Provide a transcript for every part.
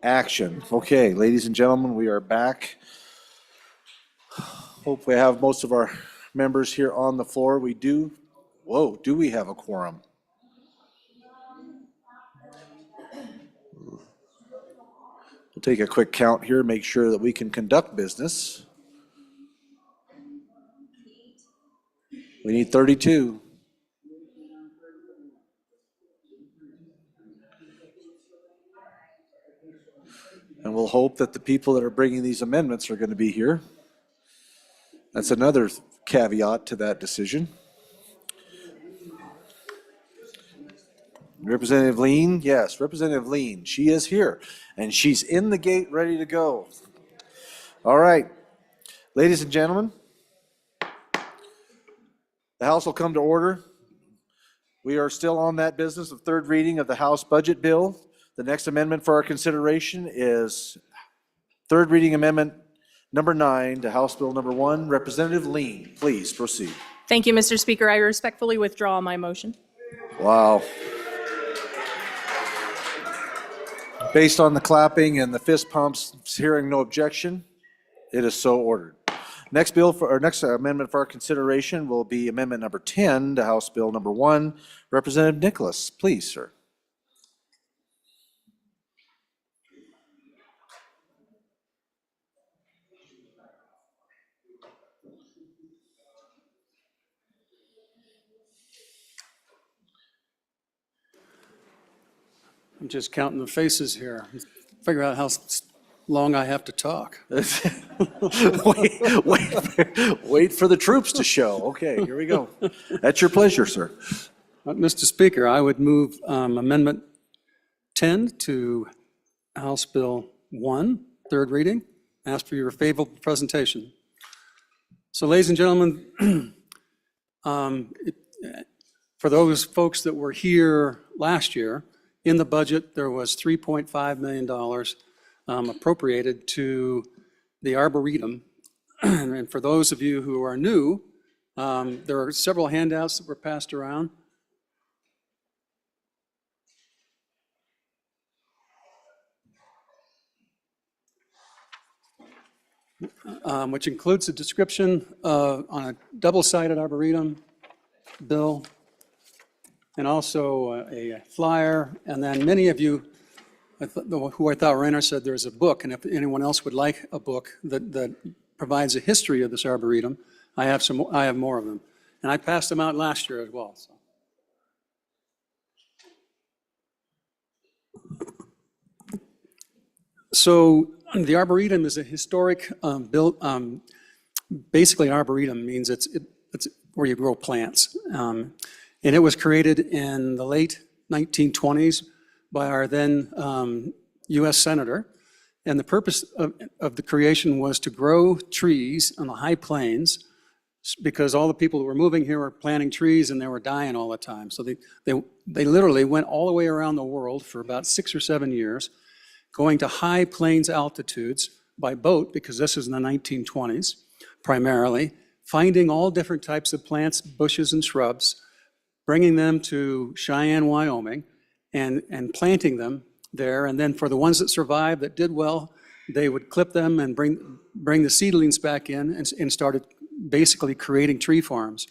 action. Okay, ladies and gentlemen, we are back. Hope we have most of our members here on the floor. We do. Whoa, do we have a quorum? We'll take a quick count here, make sure that we can conduct business. We need 32. And we'll hope that the people that are bringing these amendments are going to be here. That's another caveat to that decision. Representative Lean, yes, Representative Lean, she is here, and she's in the gate ready to go. All right, ladies and gentlemen, the House will come to order. We are still on that business of third reading of the House budget bill. The next amendment for our consideration is third reading amendment number 9 to House Bill number 1. Representative Lean, please proceed. Thank you, Mr. Speaker. I respectfully withdraw my motion. Wow. Based on the clapping and the fist pumps, hearing no objection, it is so ordered. Next amendment for our consideration will be amendment number 10 to House Bill number 1. Representative Nicholas, please, sir. I'm just counting the faces here. Figure out how long I have to talk. wait for the troops to show. Okay, here we go. At your pleasure, sir. Mr. Speaker, I would move Amendment 10 to House Bill 1, third reading. Ask for your favorable presentation. So, ladies and gentlemen, for those folks that were here last year, in the budget, there was $3.5 million appropriated to the Arboretum. And for those of you who are new, there are several handouts that were passed around. Which includes a description on a double-sided Arboretum bill, and also a flyer, and then many of you who I thought were interested, there's a book, and if anyone else would like a book that provides a history of this Arboretum, I have more of them. And I passed them out last year as well. So the Arboretum is a historic basically Arboretum means it's where you grow plants. And it was created in the late 1920s by our then US Senator. And the purpose of the creation was to grow trees on the high plains because all the people who were moving here were planting trees and they were dying all the time. So they literally went all the way around the world for about 6 or 7 years, going to high plains altitudes by boat, because this is in the 1920s primarily, finding all different types of plants, bushes, and shrubs, bringing them to Cheyenne, Wyoming, and planting them there. And then for the ones that survived, that did well, they would clip them and bring the seedlings back in and started basically creating tree farms.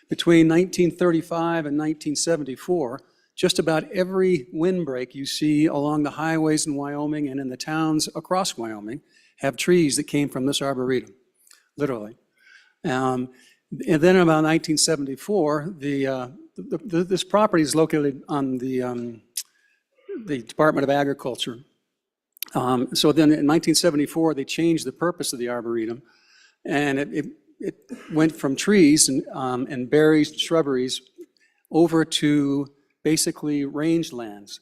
Between 1935 and 1974, just about every windbreak you see along the highways in Wyoming and in the towns across Wyoming have trees that came from this Arboretum, literally. And then about 1974, this property is located on the Department of Agriculture. So then in 1974, they changed the purpose of the Arboretum, and it went from trees and berries and shrubberies over to basically rangelands.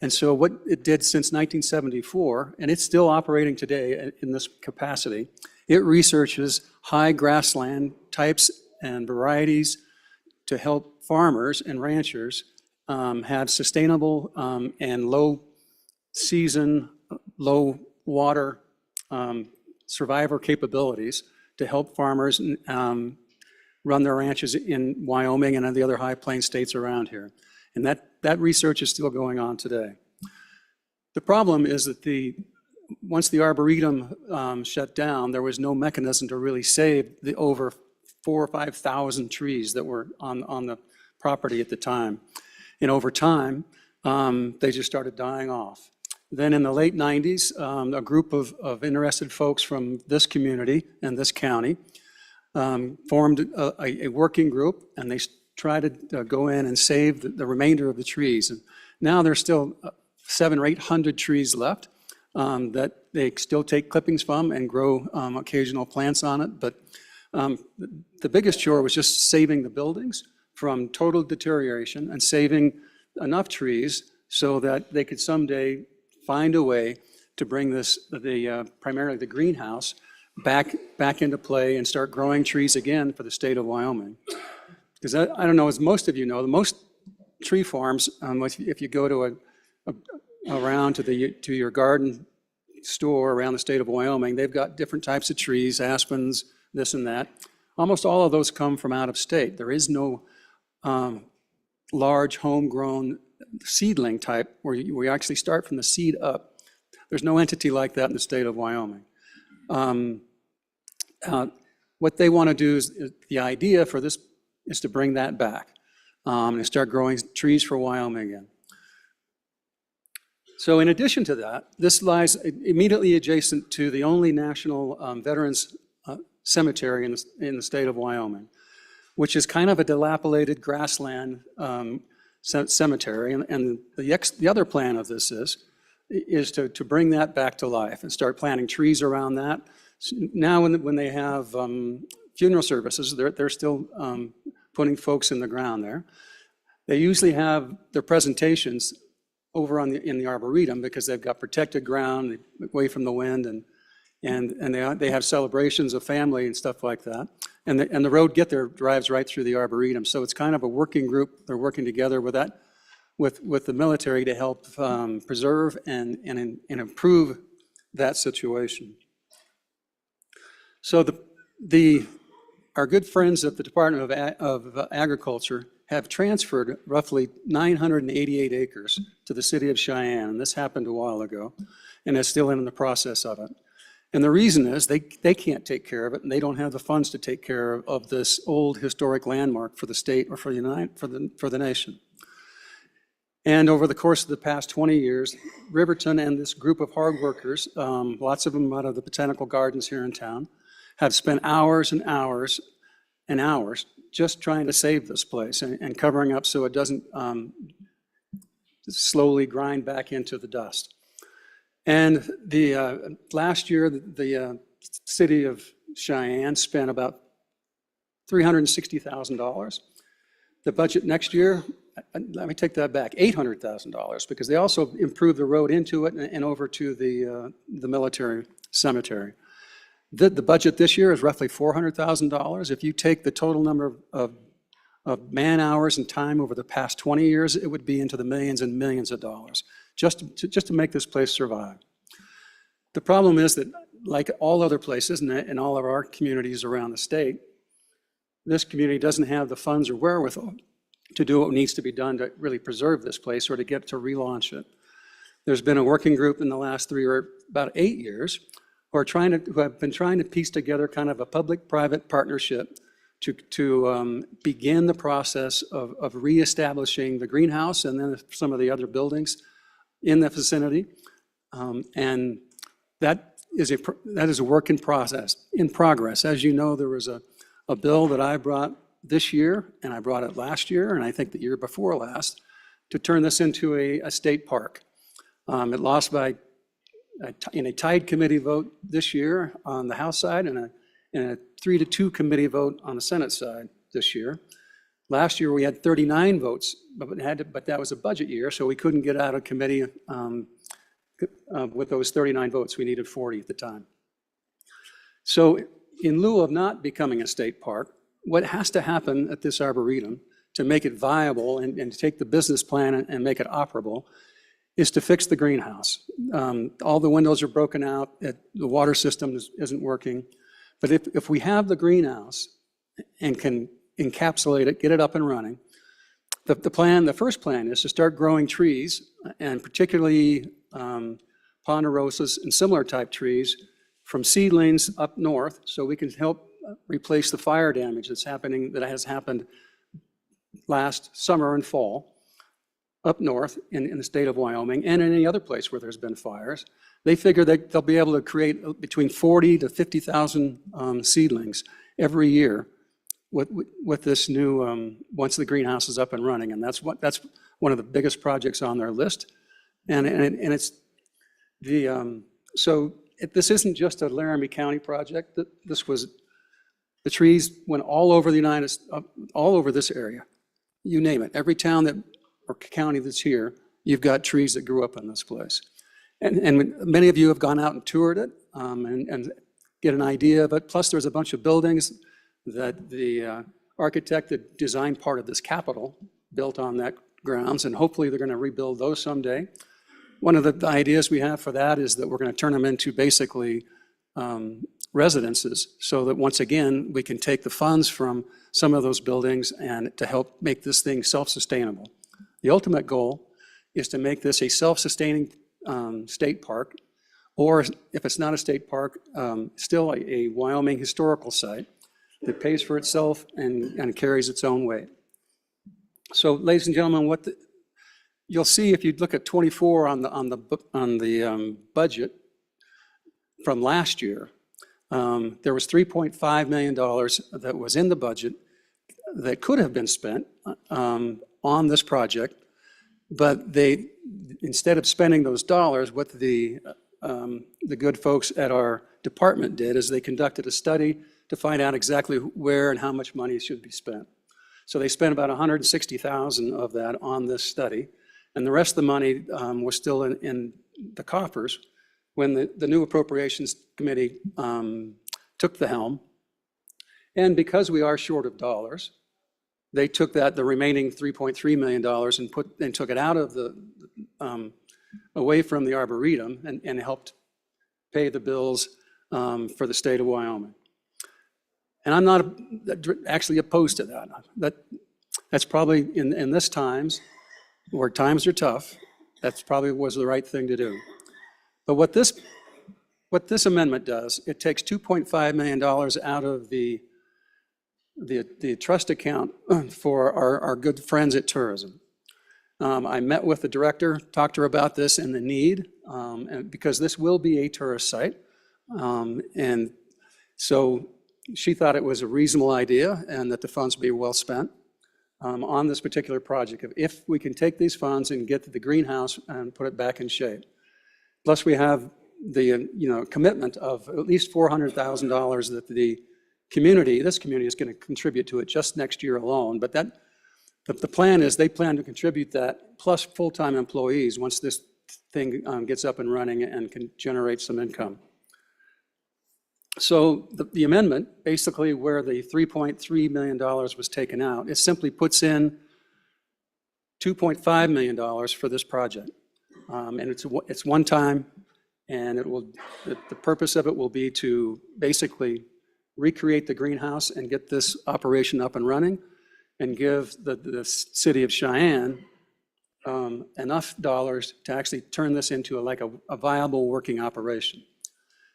And so what it did since 1974, and it's still operating today in this capacity, it researches high grassland types and varieties to help farmers and ranchers have sustainable and low season, low water survivor capabilities to help farmers run their ranches in Wyoming and the other high plains states around here. And that research is still going on today. The problem is that once the Arboretum shut down, there was no mechanism to really save the over 4,000 or 5,000 trees that were on the property at the time. And over time, they just started dying off. Then in the late 90s, a group of interested folks from this community and this county formed a working group, and they tried to go in and save the remainder of the trees. And now there's still 700 or 800 trees left that they still take clippings from and grow occasional plants on it. But the biggest chore was just saving the buildings from total deterioration and saving enough trees so that they could someday find a way to bring primarily the greenhouse back into play and start growing trees again for the state of Wyoming. Because I don't know, as most of you know, the most tree farms, if you go to around to your garden store around the state of Wyoming, they've got different types of trees, aspens, this and that. Almost all of those come from out of state. There is no large homegrown seedling type where we actually start from the seed up. There's no entity like that in the state of Wyoming. What they want to do is the idea for this is to bring that back and start growing trees for Wyoming again. So in addition to that, this lies immediately adjacent to the only national veterans cemetery in the state of Wyoming, which is kind of a dilapidated grassland cemetery. And the other plan of this is to bring that back to life and start planting trees around that. Now when they have funeral services, they're still putting folks in the ground there. They usually have their presentations over in the Arboretum because they've got protected ground away from the wind, and they have celebrations of family and stuff like that. And the road get there drives right through the Arboretum. So it's kind of a working group. They're working together with that, with the military to help preserve and improve that situation. So our good friends at the Department of Agriculture have transferred roughly 988 acres to the city of Cheyenne, and this happened a while ago, and is still in the process of it. And the reason is they can't take care of it, and they don't have the funds to take care of this old historic landmark for the state or for the nation. And over the course of the past 20 years, Riverton and this group of hard workers, lots of them out of the Botanical Gardens here in town, have spent hours and hours and hours just trying to save this place and covering up so it doesn't slowly grind back into the dust. And last year, the city of Cheyenne spent about $360,000. The budget next year, let me take that back, $800,000, because they also improved the road into it and over to the military cemetery. The budget this year is roughly $400,000. If you take the total number of man hours and time over the past 20 years, it would be into the millions and millions of dollars just to make this place survive. The problem is that, like all other places and all of our communities around the state, this community doesn't have the funds or wherewithal to do what needs to be done to really preserve this place or to get to relaunch it. There's been a working group in the last about 8 years who have been trying to piece together kind of a public-private partnership to begin the process of reestablishing the greenhouse and then some of the other buildings in the vicinity. And that is a work in progress. As you know, there was a bill that I brought this year, and I brought it last year, and I think the year before last, to turn this into a state park. It lost in a tied committee vote this year on the House side and a 3-2 committee vote on the Senate side this year. Last year we had 39 votes, but that was a budget year, so we couldn't get out of committee with those 39 votes. We needed 40 at the time. So in lieu of not becoming a state park, what has to happen at this Arboretum to make it viable and to take the business plan and make it operable is to fix the greenhouse. All the windows are broken out, the water system isn't working. But if we have the greenhouse and can encapsulate it, get it up and running, the first plan is to start growing trees, and particularly ponderosas, and similar type trees from seedlings up north, so we can help replace the fire damage that has happened last summer and fall up north in the state of Wyoming and in any other place where there's been fires. They figure that they'll be able to create between 40 to 50,000 seedlings every year with this new, once the greenhouse is up and running. And that's one of the biggest projects on their list. And it's the, this isn't just a Laramie County project. The trees went all over the all over this area. You name it. Every town or county that's here, you've got trees that grew up in this place. And many of you have gone out and toured it and get an idea of it. Plus, there's a bunch of buildings that the architect that designed part of this Capitol built on that grounds, and hopefully they're going to rebuild those someday. One of the ideas we have for that is that we're going to turn them into basically residences, so that once again, we can take the funds from some of those buildings and to help make this thing self-sustainable. The ultimate goal is to make this a self-sustaining state park, or if it's not a state park, still a Wyoming historical site that pays for itself and carries its own weight. So, ladies and gentlemen, you'll see if you look at 24 on the budget from last year, there was $3.5 million that was in the budget that could have been spent on this project, but instead of spending those dollars, what the good folks at our department did is they conducted a study to find out exactly where and how much money should be spent. So they spent about $160,000 of that on this study, and the rest of the money was still in the coffers when the new Appropriations Committee took the helm. And because we are short of dollars, they took the remaining $3.3 million and took it out of away from the Arboretum and helped pay the bills for the state of Wyoming. And I'm not actually opposed to that. That's probably, in this times, where times are tough, that's probably was the right thing to do. But what this amendment does, it takes $2.5 million out of the trust account for our good friends at tourism. I met with the director, talked to her about this and the need, and because this will be a tourist site. And so she thought it was a reasonable idea and that the funds be well spent on this particular project. If we can take these funds and get the greenhouse and put it back in shape. Plus we have the commitment of at least $400,000 that this community is going to contribute to it just next year alone. But the plan is they plan to contribute that plus full-time employees once this thing gets up and running and can generate some income. So the amendment, basically where the $3.3 million was taken out, it simply puts in $2.5 million for this project. And it's one time, and the purpose of it will be to basically recreate the greenhouse and get this operation up and running and give the city of Cheyenne enough dollars to actually turn this into a viable working operation.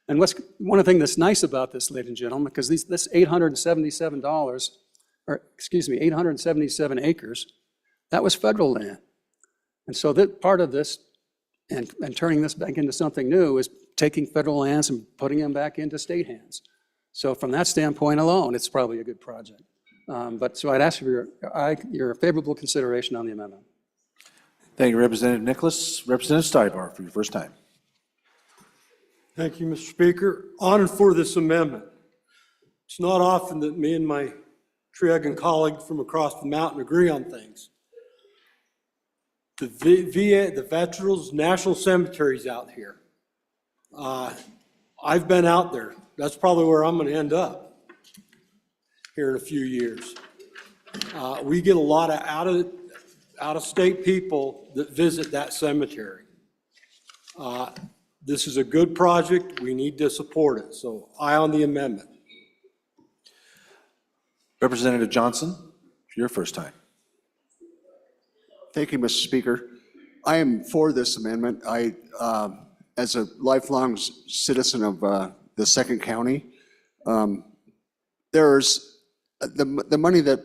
And one of the things that's nice about this, ladies and gentlemen, because this 877 acres, that was federal land. And so that part of this and turning this back into something new is taking federal lands and putting them back into state hands. So from that standpoint alone, it's probably a good project. So I'd ask for your favorable consideration on the amendment. Thank you, Representative Nicholas. Representative Stibar for your first time. Thank you, Mr. Speaker. On and for this amendment. It's not often that me and my tree-hugging colleague from across the mountain agree on things. The VA, the Veterans National Cemetery's out here. I've been out there. That's probably where I'm going to end up here in a few years. We get a lot of out-of-state people that visit that cemetery. This is a good project. We need to support it. So aye on the amendment. Representative Johnson, for your first time. Thank you, Mr. Speaker. I am for this amendment. As a lifelong citizen of the second county, there's the money that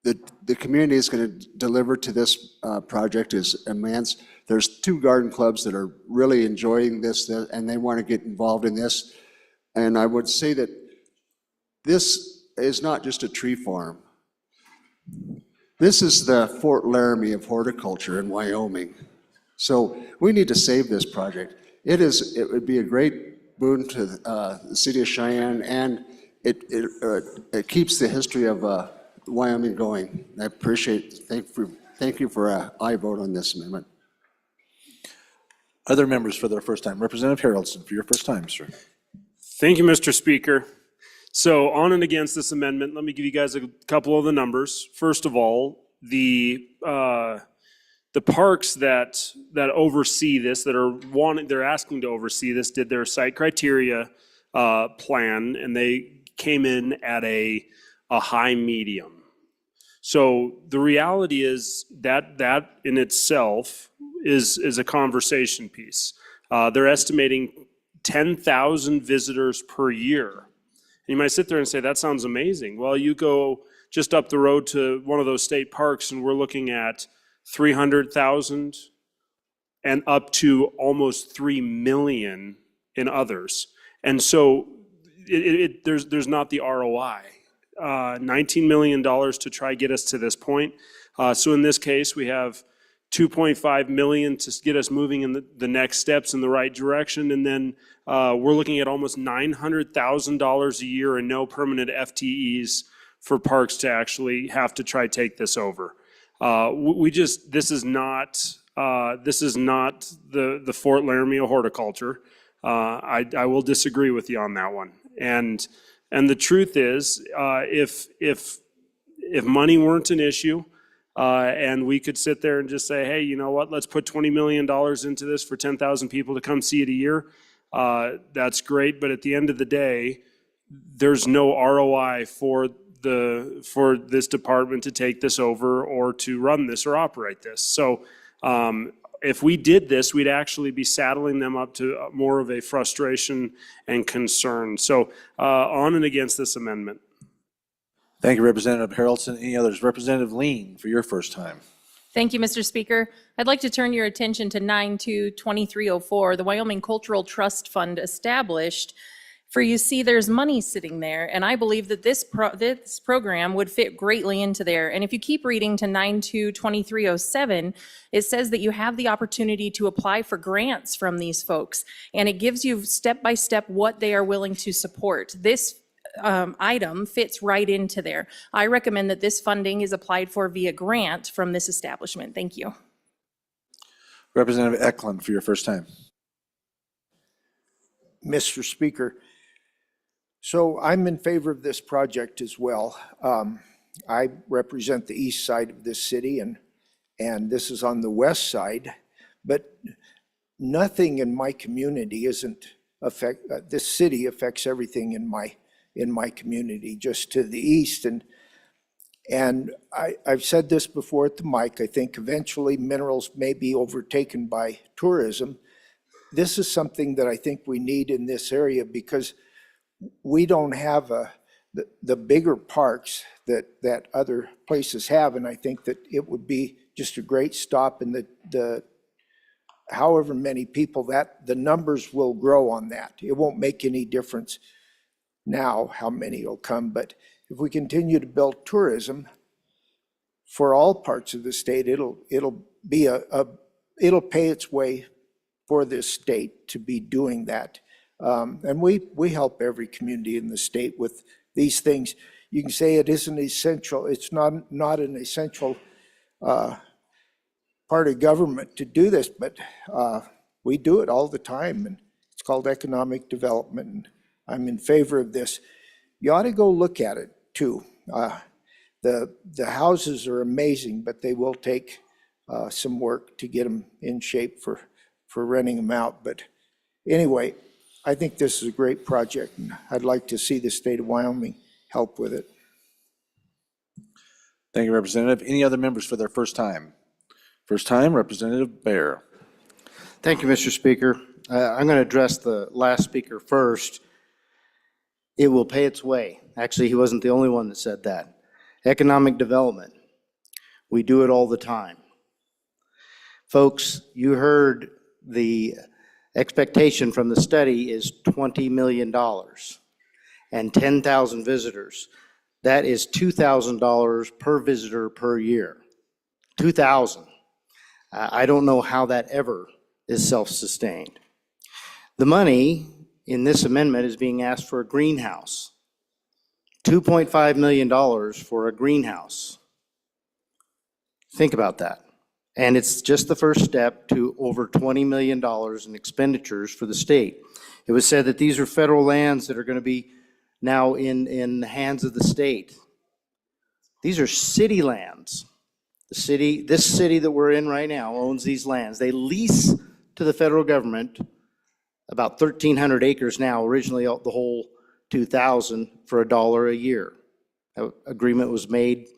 the community is going to deliver to this project is immense. There's 2 garden clubs that are really enjoying this, and they want to get involved in this. And I would say that this is not just a tree farm. This is the Fort Laramie of horticulture in Wyoming. So we need to save this project. It would be a great boon to the city of Cheyenne, and it keeps the history of Wyoming going. I thank you for an aye vote on this amendment. Other members for their first time. Representative Haroldson, for your first time, sir. Thank you, Mr. Speaker. So on and against this amendment, let me give you guys a couple of the numbers. First of all, the parks that oversee this, they're asking to oversee this, did their site criteria plan, and they came in at a high medium. So the reality is that in itself is a conversation piece. They're estimating 10,000 visitors per year. And you might sit there and say, that sounds amazing. Well, you go just up the road to one of those state parks and we're looking at 300,000 and up to almost 3 million in others. And so there's not the ROI. $19 million to try get us to this point. So in this case, we have $2.5 million to get us moving in the next steps in the right direction. And then we're looking at almost $900,000 a year and no permanent FTEs for parks to actually have to try take this over. This is not the Fort Laramie of horticulture. I will disagree with you on that one. And the truth is, if money weren't an issue, and we could sit there and just say, hey, you know what, let's put $20 million into this for 10,000 people to come see it a year, that's great. But at the end of the day, there's no ROI for this department to take this over or to run this or operate this. So if we did this, we'd actually be saddling them up to more of a frustration and concern. So on and against this amendment. Thank you, Representative Haroldson. Any others? Representative Lean, for your first time. Thank you, Mr. Speaker. I'd like to turn your attention to 9-2-2304, the Wyoming Cultural Trust Fund established. For you see, there's money sitting there, and I believe that this program would fit greatly into there. And if you keep reading to 9-2-2307, it says that you have the opportunity to apply for grants from these folks, and it gives you step by step what they are willing to support. This item fits right into there. I recommend that this funding is applied for via grant from this establishment. Thank you. Representative Eklund, for your first time. Mr. Speaker, so I'm in favor of this project as well. I represent the east side of this city, and this is on the west side, but nothing in my community this city affects everything in my community, just to the east. And I've said this before at the mic, I think eventually minerals may be overtaken by tourism. This is something that I think we need in this area because we don't have the bigger parks that other places have. And I think that it would be just a great stop in the however many people that the numbers will grow on that. It won't make any difference now how many will come, but if we continue to build tourism for all parts of the state, it'll pay its way for this state to be doing that. And we help every community in the state with these things. You can say it isn't essential. It's not an essential part of government to do this, but we do it all the time, and it's called economic development. And I'm in favor of this. You ought to go look at it too. The houses are amazing, but they will take some work to get them in shape for renting them out. But anyway, I think this is a great project, and I'd like to see the state of Wyoming help with it. Thank you, Representative. Any other members for their first time? First time, Representative Bear. Thank you, Mr. Speaker. I'm going to address the last speaker first. It will pay its way. Actually, he wasn't the only one that said that. Economic development. We do it all the time. Folks, you heard the expectation from the study is $20 million and 10,000 visitors. That is $2,000 per visitor per year. 2,000. I don't know how that ever is self-sustained. The money in this amendment is being asked for a greenhouse. $2.5 million for a greenhouse. Think about that. And it's just the first step to over $20 million in expenditures for the state. It was said that these are federal lands that are going to be now in the hands of the state. These are city lands. This city that we're in right now owns these lands. They lease to the federal government about 1,300 acres now, originally the whole 2,000 for $1 a year. That agreement was made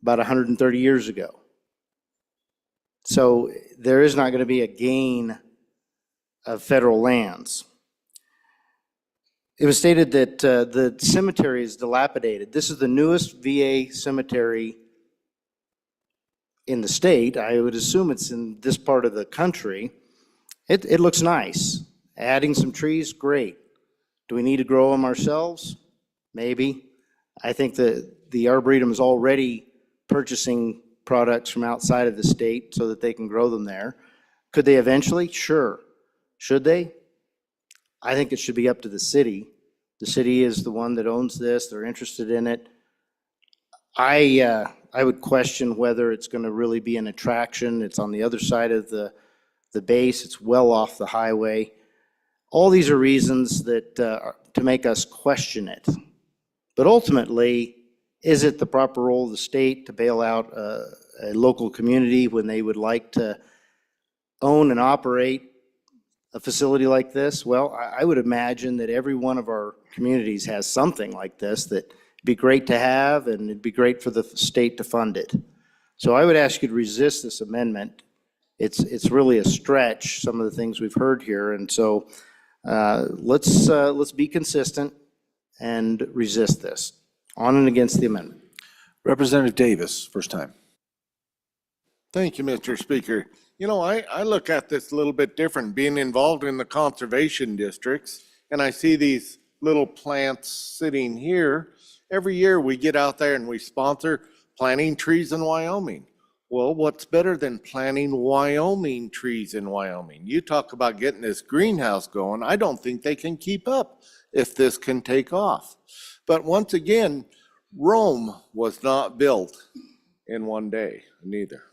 about 130 years ago. So there is not going to be a gain of federal lands. It was stated that the cemetery is dilapidated. This is the newest VA cemetery in the state. I would assume it's in this part of the country. It looks nice. Adding some trees, great. Do we need to grow them ourselves? Maybe. I think that the Arboretum is already purchasing products from outside of the state so that they can grow them there. Could they eventually? Sure. Should they? I think it should be up to the city. The city is the one that owns this. They're interested in it. I would question whether it's going to really be an attraction. It's on the other side of the base. It's well off the highway. All these are reasons that to make us question it. But ultimately, is it the proper role of the state to bail out a local community when they would like to own and operate a facility like this? Well, I would imagine that every one of our communities has something like this that'd be great to have, and it'd be great for the state to fund it. So I would ask you to resist this amendment. It's really a stretch, some of the things we've heard here, and so let's be consistent and resist this. On and against the amendment. Representative Davis, first time. Thank you, Mr. Speaker. You know, I look at this a little bit different, being involved in the conservation districts, and I see these little plants sitting here. Every year we get out there and we sponsor planting trees in Wyoming. Well, what's better than planting Wyoming trees in Wyoming? You talk about getting this greenhouse going. I don't think they can keep up if this can take off. But once again, Rome was not built in one day, neither.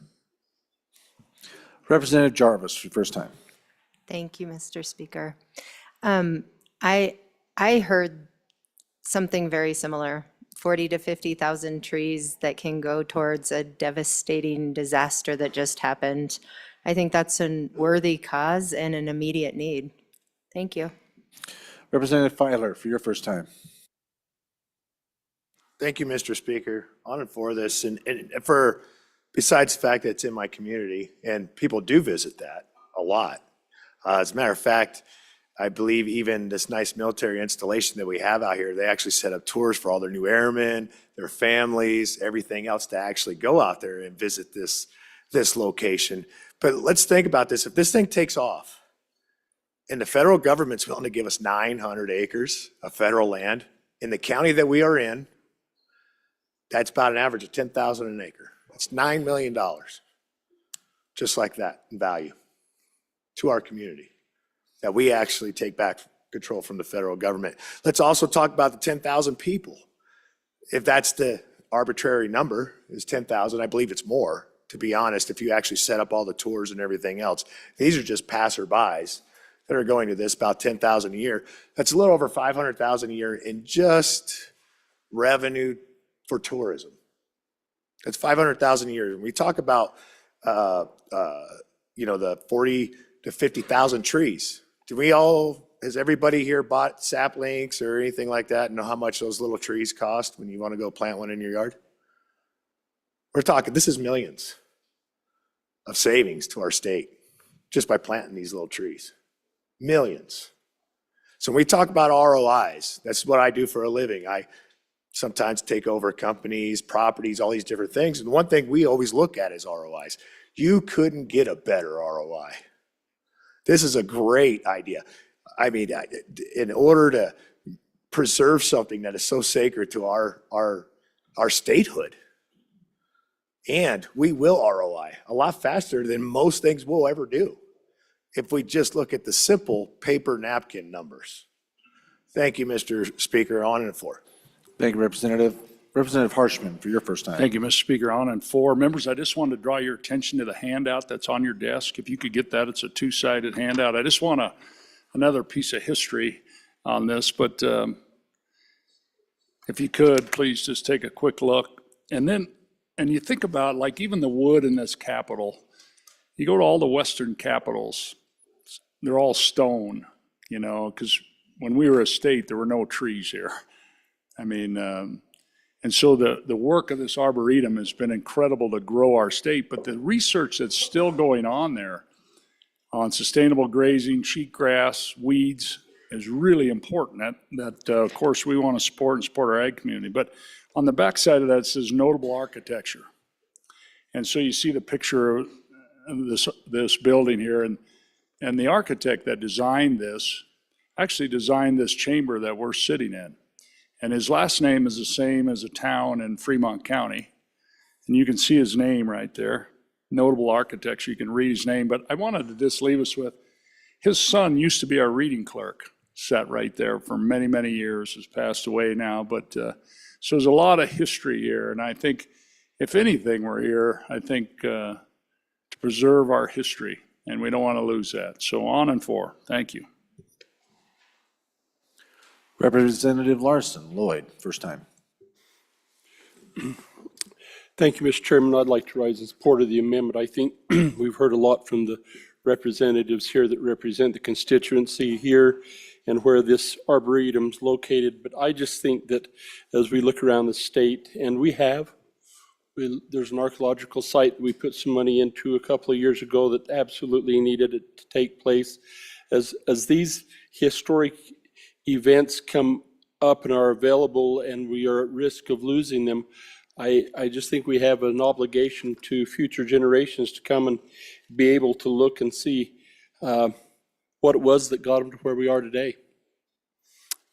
Representative Jarvis, for the first time. Thank you, Mr. Speaker. I heard something very similar, 40 to 50,000 trees that can go towards a devastating disaster that just happened. I think that's a worthy cause and an immediate need. Thank you. Representative Filer, for your first time. Thank you, Mr. Speaker. On and for this, and for, besides the fact that it's in my community, and people do visit that a lot. As a matter of fact, I believe even this nice military installation that we have out here, they actually set up tours for all their new airmen, their families, everything else to actually go out there and visit this location. But let's think about this. If this thing takes off and the federal government's willing to give us 900 acres of federal land in the county that we are in, that's about an average of $10,000 an acre. That's $9 million, just like that in value to our community, that we actually take back control from the federal government. Let's also talk about the 10,000 people. If that's the arbitrary number, is 10,000, I believe it's more, to be honest, if you actually set up all the tours and everything else. These are just passerbys that are going to this, about 10,000 a year. That's a little over 500,000 a year in just revenue for tourism. That's 500,000 a year. When we talk about, the 40 to 50,000 trees, has everybody here bought saplings or anything like that and know how much those little trees cost when you want to go plant one in your yard? We're talking, this is millions. of savings to our state just by planting these little trees. Millions. So when we talk about ROIs, that's what I do for a living. I sometimes take over companies, properties, all these different things. And one thing we always look at is ROIs. You couldn't get a better ROI. This is a great idea. I mean, in order to preserve something that is so sacred to our statehood, and we will ROI a lot faster than most things we'll ever do if we just look at the simple paper napkin numbers. Thank you, Mr. Speaker. On and for. Thank you, Representative. Representative Harshman, for your first time. Thank you, Mr. Speaker. On and for. Members, I just wanted to draw your attention to the handout that's on your desk. If you could get that, it's a two-sided handout. I just want another piece of history on this, but if you could, please just take a quick look. And you think about, like, even the wood in this Capitol, you go to all the Western capitals, they're all stone, you know, because when we were a state, there were no trees here. I mean, and so the work of this Arboretum has been incredible to grow our state, but the research that's still going on there on sustainable grazing, cheatgrass, weeds is really important. That of course, we want to support our ag community. But on the backside of that, it says notable architecture. And so you see the picture of this building here, and the architect that designed this actually designed this chamber that we're sitting in. And his last name is the same as a town in Fremont County. And you can see his name right there, notable architecture. You can read his name, but I wanted to just leave us with, his son used to be our reading clerk, sat right there for many, many years, has passed away now. But so there's a lot of history here. And I think, if anything, we're here, I think, to preserve our history, and we don't want to lose that. So on and for. Thank you. Representative Larson, Lloyd, first time. Thank you, Mr. Chairman. I'd like to rise in support of the amendment. I think we've heard a lot from the representatives here that represent the constituency here and where this Arboretum's located. But I just think that as we look around the state, and there's an archaeological site that we put some money into a couple of years ago that absolutely needed it to take place. As these historic events come up and are available and we are at risk of losing them, I just think we have an obligation to future generations to come and be able to look and see what it was that got them to where we are today.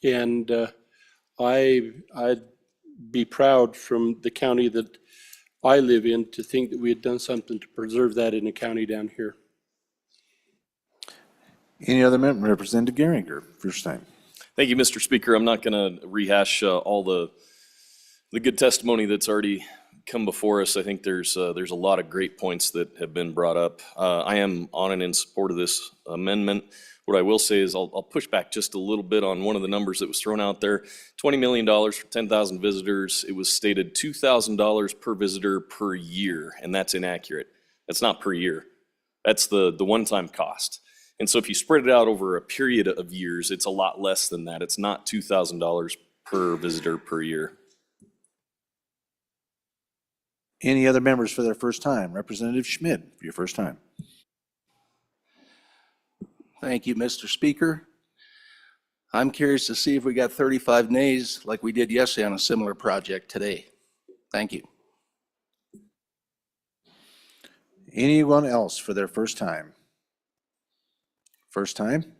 And I'd be proud from the county that I live in to think that we had done something to preserve that in a county down here. Any other member? Representative Geringer, first time. Thank you, Mr. Speaker. I'm not going to rehash all the good testimony that's already come before us. I think there's a lot of great points that have been brought up. I am on and in support of this amendment. What I will say is I'll push back just a little bit on one of the numbers that was thrown out there. $20 million for 10,000 visitors. It was stated $2,000 per visitor per year, and that's inaccurate. That's not per year. That's the one-time cost. And so if you spread it out over a period of years, it's a lot less than that. It's not $2,000 per visitor per year. Any other members for their first time? Representative Schmid, for your first time. Thank you, Mr. Speaker. I'm curious to see if we got 35 nays like we did yesterday on a similar project today. Thank you. Anyone else for their first time? First time?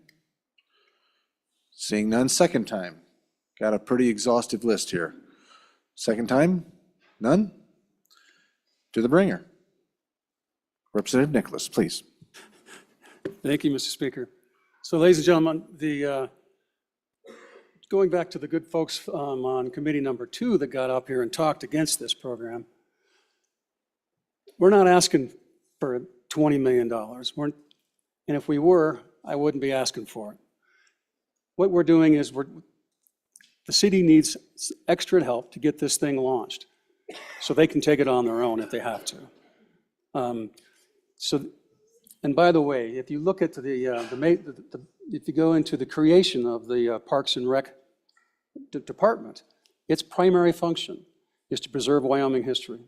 Seeing none, second time. Got a pretty exhaustive list here. Second time? None? To the bringer. Representative Nicholas, please. Thank you, Mr. Speaker. So, ladies and gentlemen, going back to the good folks on committee number 2 that got up here and talked against this program, we're not asking for $20 million. And if we were, I wouldn't be asking for it. What we're doing is the city needs extra help to get this thing launched so they can take it on their own if they have to. And by the way, if you look at if you go into the creation of the Parks and Rec department, its primary function is to preserve Wyoming history.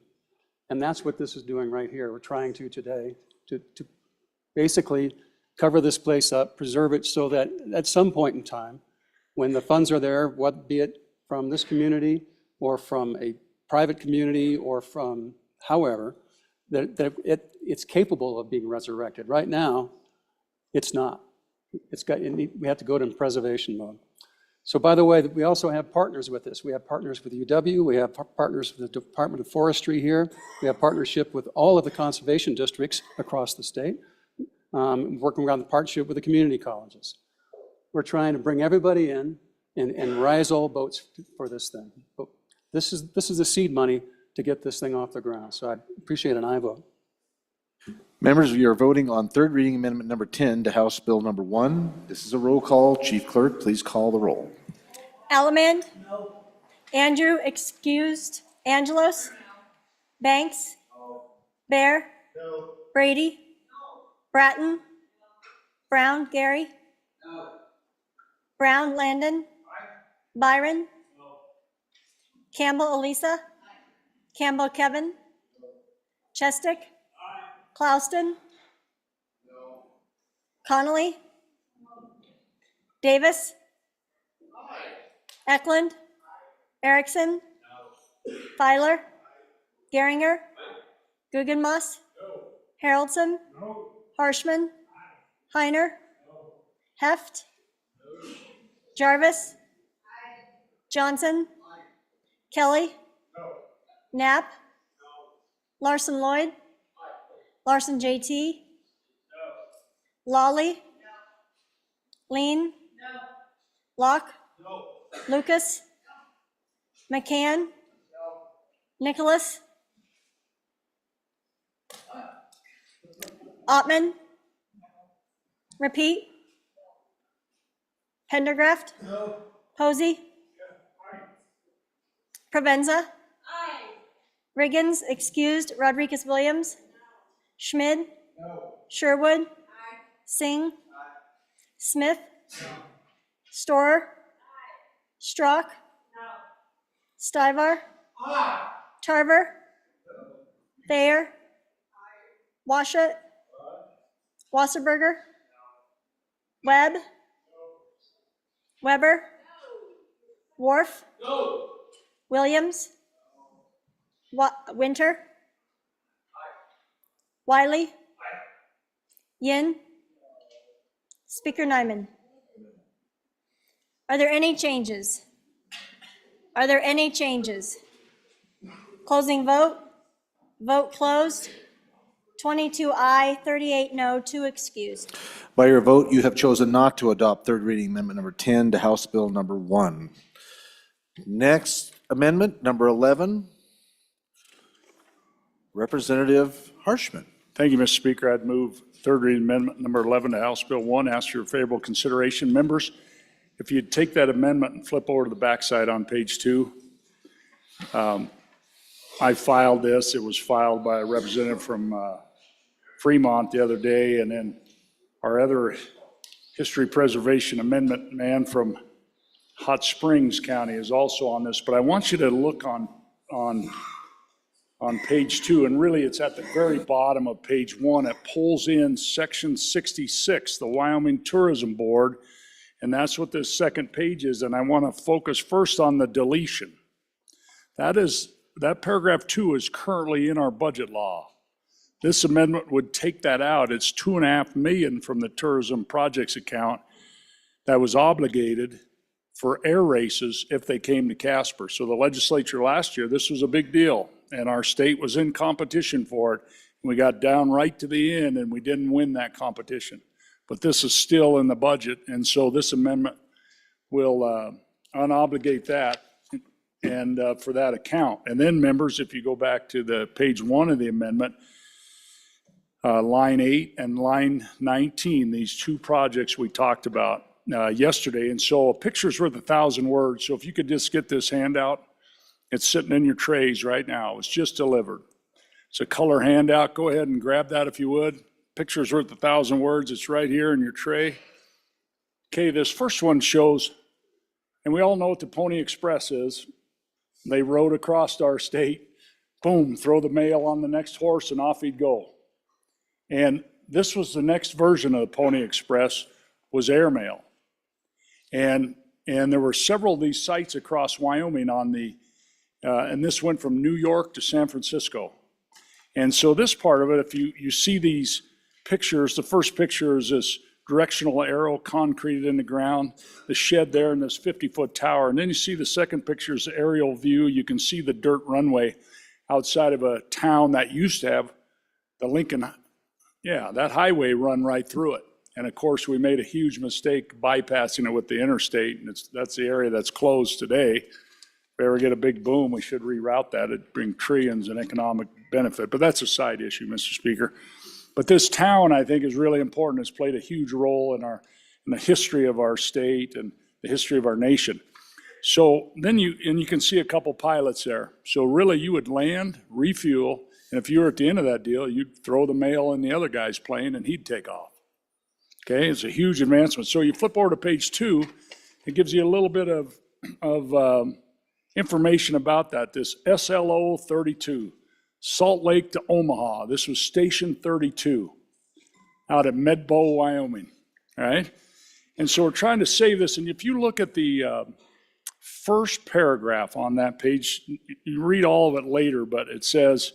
And that's what this is doing right here. We're trying to today to basically cover this place up, preserve it so that at some point in time, when the funds are there, what be it from this community or from a private community or from however, that it's capable of being resurrected. Right now, it's not. We have to go to preservation mode. So by the way, we also have partners with this. We have partners with UW, we have partners with the Department of Forestry here, we have partnership with all of the conservation districts across the state, working around the partnership with the community colleges. We're trying to bring everybody in and rise all boats for this thing. But this is the seed money to get this thing off the ground. So I appreciate an aye vote. Members, we are voting on third reading amendment number 10 to House Bill number 1. This is a roll call. Chief Clerk, please call the roll. Allemande? No. Andrew, excused. Angelos? No. Banks? No. Bear? No. Brady? No. Bratton? No. Brown, Gary? No. Brown, Landon? Aye. Byron? No. Campbell, Elisa? Aye. Campbell, Kevin? No. Chestick? Clouston? No. Connolly? No. Davis? Aye. Eklund? Aye. Erickson? No. Filer? Aye. Geringer? Aye. Guggenmoss? No. Haroldson? No. Harshman? Aye. Heiner? No. Heft? No. Jarvis? Aye. Johnson? Aye. Kelly? No. Knapp? No. Larson Lloyd? Larson JT? No. Lawley? No. Lean? No. Locke? No. Lucas? No. McCann? No. Nicholas? Ottman? No. Repeat? Pendergraft? No. Posey? Yeah. Provenza? Aye. Riggins, excused. Rodriguez Williams? Schmid? No. Sherwood? Aye. Singh? Aye. Smith? No. Storer? Aye. Strock? No. Stivar? Aye. Tarver? No. Thayer? Aye. Washut? Aye. Wasserberger? No. Webb? No. Weber? No. Wharf? No. Williams? No. Winter? Wiley? Aye. Yin? Speaker Nyman? Are there any changes? Are there any changes? Closing vote? Vote closed. 22 aye, 38 no, 2 excused. By your vote, you have chosen not to adopt third reading amendment number 10 to House Bill number 1. Next amendment, number 11. Representative Harshman. Thank you, Mr. Speaker. I'd move third reading amendment number 11 to House Bill 1. Ask for your favorable consideration. Members, if you'd take that amendment and flip over to the backside on page 2. I filed this. It was filed by a representative from Fremont the other day, and then our other history preservation amendment man from Hot Springs County is also on this. But I want you to look on page 2, and really it's at the very bottom of page 1. It pulls in section 66, the Wyoming Tourism Board, and that's what this second page is. And I want to focus first on the deletion. That paragraph 2 is currently in our budget law. This amendment would take that out. It's $2.5 million from the tourism projects account that was obligated for air races if they came to Casper. So the legislature last year, this was a big deal, and our state was in competition for it. We got down right to the end and we didn't win that competition. But this is still in the budget, and so this amendment will unobligate that and for that account. And then, members, if you go back to the page 1 of the amendment, line 8 and line 19, these two projects we talked about yesterday. And so a picture's worth 1,000 words. So if you could just get this handout, it's sitting in your trays right now. It's just delivered. It's a color handout. Go ahead and grab that if you would. Picture's worth 1,000 words. It's right here in your tray. Okay, this first one shows, and we all know what the Pony Express is. They rode across our state, boom, throw the mail on the next horse and off he'd go. And this was the next version of the Pony Express, was airmail. And there were several of these sites across Wyoming on the, and this went from New York to San Francisco. And so this part of it, if you see these pictures, the first picture is this directional arrow concreted in the ground, the shed there and this 50-foot tower. And then you see the second picture is the aerial view. You can see the dirt runway outside of a town that used to have the Lincoln, that highway run right through it. And of course, we made a huge mistake bypassing it with the interstate, and that's the area that's closed today. If we ever get a big boom, we should reroute that. It'd bring trillions in economic benefit, but that's a side issue, Mr. Speaker. But this town, I think, is really important. It's played a huge role in the history of our state and the history of our nation. So then you can see a couple pilots there. So really, you would land, refuel, and if you were at the end of that deal, you'd throw the mail in the other guy's plane and he'd take off. Okay, it's a huge advancement. So you flip over to page 2, it gives you a little bit of information about that. This SLO 32, Salt Lake to Omaha. This was Station 32 out at Medbo, Wyoming. All right, and so we're trying to save this. And if you look at the first paragraph on that page, you read all of it later, but it says,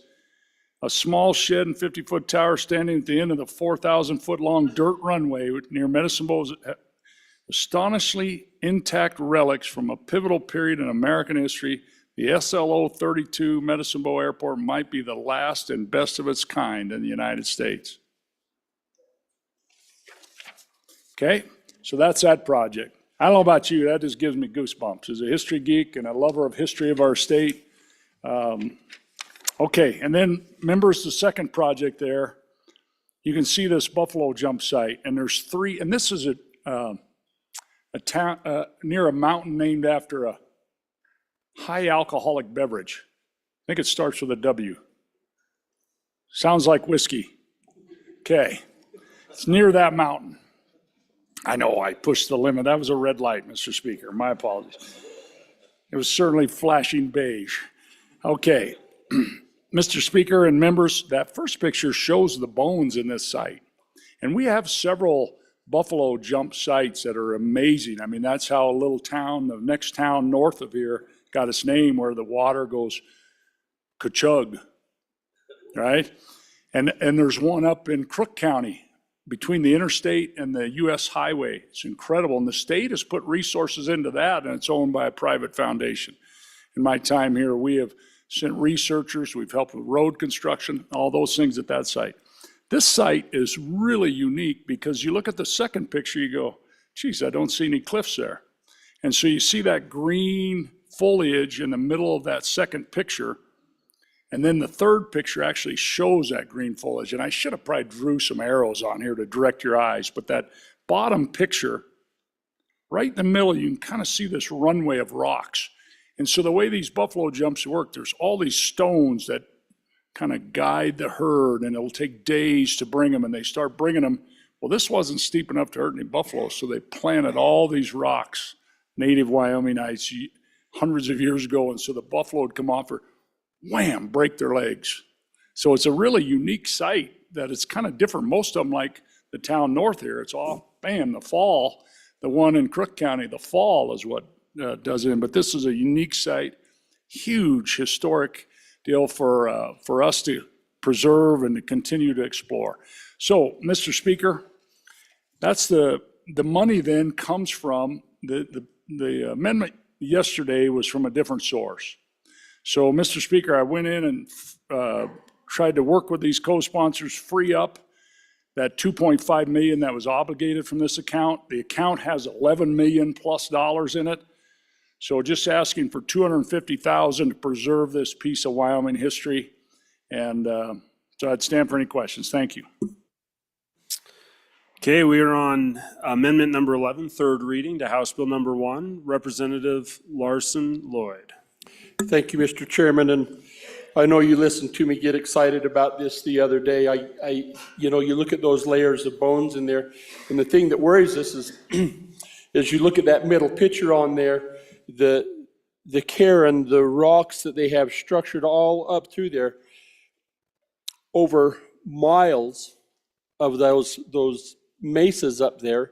a small shed and 50-foot tower standing at the end of the 4,000-foot-long dirt runway near Medicine Bow, astonishingly intact relics from a pivotal period in American history. The SLO 32 Medicine Bow Airport might be the last and best of its kind in the United States. Okay, so that's that project. I don't know about you, that just gives me goosebumps. As a history geek and a lover of history of our state, okay, and then members, the second project there, you can see this buffalo jump site, and there's 3, and this is a town near a mountain named after a high alcoholic beverage. I think it starts with a W. Sounds like whiskey. Okay, it's near that mountain. I know I pushed the limit. That was a red light, Mr. Speaker. My apologies. It was certainly flashing beige. Okay. Mr. Speaker and members, that first picture shows the bones in this site. And we have several buffalo jump sites that are amazing. I mean, that's how a little town, the next town north of here, got its name, where the water goes ka-chug, right? And there's one up in Crook County between the interstate and the U.S. highway. It's incredible. And the state has put resources into that, and it's owned by a private foundation. In my time here, we have sent researchers, we've helped with road construction, all those things at that site. This site is really unique because you look at the second picture, you go, geez, I don't see any cliffs there. And so you see that green foliage in the middle of that second picture, and then the third picture actually shows that green foliage. And I should have probably drew some arrows on here to direct your eyes, but that bottom picture, right in the middle, you can kind of see this runway of rocks. And so the way these buffalo jumps work, there's all these stones that kind of guide the herd, and it'll take days to bring them, and they start bringing them. Well, this wasn't steep enough to hurt any buffalo, so they planted all these rocks, native Wyomingites, hundreds of years ago, and so the buffalo would come off or wham, break their legs. So it's a really unique site that it's kind of different. Most of them, like the town north here, it's all, bam, the fall. The one in Crook County, the fall is what does it, but this is a unique site, huge historic deal for us to preserve and to continue to explore. So, Mr. Speaker, that's the money then comes from, the amendment yesterday was from a different source. So, Mr. Speaker, I went in and tried to work with these co-sponsors, free up that $2.5 million that was obligated from this account. The account has $11 million plus in it. So just asking for $250,000 to preserve this piece of Wyoming history. And so I'd stand for any questions. Thank you. Okay, we are on amendment number 11, third reading to House Bill number 1. Representative Larson Lloyd. Thank you, Mr. Chairman, and I know you listened to me get excited about this the other day. You look at those layers of bones in there, and the thing that worries us is, as you look at that middle picture on there, the care and the rocks that they have structured all up through there over miles of those mesas up there,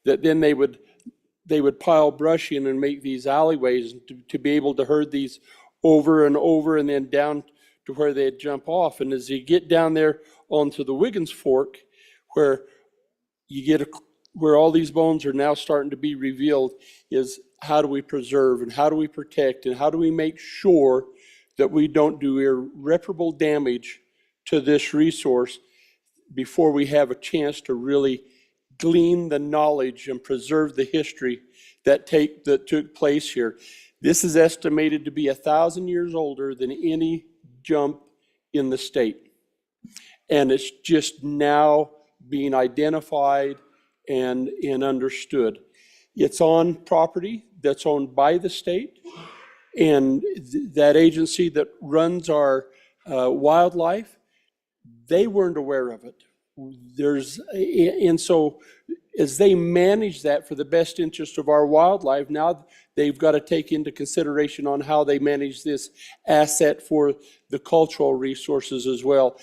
that then they would pile brush in and make these alleyways to be able to herd these over and over and then down to where they'd jump off. And as you get down there onto the Wiggins Fork, where where all these bones are now starting to be revealed, is how do we preserve and how do we protect and how do we make sure that we don't do irreparable damage to this resource before we have a chance to really glean the knowledge and preserve the history that took place here. This is estimated to be 1,000 years older than any jump in the state. And it's just now being identified and understood. It's on property that's owned by the state, and that agency that runs our wildlife, they weren't aware of it. And so as they manage that for the best interest of our wildlife, now they've got to take into consideration on how they manage this asset for the cultural resources as well.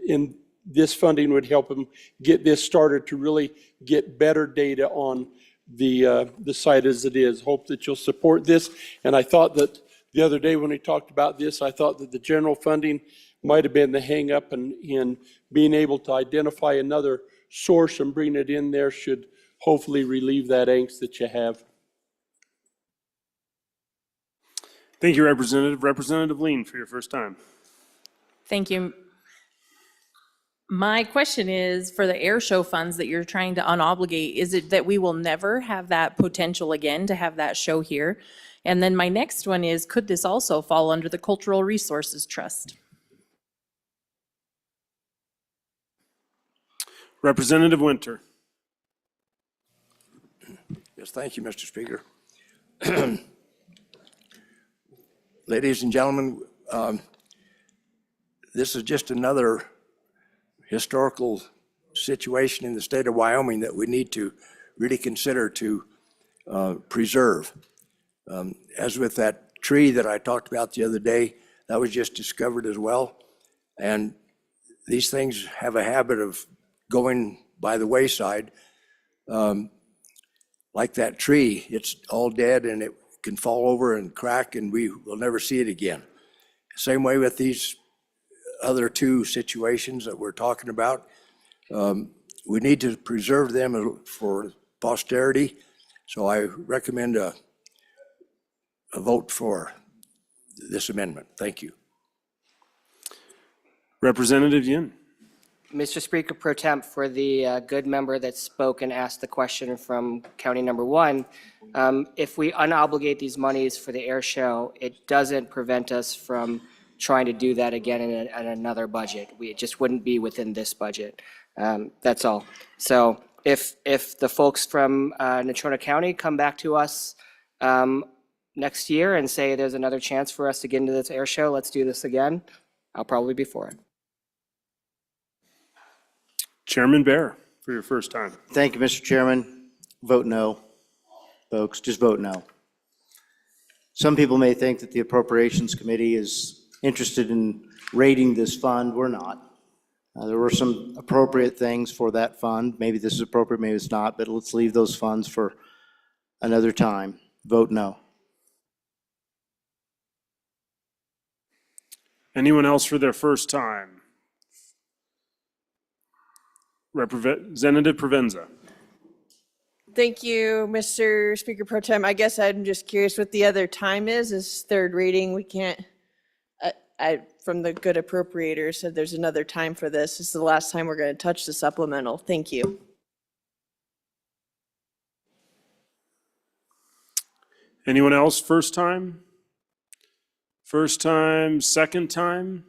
And this funding would help them get this started to really get better data on the site as it is. Hope that you'll support this. And I thought that the other day when we talked about this, I thought that the general funding might have been the hang up, in being able to identify another source and bring it in there should hopefully relieve that angst that you have. Thank you, Representative. Representative Lean, for your first time. Thank you. My question is, for the air show funds that you're trying to unobligate, is it that we will never have that potential again to have that show here? And then my next one is, could this also fall under the Cultural Resources Trust? Representative Winter. Yes, thank you, Mr. Speaker. Ladies and gentlemen, this is just another historical situation in the state of Wyoming that we need to really consider to preserve. As with that tree that I talked about the other day, that was just discovered as well. And these things have a habit of going by the wayside. Like that tree, it's all dead and it can fall over and crack and we will never see it again. Same way with these other two situations that we're talking about. We need to preserve them for posterity. So I recommend a vote for this amendment. Thank you. Representative Yin. Mr. Speaker Pro Temp, for the good member that spoke and asked the question from county number 1, if we unobligate these monies for the air show, it doesn't prevent us from trying to do that again in another budget. It just wouldn't be within this budget. That's all. So if the folks from Natrona County come back to us next year and say there's another chance for us to get into this air show, let's do this again, I'll probably be for it. Chairman Bear, for your first time. Thank you, Mr. Chairman. Vote no, folks, just vote no. Some people may think that the Appropriations Committee is interested in raiding this fund. We're not. There were some appropriate things for that fund. Maybe this is appropriate, maybe it's not, but let's leave those funds for another time. Vote no. Anyone else for their first time? Representative Provenza. Thank you, Mr. Speaker Pro Tem. I guess I'm just curious what the other time is third reading. We can't, from the good appropriator said there's another time for this. This is the last time we're going to touch the supplemental. Thank you. Anyone else first time? First time, second time?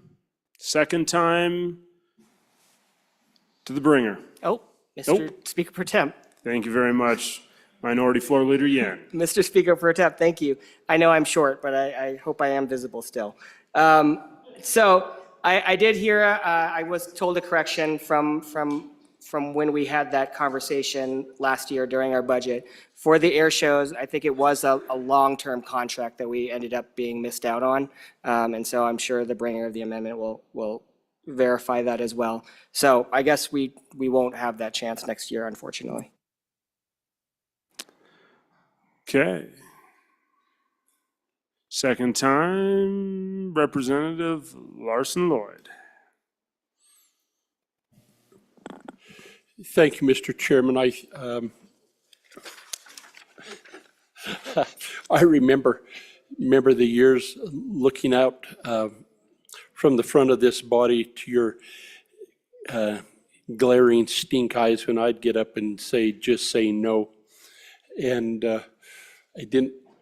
Second time? To the bringer. Oh, Mr. Speaker Pro Temp. Thank you very much, Minority Floor Leader Yin. Mr. Speaker Pro Temp, thank you. I know I'm short, but I hope I am visible still. So I did hear, I was told a correction from when we had that conversation last year during our budget. For the air shows, I think it was a long-term contract that we ended up being missed out on. And so I'm sure the bringer of the amendment will verify that as well. So I guess we won't have that chance next year, unfortunately. Okay. Second time, Representative Larson Lloyd. Thank you, Mr. Chairman. I remember the years looking out from the front of this body to your glaring stink eyes when I'd get up and just say no. And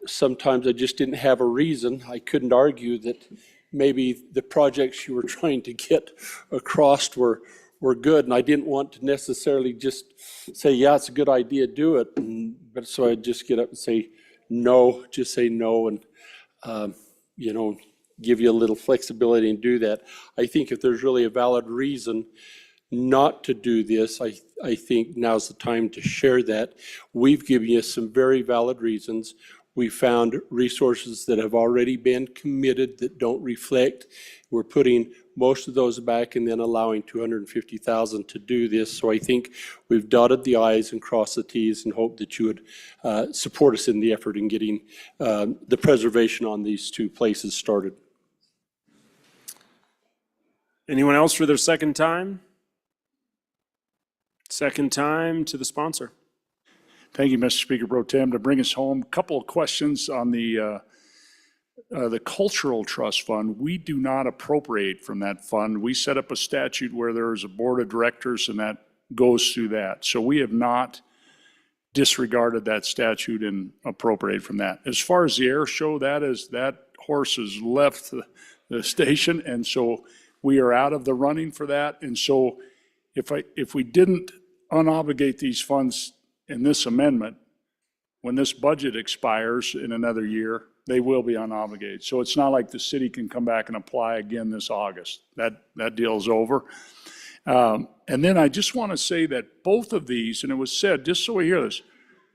sometimes I just didn't have a reason. I couldn't argue that maybe the projects you were trying to get across were good, and I didn't want to necessarily just say, yeah, it's a good idea, do it. But so I'd just get up and say no, just say no, and give you a little flexibility and do that. I think if there's really a valid reason not to do this, I think now's the time to share that. We've given you some very valid reasons. We found resources that have already been committed that don't reflect. We're putting most of those back and then allowing $250,000 to do this. So I think we've dotted the I's and crossed the T's and hope that you would support us in the effort in getting the preservation on these two places started. Anyone else for their second time? Second time to the sponsor. Thank you, Mr. Speaker Pro Tem. To bring us home, a couple of questions on the Cultural Trust Fund. We do not appropriate from that fund. We set up a statute where there is a board of directors and that goes through that. So we have not disregarded that statute and appropriate from that. As far as the air show, that horse has left the station, and so we are out of the running for that. And so if we didn't unobligate these funds in this amendment, when this budget expires in another year, they will be unobligated. So it's not like the city can come back and apply again this August. That deal is over. And then I just want to say that both of these, and it was said, just so we hear this,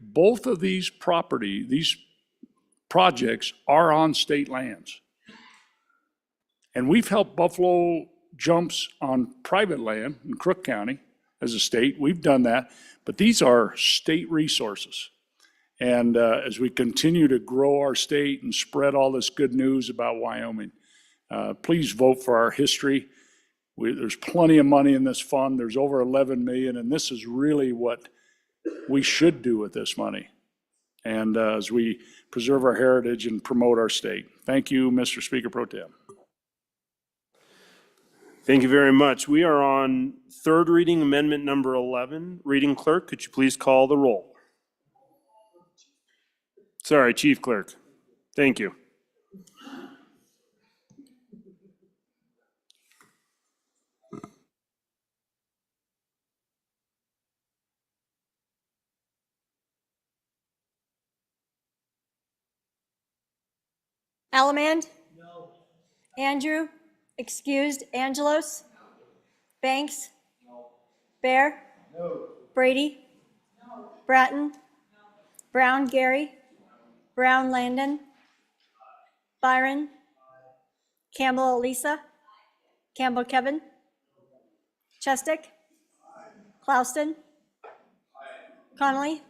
both of these projects are on state lands. And we've helped Buffalo Jumps on private land in Crook County as a state. We've done that, but these are state resources. And as we continue to grow our state and spread all this good news about Wyoming, please vote for our history. There's plenty of money in this fund. There's over 11 million, and this is really what we should do with this money. And as we preserve our heritage and promote our state. Thank you, Mr. Speaker Pro Tem. Thank you very much. We are on third reading amendment number 11. Reading clerk, could you please call the roll? Sorry, Chief Clerk. Thank you. Allemand? No. Andrew? Excused. Angelos? No. Banks? No. Bear? No. Brady? No. Bratton? No. Brown Gary? No. Brown Landon? Byron? Campbell Elisa? Campbell Kevin? Chestick? Clouston? Connolly?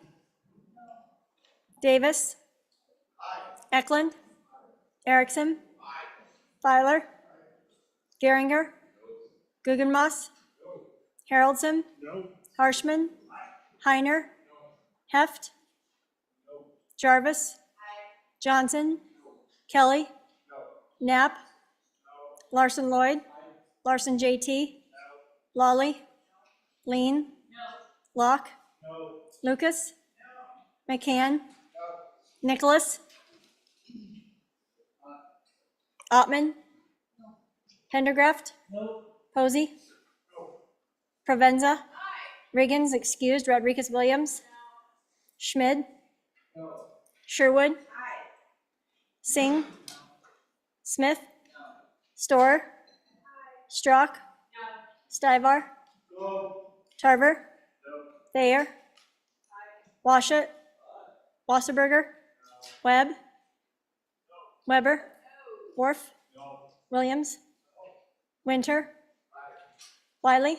Davis? Eklund? Erickson? Filer? Geringer? Guggenmoss? Haroldson? Harshman? Heiner? Heft? Jarvis? Johnson? Kelly? Knapp? Larson Lloyd? Larson JT? Lawley? Lean? Locke? Lucas? McCann? Nicholas? Ottman? Pendergraft? Posey? Provenza? Riggins, excused. Rodriguez Williams? Schmid? Sherwood? Singh? Smith? Storer? Strzok? Stivar? Tarver? Thayer? Washut? Wasserberger? Webb? Weber? Worf? Williams? Winter? Wiley?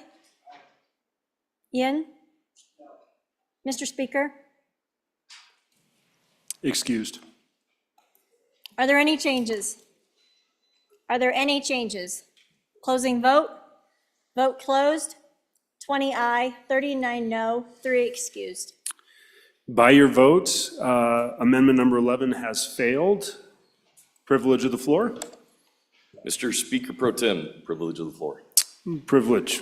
Ian? Mr. Speaker, Excused. are there any changes? Are there any changes? Closing vote? Vote closed. 20 aye, 39 no, 3 excused. By your vote, amendment number 11 has failed. Privilege of the floor? Mr. Speaker Pro Tem, privilege of the floor. Privilege.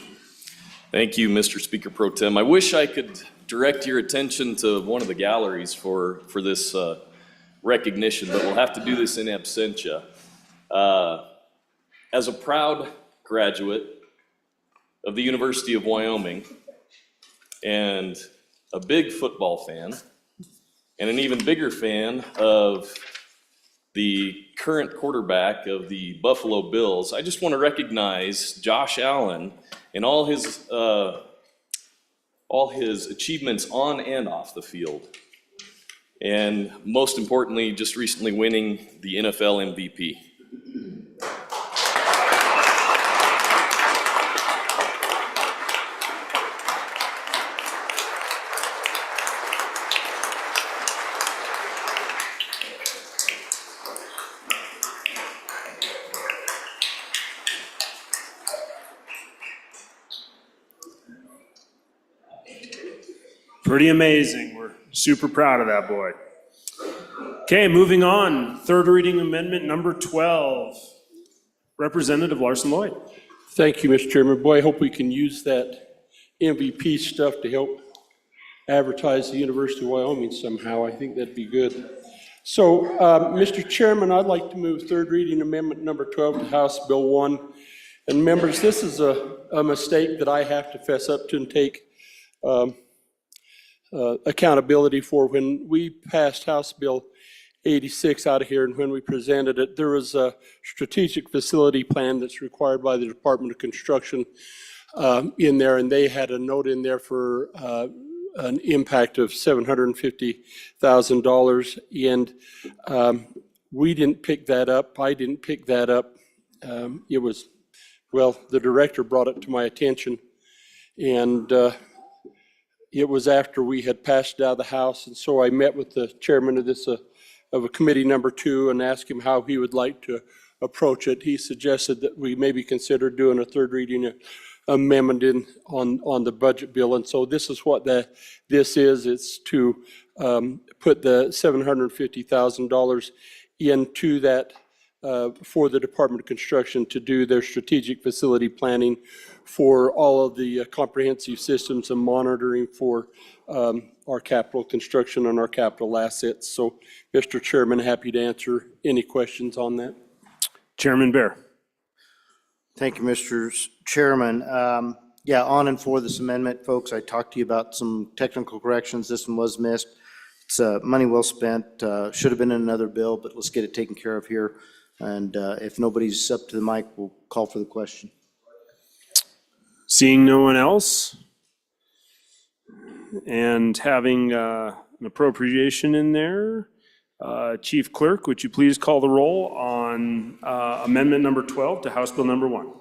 Thank you, Mr. Speaker Pro Tem. I wish I could direct your attention to one of the galleries for this recognition, but we'll have to do this in absentia. As a proud graduate of the University of Wyoming and a big football fan, and an even bigger fan of the current quarterback of the Buffalo Bills, I just want to recognize Josh Allen and all his achievements on and off the field. And most importantly, just recently winning the NFL MVP. Pretty amazing. We're super proud of that boy. Okay, moving on. Third reading amendment number 12. Representative Larson Lloyd. Thank you, Mr. Chairman. Boy, I hope we can use that MVP stuff to help advertise the University of Wyoming somehow. I think that'd be good. So, Mr. Chairman, I'd like to move third reading amendment number 12 to House Bill 1. And members, this is a mistake that I have to fess up to and take accountability for. When we passed House Bill 86 out of here and when we presented it, there was a strategic facility plan that's required by the Department of Construction in there, and they had a note in there for an impact of $750,000, and we didn't pick that up. I didn't pick that up. It was, well, the director brought it to my attention, and it was after we had passed it out of the House, and so I met with the chairman of this of a committee number 2 and asked him how he would like to approach it. He suggested that we maybe consider doing a third reading amendment on the budget bill, and so this is what this is. It's to put the $750,000 into that for the Department of Construction to do their strategic facility planning for all of the comprehensive systems and monitoring for our capital construction and our capital assets. So, Mr. Chairman, happy to answer any questions on that. Chairman Bear. Thank you, Mr. Chairman. Yeah, on and for this amendment, folks, I talked to you about some technical corrections. This one was missed. It's money well spent. Should have been in another bill, but let's get it taken care of here. And if nobody's up to the mic, we'll call for the question. Seeing no one else, and having an appropriation in there, Chief Clerk, would you please call the roll on amendment number 12 to House Bill number 1?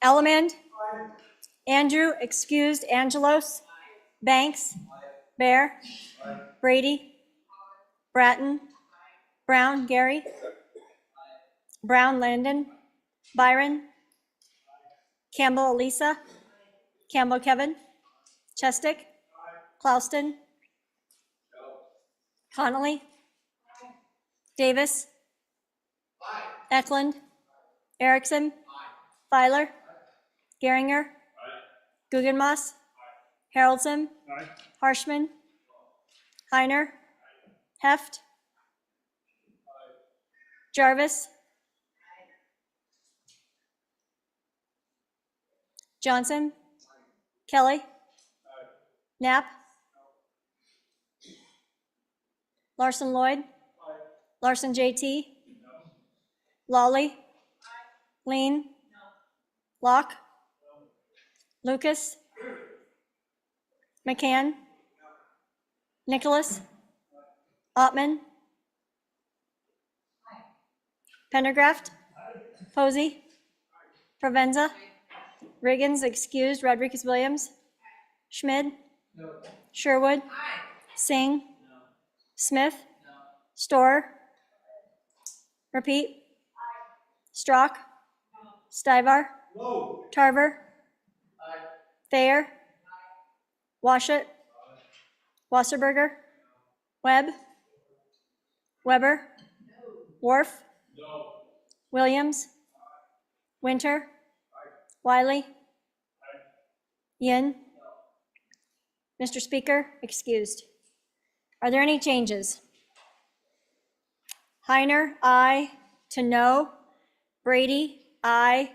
Ellamand? Andrew, excused. Angelos? Banks? Bear? Brady? Bratton? Brown, Gary? Brown, Landon? Byron? Campbell, Elisa? Campbell, Kevin? Chestick? Clauston? Connolly? Davis? Eklund? Erickson? Feiler? Geringer? Guggenmoss? Haroldson? Harshman? Heiner? Heft? Jarvis? Johnson? Kelly? Knapp? Larson Lloyd? Larson JT? Lawley? Lean? Locke? Lucas? McCann? Nicholas? Ottman? Pendergraft? Posey. Provenza. Riggins excused. Rodriguez Williams. Schmid. Sherwood. Singh. Smith. Storr. Repeat. Strock. Stivar. Tarver. Thayer. Washut. Wasserberger. Webb. Weber. Worf. Williams. Winter. Wiley. Yin. Mr. Speaker, excused. Are there any changes? Heiner, aye to no. Brady, aye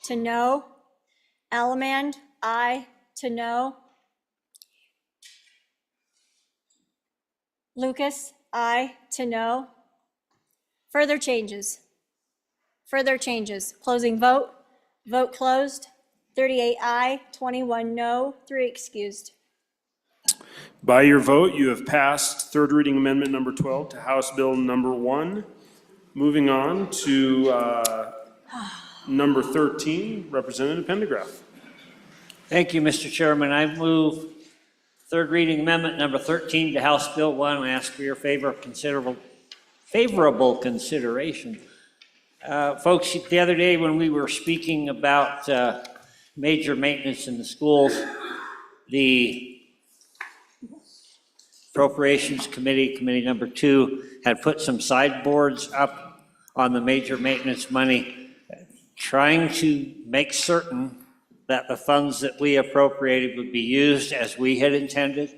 to no. Allemand, aye to no. Lucas, aye to no. Further changes? Further changes. Closing vote. Vote closed. 38 aye, 21 no, 3 excused. By your vote, you have passed third reading amendment number 12 to House Bill number 1. Moving on to number 13, Representative Pendergraft. Thank you, Mr. Chairman. I move third reading amendment number 13 to House Bill 1 and ask for your favorable consideration. Folks, the other day when we were speaking about major maintenance in the schools, the Appropriations Committee, Committee number 2, had put some sideboards up on the major maintenance money, trying to make certain that the funds that we appropriated would be used as we had intended.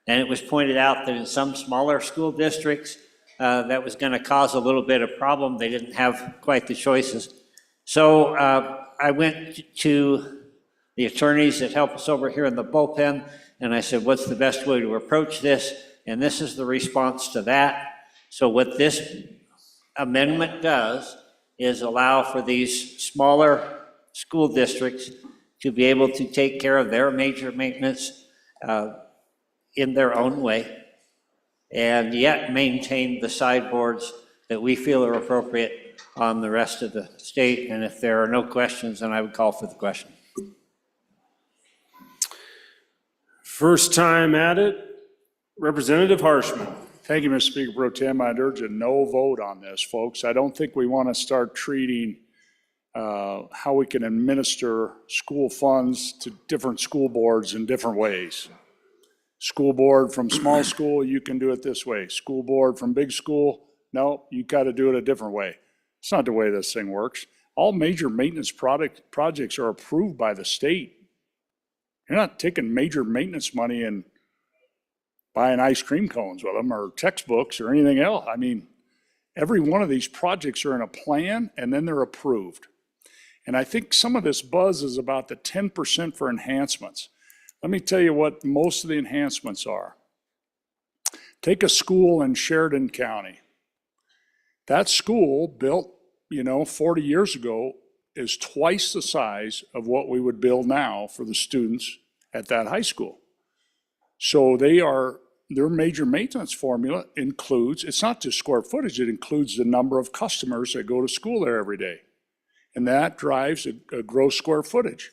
And it was pointed out that in some smaller school districts, that was going to cause a little bit of problem. They didn't have quite the choices. So I went to the attorneys that help us over here in the bullpen, and I said, what's the best way to approach this? And this is the response to that. So what this amendment does is allow for these smaller school districts to be able to take care of their major maintenance in their own way, and yet maintain the sideboards that we feel are appropriate on the rest of the state. And if there are no questions, then I would call for the question. First time at it, Representative Harshman. Thank you, Mr. Speaker Pro Tem. I'd urge a no vote on this, folks. I don't think we want to start treating how we can administer school funds to different school boards in different ways. School board from small school, you can do it this way. School board from big school, no, you got to do it a different way. It's not the way this thing works. All major maintenance projects are approved by the state. You're not taking major maintenance money and buying ice cream cones with them or textbooks or anything else. I mean, every one of these projects are in a plan and then they're approved. And I think some of this buzz is about the 10% for enhancements. Let me tell you what most of the enhancements are. Take a school in Sheridan County. That school built, 40 years ago is twice the size of what we would build now for the students at that high school. So their major maintenance formula includes, it's not just square footage, it includes the number of customers that go to school there every day. And that drives a gross square footage.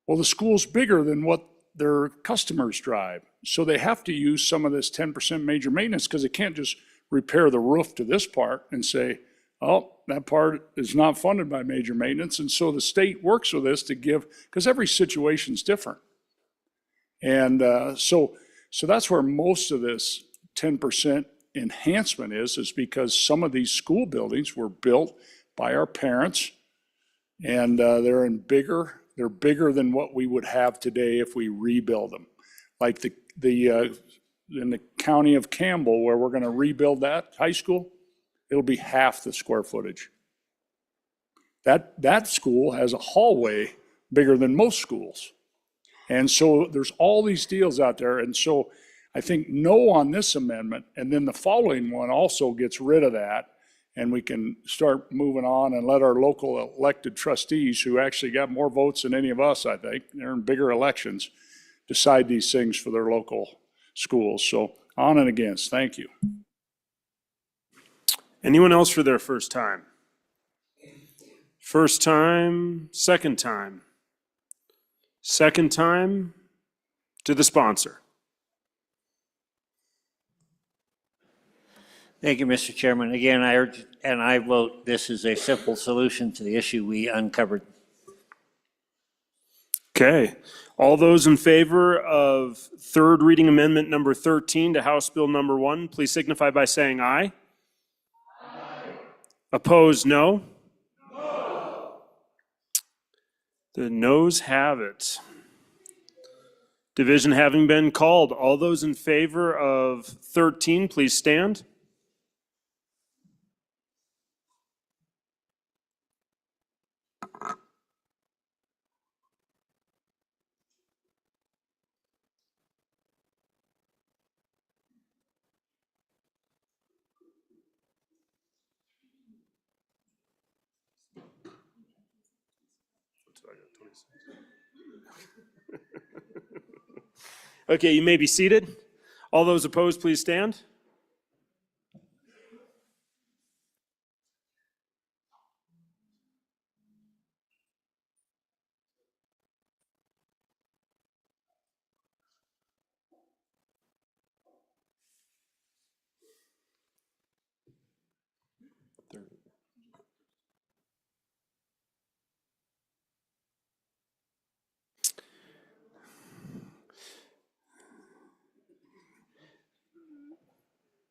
Well, the school's bigger than what their customers drive. So they have to use some of this 10% major maintenance because they can't just repair the roof to this part and say, oh, that part is not funded by major maintenance. And so the state works with this to give, because every situation's different. And so that's where most of this 10% enhancement is because some of these school buildings were built by our parents, and they're bigger than what we would have today if we rebuild them. Like in the county of Campbell, where we're going to rebuild that high school, it'll be half the square footage. That school has a hallway bigger than most schools. And so there's all these deals out there. And so I think no on this amendment, and then the following one also gets rid of that. And we can start moving on and let our local elected trustees, who actually got more votes than any of us, I think, they're in bigger elections, decide these things for their local schools. So on and against, thank you. Anyone else for their first time? First time, second time. Second time to the sponsor. Thank you, Mr. Chairman. Again, I urge and I vote this is a simple solution to the issue we uncovered. Okay. All those in favor of third reading amendment number 13 to House Bill number 1, please signify by saying aye. Aye. Opposed, no? No. The noes have it. Division having been called, all those in favor of 13, please stand. Okay, you may be seated. All those opposed, please stand.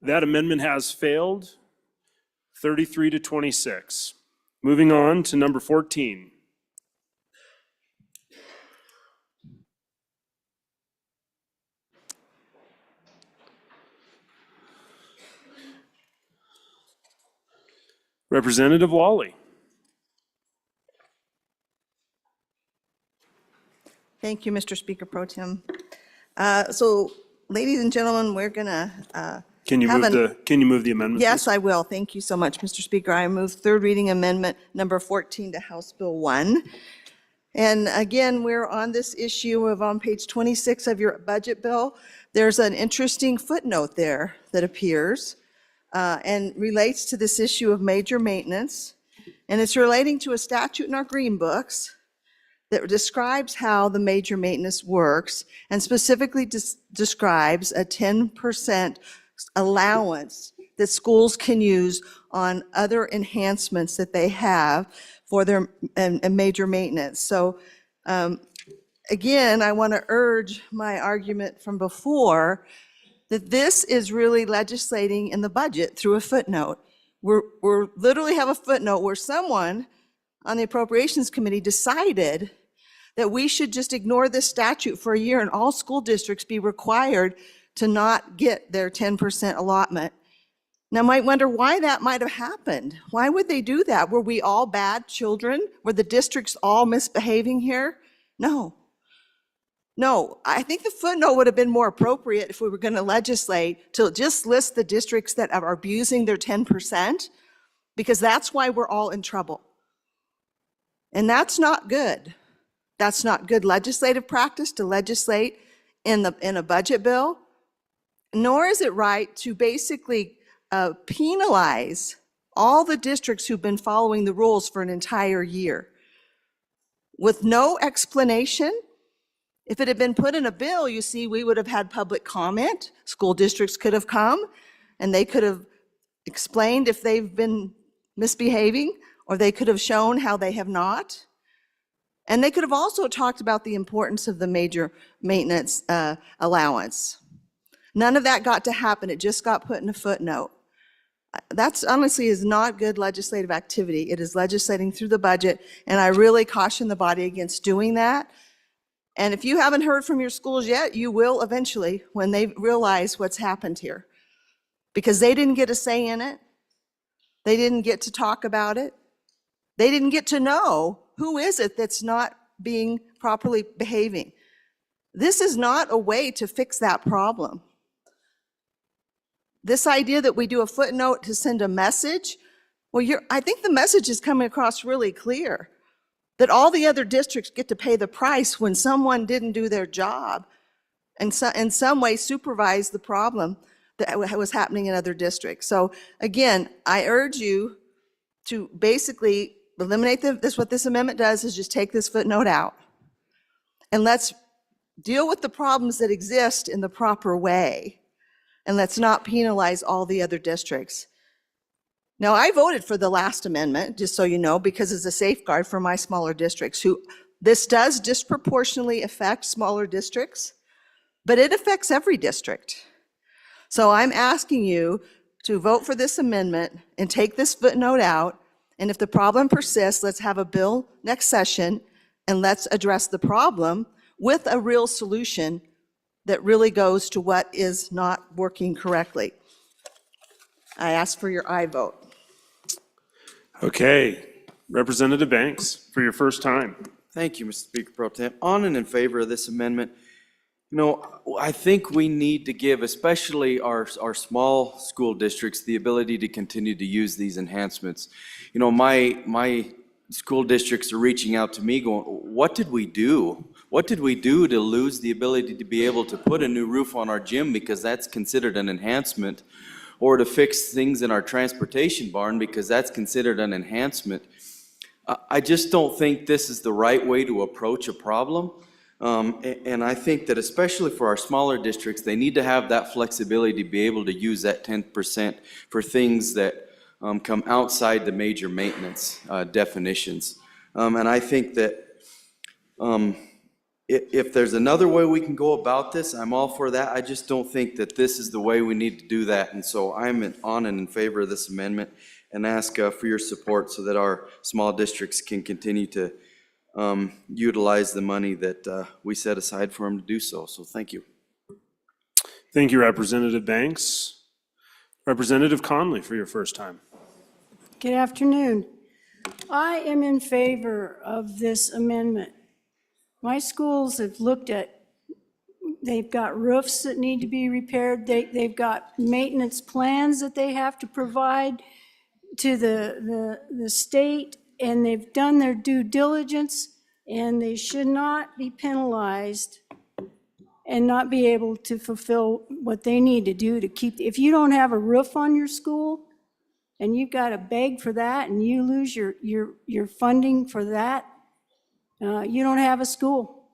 That amendment has failed, 33 to 26. Moving on to number 14. Representative Wally. Thank you, Mr. Speaker Pro Tem. So, ladies and gentlemen, we're gonna Can you move the amendment? Yes, please? I will. Thank you so much, Mr. Speaker. I move third reading amendment number 14 to House Bill 1. And again, we're on this issue of on page 26 of your budget bill. There's an interesting footnote there that appears and relates to this issue of major maintenance. And it's relating to a statute in our green books that describes how the major maintenance works and specifically describes a 10% allowance that schools can use on other enhancements that they have for their major maintenance. So again, I want to urge my argument from before that this is really legislating in the budget through a footnote. We're literally have a footnote where someone on the Appropriations Committee decided that we should just ignore this statute for a year and all school districts be required to not get their 10% allotment. Now, I might wonder why that might have happened. Why would they do that? Were we all bad children? Were the districts all misbehaving here? No. No, I think the footnote would have been more appropriate if we were going to legislate to just list the districts that are abusing their 10%, because that's why we're all in trouble. And that's not good. That's not good legislative practice to legislate in a budget bill. Nor is it right to basically penalize all the districts who've been following the rules for an entire year. With no explanation, if it had been put in a bill, you see, we would have had public comment. School districts could have come and they could have explained if they've been misbehaving, or they could have shown how they have not. And they could have also talked about the importance of the major maintenance allowance. None of that got to happen. It just got put in a footnote. That's honestly is not good legislative activity. It is legislating through the budget, and I really caution the body against doing that. And if you haven't heard from your schools yet, you will eventually when they realize what's happened here. Because they didn't get a say in it. They didn't get to talk about it. They didn't get to know who is it that's not being properly behaving. This is not a way to fix that problem. This idea that we do a footnote to send a message, well, I think the message is coming across really clear, that all the other districts get to pay the price when someone didn't do their job and in some way supervise the problem that was happening in other districts. So again, I urge you to basically eliminate what this amendment does is just take this footnote out. And let's deal with the problems that exist in the proper way. And let's not penalize all the other districts. Now, I voted for the last amendment, just so you know, because it's a safeguard for my smaller districts. This does disproportionately affect smaller districts, but it affects every district. So I'm asking you to vote for this amendment and take this footnote out. And if the problem persists, let's have a bill next session and let's address the problem with a real solution that really goes to what is not working correctly. I ask for your aye vote. Okay, Representative Banks, for your first time. Thank you, Mr. Speaker Pro Tem. On and in favor of this amendment, you know, I think we need to give, especially our small school districts, the ability to continue to use these enhancements. You know, my school districts are reaching out to me going, what did we do? What did we do to lose the ability to be able to put a new roof on our gym because that's considered an enhancement? Or to fix things in our transportation barn because that's considered an enhancement. I just don't think this is the right way to approach a problem. And I think that especially for our smaller districts, they need to have that flexibility to be able to use that 10% for things that come outside the major maintenance definitions. And I think that if there's another way we can go about this, I'm all for that. I just don't think that this is the way we need to do that. And so I'm on and in favor of this amendment and ask for your support so that our small districts can continue to utilize the money that we set aside for them to do so. So thank you. Thank you, Representative Banks. Representative Conley, for your first time. Good afternoon. I am in favor of this amendment. My schools have looked at, they've got roofs that need to be repaired, they've got maintenance plans that they have to provide to the state, and they've done their due diligence, and they should not be penalized and not be able to fulfill what they need to do to keep, if you don't have a roof on your school, and you've got to beg for that, and you lose your funding for that, you don't have a school.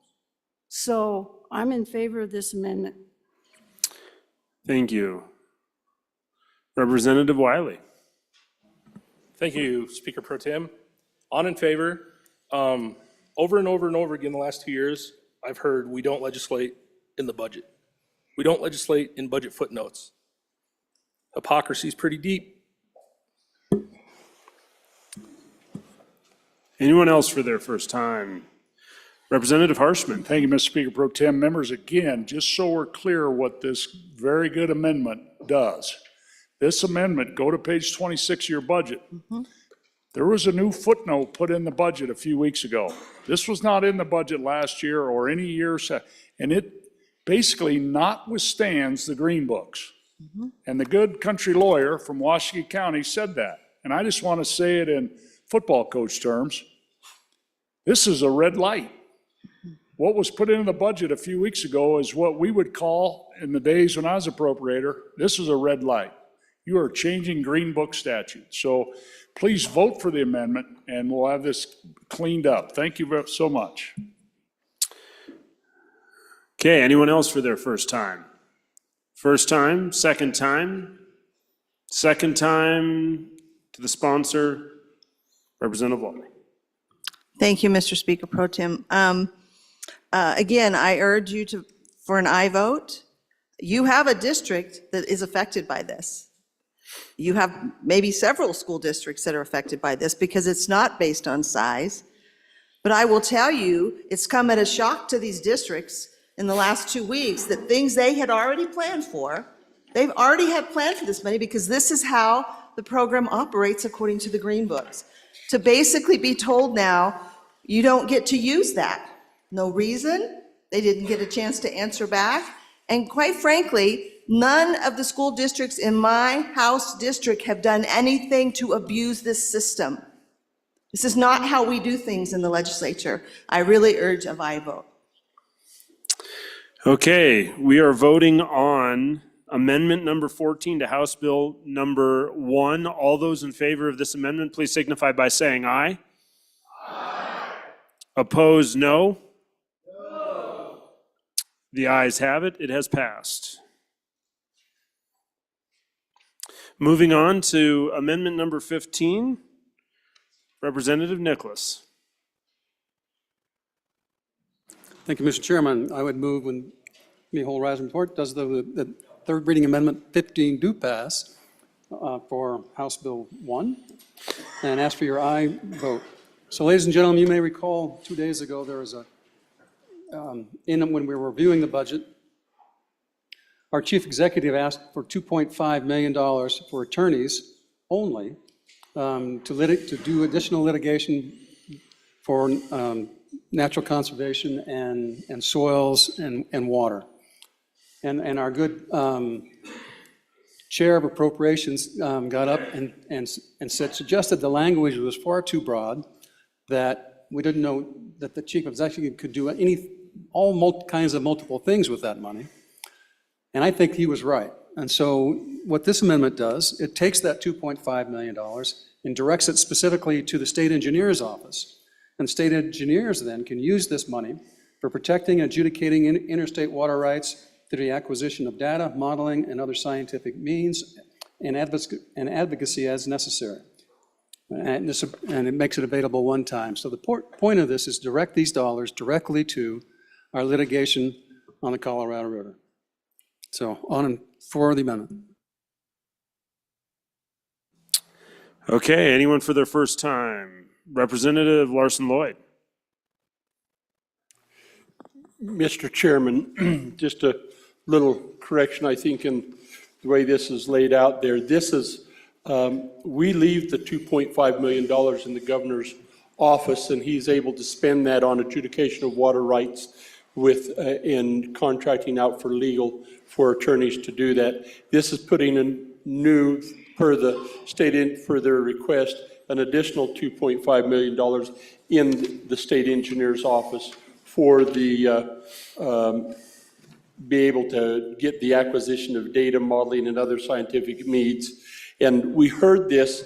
So I'm in favor of this amendment. Thank you. Representative Wiley. Thank you, Speaker Pro Tem. On in favor. Over and over and over again the last 2 years, I've heard we don't legislate in the budget. We don't legislate in budget footnotes. Hypocrisy is pretty deep. Anyone else for their first time? Representative Harshman. Thank you, Mr. Speaker Pro Tem. Members, again, just so we're clear what this very good amendment does. This amendment, go to page 26 of your budget. There was a new footnote put in the budget a few weeks ago. This was not in the budget last year or any year, and it basically notwithstands the green books. And the good country lawyer from Washington County said that. And I just want to say it in football coach terms. This is a red light. What was put into the budget a few weeks ago is what we would call, in the days when I was appropriator, this is a red light. You are changing Green Book statute. So please vote for the amendment and we'll have this cleaned up. Thank you so much. Okay, anyone else for their first time? First time, second time to the sponsor, Representative Walker. Thank you, Mr. Speaker Pro Tem. Again, I urge you for an aye vote. You have a district that is affected by this. You have maybe several school districts that are affected by this because it's not based on size. But I will tell you, it's come at a shock to these districts in the last 2 weeks that things they had already planned for, they've already had planned for this money because this is how the program operates according to the Green Books. To basically be told now, you don't get to use that. No reason. They didn't get a chance to answer back. And quite frankly, none of the school districts in my House district have done anything to abuse this system. This is not how we do things in the legislature. I really urge a aye vote. Okay, we are voting on amendment number 14 to House Bill number 1. All those in favor of this amendment, please signify by saying aye. Opposed, no. The ayes have it. It has passed. Moving on to amendment number 15, Representative Nicholas. Thank you, Mr. Chairman. I would move when the whole Rise report does the third reading amendment 15 do pass for House Bill 1 and ask for your aye vote. So ladies and gentlemen, you may recall 2 days ago there was when we were reviewing the budget, our chief executive asked for $2.5 million for attorneys only to do additional litigation for natural conservation and soils and water. And our good chair of appropriations got up and suggested the language was far too broad, that we didn't know that the chief executive could do all kinds of multiple things with that money. And I think he was right. And so what this amendment does, it takes that $2.5 million and directs it specifically to the state engineer's office. And state engineers then can use this money for protecting and adjudicating interstate water rights through the acquisition of data, modeling, and other scientific means and advocacy as necessary. And it makes it available one time. So the point of this is direct these dollars directly to our litigation on the Colorado River. So on and for the amendment. Okay, anyone for their first time? Representative Larson Lloyd. Mr. Chairman, just a little correction, I think, in the way this is laid out there. This is, we leave the $2.5 million in the governor's office, and he's able to spend that on adjudication of water rights in contracting out for legal for attorneys to do that. This is putting a new, per the state for their request, an additional $2.5 million in the state engineer's office for the be able to get the acquisition of data modeling and other scientific needs. And we heard this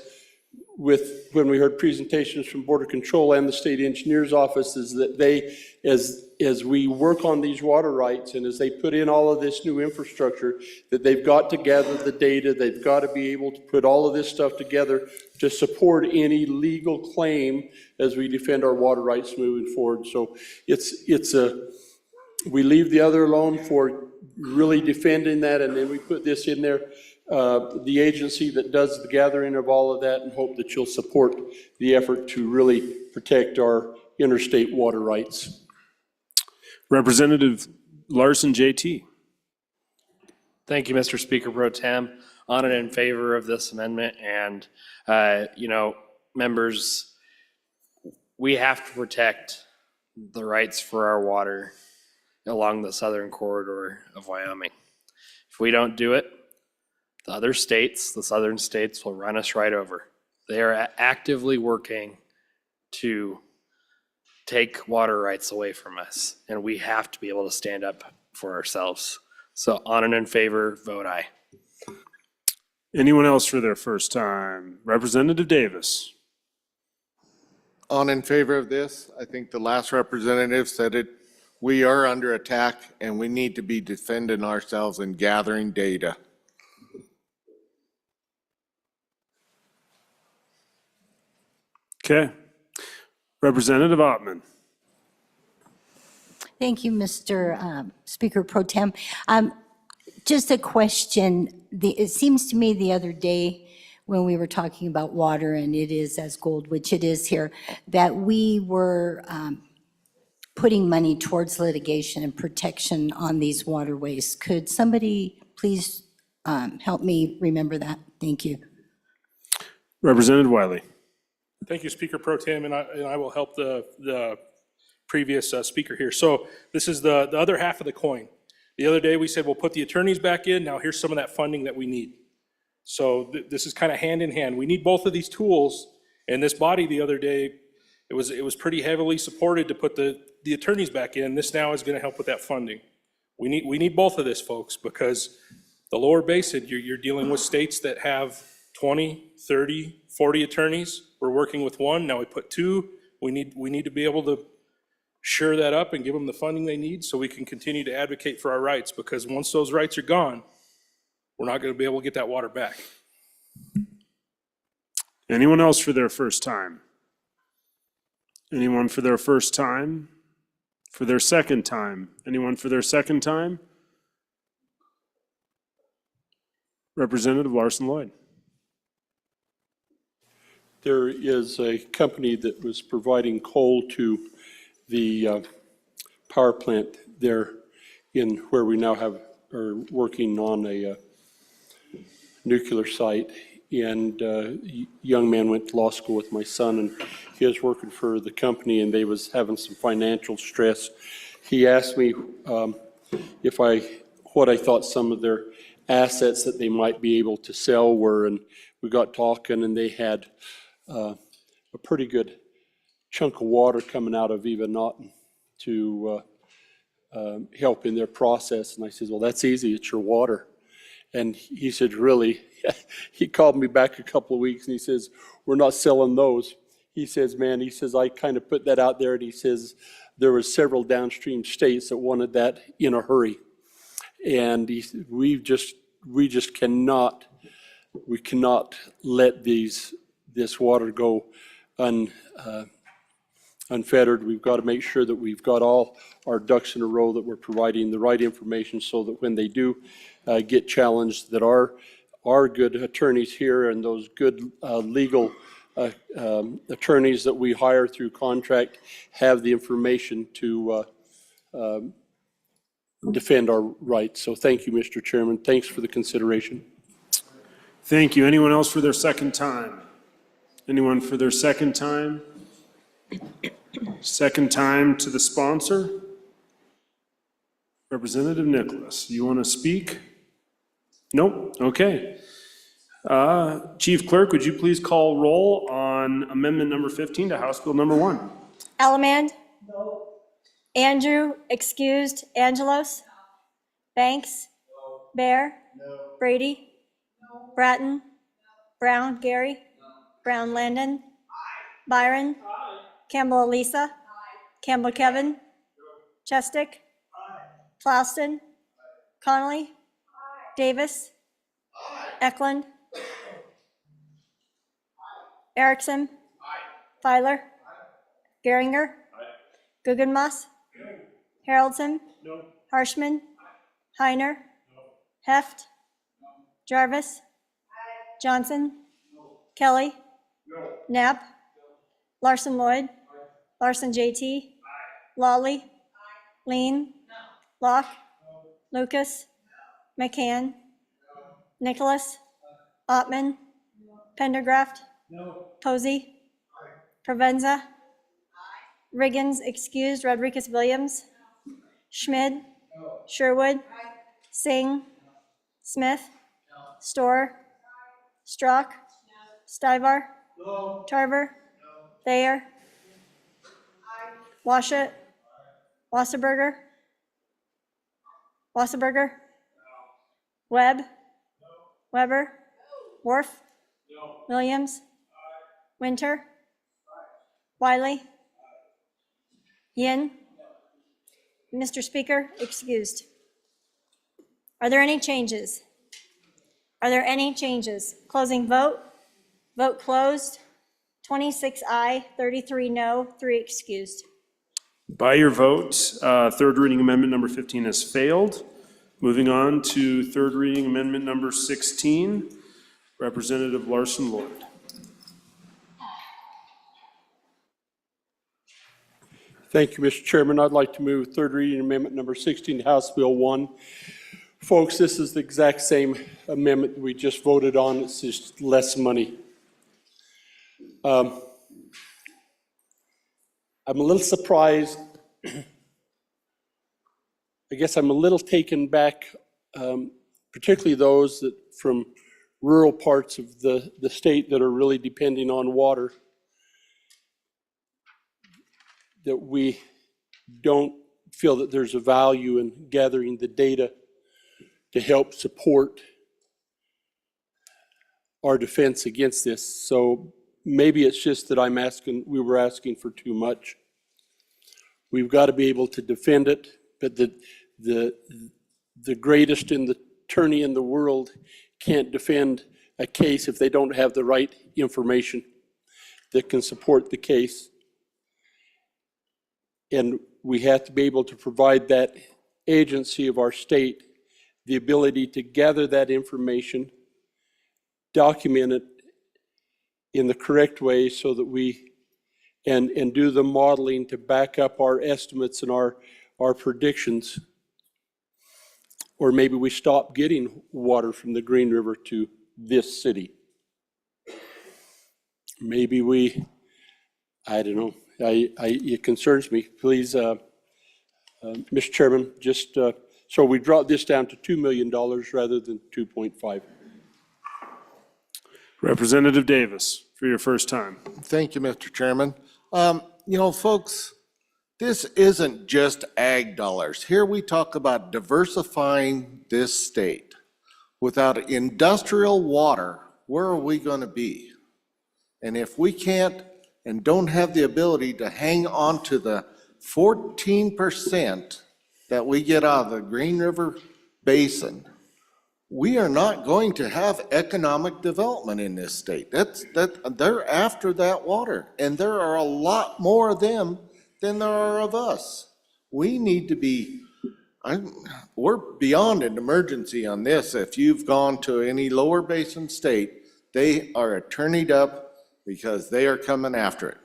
when we heard presentations from Border Control and the state engineer's office, is that they, as we work on these water rights and as they put in all of this new infrastructure, that they've got to gather the data, they've got to be able to put all of this stuff together to support any legal claim as we defend our water rights moving forward. So we leave the other alone for really defending that, and then we put this in there, the agency that does the gathering of all of that, and hope that you'll support the effort to really protect our interstate water rights. Representative Larson JT. Thank you, Mr. Speaker Pro Tem. On and in favor of this amendment, and members, we have to protect the rights for our water along the southern corridor of Wyoming. If we don't do it, the other states, the southern states, will run us right over. They are actively working to take water rights away from us, and we have to be able to stand up for ourselves. So on and in favor, vote aye. Anyone else for their first time? Representative Davis. On in favor of this. I think the last representative said it. We are under attack and we need to be defending ourselves and gathering data. Okay. Representative Ottman. Thank you, Mr. Speaker Pro Tem. Just a question. It seems to me the other day when we were talking about water, and it is as gold, which it is here, that we were putting money towards litigation and protection on these waterways. Could somebody please help me remember that? Thank you. Representative Wiley. Thank you, Speaker Pro Tem, and I will help the previous speaker here. So this is the other half of the coin. The other day we said we'll put the attorneys back in. Now here's some of that funding that we need. So this is kind of hand in hand. We need both of these tools. And this body the other day, it was pretty heavily supported to put the attorneys back in. This now is going to help with that funding. We need both of this, folks, because the lower basin, you're dealing with states that have 20, 30, 40 attorneys. We're working with one. Now we put two. We need to be able to shore that up and give them the funding they need so we can continue to advocate for our rights, because once those rights are gone, we're not going to be able to get that water back. Anyone else for their first time? Anyone for their first time? For their second time? Anyone for their second time? Representative Larson Lloyd. There is a company that was providing coal to the power plant there in where we now are working on a nuclear site. And a young man went to law school with my son, and he was working for the company, and they was having some financial stress. He asked me what I thought some of their assets that they might be able to sell were, and we got talking, and they had a pretty good chunk of water coming out of Eva Naughton to help in their process. And I said, well, that's easy, it's your water. And he said, really? He called me back a couple of weeks and he says, we're not selling those. He says, man, he says, I kind of put that out there, and he says, there were several downstream states that wanted that in a hurry. And he said, we just cannot let this water go unfettered. We've got to make sure that we've got all our ducks in a row, that we're providing the right information so that when they do get challenged, that our good attorneys here and those good legal attorneys that we hire through contract have the information to defend our rights. So thank you, Mr. Chairman. Thanks for the consideration. Thank you. Anyone else for their second time? Anyone for their second time? Second time to the sponsor? Representative Nicholas, you want to speak? Nope, okay. Chief Clerk, would you please call roll on amendment number 15 to House Bill number 1? Allemand? No. Andrew, excused. Angelos? Banks? No. Bear? No. Brady? No. Bratton? No. Brown, Gary? No. Brown, Landon? Aye. Byron? Aye. Campbell, Elisa? Aye. Campbell, Kevin? No. Chestick? Aye. Plouston? Aye. Connolly? Aye. Davis? Aye. Eklund? Aye. Erickson? Aye. Filer? Aye. Geringer? Aye. Guggenmoss? No. Haroldson? No. Harshman? Aye. Heiner? No. Heft? No. Jarvis? Aye. Johnson? No. Kelly? No. Knapp? No. Larson Lloyd? Aye. Larson JT? Aye. Lawley? Aye. Lean? No. Locke? No. Lucas? No. McCann? No. Nicholas? Aye. Ottman? No. Pendergraft? No. Posey? Aye. Provenza? Aye. Riggins, excused. Rodriguez Williams? No. Schmid? No. Sherwood? Aye. Singh? No. Smith? No. Storer? Aye. Strock? No. Stivar? No. Tarver? No. Thayer? Aye. Washut? Aye. Wasserberger? Wasserberger? No. Webb? No. Weber? No. Worf? No. Williams? Aye. Winter? Aye. Wiley? Aye. Yin? No. Mr. Speaker, excused. Are there any changes? Are there any changes? Closing vote. Vote closed. 26 aye, 33 no, 3 excused. By your vote, third reading amendment number 15 has failed. Moving on to third reading amendment number 16, Representative Larson Lloyd. Thank you, Mr. Chairman. I'd like to move third reading amendment number 16 to House Bill 1. Folks, this is the exact same amendment that we just voted on. It's just less money. I'm a little surprised. I guess I'm a little taken back, particularly those that from rural parts of the state that are really depending on water, that we don't feel that there's a value in gathering the data to help support our defense against this. So maybe it's just that we were asking for too much. we've got to be able to defend it, but the greatest attorney in the world can't defend a case if they don't have the right information that can support the case. And we have to be able to provide that agency of our state the ability to gather that information, document it in the correct way so that we, and do the modeling to back up our estimates and our predictions. Or maybe we stop getting water from the Green River to this city. Maybe I don't know. It concerns me. Please, Mr. Chairman, just so we brought this down to $2 million rather than 2.5. Representative Davis, for your first time. Thank you, Mr. Chairman. You know, folks, this isn't just ag dollars. Here we talk about diversifying this state. Without industrial water, where are we going to be? And if we can't and don't have the ability to hang on to the 14% that we get out of the Green River Basin, we are not going to have economic development in this state. They're after that water, and there are a lot more of them than there are of us. We need to be, we're beyond an emergency on this. If you've gone to any lower basin state, they are attorneyed up because they are coming after it.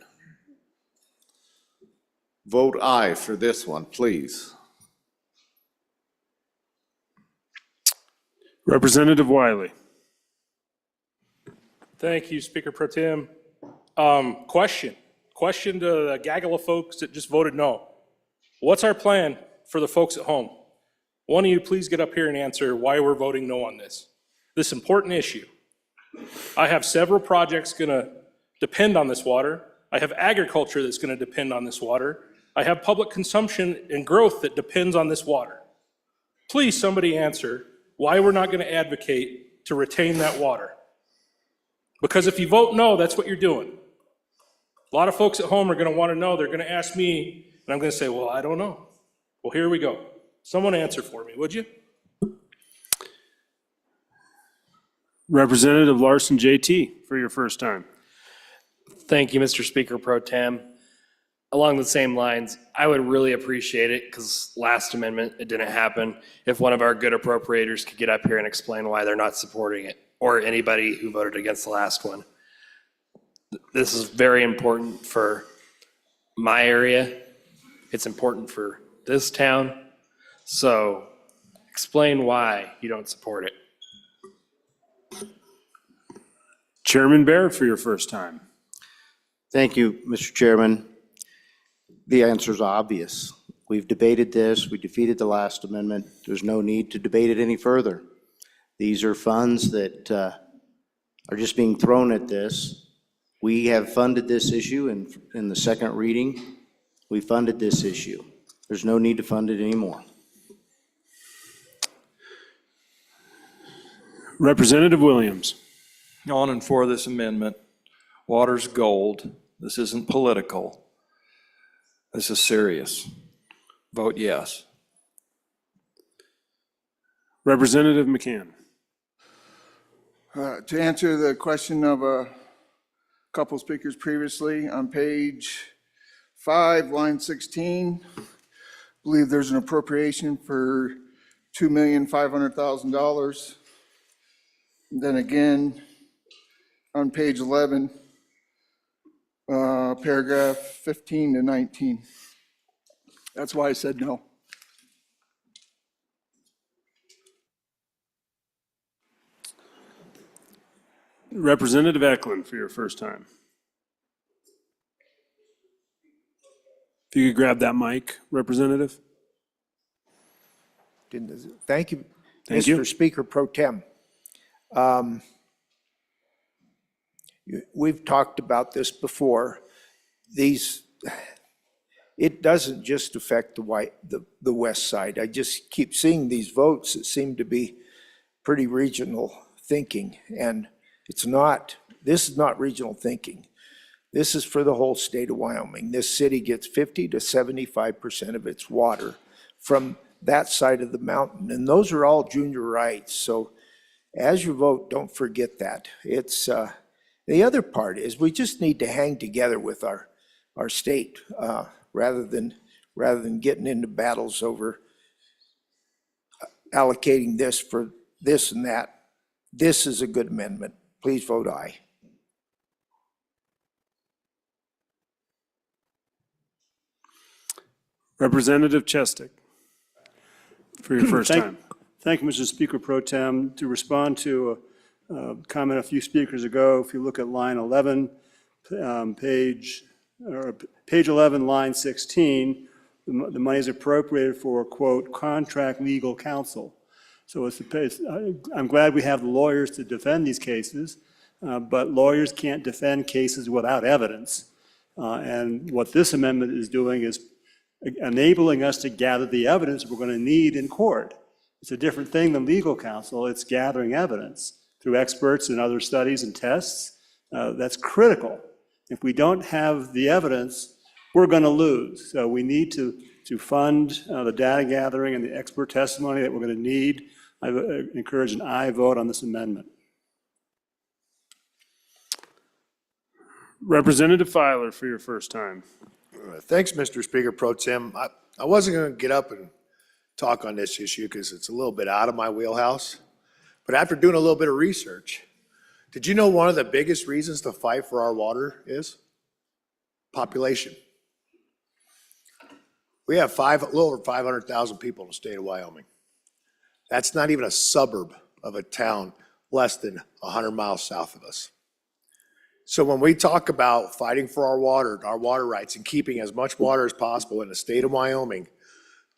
Vote aye for this one, please. Representative Wiley. Thank you, Speaker Pro Tem. Question to the gaggle of folks that just voted no. What's our plan for the folks at home? One of you please get up here and answer why we're voting no on this important issue. I have several projects gonna depend on this water. I have agriculture that's gonna depend on this water. I have public consumption and growth that depends on this water. Please, somebody answer why we're not gonna advocate to retain that water. Because if you vote no, that's what you're doing. A lot of folks at home are gonna wanna know, they're gonna ask me, and I'm gonna say, well, I don't know. Well, here we go. Someone answer for me, would you? Representative Larson JT, for your first time. Thank you, Mr. Speaker Pro Tem. Along the same lines, I would really appreciate it, because last amendment, it didn't happen, if one of our good appropriators could get up here and explain why they're not supporting it, or anybody who voted against the last one. This is very important for my area. It's important for this town. So explain why you don't support it. Chairman Baird, for your first time. Thank you, Mr. Chairman. The answer is obvious. We've debated this. We defeated the last amendment. There's no need to debate it any further. These are funds that are just being thrown at this. We have funded this issue in the second reading. We funded this issue. There's no need to fund it anymore. Representative Williams. On and for this amendment. Water's gold. This isn't political. This is serious. Vote yes. Representative McCann. To answer the question of a couple speakers previously, on page 5, line 16, I believe there's an appropriation for $2,500,000. Then again, on page 11, paragraph 15 to 19. That's why I said no. Representative Eklund, for your first time. If you could grab that mic, Representative. Thank you, Thank you. Mr. Speaker Pro Tem. We've talked about this before. It doesn't just affect the west side. I just keep seeing these votes that seem to be pretty regional thinking, and this is not regional thinking. This is for the whole state of Wyoming. This city gets 50 to 75% of its water from that side of the mountain, and those are all junior rights. So as you vote, don't forget that. It's, the other part is we just need to hang together with our state, rather than getting into battles over allocating this for this and that. This is a good amendment. Please vote aye. Representative Chestic, for your first time. Thank you, Mr. Speaker Pro Tem. To respond to a comment a few speakers ago, if you look at line 11, page 11, line 16, the money is appropriated for, quote, contract legal counsel. So I'm glad we have the lawyers to defend these cases, but lawyers can't defend cases without evidence. And what this amendment is doing is enabling us to gather the evidence we're going to need in court. It's a different thing than legal counsel. It's gathering evidence through experts and other studies and tests. That's critical. If we don't have the evidence, we're going to lose. So we need to fund the data gathering and the expert testimony that we're going to need. I encourage an aye vote on this amendment. Representative Filer, for your first time. Thanks, Mr. Speaker Pro Tem. I wasn't going to get up and talk on this issue because it's a little bit out of my wheelhouse. But after doing a little bit of research, did you know one of the biggest reasons to fight for our water is population? We have a little over 500,000 people in the state of Wyoming. That's not even a suburb of a town less than 100 miles south of us. So when we talk about fighting for our water rights, and keeping as much water as possible in the state of Wyoming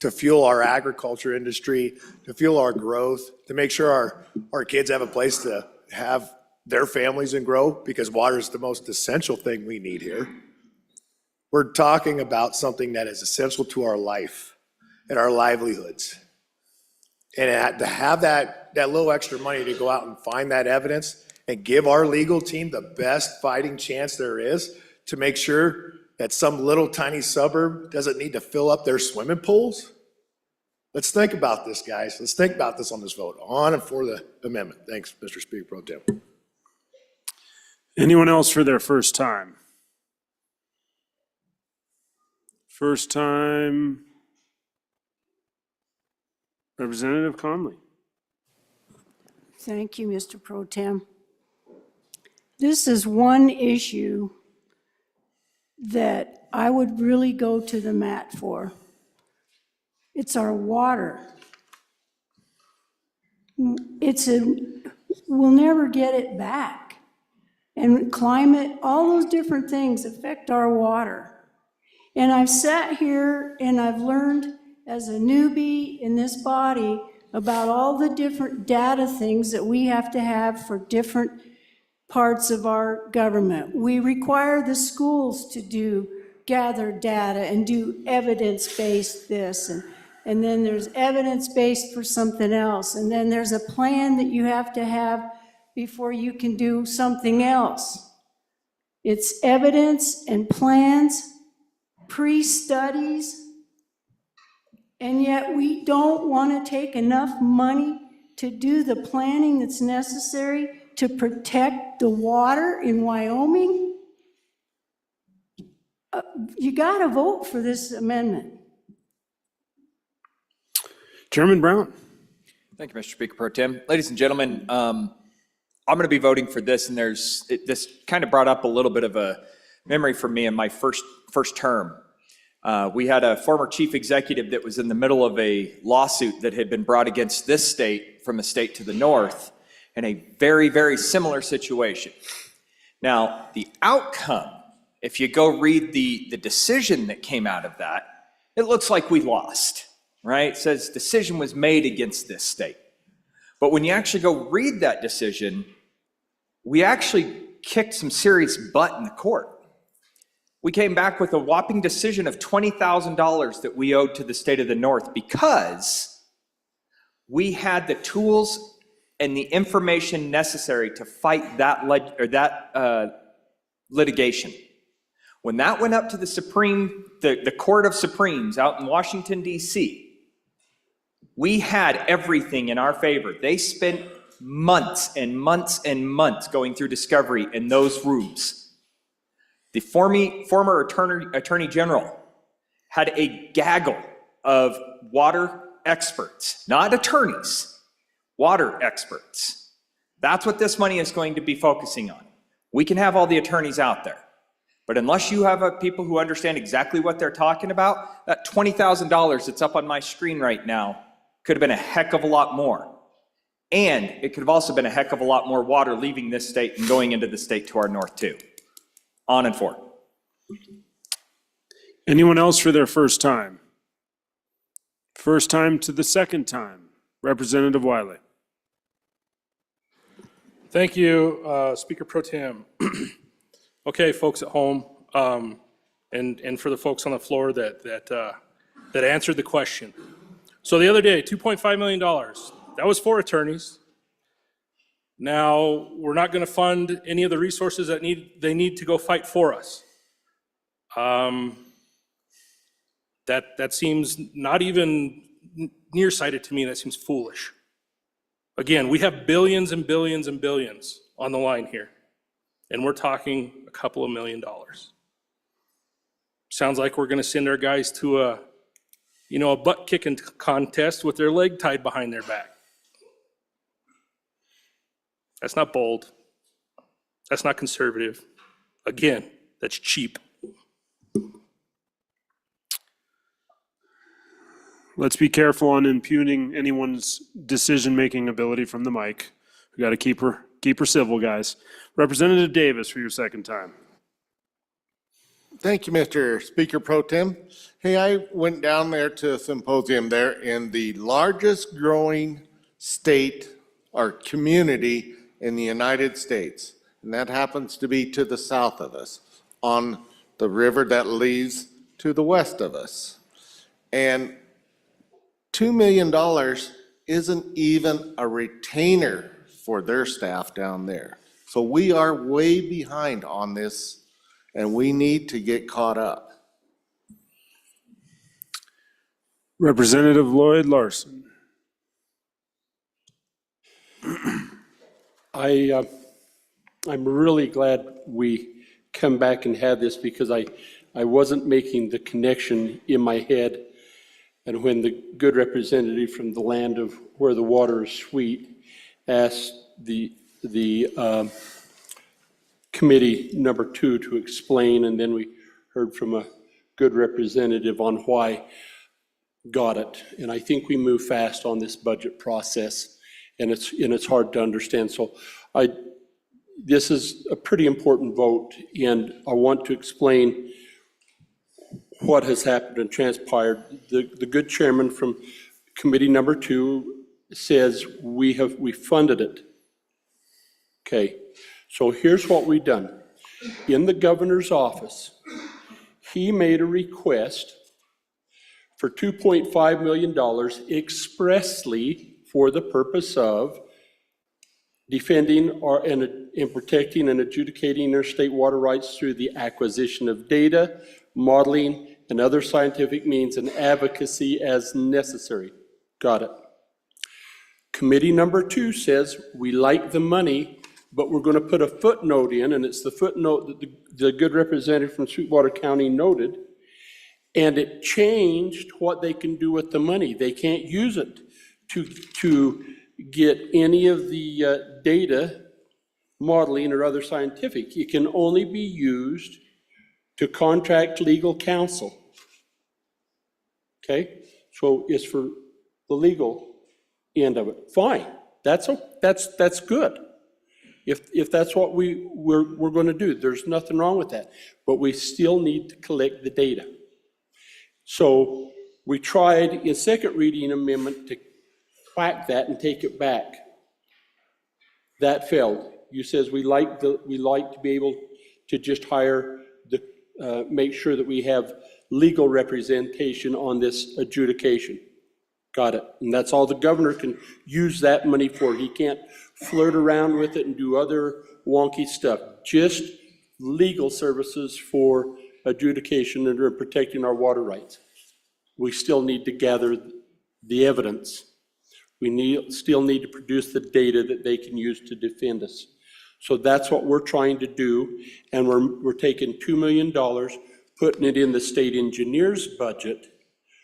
to fuel our agriculture industry, to fuel our growth, to make sure our kids have a place to have their families and grow, because water is the most essential thing we need here. We're talking about something that is essential to our life and our livelihoods. And to have that little extra money to go out and find that evidence and give our legal team the best fighting chance there is to make sure that some little tiny suburb doesn't need to fill up their swimming pools. Let's think about this, guys. Let's think about this on this vote. On and for the amendment. Thanks, Mr. Speaker Pro Tem. Anyone else for their first time? First time, Representative Conley. Thank you, Mr. Pro Tem. This is one issue that I would really go to the mat for. It's our water. We'll never get it back. And climate, all those different things affect our water. And I've sat here and I've learned as a newbie in this body about all the different data things that we have to have for different parts of our government. We require the schools to gather data and do evidence-based this, and then there's evidence-based for something else, and then there's a plan that you have to have before you can do something else. It's evidence and plans, pre-studies, and yet we don't want to take enough money to do the planning that's necessary to protect the water in Wyoming. You got to vote for this amendment. Chairman Brown. Thank you, Mr. Speaker Pro Tem. Ladies and gentlemen, I'm going to be voting for this, and this kind of brought up a little bit of a memory for me in my first term. We had a former chief executive that was in the middle of a lawsuit that had been brought against this state from a state to the north in a very, very similar situation. Now, the outcome, if you go read the decision that came out of that, it looks like we lost, right? It says decision was made against this state. But when you actually go read that decision, we actually kicked some serious butt in the court. We came back with a whopping decision of $20,000 that we owed to the state of the north because we had the tools and the information necessary to fight that litigation. When that went up to the the Court of Supremes out in Washington, D.C., we had everything in our favor. They spent months and months and months going through discovery in those rooms. The former Attorney General had a gaggle of water experts, not attorneys, water experts. That's what this money is going to be focusing on. We can have all the attorneys out there, but unless you have people who understand exactly what they're talking about, that $20,000 that's up on my screen right now could have been a heck of a lot more. And it could have also been a heck of a lot more water leaving this state and going into the state to our north too. On and forth. Anyone else for their first time? First time to the second time. Representative Wiley. Thank you, Speaker Pro Tem. Okay, folks at home, and for the folks on the floor that answered the question. So the other day, $2.5 million, that was for attorneys. Now, we're not going to fund any of the resources that they need to go fight for us. That seems not even nearsighted to me. That seems foolish. Again, we have billions and billions and billions on the line here, and we're talking a couple of $1 million. Sounds like we're going to send our guys to a butt kicking contest with their leg tied behind their back. That's not bold. That's not conservative. Again, that's cheap. Let's be careful on impugning anyone's decision-making ability from the mic. We got to keep her civil, guys. Representative Davis for your second time. Thank you, Mr. Speaker Pro Tem. Hey, I went down there to a symposium there in the largest growing state or community in the United States, and that happens to be to the south of us, on the river that leads to the west of us. And $2 million isn't even a retainer for their staff down there. So we are way behind on this, and we need to get caught up. Representative Lloyd Larson. I'm really glad we come back and have this, because I wasn't making the connection in my head. And when the good representative from the land of where the water is sweet asked the committee number 2 to explain, and then we heard from a good representative on why, got it. And I think we move fast on this budget process, and it's hard to understand. So this is a pretty important vote, and I want to explain what has happened and transpired. The good chairman from committee number 2 says we funded it. Okay, so here's what we've done. In the governor's office, he made a request for $2.5 million expressly for the purpose of defending and protecting and adjudicating our state water rights through the acquisition of data, modeling, and other scientific means and advocacy as necessary. Got it. Committee number 2 says we like the money, but we're going to put a footnote in, and it's the footnote that the good representative from Sweetwater County noted, and it changed what they can do with the money. They can't use it to get any of the data, modeling, or other scientific. It can only be used to contract legal counsel. Okay, so it's for the legal end of it. Fine, that's good. If that's what we're going to do, there's nothing wrong with that. But we still need to collect the data. So we tried in second reading amendment to whack that and take it back. That failed. You says we like to be able to just hire make sure that we have legal representation on this adjudication. Got it. And that's all the governor can use that money for. He can't flirt around with it and do other wonky stuff. Just legal services for adjudication and protecting our water rights. We still need to gather the evidence. We still need to produce the data that they can use to defend us. So that's what we're trying to do, and we're taking $2 million, putting it in the state engineer's budget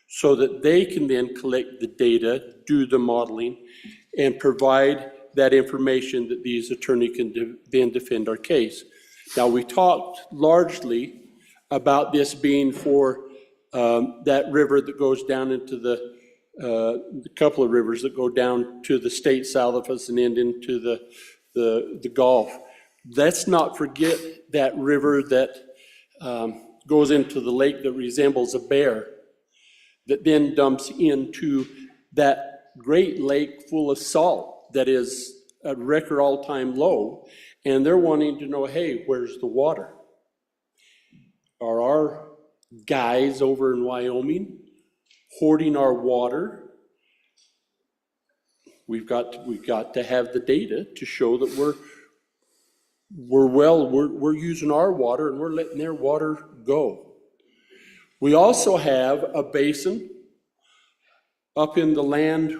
so that they can then collect the data, do the modeling, and provide that information that these attorneys can then defend our case. Now, we talked largely about this being for that river that goes down into the couple of rivers that go down to the state south of us and end into the Gulf. Let's not forget that river that goes into the lake that resembles a bear, that then dumps into that great lake full of salt that is at record all-time low, and they're wanting to know, hey, where's the water? Are our guys over in Wyoming hoarding our water? We've got to have the data to show that we're using our water and we're letting their water go. We also have a basin up in the land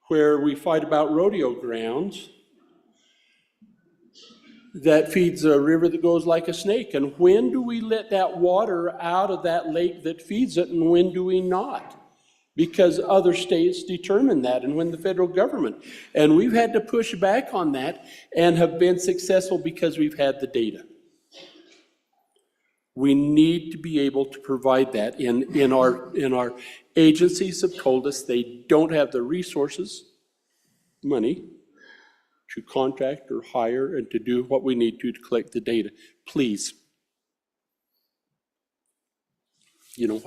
where we fight about rodeo grounds that feeds a river that goes like a snake. And when do we let that water out of that lake that feeds it, and when do we not? Because other states determine that, and when the federal government. And we've had to push back on that and have been successful because we've had the data. We need to be able to provide that. In our agencies have told us they don't have the resources, money, to contract or hire and to do what we need to collect the data. Please.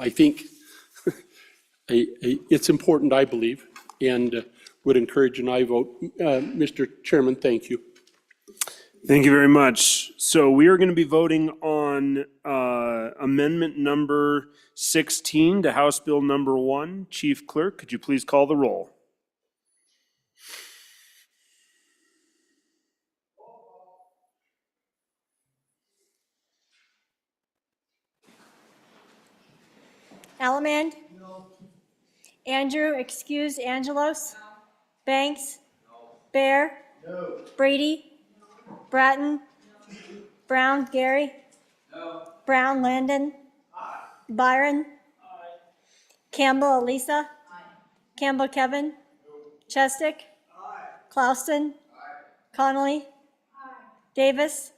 I think it's important, I believe, and would encourage an aye vote. Mr. Chairman, thank you. Thank you very much. So we are going to be voting on amendment number 16 to House Bill number 1. Chief Clerk, could you please call the roll? Allemand? No. Andrew, excused. Angelos? No. Banks? No. Bear? No. Brady? No. Bratton? No. Brown, Gary? No. Brown, Landon? Aye. Byron? Aye. Campbell, Elisa? Aye. Campbell, Kevin? No. Chestick? Aye. Clausen? Aye. Connolly? Aye. Davis?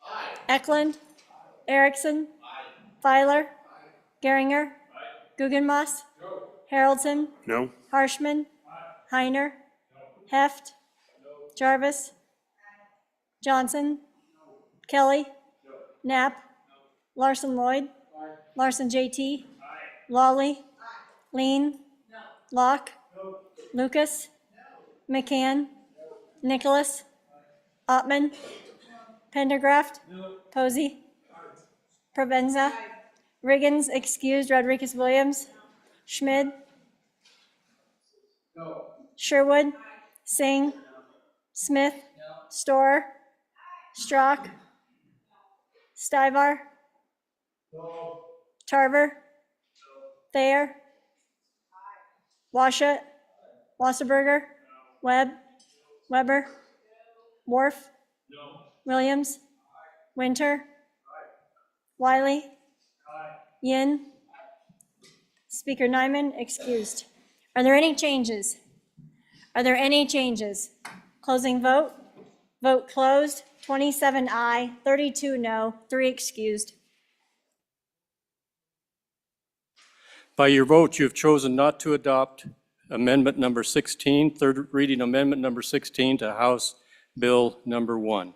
Aye. Eklund? Aye. Erickson? Aye. Filer? Geringer? Aye. Guggenmoss? No. Haroldson? No. Harshman? Aye. Heiner? No. Heft? No. Jarvis? Aye. Johnson? No. Kelly? No. Knapp? No. Larson Lloyd? Aye. Larson JT? Aye. Lawley? Aye. Lean? No. Locke? No. Lucas? No. McCann? No. Nicholas? Aye. Ottman? No. Pendergraft? No. Posey? Aye. Provenza? Aye. Riggins, excused. Rodriguez Williams? No. Schmid? No. Sherwood? Aye. Singh? No. Smith? No. Storer? Aye. Strock? No. Stivar? No. Tarver? No. Thayer? Aye. Washut? Wasserberger? No. Webb? No. Weber? No. Worf? No. Williams? Aye. Winter? Aye. Wiley? Aye. Yin? Aye. Speaker Nyman, excused. Are there any changes? Are there any changes? Closing vote. Vote closed. 27 aye, 32 no, 3 excused. By your vote, you have chosen not to adopt amendment number 16, third reading amendment number 16 to House Bill number 1.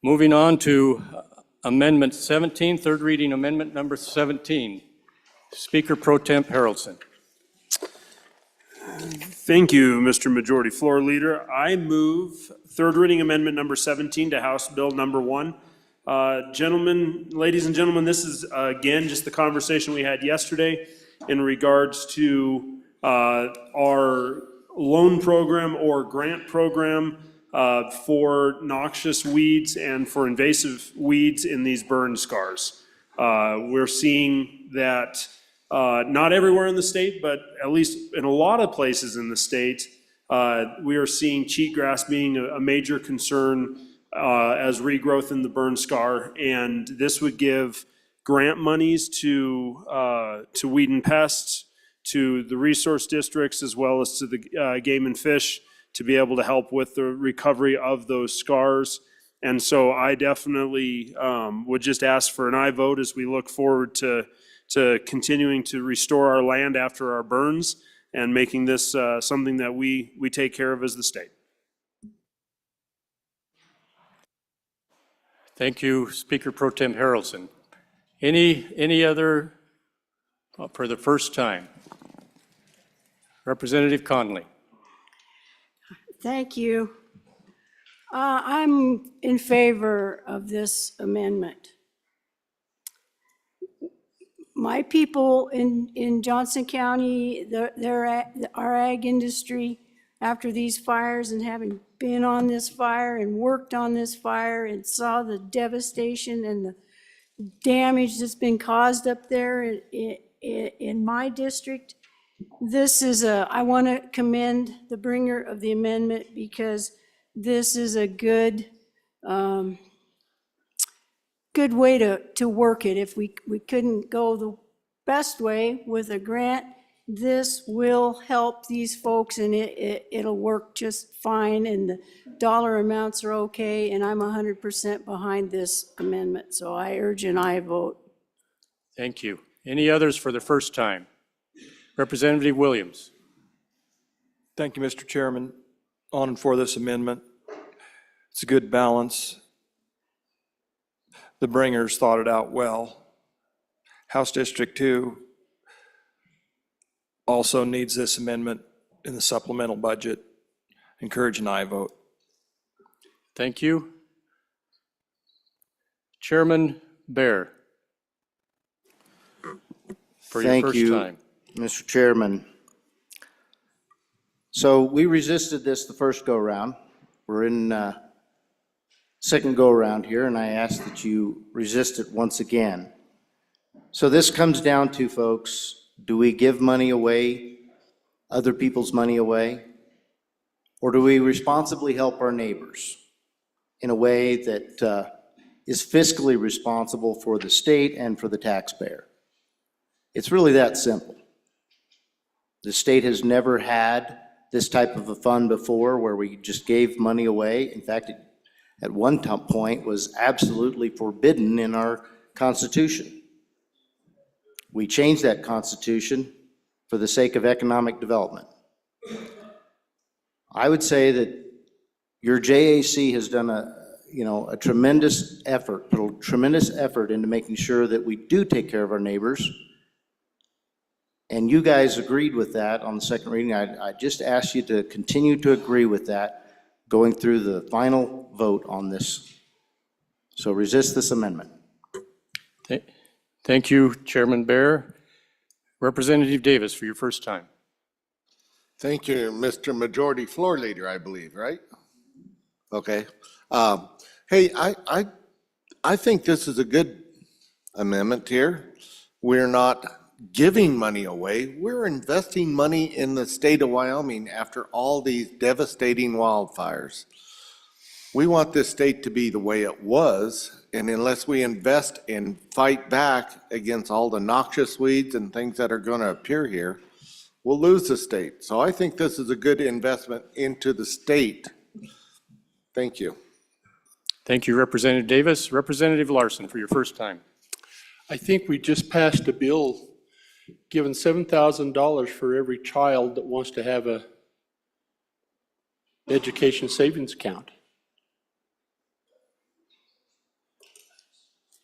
Moving on to amendment 17, third reading amendment number 17. Speaker Pro Temp Haroldson. Thank you, Mr. Majority Floor Leader. I move third reading amendment number 17 to House Bill number 1. Gentlemen, ladies and gentlemen, this is again just the conversation we had yesterday in regards to our loan program or grant program for noxious weeds and for invasive weeds in these burn scars. We're seeing that not everywhere in the state, but at least in a lot of places in the state, we are seeing cheatgrass being a major concern as regrowth in the burn scar. And this would give grant monies to weed and pests, to the resource districts, as well as to the game and fish, to be able to help with the recovery of those scars. And so I definitely would just ask for an aye vote as we look forward to continuing to restore our land after our burns and making this something that we take care of as the state. Thank you, Speaker Pro Tem Harrelson. Any other for the first time? Representative Conley. Thank you. I'm in favor of this amendment. My people in Johnson County, our ag industry, after these fires and having been on this fire and worked on this fire and saw the devastation and the damage that's been caused up there in my district, this is I want to commend the bringer of the amendment because this is a good way to work it. If we couldn't go the best way with a grant, this will help these folks and it'll work just fine and the dollar amounts are okay and I'm 100% behind this amendment. So I urge an aye vote. Thank you. Any others for the first time? Representative Williams. Thank you, Mr. Chairman. On and for this amendment. It's a good balance. The bringers thought it out well. House District 2 also needs this amendment in the supplemental budget. Encourage an aye vote. Thank you. Chairman Bear. For your first time. Mr. Chairman. So we resisted this the first go-around. We're in second go-around here, and I ask that you resist it once again. So this comes down to, folks, do we give money away, other people's money away, or do we responsibly help our neighbors in a way that is fiscally responsible for the state and for the taxpayer? It's really that simple. The state has never had this type of a fund before where we just gave money away. In fact, it at one point was absolutely forbidden in our Constitution. We changed that Constitution for the sake of economic development. I would say that your JAC has done a tremendous effort, put a tremendous effort into making sure that we do take care of our neighbors. And you guys agreed with that on the second reading. I just ask you to continue to agree with that going through the final vote on this. So resist this amendment. Thank you, Chairman Bear. Representative Davis, for your first time. Thank you, Mr. Majority Floor Leader, I believe, right? Okay. Hey, I think this is a good amendment here. We're not giving money away. We're investing money in the state of Wyoming after all these devastating wildfires. We want this state to be the way it was, and unless we invest and fight back against all the noxious weeds and things that are going to appear here, we'll lose the state. So I think this is a good investment into the state. Thank you. Thank you, Representative Davis. Representative Larson, for your first time. I think we just passed a bill giving $7,000 for every child that wants to have a education savings account.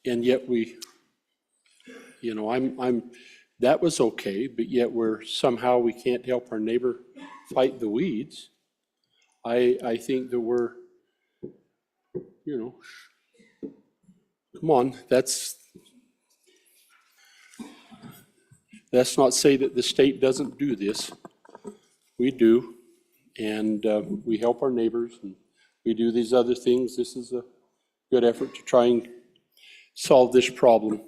And yet we, that was okay, but yet somehow we can't help our neighbor fight the weeds. I think that we're, come on, that's not say that the state doesn't do this. We do, and we help our neighbors, and we do these other things, this is a good effort to try and solve this problem.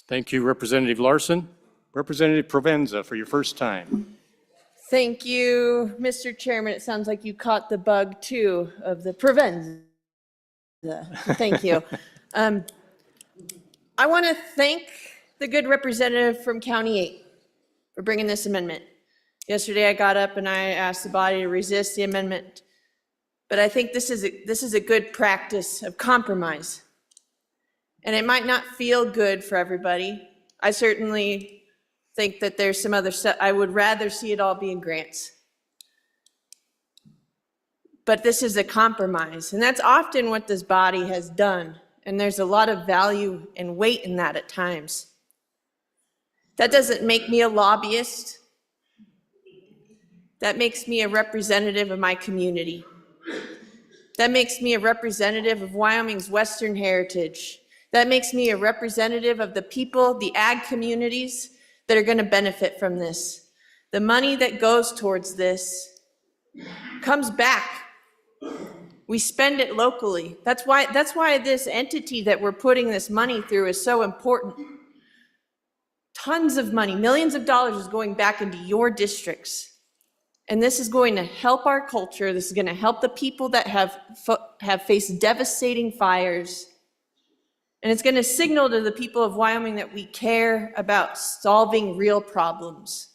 Thank you, Representative Larson. Representative Provenza for your first time. Thank you, Mr. Chairman. It sounds like you caught the bug too of the Provenza. Thank you. I want to thank the good representative from County 8 for bringing this amendment. Yesterday I got up and I asked the body to resist the amendment, but I think this is a good practice of compromise. And it might not feel good for everybody. I certainly think that there's some other stuff. I would rather see it all be in grants. But this is a compromise, and that's often what this body has done. And there's a lot of value and weight in that at times. That doesn't make me a lobbyist. That makes me a representative of my community. That makes me a representative of Wyoming's Western heritage. That makes me a representative of the people, the ag communities that are going to benefit from this. The money that goes towards this comes back. We spend it locally. That's why this entity that we're putting this money through is so important. Tons of money, millions of dollars is going back into your districts. And this is going to help our culture. This is going to help the people that have faced devastating fires. And it's going to signal to the people of Wyoming that we care about solving real problems.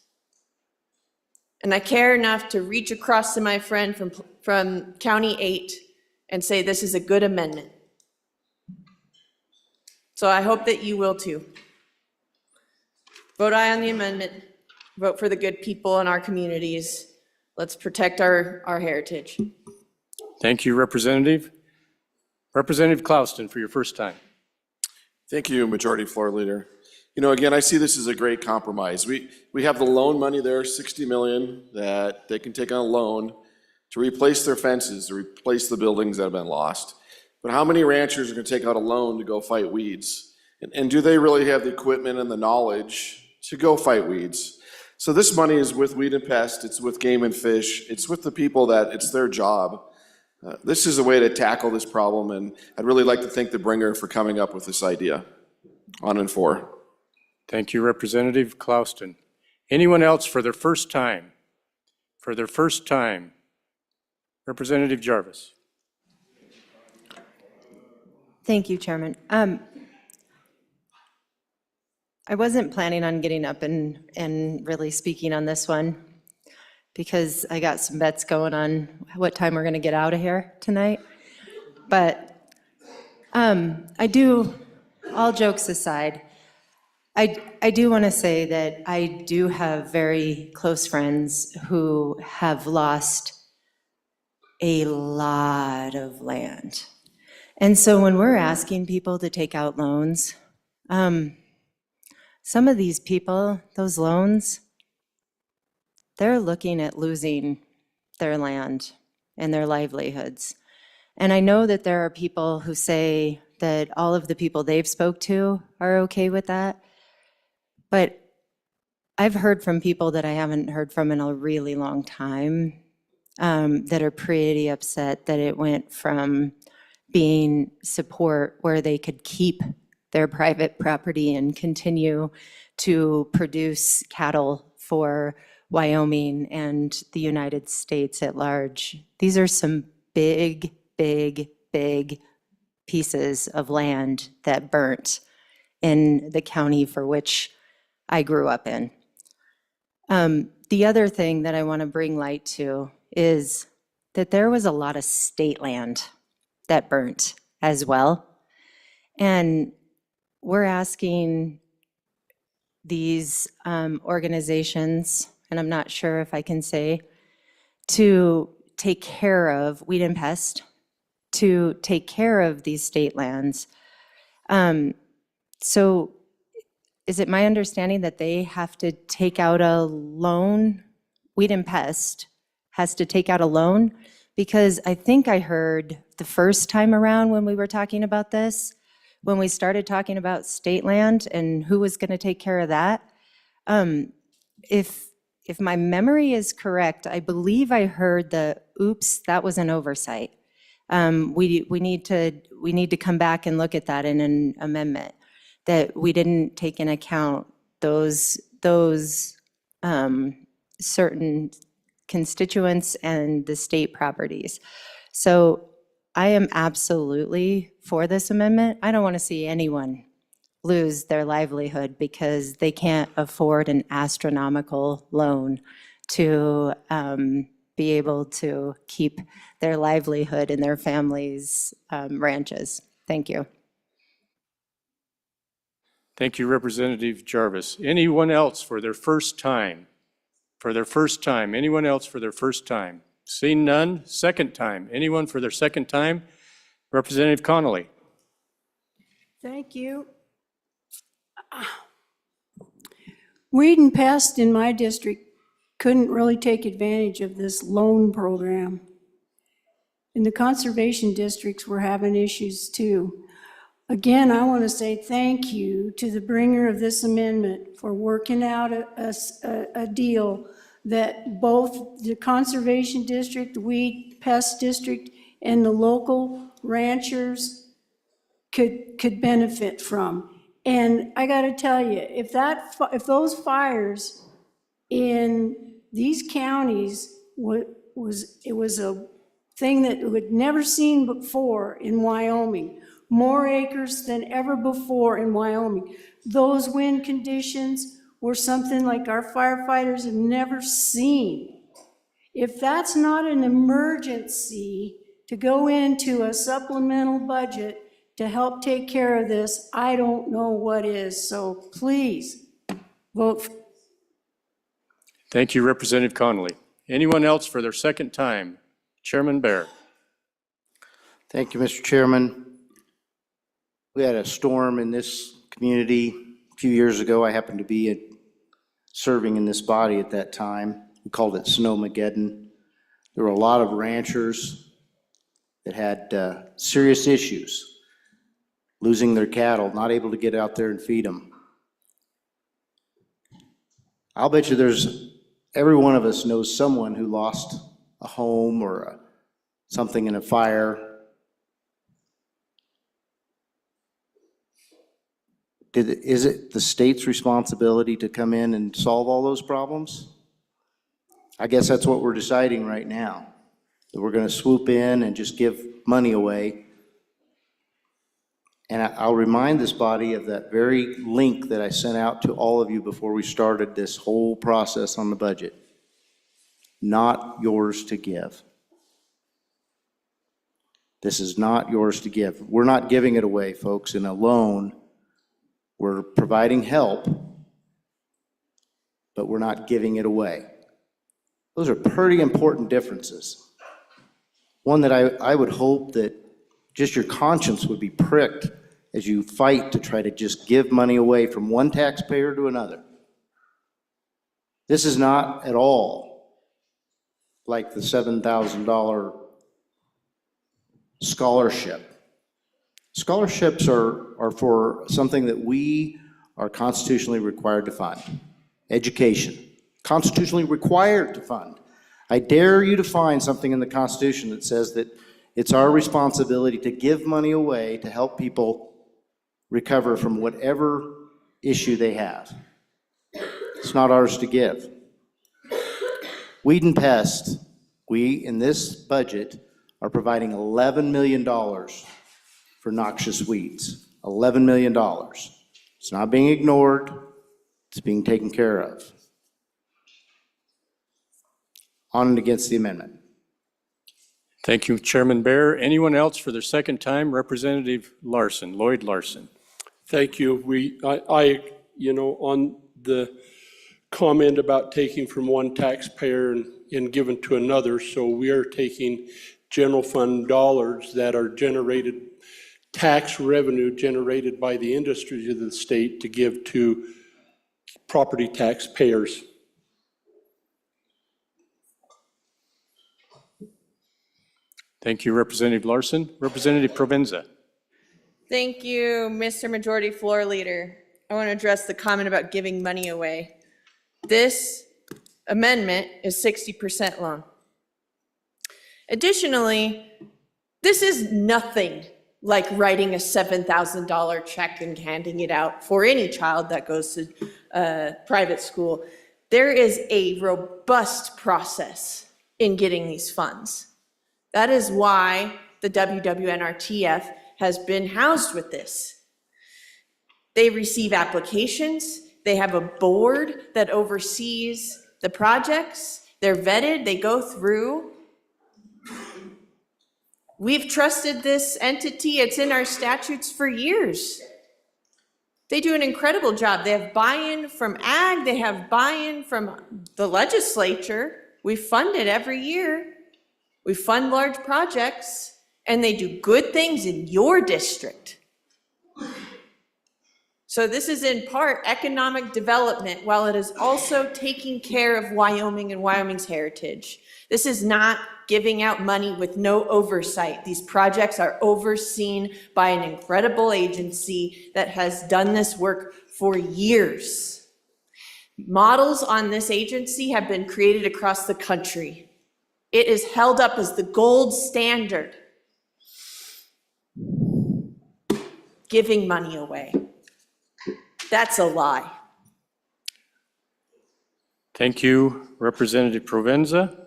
And I care enough to reach across to my friend from County 8 and say this is a good amendment. So I hope that you will too. Vote aye on the amendment. Vote for the good people in our communities. Let's protect our heritage. Thank you, Representative. Representative Clouston for your first time. Thank you, Majority Floor Leader. You know, again, I see this as a great compromise. We have the loan money there, 60 million, that they can take on a loan to replace their fences, to replace the buildings that have been lost. But how many ranchers are going to take out a loan to go fight weeds? And do they really have the equipment and the knowledge to go fight weeds? So this money is with Weed and Pest, it's with Game and Fish, it's with the people that it's their job. This is a way to tackle this problem, and I'd really like to thank the bringer for coming up with this idea. On and for. Thank you, Representative Clouston. Anyone else for their first time? For their first time, Representative Jarvis. Thank you, Chairman. I wasn't planning on getting up and really speaking on this one because I got some bets going on what time we're going to get out of here tonight. But I do, all jokes aside, I do want to say that I do have very close friends who have lost a lot of land. And so when we're asking people to take out loans, some of these people, those loans, they're looking at losing their land and their livelihoods. And I know that there are people who say that all of the people they've spoke to are okay with that. But I've heard from people that I haven't heard from in a really long time that are pretty upset that it went from being support where they could keep their private property and continue to produce cattle for Wyoming and the United States at large. These are some big, big, big pieces of land that burnt in the county for which I grew up in. The other thing that I want to bring light to is that there was a lot of state land that burnt as well. And we're asking these organizations, and I'm not sure if I can say, to take care of Weed and Pest, to take care of these state lands. So is it my understanding that they have to take out a loan? Weed and Pest has to take out a loan? Because I think I heard the first time around when we were talking about this, when we started talking about state land and who was going to take care of that, if if my memory is correct, I believe I heard oops, that was an oversight. We need to come back and look at that in an amendment, that we didn't take into account those certain constituents and the state properties. So I am absolutely for this amendment. I don't want to see anyone lose their livelihood because they can't afford an astronomical loan to be able to keep their livelihood and their families' ranches. Thank you. Thank you, Representative Jarvis. Anyone else for their first time? For their first time? Anyone else for their first time? Seeing none, second time. Anyone for their second time? Representative Connolly. Thank you. Whedon Pest in my district couldn't really take advantage of this loan program. And the conservation districts were having issues too. Again, I want to say thank you to the bringer of this amendment for working out a deal that both the conservation district, the weed pest district, and the local ranchers could benefit from. And I got to tell you, if those fires in these counties it was a thing that we'd never seen before in Wyoming. More acres than ever before in Wyoming. Those wind conditions were something like our firefighters have never seen. If that's not an emergency to go into a supplemental budget to help take care of this, I don't know what is. So please vote. Thank you, Representative Connolly. Anyone else for their second time? Chairman Bear. Thank you, Mr. Chairman. We had a storm in this community a few years ago. I happened to be serving in this body at that time. We called it Snowmageddon. There were a lot of ranchers that had serious issues, losing their cattle, not able to get out there and feed them. I'll bet you every one of us knows someone who lost a home or something in a fire. Is it the state's responsibility to come in and solve all those problems? I guess that's what we're deciding right now, that we're going to swoop in and just give money away. And I'll remind this body of that very link that I sent out to all of you before we started this whole process on the budget. Not yours to give. This is not yours to give. We're not giving it away, folks, in a loan. We're providing help, but we're not giving it away. Those are pretty important differences. One that I would hope that just your conscience would be pricked as you fight to try to just give money away from one taxpayer to another. This is not at all like the $7,000 scholarship. Scholarships are for something that we are constitutionally required to fund. Education, constitutionally required to fund. I dare you to find something in the Constitution that says that it's our responsibility to give money away to help people recover from whatever issue they have. It's not ours to give. Weed and pest, we in this budget are providing $11 million for noxious weeds. $11 million. It's not being ignored, it's being taken care of. On and against the amendment. Thank you, Chairman Bear. Anyone else for their second time? Representative Larson, Lloyd Larson. Thank you. On the comment about taking from one taxpayer and giving to another, so we are taking general fund dollars that are generated, tax revenue generated by the industries of the state to give to property taxpayers. Thank you, Representative Larson. Representative Provenza. Thank you, Mr. Majority Floor Leader. I want to address the comment about giving money away. This amendment is 60% loan. Additionally, this is nothing like writing a $7,000 check and handing it out for any child that goes to private school. There is a robust process in getting these funds. That is why the WWNRTF has been housed with this. They receive applications, they have a board that oversees the projects, they're vetted, they go through. We've trusted this entity, it's in our statutes for years. They do an incredible job. They have buy-in from ag, they have buy-in from the legislature. We fund it every year. We fund large projects, and they do good things in your district. So this is in part economic development, while it is also taking care of Wyoming and Wyoming's heritage. This is not giving out money with no oversight. These projects are overseen by an incredible agency that has done this work for years. Models on this agency have been created across the country. It is held up as the gold standard. Giving money away. That's a lie. Thank you, Representative Provenza.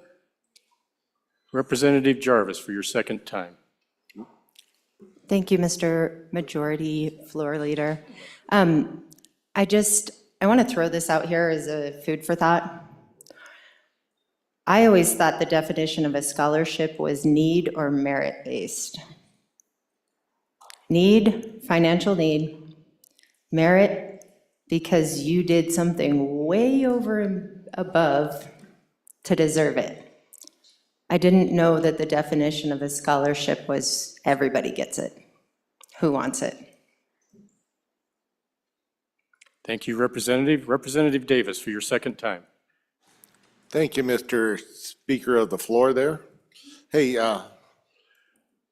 Representative Jarvis, for your second time. Thank you, Mr. Majority Floor Leader. I want to throw this out here as a food for thought. I always thought the definition of a scholarship was need or merit-based. Need, financial need, merit, because you did something way over and above to deserve it. I didn't know that the definition of a scholarship was everybody gets it. Who wants it? Thank you, Representative. Representative Davis, for your second time. Thank you, Mr. Speaker of the floor there. Hey,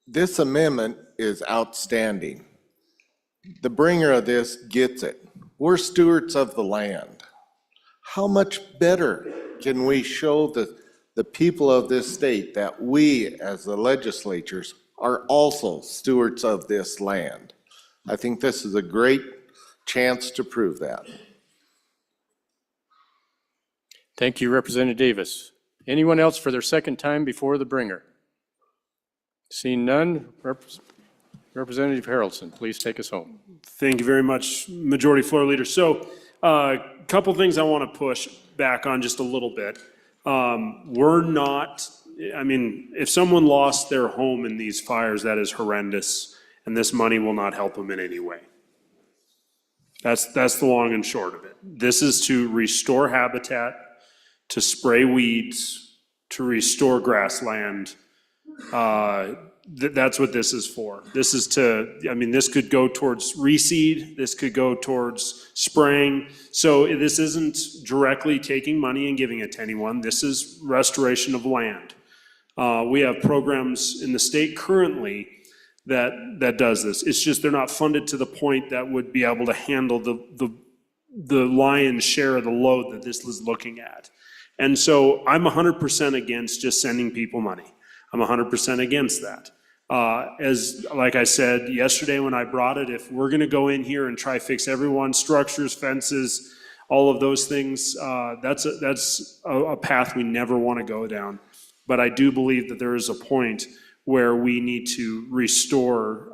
this amendment is outstanding. The bringer of this gets it. We're stewards of the land. How much better can we show the people of this state that we, as the legislatures, are also stewards of this land? I think this is a great chance to prove that. Thank you, Representative Davis. Anyone else for their second time before the bringer? Seeing none, Representative Harrelson, please take us home. Thank you very much, Majority Floor Leader. So a couple things I want to push back on just a little bit. We're not, I mean, if someone lost their home in these fires, that is horrendous, and this money will not help them in any way. That's the long and short of it. This is to restore habitat, to spray weeds, to restore grassland. That's what this is for. This is to, I mean, this could go towards reseed, this could go towards spraying. So this isn't directly taking money and giving it to anyone. This is restoration of land. We have programs in the state currently that does this. It's just they're not funded to the point that would be able to handle the lion's share of the load that this is looking at. And so I'm 100% against just sending people money. I'm 100% against that. Like I said yesterday when I brought it, if we're gonna go in here and try fix everyone's structures, fences, all of those things, that's a path we never wanna go down. But I do believe that there is a point where we need to restore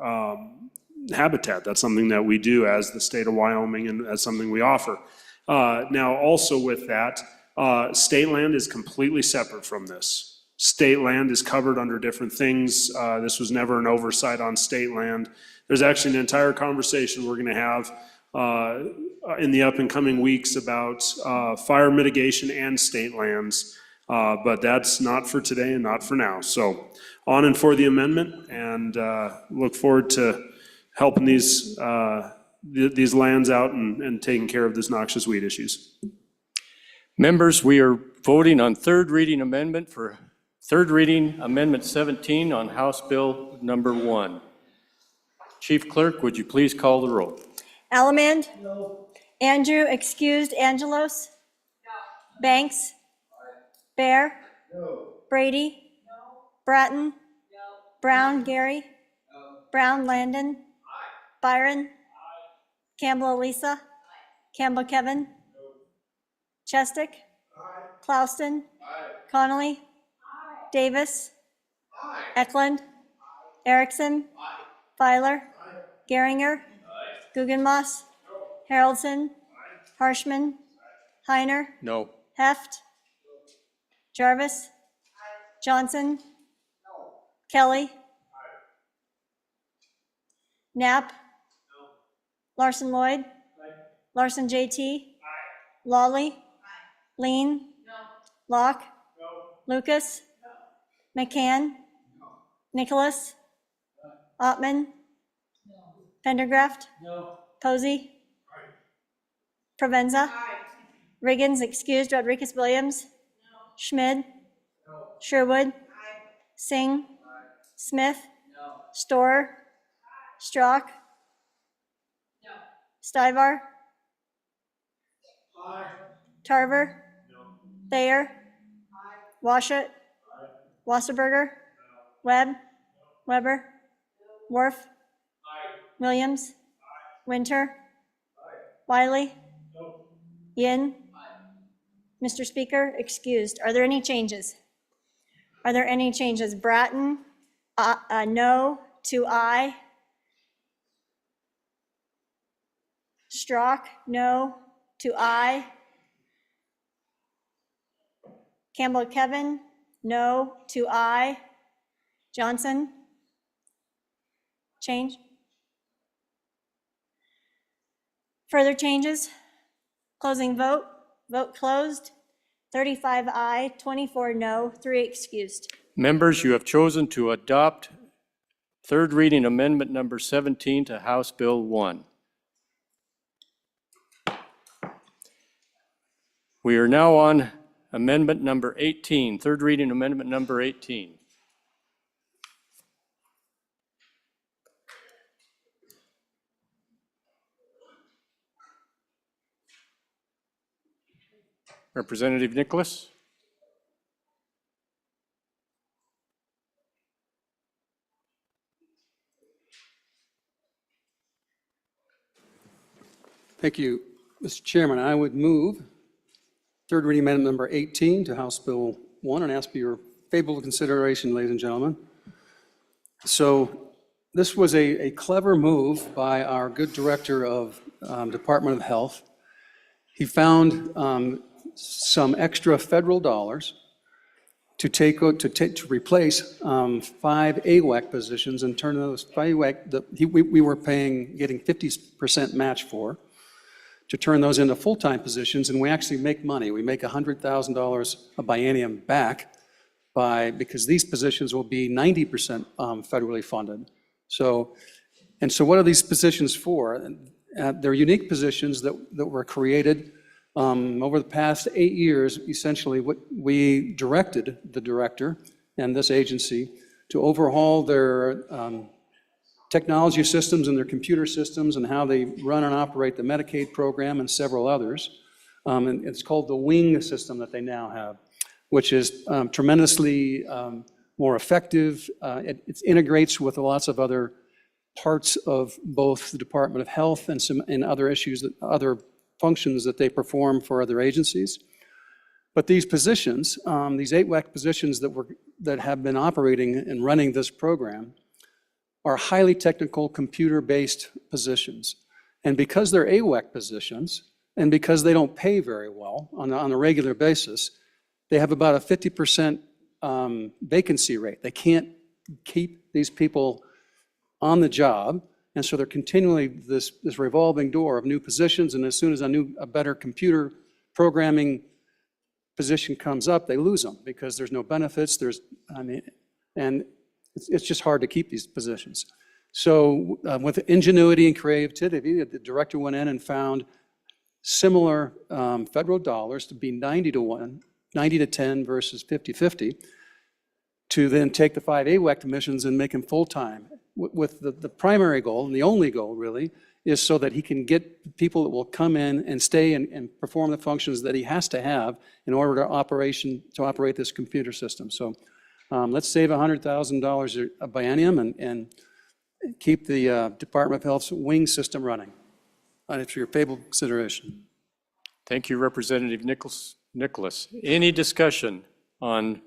habitat. That's something that we do as the state of Wyoming, and that's something we offer. Now also with that, state land is completely separate from this. State land is covered under different things. This was never an oversight on state land. There's actually an entire conversation we're gonna have in the up and coming weeks about fire mitigation and state lands. But that's not for today and not for now. So on and for the amendment, and look forward to helping these lands out and taking care of this noxious weed issues. Members, we are voting on third reading amendment 17 on House Bill number 1. Chief Clerk, would you please call the roll? Allemande? No. Andrew, excused. Angelos? No. Banks? Bear? Brady? Bratton? Brown Gary? Brown Landon? Byron? Campbell Elisa? Campbell Kevin? Chestick? Clauston? Connolly? Davis? Eklund? Erickson? Feiler? Geringer? Guggenmoss? Haroldson? Harshman? Heiner? No. Heft? Jarvis? Johnson? Kelly? Knapp? Larson Lloyd? Larson JT? Lawley? Lean? Locke? Lucas? McCann? Nicholas? Ottman? Pendergraft? Posey? Provenza? Riggins excused. Rodriguez Williams? Schmid? Sherwood? Singh? Smith? Storer? Strock? Stivar? Tarver? Thayer? Washut? Wasserberger? Webb? Weber? Worf? Williams? Winter? Wiley? Yin? Mr. Speaker, excused. Are there any changes? Are there any changes? Bratton, no to aye. Strock, no to aye. Campbell Kevin, no to aye. Johnson? Change? Further changes? Closing vote. Vote closed. 35 aye, 24 no, 3 excused. Members, you have chosen to adopt third reading amendment number 17 to House Bill 1. We are now on amendment number 18, third reading amendment number 18. Representative Nicholas? Thank you, Mr. Chairman. I would move third reading amendment number 18 to House Bill 1 and ask for your favorable consideration, ladies and gentlemen. So this was a clever move by our good director of Department of Health. He found some extra federal dollars to replace 5 AWAC positions and turn those 5 AWAC, we were getting 50% match for, to turn those into full-time positions, and we actually make money. We make $100,000 a biennium back because these positions will be 90% federally funded. So what are these positions for? They're unique positions that were created over the past 8 years. Essentially, what we directed the director and this agency to overhaul their technology systems and their computer systems and how they run and operate the Medicaid program and several others. And it's called the WING system that they now have, which is tremendously more effective. It integrates with lots of other parts of both the Department of Health and other issues, other functions that they perform for other agencies. But these positions, these 8 WAC positions that have been operating and running this program, are highly technical, computer-based positions. And because they're AWAC positions, and because they don't pay very well on a regular basis, they have about a 50% vacancy rate. They can't keep these people on the job, and so they're continually this revolving door of new positions, and as soon as a better computer programming position comes up, they lose them because there's no benefits, and it's just hard to keep these positions. So with ingenuity and creativity, the director went in and found similar federal dollars to be 90 to 10 versus 50-50, to then take the 5 AWAC commissions and make them full-time, with the primary goal, and the only goal really, is so that he can get people that will come in and stay and perform the functions that he has to have in order to operate this computer system. So let's save $100,000 a biennium and keep the Department of Health's wing system running. And it's for your favorable consideration. Thank you, Representative Nicholas. Any discussion on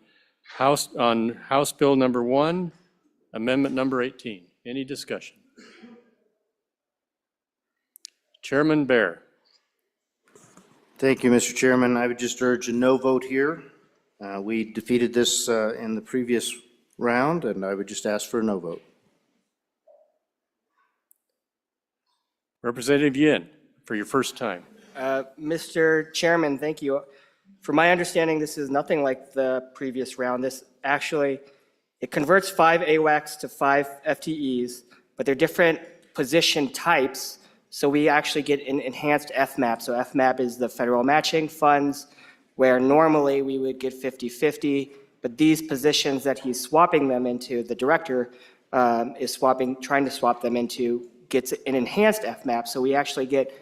House Bill number 1, Amendment number 18? Any discussion? Chairman Bear. Thank you, Mr. Chairman. I would just urge a no vote here. We defeated this in the previous round, and I would just ask for a no vote. Representative Yin, for your first time. Mr. Chairman, thank you. From my understanding, this is nothing like the previous round. This actually, it converts 5 AWACS to 5 FTEs, but they're different position types, so we actually get an enhanced FMAP. So FMAP is the federal matching funds, where normally we would get 50-50, but these positions that he's swapping them into, the director is trying to swap them into, gets an enhanced FMAP, so we actually get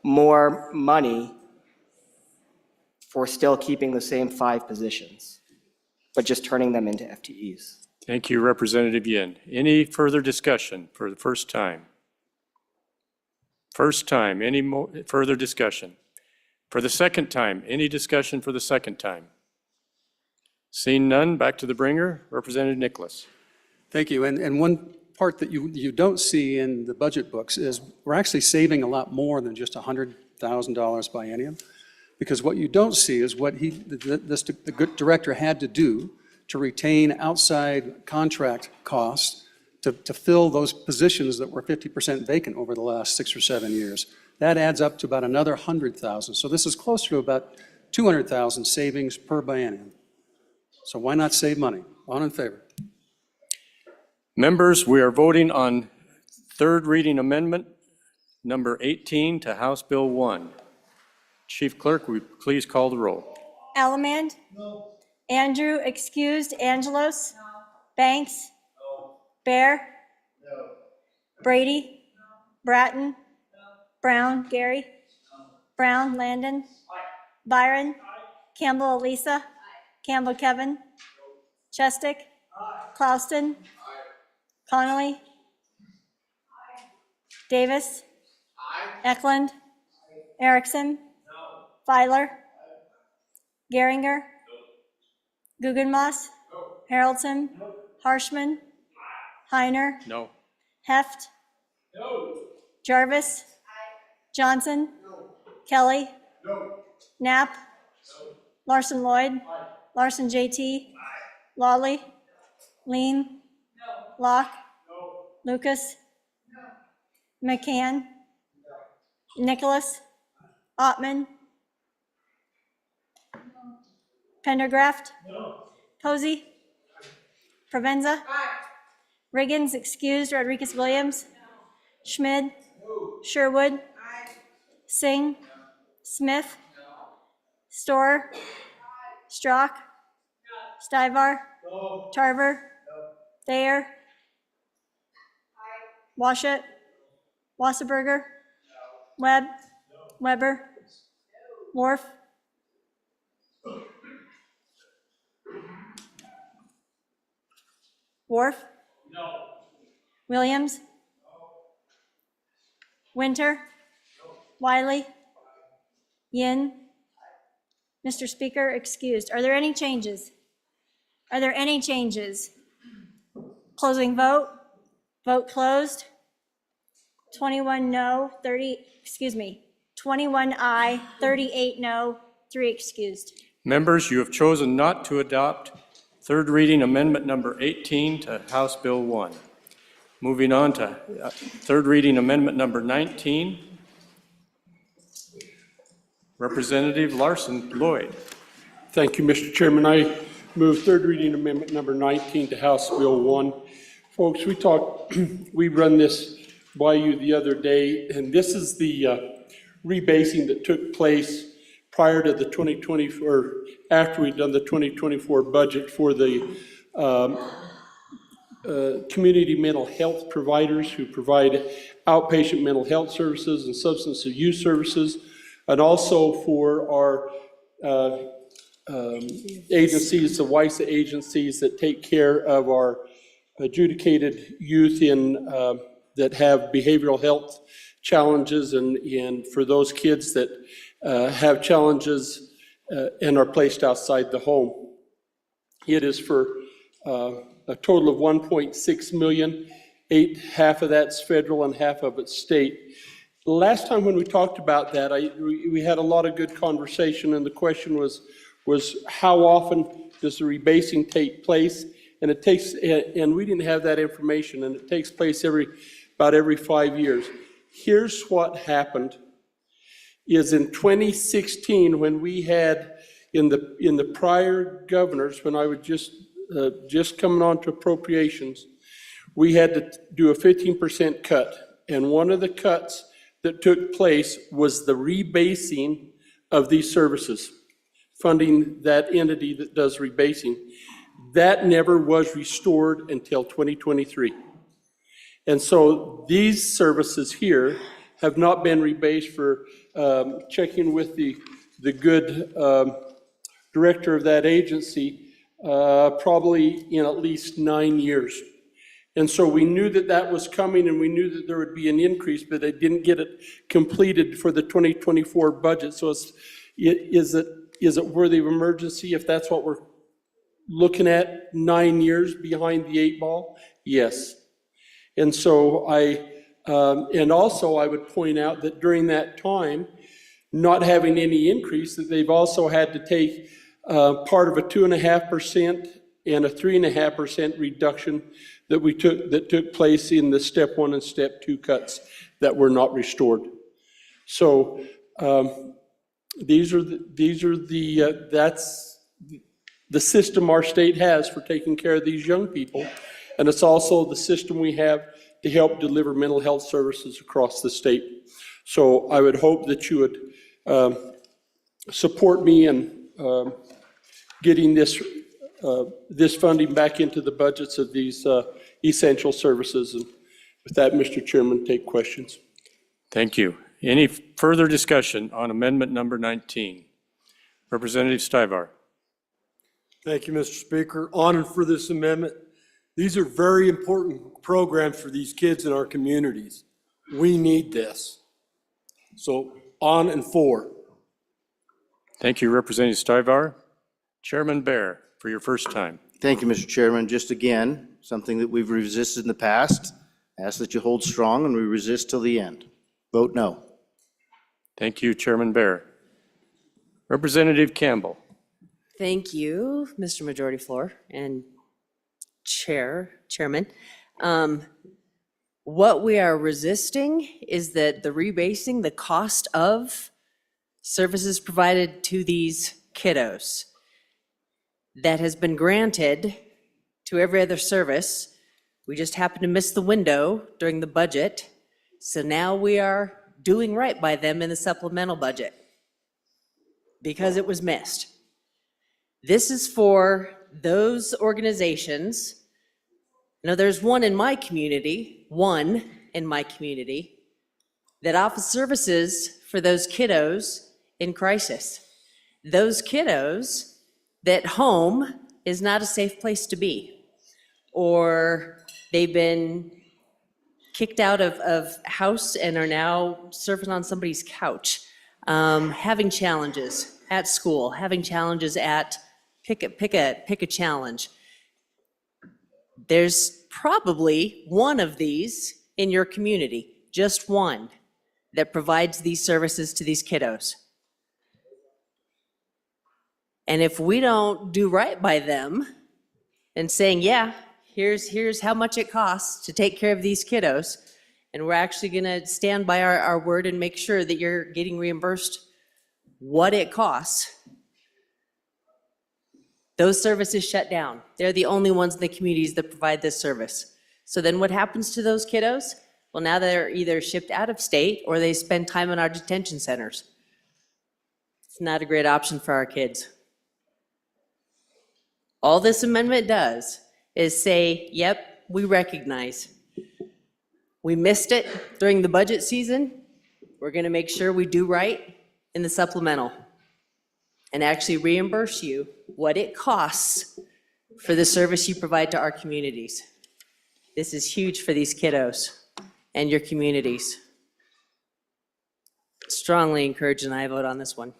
more money for still keeping the same 5 positions, but just turning them into FTEs. Thank you, Representative Yin. Any further discussion for the first time? First time, any further discussion? For the second time, any discussion for the second time? Seeing none, back to the bringer, Representative Nicholas. Thank you. And one part that you don't see in the budget books is we're actually saving a lot more than just $100,000 biennium, because what you don't see is what the good director had to do to retain outside contract costs to fill those positions that were 50% vacant over the last 6 or 7 years. That adds up to about another 100,000. So this is closer to about 200,000 savings per biennium. So why not save money? All in favor? Members, we are voting on third reading amendment number 18 to House Bill 1. Chief Clerk, will you please call the roll? Allemand? No. Andrew, excused. Angelos? No. Banks? No. Bear? No. Brady? No. Bratton? No. Brown, Gary? No. Brown, Landon? Aye. Byron? Aye. Campbell, Elisa? Aye. Campbell, Kevin? No. Chestick? Aye. Clauston? Connolly? Aye. Davis? Aye. Eklund? Aye. Erickson? No. Feiler? Aye. Geringer? No. Guggenmoss? No. Haroldson? No. Harshman? Aye. Heiner? No. Heft? No. Jarvis? Aye. Johnson? No. Kelly? No. Knapp? No. Larson Lloyd? Aye. Larson JT? Aye. Lawley? No. Lean? Locke? No. Lucas? No. McCann? No. Nicholas? Ottman? No. Pendergraft? No. Posey? Aye. Provenza? Aye. Riggins, excused. Rodriguez Williams? No. Schmid? No. Sherwood? Aye. Singh? No. Smith? No. Storer? Aye. Strock? No. Stivar? No. Tarver? Thayer? Washut? Wasserberger? No. Webb? No. Weber? No. Worf? No. Worf? No. Williams? No. Winter? No. Wiley? Yin? Mr. Speaker, excused. Are there any changes? Are there any changes? Closing vote. Vote closed. 21 aye, 38 no, 3 excused. Members, you have chosen not to adopt third reading amendment number 18 to House Bill 1. Moving on to third reading amendment number 19. Representative Larson Lloyd. Thank you, Mr. Chairman. I move third reading amendment number 19 to House Bill 1. Folks, we run this by you the other day, and this is the rebasing that took place prior to the 2024, or after we'd done the 2024 budget for the community mental health providers who provide outpatient mental health services and substance abuse services, and also for our agencies, the WISA agencies that take care of our adjudicated youth that have behavioral health challenges, and for those kids that have challenges and are placed outside the home. It is for a total of 1.6 million. Half of that's federal and half of it's state. The last time when we talked about that, we had a lot of good conversation, and the question was how often does the rebasing take place? And it takes, and we didn't have that information, and it takes place about every 5 years. Here's what happened: is in 2016, when we had in the prior governors, when I was just coming on to appropriations, we had to do a 15% cut, and one of the cuts that took place was the rebasing of these services, funding that entity that does rebasing. That never was restored until 2023. And so these services here have not been rebased for checking with the good director of that agency, probably in at least 9 years. And so we knew that that was coming, and we knew that there would be an increase, but they didn't get it completed for the 2024 budget. So is it worthy of emergency if that's what we're looking at, 9 years behind the 8 ball? Yes. And so and also I would point out that during that time, not having any increase, that they've also had to take part of a 2.5% and a 3.5% reduction that took place in the step 1 and step 2 cuts that were not restored. So that's the system our state has for taking care of these young people, and it's also the system we have to help deliver mental health services across the state. So I would hope that you would support me in getting this funding back into the budgets of these essential services. And with that, Mr. Chairman, take questions. Thank you. Any further discussion on amendment number 19? Representative Stivar. Thank you, Mr. Speaker. On and for this amendment. These are very important programs for these kids in our communities. We need this. So on and for. Thank you, Representative Stivar. Chairman Bear, for your first time. Thank you, Mr. Chairman. Just again, something that we've resisted in the past. Ask that you hold strong, and we resist till the end. Vote no. Thank you, Chairman Bear. Representative Campbell. Thank you, Mr. Majority Floor and Chairman. What we are resisting is that the rebasing, the cost of services provided to these kiddos that has been granted to every other service. We just happened to miss the window during the budget. So now we are doing right by them in the supplemental budget because it was missed. This is for those organizations. You know, there's one in my community that offers services for those kiddos in crisis. Those kiddos that home is not a safe place to be, or they've been kicked out of house and are now surfing on somebody's couch, having challenges at school, having challenges at pick a challenge. There's probably one of these in your community, just one, that provides these services to these kiddos. And if we don't do right by them and saying, yeah, here's how much it costs to take care of these kiddos, and we're actually gonna stand by our word and make sure that you're getting reimbursed what it costs, those services shut down. They're the only ones in the communities that provide this service. So then what happens to those kiddos? Well, now they're either shipped out of state or they spend time in our detention centers. It's not a great option for our kids. All this amendment does is say, yep, we recognize We missed it during the budget season. We're going to make sure we do right in the supplemental and actually reimburse you what it costs for the service you provide to our communities. This is huge for these kiddos and your communities. Strongly encourage an aye vote on this one.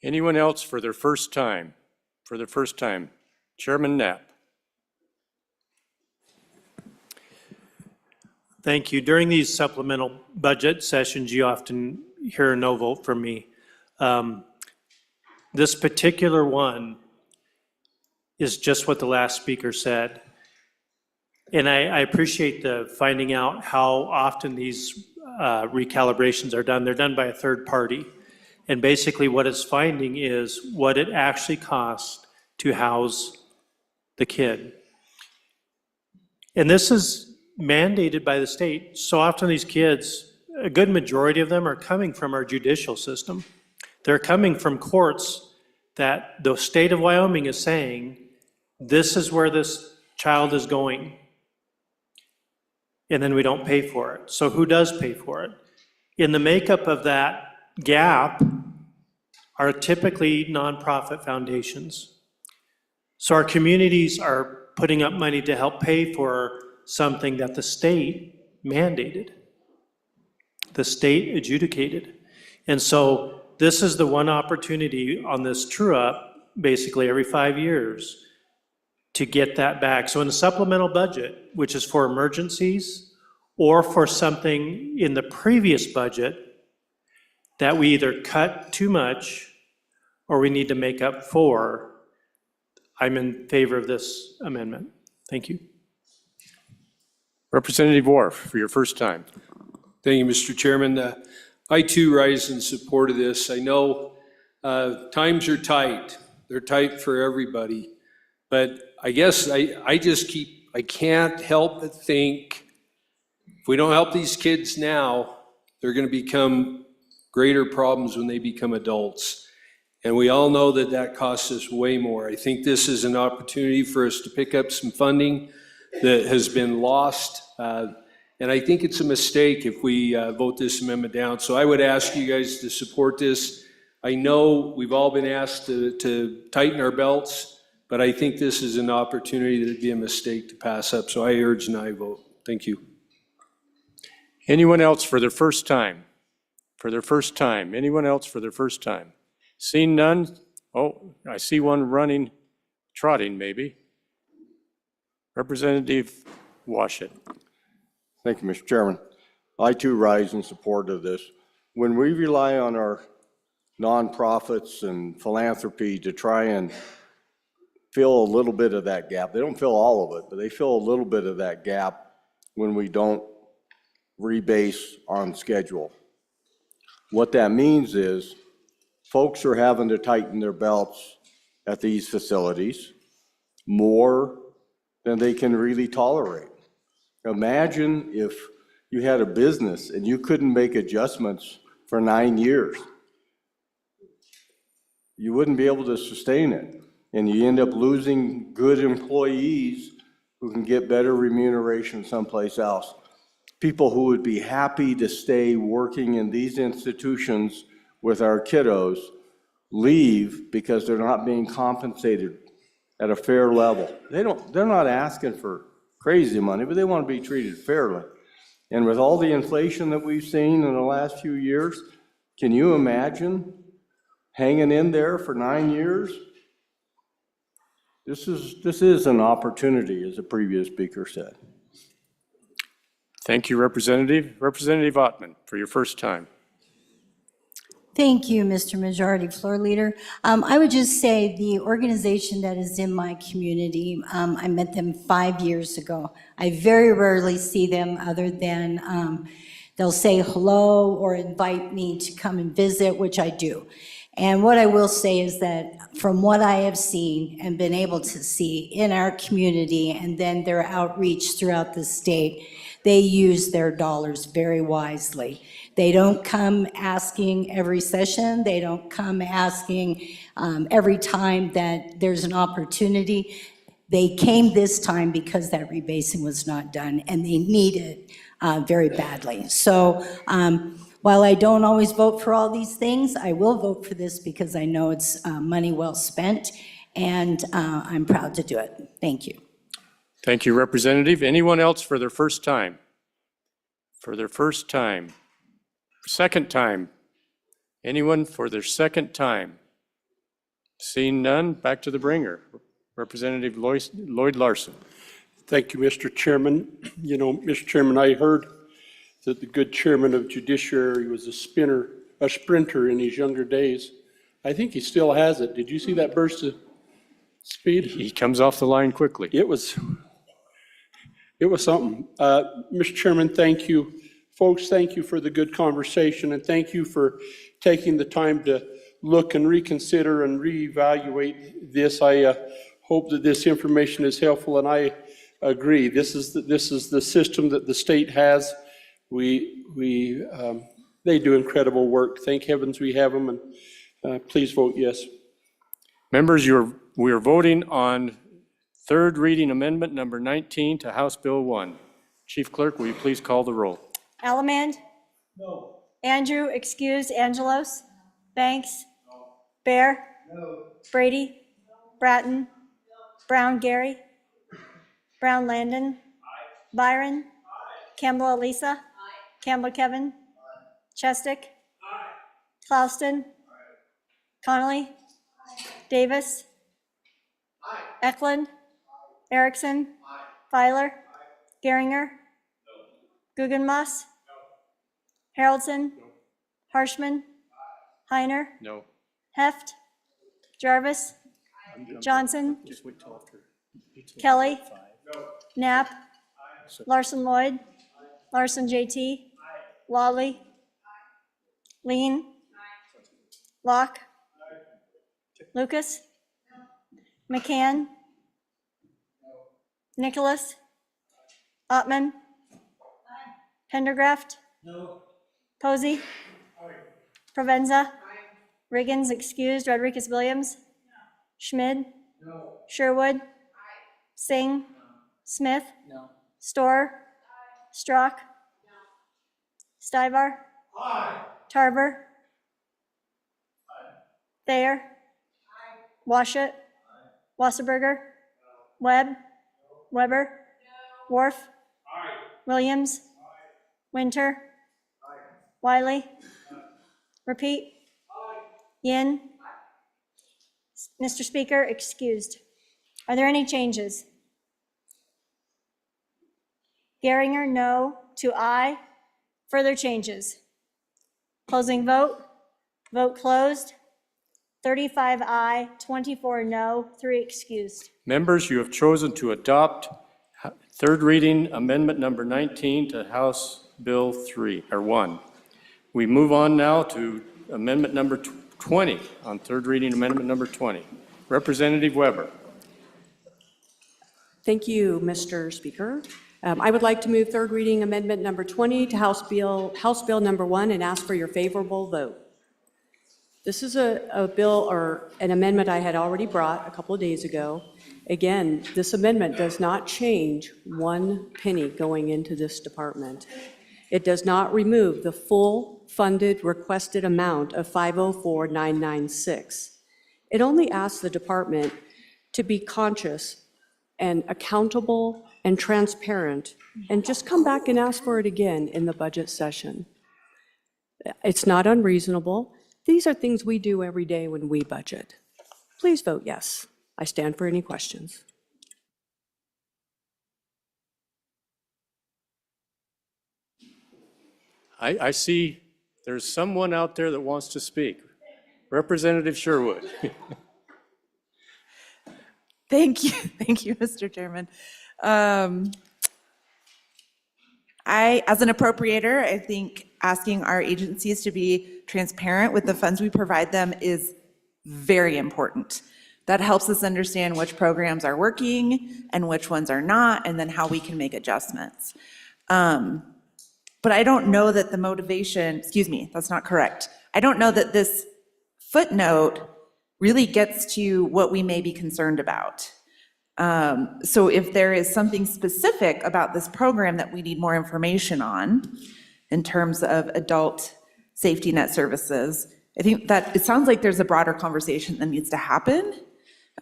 Anyone else for their first time? For their first time? Chairman Knapp. Thank you. During these supplemental budget sessions, you often hear a no vote from me. This particular one is just what the last speaker said. And I appreciate the finding out how often these recalibrations are done. They're done by a third party. And basically what it's finding is what it actually costs to house the kid. And this is mandated by the state. So often these kids, a good majority of them are coming from our judicial system. They're coming from courts that the state of Wyoming is saying, this is where this child is going. And then we don't pay for it. So who does pay for it? In the makeup of that gap are typically nonprofit foundations. So our communities are putting up money to help pay for something that the state mandated, the state adjudicated. And so this is the one opportunity on this true-up, basically every 5 years, to get that back. So in the supplemental budget, which is for emergencies or for something in the previous budget that we either cut too much or we need to make up for, I'm in favor of this amendment. Thank you. Representative Wharf, for your first time. Thank you, Mr. Chairman. I too rise in support of this. I know times are tight. They're tight for everybody. But I guess I can't help but think if we don't help these kids now, they're going to become greater problems when they become adults. And we all know that that costs us way more. I think this is an opportunity for us to pick up some funding that has been lost. And I think it's a mistake if we vote this amendment down. So I would ask you guys to support this. I know we've all been asked to tighten our belts, but I think this is an opportunity that would be a mistake to pass up. So I urge an aye vote. Thank you. Anyone else for their first time? For their first time? Anyone else for their first time? Seeing none? Oh, I see one running, trotting maybe. Representative Washut. Thank you, Mr. Chairman. I too rise in support of this. When we rely on our nonprofits and philanthropy to try and fill a little bit of that gap, they don't fill all of it, but they fill a little bit of that gap when we don't rebase on schedule. What that means is folks are having to tighten their belts at these facilities more than they can really tolerate. Imagine if you had a business and you couldn't make adjustments for 9 years. You wouldn't be able to sustain it. And you end up losing good employees who can get better remuneration someplace else. People who would be happy to stay working in these institutions with our kiddos leave because they're not being compensated at a fair level. They're not asking for crazy money, but they want to be treated fairly. And with all the inflation that we've seen in the last few years, can you imagine hanging in there for 9 years? This is an opportunity, as the previous speaker said. Thank you, Representative. Representative Ottman, for your first time. Thank you, Mr. Majority Floor Leader. I would just say the organization that is in my community, I met them 5 years ago. I very rarely see them other than they'll say hello or invite me to come and visit, which I do. And what I will say is that from what I have seen and been able to see in our community and then their outreach throughout the state, they use their dollars very wisely. They don't come asking every session. They don't come asking every time that there's an opportunity. They came this time because that rebasing was not done, and they need it very badly. So while I don't always vote for all these things, I will vote for this because I know it's money well spent, and I'm proud to do it. Thank you. Thank you, Representative. Anyone else for their first time? For their first time? Second time? Anyone for their second time? Seeing none, back to the bringer. Representative Lloyd Larson. Thank you, Mr. Chairman. You know, Mr. Chairman, I heard that the good chairman of Judiciary was a sprinter in his younger days. I think he still has it. Did you see that burst of speed? He comes off the line quickly. It was something. Mr. Chairman, thank you. Folks, thank you for the good conversation, and thank you for taking the time to look and reconsider and reevaluate this. I hope that this information is helpful, and I agree. This is the system that the state has. They do incredible work. Thank heavens we have them, and please vote yes. Members, we are voting on third reading amendment number 19 to House Bill 1. Chief Clerk, will you please call the roll? Allemand? No. Andrew, excused. Angelos? Banks? No. Bear? No. Brady? No. Bratton? No. Brown Gary? Aye. Brown Landon? Aye. Byron? Aye. Campbell Elisa? Aye. Campbell Kevin? Aye. Chestick? Aye. Clauston? Aye. Connolly? Aye. Davis? Aye. Eklund? Aye. Erickson? Aye. Feiler? Aye. Geringer? No. Guggenmoss? No. Haroldson? No. Harshman? Aye. Heiner? No. Heft? Jarvis? Johnson? Kelly? No. Knapp? Larson Lloyd? Larson JT? Lawley? Lean? Locke? Lucas? McCann? Nicholas? Ottman? Pendergraft? No. Posey? Provenza? Riggins, excused. Rodriguez Williams? Schmid? No. Sherwood? Singh? Smith? No. Storr? Strock? No. Stivar? Aye. Tarver? Aye. Thayer? Aye. Washut? Aye. Wasserberger? No. Webb? No. Weber? No. Worf? Aye. Williams? Aye. Winter? Aye. Wiley? Aye. Repeat? Aye. Yin? Aye. Mr. Speaker, excused. Are there any changes? Geringer, no to aye. Further changes? Closing vote. Vote closed. 35 aye, 24 no, 3 excused. Members, you have chosen to adopt third reading amendment number 19 to House Bill 1. We move on now to amendment number 20 on third reading amendment number 20. Representative Weber. Thank you, Mr. Speaker. I would like to move third reading amendment number 20 to House Bill number 1 and ask for your favorable vote. This is a bill or an amendment I had already brought a couple of days ago. Again, this amendment does not change 1 penny going into this department. It does not remove the full funded requested amount of $504,996. It only asks the department to be conscious and accountable and transparent, and just come back and ask for it again in the budget session. It's not unreasonable. These are things we do every day when we budget. Please vote yes. I stand for any questions. I see there's someone out there that wants to speak. Representative Sherwood. Thank you, Mr. Chairman. As an appropriator, I think asking our agencies to be transparent with the funds we provide them is very important. That helps us understand which programs are working and which ones are not, and then how we can make adjustments. But I don't know that the motivation, excuse me, that's not correct. I don't know that this footnote really gets to what we may be concerned about. So if there is something specific about this program that we need more information on in terms of adult safety net services, I think that it sounds like there's a broader conversation that needs to happen.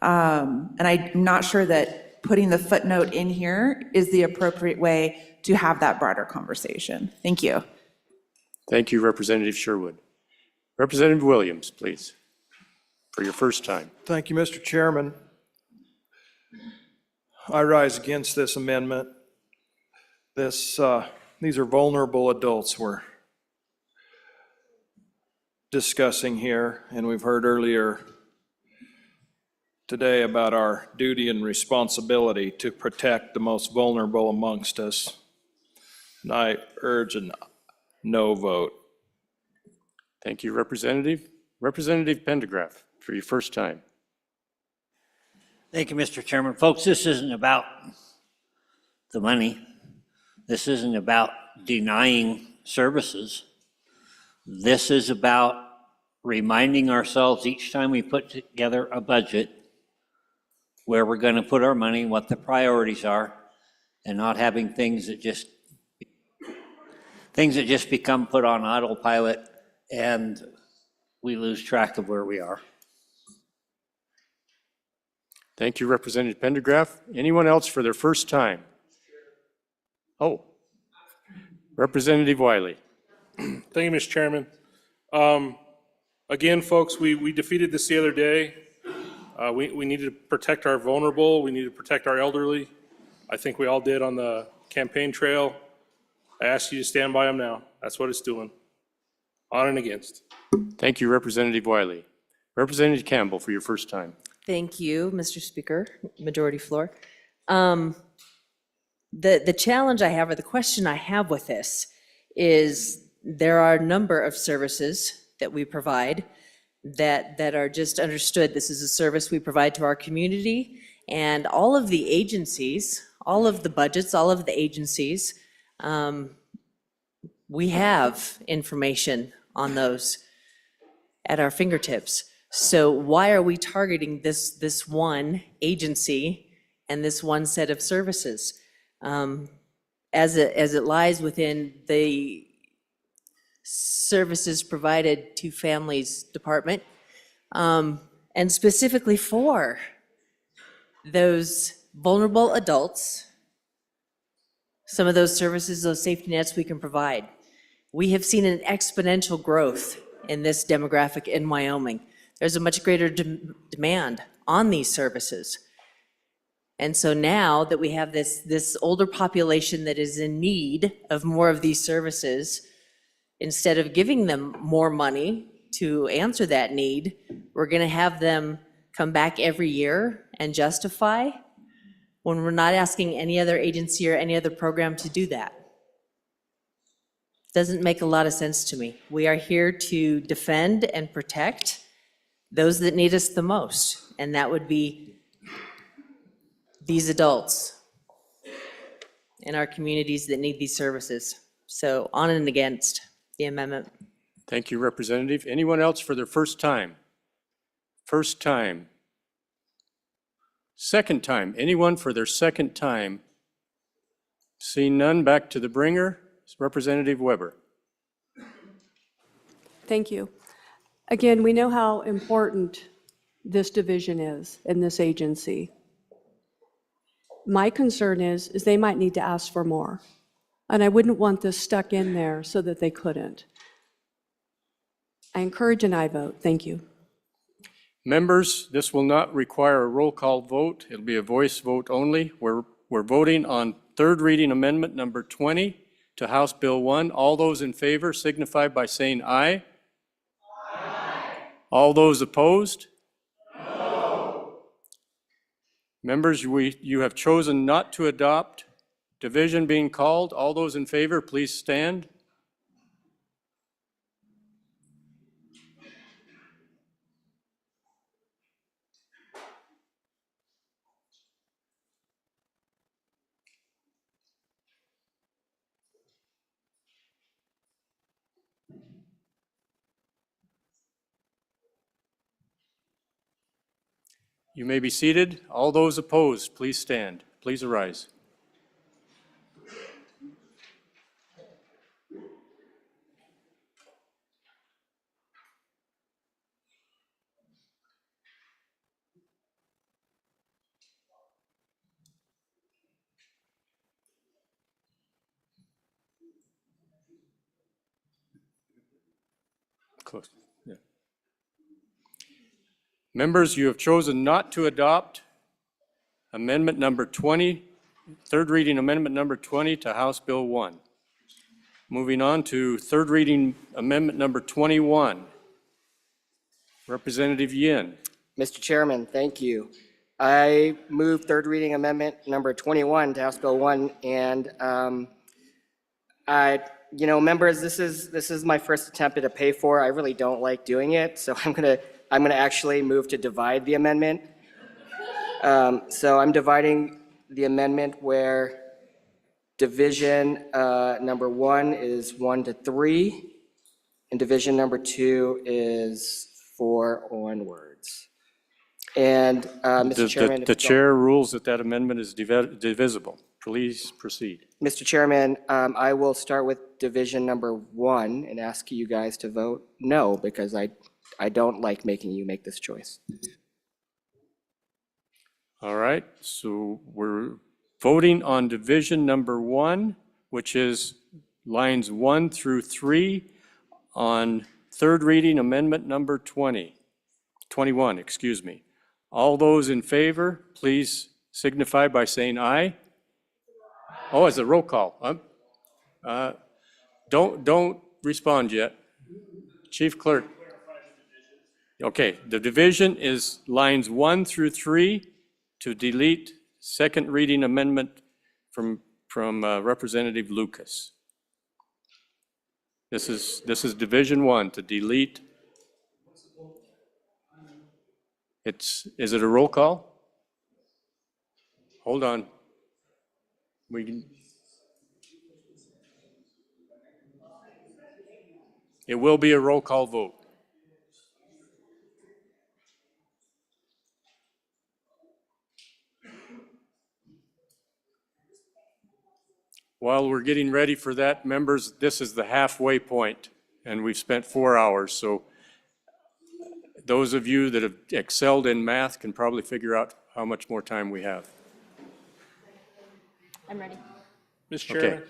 And I'm not sure that putting the footnote in here is the appropriate way to have that broader conversation. Thank you. Thank you, Representative Sherwood. Representative Williams, please, for your first time. Thank you, Mr. Chairman. I rise against this amendment. These are vulnerable adults we're discussing here, and we've heard earlier today about our duty and responsibility to protect the most vulnerable amongst us. And I urge a no vote. Thank you, Representative. Representative Pendergraft, for your first time. Thank you, Mr. Chairman. Folks, this isn't about the money. This isn't about denying services. This is about reminding ourselves each time we put together a budget where we're going to put our money, what the priorities are, and not having things that just become put on autopilot and we lose track of where we are. Thank you, Representative Pendergraft. Anyone else for their first time? Oh, Representative Wiley. Thank you, Mr. Chairman. Again, folks, we defeated this the other day. We needed to protect our vulnerable. We need to protect our elderly. I think we all did on the campaign trail. I ask you to stand by them now. That's what it's doing. On and against. Thank you, Representative Wiley. Representative Campbell, for your first time. Thank you, Mr. Speaker, Majority Floor. The challenge I have, or the question I have with this, is there are a number of services that we provide that are just understood. This is a service we provide to our community, and all of the agencies, all of the budgets, all of the agencies, we have information on those at our fingertips. So why are we targeting this one agency and this one set of services? As it lies within the services provided to families department, and specifically for those vulnerable adults, some of those services, those safety nets we can provide. We have seen an exponential growth in this demographic in Wyoming. There's a much greater demand on these services. And so now that we have this older population that is in need of more of these services, instead of giving them more money to answer that need, we're going to have them come back every year and justify when we're not asking any other agency or any other program to do that. Doesn't make a lot of sense to me. We are here to defend and protect those that need us the most, and that would be these adults in our communities that need these services. So on and against the amendment. Thank you, Representative. Anyone else for their first time? First time. Second time. Anyone for their second time? Seeing none, back to the bringer. Representative Weber. Thank you. Again, we know how important this division is in this agency. My concern is they might need to ask for more. And I wouldn't want this stuck in there so that they couldn't. I encourage an aye vote. Thank you. Members, this will not require a roll call vote. It'll be a voice vote only. We're voting on third reading amendment number 20 to House Bill 1. All those in favor signify by saying aye. Aye. All those opposed? No. Members, you have chosen not to adopt. Division being called. All those in favor, please stand. You may be seated. All those opposed, please stand. Please arise. Close. Yeah. Members, you have chosen not to adopt amendment number 20, third reading amendment number 20 to House Bill 1. Moving on to third reading amendment number 21. Representative Yin. Mr. Chairman, thank you. I move third reading amendment number 21 to House Bill 1, and members, this is my first attempt at a pay for. I really don't like doing it, so I'm gonna actually move to divide the amendment. So I'm dividing the amendment where division number 1 is 1 to 3, and division number 2 is 4 onwards. And Mr. Chairman, The chair rules that that amendment is divisible. Please proceed. Mr. Chairman, I will start with division number 1 and ask you guys to vote no, because I don't like making you make this choice. All right, so we're voting on division number 1, which is lines 1 through 3 on third reading amendment number 21, excuse me. All those in favor, please signify by saying aye. Oh, it's a roll call. Don't respond yet. Chief Clerk. Okay, the division is lines 1 through 3 to delete second reading amendment from Representative Lucas. This is division 1 to delete. Is it a roll call? Hold on. It will be a roll call vote. While we're getting ready for that, members, this is the halfway point, and we've spent 4 hours, so those of you that have excelled in math can probably figure out how much more time we have. I'm ready. Mr. Okay. Chairman,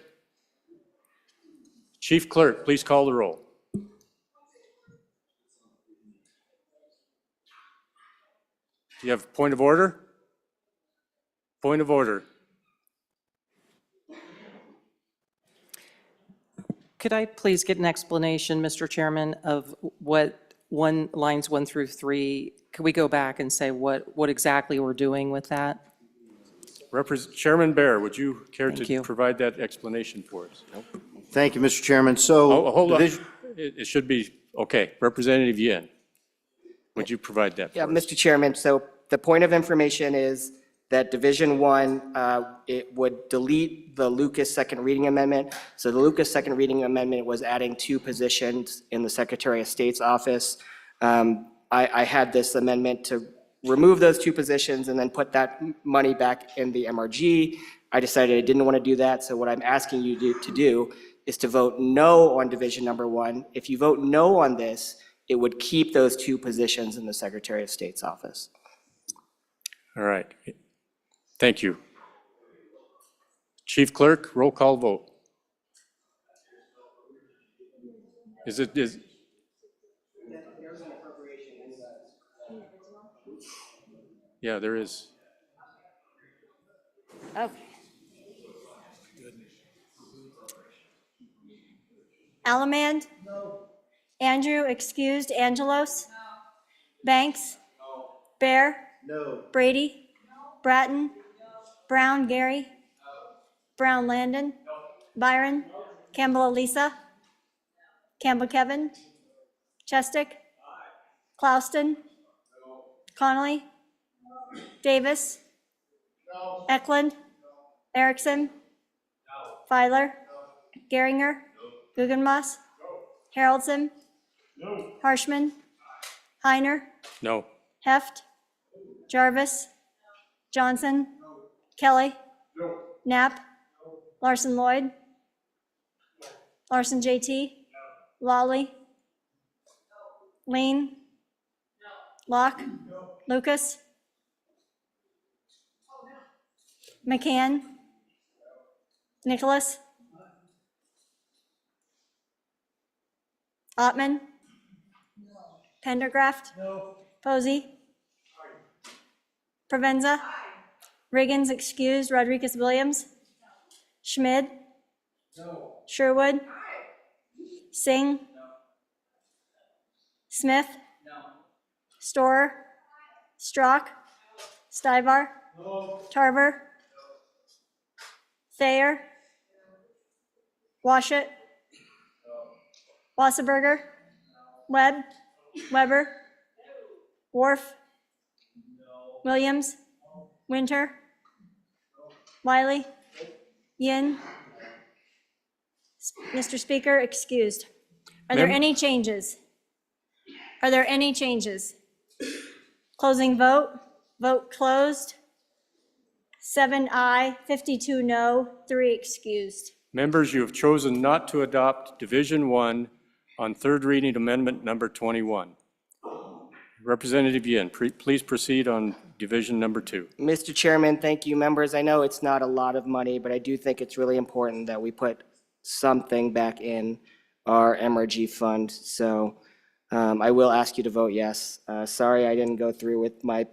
Chief Clerk, please call the roll. You have a point of order? Point of order. Could I please get an explanation, Mr. Chairman, of what lines 1 through 3, could we go back and say what exactly we're doing with that? Chairman Bear, would you care to provide that explanation for us? Thank you, Mr. Chairman. So, Hold on. It should be, okay. Representative Yin, would you provide that? Yeah, Mr. Chairman, so the point of information is that Division 1, it would delete the Lucas second reading amendment. So the Lucas second reading amendment was adding 2 positions in the Secretary of State's office. I had this amendment to remove those 2 positions and then put that money back in the MRG. I decided I didn't want to do that, so what I'm asking you to do is to vote no on division number 1. If you vote no on this, it would keep those 2 positions in the Secretary of State's office. All right. Thank you. Chief Clerk, roll call vote. Yeah, there is. Okay. Allemand? No. Andrew, excused. Angelos? No. Banks? No. Bear? No. Brady? No. Bratton? No. Brown, Gary? No. Brown, Landon? No. Byron? No. Campbell, Elisa? No. Campbell, Kevin? No. Chestick? Aye. Clouston? No. Connolly? No. Davis? No. Eklund? No. Erickson? No. Feiler? No. Geringer? No. Guggenmoss? No. Haroldson? No. Harshman? Aye. Heiner? No. Heft? Jarvis? Johnson? Kelly? Knapp? Larson Lloyd? Larson JT? Lawley? Lean? Locke? Lucas? McCann? Nicholas? Ottman? Pendergraft? Posey? Provenza? Riggins excused. Rodriguez Williams? Schmid? Sherwood? Singh? Smith? Storer? Strock? Stivar? Tarver? Thayer? Washut? Wasserberger? Webb? Weber? Wharf? Williams? Winter? Wiley? Yin? Mr. Speaker, excused. Are there any changes? Are there any changes? Closing vote. Vote closed. 7 aye, 52 no, 3 excused. Members, you have chosen not to adopt Division 1 on third reading amendment number 21. Representative Yin, please proceed on Division number 2. Mr. Chairman, thank you. Members, I know it's not a lot of money, but I do think it's really important that we put something back in our MRG fund. So I will ask you to vote yes. Sorry I didn't go through with my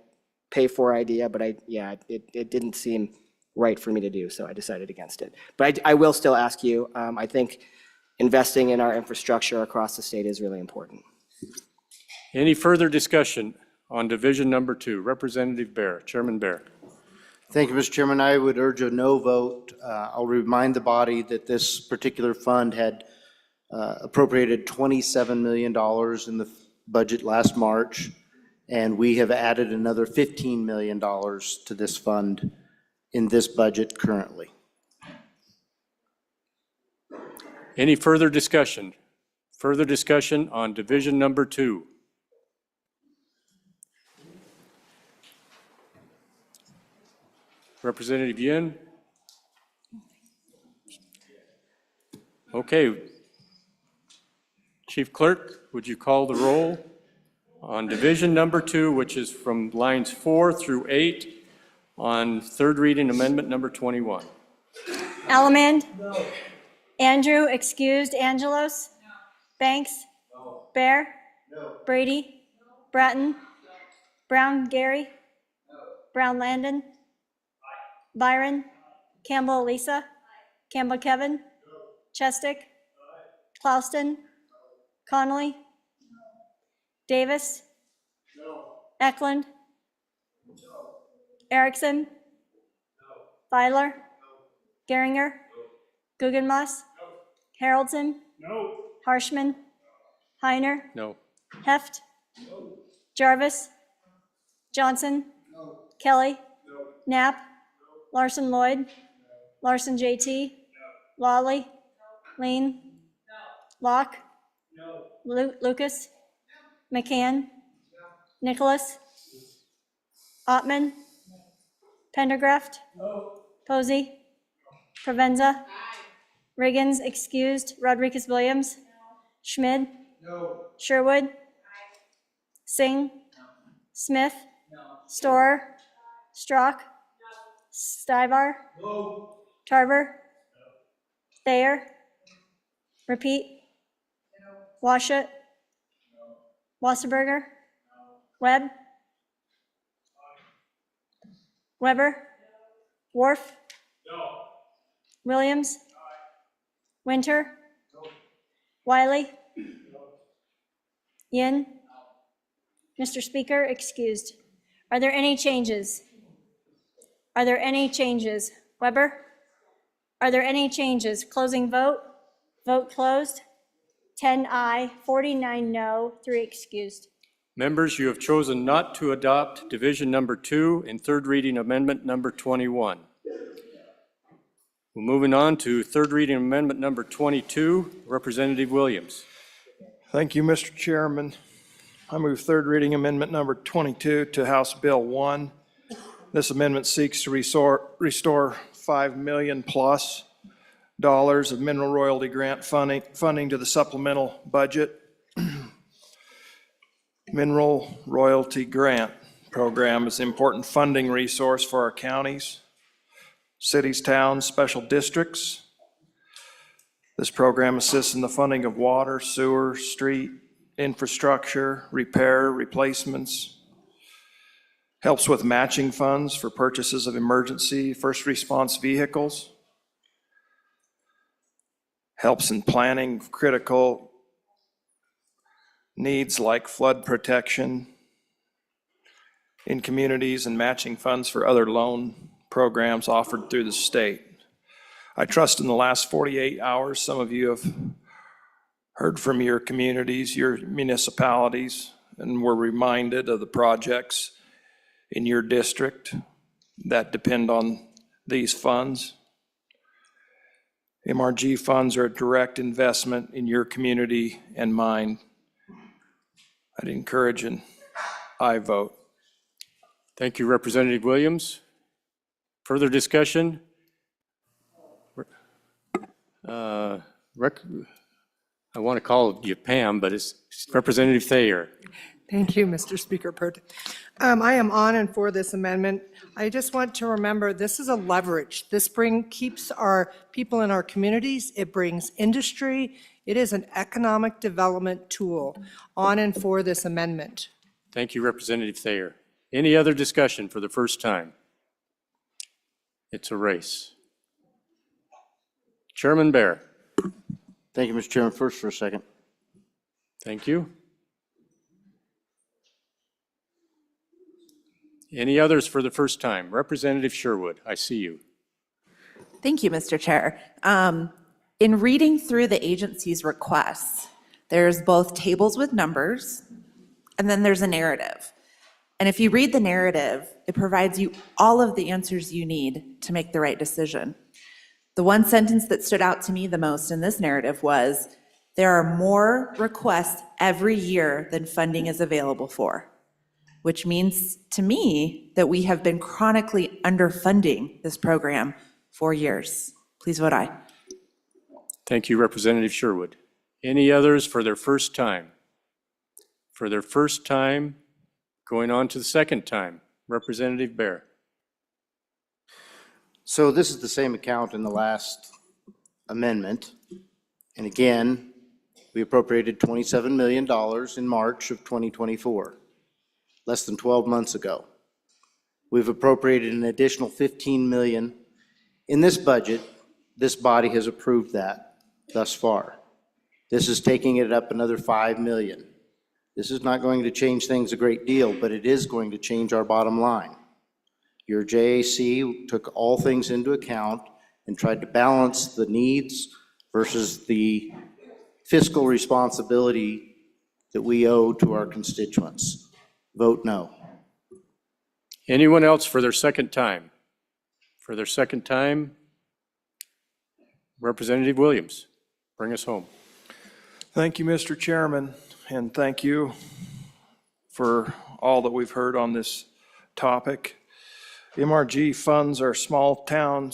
pay for idea, but it didn't seem right for me to do, so I decided against it. But I will still ask you. I think investing in our infrastructure across the state is really important. Any further discussion on Division number 2? Representative Bear, Chairman Bear. Thank you, Mr. Chairman. I would urge a no vote. I'll remind the body that this particular fund had appropriated $27 million in the budget last March, and we have added another $15 million to this fund in this budget currently. Any further discussion? Further discussion on Division number 2? Representative Yin? Okay. Chief Clerk, would you call the roll on Division number 2, which is from lines 4 through 8 on third reading amendment number 21? Allemand? No. Andrew, excused. Angelos? No. Banks? No. Bear? No. Brady? No. Bratton? No. Brown Gary? No. Brown Landon? Aye. Byron? Aye. Campbell Elisa? Aye. Campbell Kevin? No. Chestick? Aye. Clauston? No. Connolly? No. Davis? No. Eklund? No. Erickson? No. Feiler? No. Geringer? No. Guggenmoss? No. Haroldson? No. Harshman? No. Heiner? No. Heft? No. Jarvis? No. Johnson? No. Kelly? No. Knapp? No. Larson Lloyd? No. Larson JT? No. Lawley? No. Lean? No. Locke? No. Lucas? No. McCann? No. Nicholas? Ottman? No. Pendergraft? No. Posey? No. Provenza? Aye. Riggins excused. Rodriguez Williams? No. Schmid? No. Sherwood? Aye. Singh? No. Smith? No. Storer? Strock? No. Stivar? No. Tarver? No. Thayer? Repeat? No. Washut? No. Wasserberger? No. Webb? Aye. Weber? No. Wharf? No. Williams? Aye. Winter? No. Wiley? No. Yin? No. Mr. Speaker, excused. Are there any changes? Are there any changes? Weber? Are there any changes? Closing vote. Vote closed. 10 aye, 49 no, 3 excused. Members, you have chosen not to adopt Division number 2 in third reading amendment number 21. We're moving on to third reading amendment number 22. Representative Williams. Thank you, Mr. Chairman. I move third reading amendment number 22 to House Bill 1. This amendment seeks to restore $5 million plus of mineral royalty grant funding to the supplemental budget. Mineral royalty grant program is an important funding resource for our counties, cities, towns, special districts. This program assists in the funding of water, sewer, street, infrastructure, repair, replacements, helps with matching funds for purchases of emergency first response vehicles, helps in planning critical needs like flood protection in communities, and matching funds for other loan programs offered through the state. I trust in the last 48 hours, some of you have heard from your communities, your municipalities, and were reminded of the projects in your district that depend on these funds. MRG funds are a direct investment in your community and mine. I'd encourage an aye vote. Thank you, Representative Williams. Further discussion? I want to call you Pam, but it's Representative Thayer. Thank you, Mr. Speaker. I am on and for this amendment. I just want to remember, this is a leverage. This keeps our people in our communities. It brings industry. It is an economic development tool. On and for this amendment. Thank you, Representative Thayer. Any other discussion for the first time? It's a race. Chairman Bear. Thank you, Mr. Chairman. First for a second. Thank you. Any others for the first time? Representative Sherwood, I see you. Thank you, Mr. Chair. In reading through the agency's requests, there's both tables with numbers, and then there's a narrative. And if you read the narrative, it provides you all of the answers you need to make the right decision. The one sentence that stood out to me the most in this narrative was, there are more requests every year than funding is available for, which means to me that we have been chronically underfunding this program for years. Please vote aye. Thank you, Representative Sherwood. Any others for their first time? For their first time, going on to the second time, Representative Bear. So this is the same account in the last amendment. And again, we appropriated $27 million in March of 2024, less than 12 months ago. We've appropriated an additional $15 million. In this budget, this body has approved that thus far. This is taking it up another $5 million. This is not going to change things a great deal, but it is going to change our bottom line. Your JAC took all things into account and tried to balance the needs versus the fiscal responsibility that we owe to our constituents. Vote no. Anyone else for their second time? For their second time, Representative Williams, bring us home. Thank you, Mr. Chairman, and thank you for all that we've heard on this topic. MRG funds are small town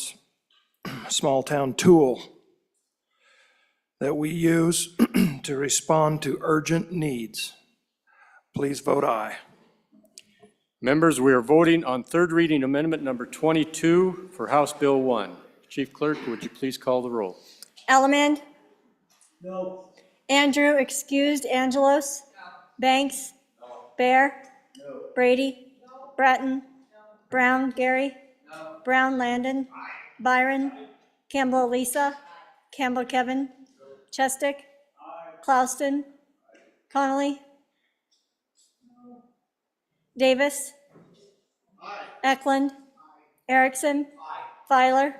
tool that we use to respond to urgent needs. Please vote aye. Members, we are voting on third reading amendment number 22 for House Bill 1. Chief Clerk, would you please call the roll? Elliman? No. Andrew, excused. Angelos? No. Banks? No. Bear? No. Brady? No. Bratton? No. Brown, Gary? No. Brown, Landon? Aye. Byron? Aye. Campbell, Elisa? Aye. Campbell, Kevin? No. Chestick? Aye. Clauston? Aye. Connolly? No. Davis? Aye. Eklund? Aye. Erickson? Aye. Filer? No.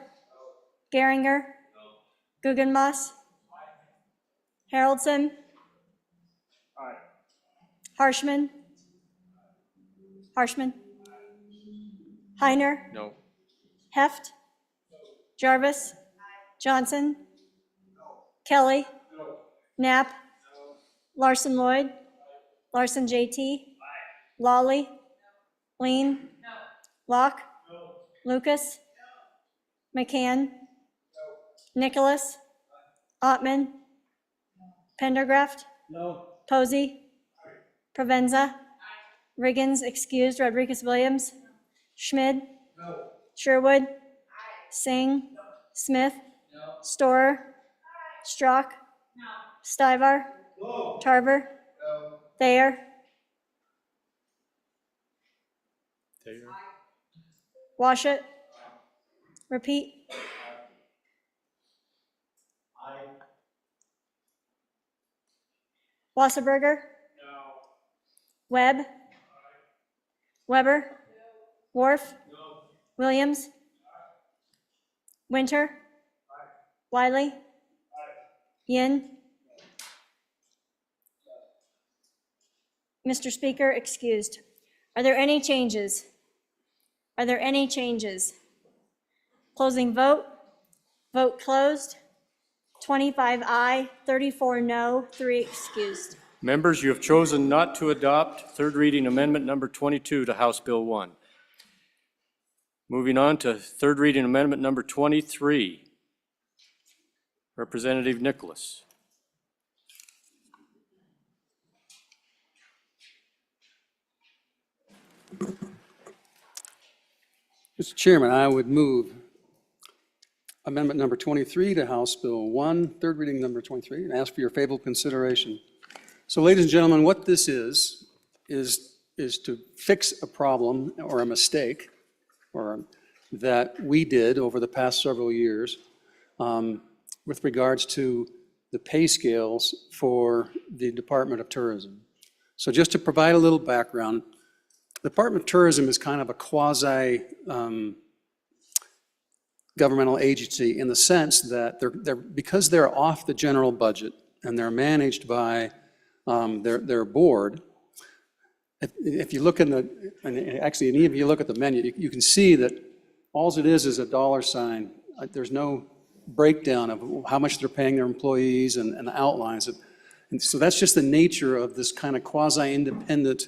Geringer? No. Guggenmoss? Aye. Haroldson? Aye. Harshman? Harshman? Heiner? No. Heft? No. Jarvis? Aye. Johnson? No. Kelly? No. Knapp? No. Larson Lloyd? Aye. Larson JT. Lawley. Lean. Locke. Lucas. McCann. Nicholas. Ottman. Pendergraft. Posey. Provenza. Riggins excused. Rodriguez Williams. Schmid. Sherwood. Singh. Smith. Storer. Strock. Stivar. Tarver. Thayer. Washut. Repeat. Wasserberger. Webb. Weber. Worf. Williams. Winter. Wiley. Yin. Mr. Speaker, excused. Are there any changes? Are there any changes? Closing vote. Vote closed. 25 aye, 34 no, 3 excused. Members, you have chosen not to adopt third reading amendment number 22 to House Bill 1. Moving on to third reading amendment number 23. Representative Nicholas. Mr. Chairman, I would move amendment number 23 to House Bill 1, third reading number 23, and ask for your favorable consideration. So ladies and gentlemen, what this is to fix a problem or a mistake that we did over the past several years with regards to the pay scales for the Department of Tourism. So just to provide a little background, the Department of Tourism is kind of a quasi governmental agency in the sense that because they're off the general budget and they're managed by their board. If you look in the, and actually, and even if you look at the menu, you can see that all it is a dollar sign. There's no breakdown of how much they're paying their employees and the outlines. And so that's just the nature of this kind of quasi-independent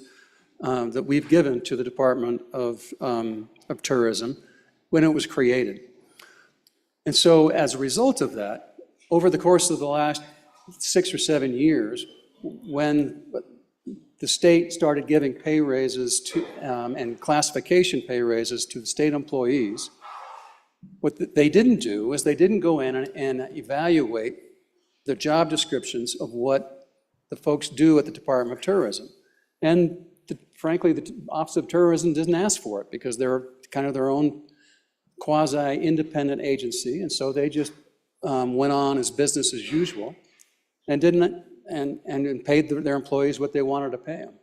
that we've given to the Department of Tourism when it was created. And so as a result of that, over the course of the last 6 or 7 years, when the state started giving pay raises to, and classification pay raises to the state employees, what they didn't do is they didn't go in and evaluate the job descriptions of what the folks do at the Department of Tourism. And frankly, the Office of Tourism didn't ask for it because they're kind of their own quasi-independent agency, and so they just went on as business as usual and didn't and paid their employees what they wanted to pay them.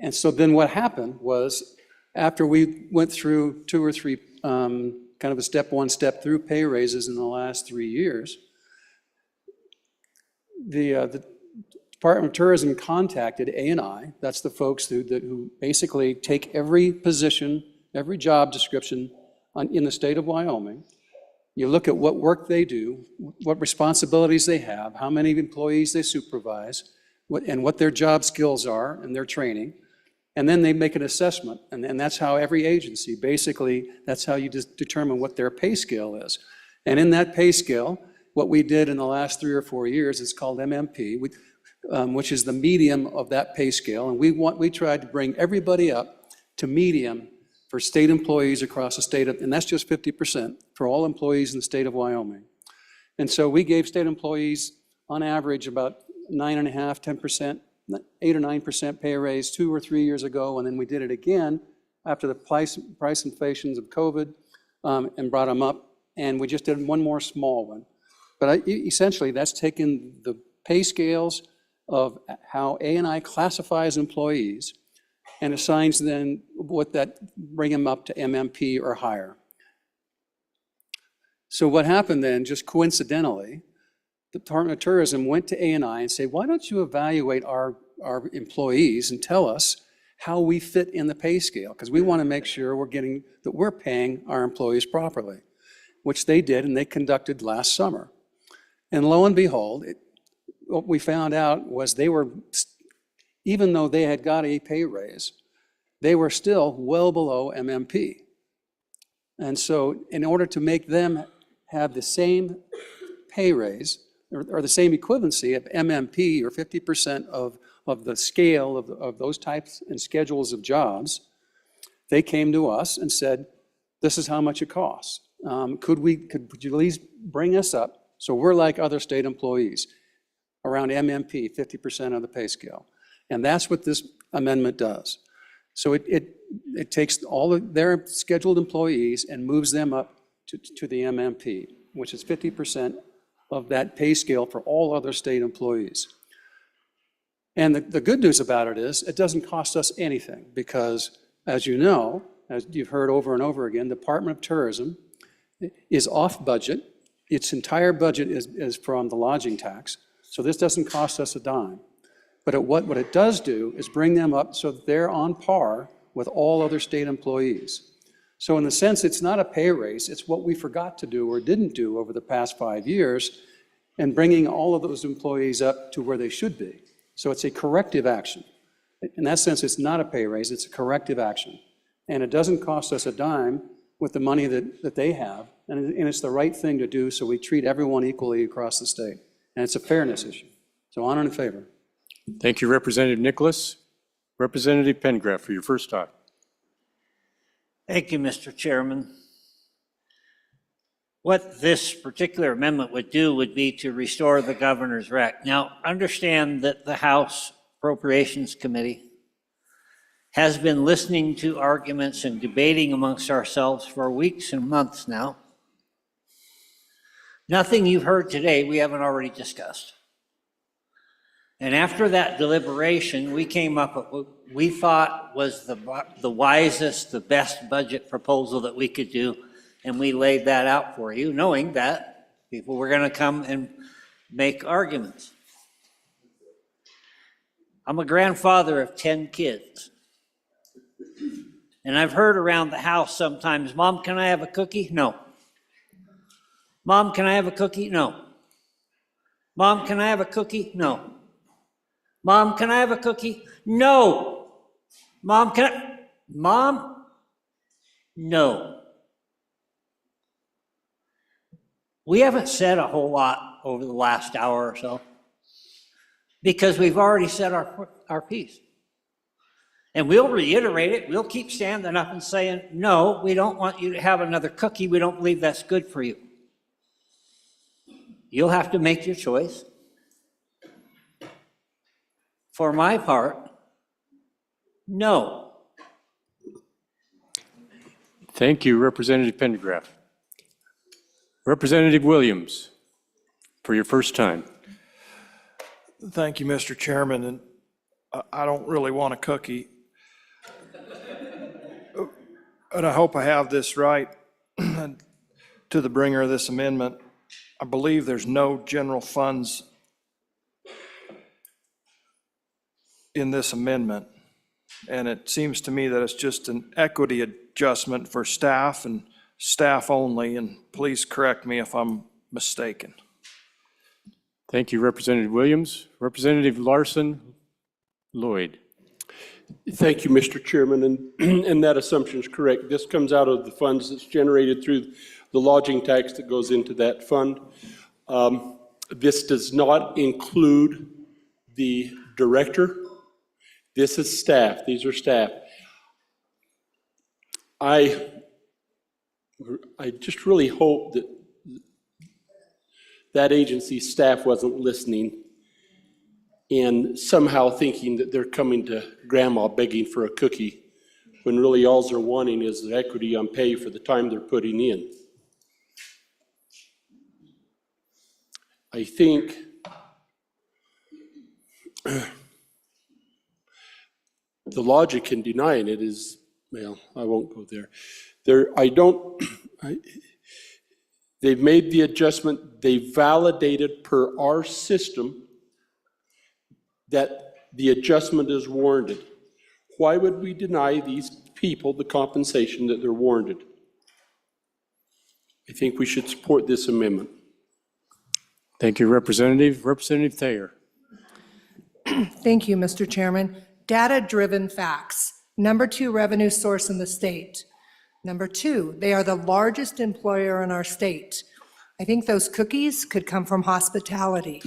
And so then what happened was, after we went through 2 or 3 kind of a step 1, step through pay raises in the last 3 years, the Department of Tourism contacted A&I. That's the folks who basically take every position, every job description in the state of Wyoming. You look at what work they do, what responsibilities they have, how many employees they supervise, and what their job skills are and their training. And then they make an assessment. And that's how every agency, basically, that's how you just determine what their pay scale is. And in that pay scale, what we did in the last 3 or 4 years is called MMP, which is the medium of that pay scale. And we tried to bring everybody up to medium for state employees across the state of, and that's just 50% for all employees in the state of Wyoming. And so we gave state employees on average about 9.5%, 10%, 8 or 9% pay raise 2 or 3 years ago, and then we did it again after the price inflations of COVID and brought them up, and we just did one more small one. But essentially, that's taken the pay scales of how A&I classifies employees and assigns then what that, bring them up to MMP or higher. So what happened then, just coincidentally, the Department of Tourism went to A&I and said, why don't you evaluate our employees and tell us how we fit in the pay scale? Because we want to make sure we're paying our employees properly, which they did, and they conducted last summer. And lo and behold, what we found out was they were even though they had got a pay raise, they were still well below MMP. And so in order to make them have the same pay raise, or the same equivalency of MMP, or 50% of the scale of those types and schedules of jobs, they came to us and said, this is how much it costs. Could you at least bring us up so we're like other state employees, around MMP, 50% of the pay scale? And that's what this amendment does. So it takes all of their scheduled employees and moves them up to the MMP, which is 50% of that pay scale for all other state employees. And the good news about it is, it doesn't cost us anything, because, as you know, as you've heard over and over again, the Department of Tourism is off budget. Its entire budget is from the lodging tax, so this doesn't cost us a dime. But what it does do is bring them up so that they're on par with all other state employees. So in the sense, it's not a pay raise, it's what we forgot to do or didn't do over the past 5 years, and bringing all of those employees up to where they should be. So it's a corrective action. In that sense, it's not a pay raise, it's a corrective action. And it doesn't cost us a dime with the money that they have, and it's the right thing to do, so we treat everyone equally across the state. And it's a fairness issue. So on and in favor. Thank you, Representative Nicholas. Representative Pengraff for your first talk. Thank you, Mr. Chairman. What this particular amendment would do would be to restore the governor's rec. Now, understand that the House Appropriations Committee has been listening to arguments and debating amongst ourselves for weeks and months now. Nothing you've heard today we haven't already discussed. And after that deliberation, we came up with what we thought was the wisest, the best budget proposal that we could do, and we laid that out for you, knowing that people were going to come and make arguments. I'm a grandfather of 10 kids, and I've heard around the house sometimes, Mom, can I have a cookie? No. Mom, can I have a cookie? No. Mom, can I have a cookie? No. Mom, can I have a cookie? No. Mom, can I? Mom? No. We haven't said a whole lot over the last hour or so because we've already said our piece. And we'll reiterate it. We'll keep standing up and saying, no, we don't want you to have another cookie. We don't believe that's good for you. You'll have to make your choice. For my part, no. Thank you, Representative Pendergraft. Representative Williams, for your first time. Thank you, Mr. Chairman, and I don't really want a cookie. And I hope I have this right. To the bringer of this amendment, I believe there's no general funds in this amendment. And it seems to me that it's just an equity adjustment for staff and staff only, and please correct me if I'm mistaken. Thank you, Representative Williams. Representative Larson Lloyd. Thank you, Mr. Chairman, and that assumption is correct. This comes out of the funds that's generated through the lodging tax that goes into that fund. This does not include the director. This is staff. These are staff. I just really hope that that agency's staff wasn't listening and somehow thinking that they're coming to grandma begging for a cookie, when really all they're wanting is the equity on pay for the time they're putting in. I think the logic in denying it is, well, I won't go there. They've made the adjustment, they validated per our system that the adjustment is warranted. Why would we deny these people the compensation that they're warranted? I think we should support this amendment. Thank you, Representative. Representative Thayer. Thank you, Mr. Chairman. Data-driven facts. Number 2 revenue source in the state. Number 2, they are the largest employer in our state. I think those cookies could come from hospitality,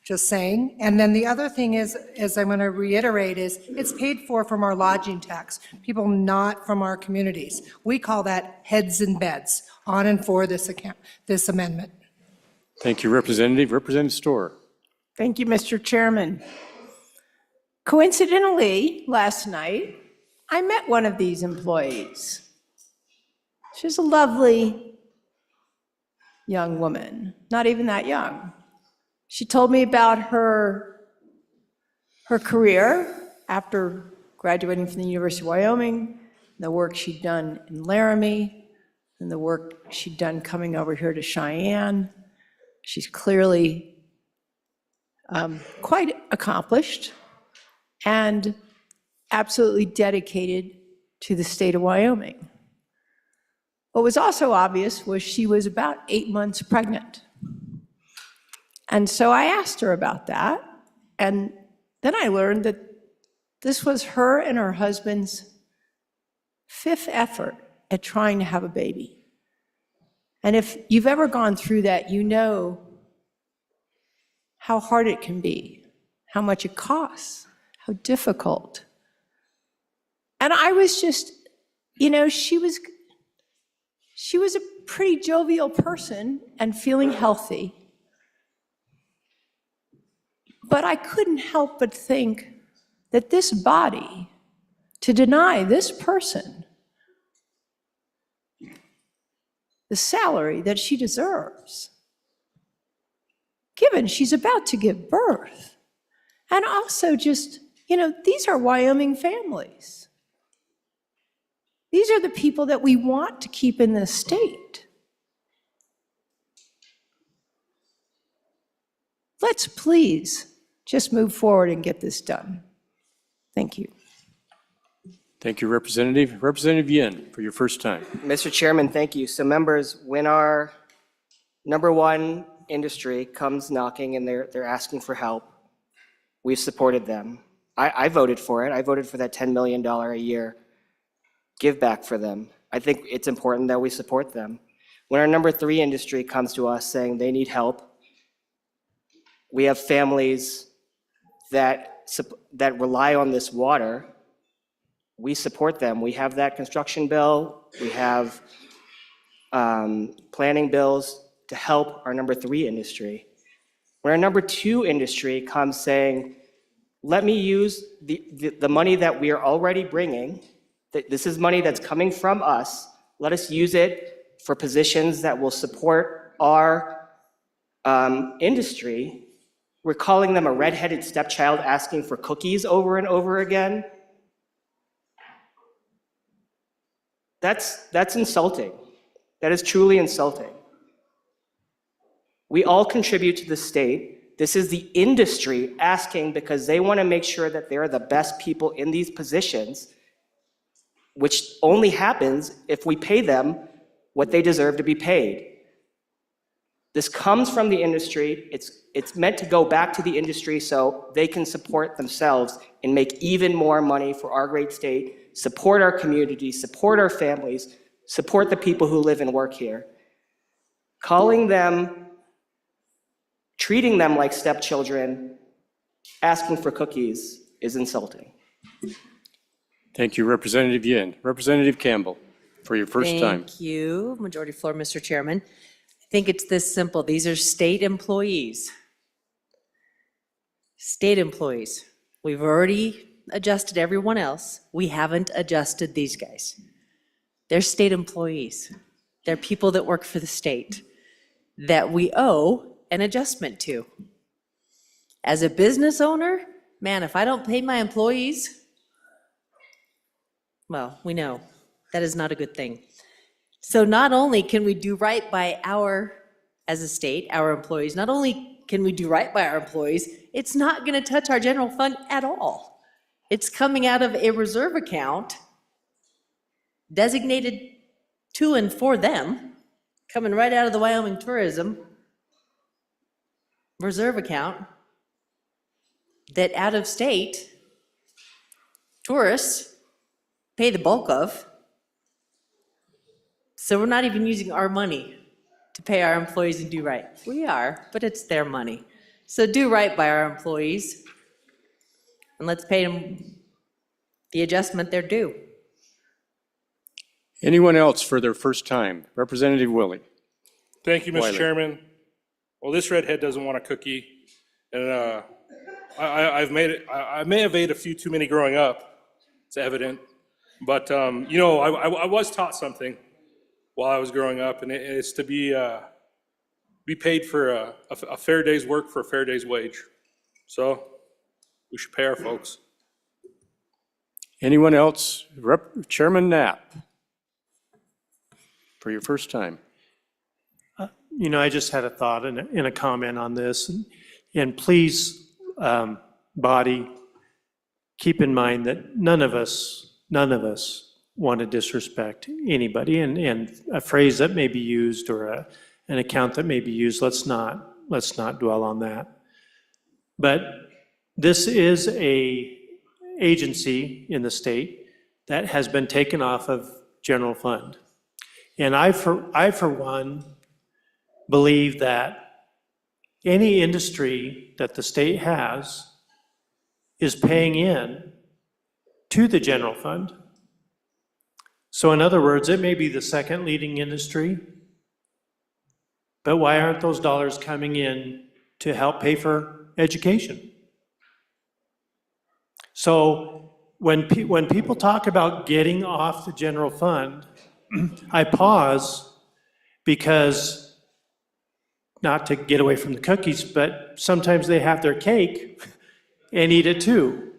just saying. And then the other thing is I'm going to reiterate, is it's paid for from our lodging tax, people not from our communities. We call that heads and beds, on and for this amendment. Thank you, Representative. Representative Storr. Thank you, Mr. Chairman. Coincidentally, last night, I met one of these employees. She's a lovely young woman, not even that young. She told me about her career after graduating from the University of Wyoming, the work she'd done in Laramie, and the work she'd done coming over here to Cheyenne. She's clearly quite accomplished and absolutely dedicated to the state of Wyoming. What was also obvious was she was about 8 months pregnant. And so I asked her about that, and then I learned that this was her and her husband's 5th effort at trying to have a baby. And if you've ever gone through that, you know how hard it can be, how much it costs, how difficult. And I was just, you know, she was a pretty jovial person and feeling healthy. But I couldn't help but think that this body, to deny this person the salary that she deserves, given she's about to give birth, and also just, you know, these are Wyoming families. These are the people that we want to keep in this state. Let's please just move forward and get this done. Thank you. Thank you, Representative. Representative Yin, for your first time. Mr. Chairman, thank you. So members, when our number 1 industry comes knocking and they're asking for help, we've supported them. I voted for it. I voted for that $10 million a year give back for them. I think it's important that we support them. When our number 3 industry comes to us saying they need help, we have families that rely on this water. We support them. We have that construction bill. We have planning bills to help our number 3 industry. When our number 2 industry comes saying, let me use the money that we are already bringing, that this is money that's coming from us, let us use it for positions that will support our industry. We're calling them a redheaded stepchild asking for cookies over and over again. That's insulting. That is truly insulting. We all contribute to the state. This is the industry asking because they want to make sure that they're the best people in these positions, which only happens if we pay them what they deserve to be paid. This comes from the industry. It's meant to go back to the industry so they can support themselves and make even more money for our great state, support our community, support our families, support the people who live and work here. Calling them, treating them like stepchildren, asking for cookies is insulting. Thank you, Representative Yin. Representative Campbell, for your first time. Thank you, Majority Floor, Mr. Chairman. I think it's this simple. These are state employees. State employees. We've already adjusted everyone else. We haven't adjusted these guys. They're state employees. They're people that work for the state that we owe an adjustment to. As a business owner, man, if I don't pay my employees, well, we know that is not a good thing. So not only can we do right by as a state, our employees, not only can we do right by our employees, it's not going to touch our general fund at all. It's coming out of a reserve account designated to and for them, coming right out of the Wyoming Tourism reserve account. that out-of-state tourists pay the bulk of. So we're not even using our money to pay our employees and do right. We are, but it's their money. So do right by our employees, and let's pay them the adjustment they're due. Anyone else for their first time? Representative Willie. Thank you, Mr. Wiley. Chairman. Well, this redhead doesn't want a cookie, and I may have ate a few too many growing up. It's evident, but you know, I was taught something while I was growing up, and it's to be paid for a fair day's work for a fair day's wage. So we should pay our folks. Anyone else? Chairman Knapp, for your first time. You know, I just had a thought and a comment on this. And please, body, keep in mind that none of us want to disrespect anybody. And a phrase that may be used or an account that may be used, let's not dwell on that. But this is a agency in the state that has been taken off of general fund. And I for one, believe that any industry that the state has is paying in to the general fund. So in other words, it may be the second leading industry, but why aren't those dollars coming in to help pay for education? So when people talk about getting off the general fund, I pause because, not to get away from the cookies, but sometimes they have their cake and eat it too.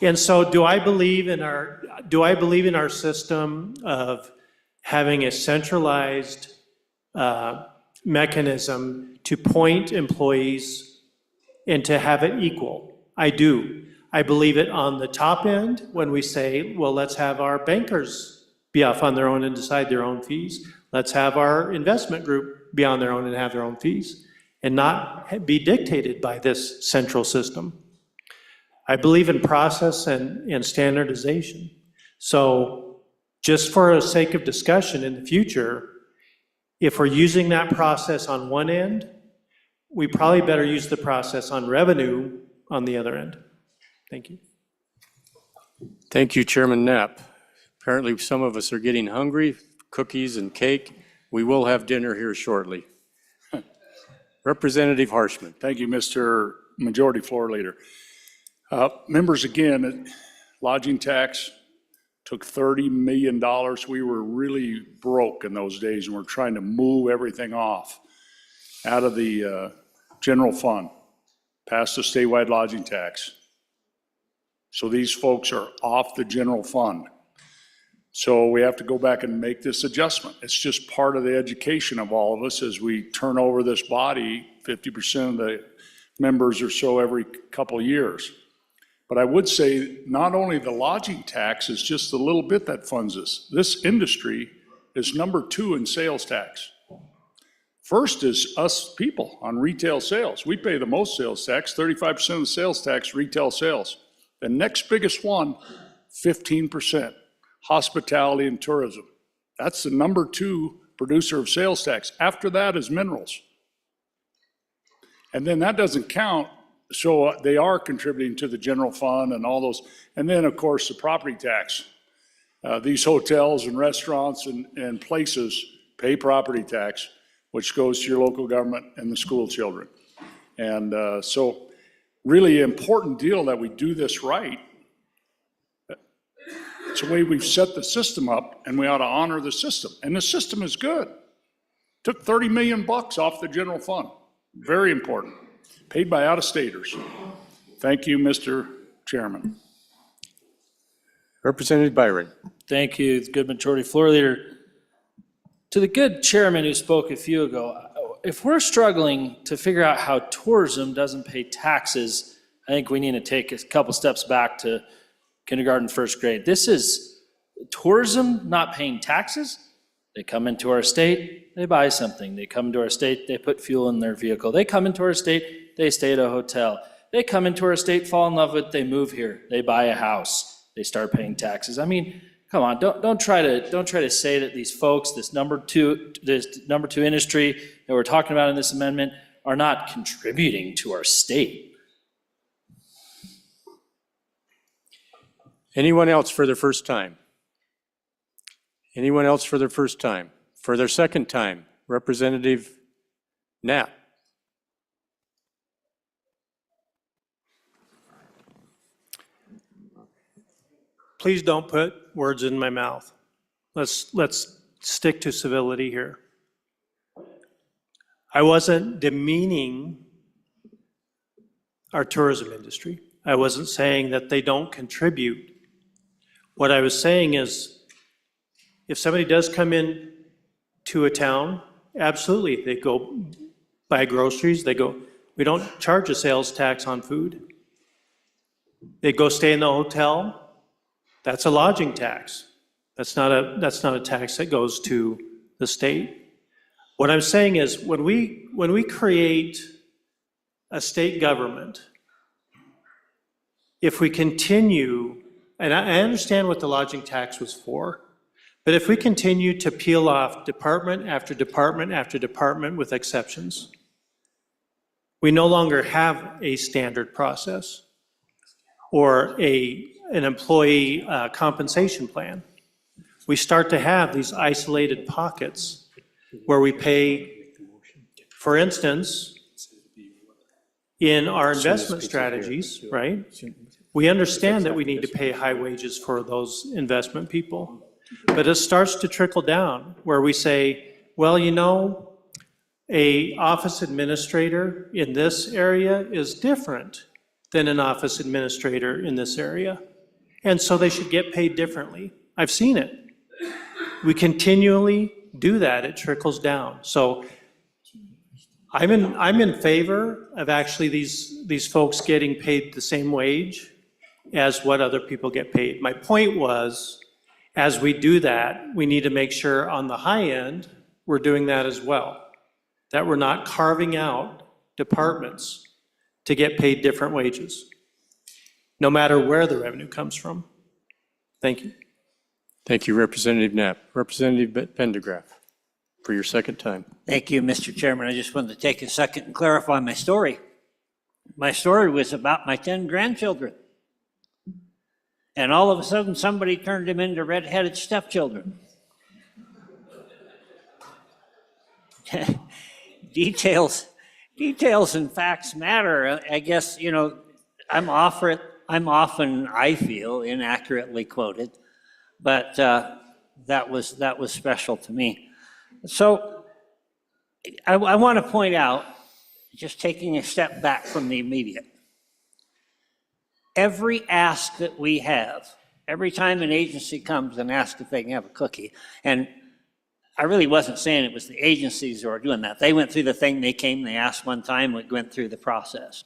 And so do I believe in our system of having a centralized mechanism to point employees and to have it equal? I do. I believe it on the top end when we say, well, let's have our bankers be off on their own and decide their own fees. Let's have our investment group be on their own and have their own fees and not be dictated by this central system. I believe in process and standardization. So just for the sake of discussion in the future, if we're using that process on one end, we probably better use the process on revenue on the other end. Thank you. Thank you, Chairman Knapp. Apparently, some of us are getting hungry, cookies and cake. We will have dinner here shortly. Representative Harshman. Thank you, Mr. Majority Floor Leader. Members, again, lodging tax took $30 million. We were really broke in those days, and we're trying to move everything off out of the general fund, passed a statewide lodging tax. So these folks are off the general fund. So we have to go back and make this adjustment. It's just part of the education of all of us as we turn over this body, 50% of the members or so every couple of years. But I would say not only the lodging tax is just a little bit that funds us. This industry is number 2 in sales tax. First is us people on retail sales. We pay the most sales tax, 35% of the sales tax, retail sales. The next biggest one, 15%. Hospitality and tourism. That's the number 2 producer of sales tax. After that is minerals. And then that doesn't count, so they are contributing to the general fund and all those. And then, of course, the property tax. These hotels and restaurants and places pay property tax, which goes to your local government and the school children. And so really important deal that we do this right. It's the way we've set the system up, and we ought to honor the system. And the system is good. Took $30 million off the general fund. Very important. Paid by out-of-staters. Thank you, Mr. Chairman. Representative Byron. Thank you, good Majority Floor Leader. To the good chairman who spoke a few ago, if we're struggling to figure out how tourism doesn't pay taxes, I think we need to take a couple steps back to kindergarten, first grade. This is tourism not paying taxes. They come into our state, they buy something. They come into our state, they put fuel in their vehicle. They come into our state, they stay at a hotel. They come into our state, fall in love with it, they move here, they buy a house, they start paying taxes. I mean, come on, don't try to say that these folks, this number two industry that we're talking about in this amendment are not contributing to our state. Anyone else for their first time? Anyone else for their first time? For their second time, Representative Knapp. Please don't put words in my mouth. Let's stick to civility here. I wasn't demeaning our tourism industry. I wasn't saying that they don't contribute. What I was saying is, if somebody does come in to a town, absolutely, they go buy groceries, we don't charge a sales tax on food. They go stay in the hotel, that's a lodging tax. That's not a tax that goes to the state. What I'm saying is, when we create a state government, if we continue, and I understand what the lodging tax was for, but if we continue to peel off department after department after department with exceptions, we no longer have a standard process or an employee compensation plan. We start to have these isolated pockets where we pay, for instance, in our investment strategies, right? We understand that we need to pay high wages for those investment people, but it starts to trickle down where we say, well, you know, a office administrator in this area is different than an office administrator in this area. And so they should get paid differently. I've seen it. We continually do that, it trickles down. So I'm in favor of actually these folks getting paid the same wage as what other people get paid. My point was, as we do that, we need to make sure on the high end, we're doing that as well. That we're not carving out departments to get paid different wages, no matter where the revenue comes from. Thank you. Thank you, Representative Knapp. Representative Pendergraft, for your second time. Thank you, Mr. Chairman. I just wanted to take a second and clarify my story. My story was about my 10 grandchildren. And all of a sudden, somebody turned them into red-headed stepchildren. Details and facts matter. I guess, you know, I'm often, I feel, inaccurately quoted, but that was special to me. So I want to point out, just taking a step back from the immediate, every ask that we have, every time an agency comes and asks if they can have a cookie, and I really wasn't saying it was the agencies who are doing that. They went through the thing, they came, they asked one time, we went through the process.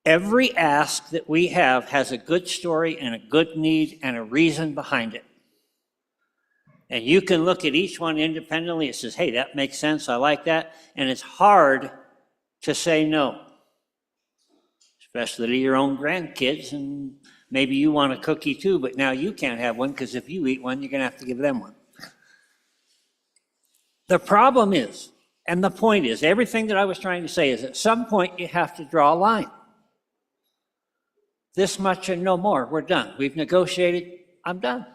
Every ask that we have has a good story and a good need and a reason behind it. And you can look at each one independently. It says, hey, that makes sense, I like that. And it's hard to say no, especially to your own grandkids. And maybe you want a cookie too, but now you can't have one because if you eat one, you're going to have to give them one. The problem is, and the point is, everything that I was trying to say is at some point you have to draw a line. This much and no more, we're done. We've negotiated, I'm done.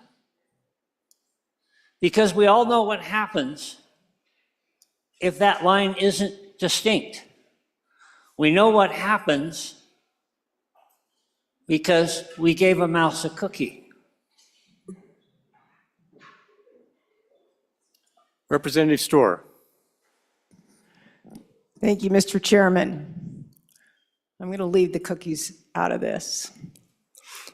Because we all know what happens if that line isn't distinct. We know what happens because we gave a mouse a cookie. Representative Storr. Thank you, Mr. Chairman. I'm going to leave the cookies out of this.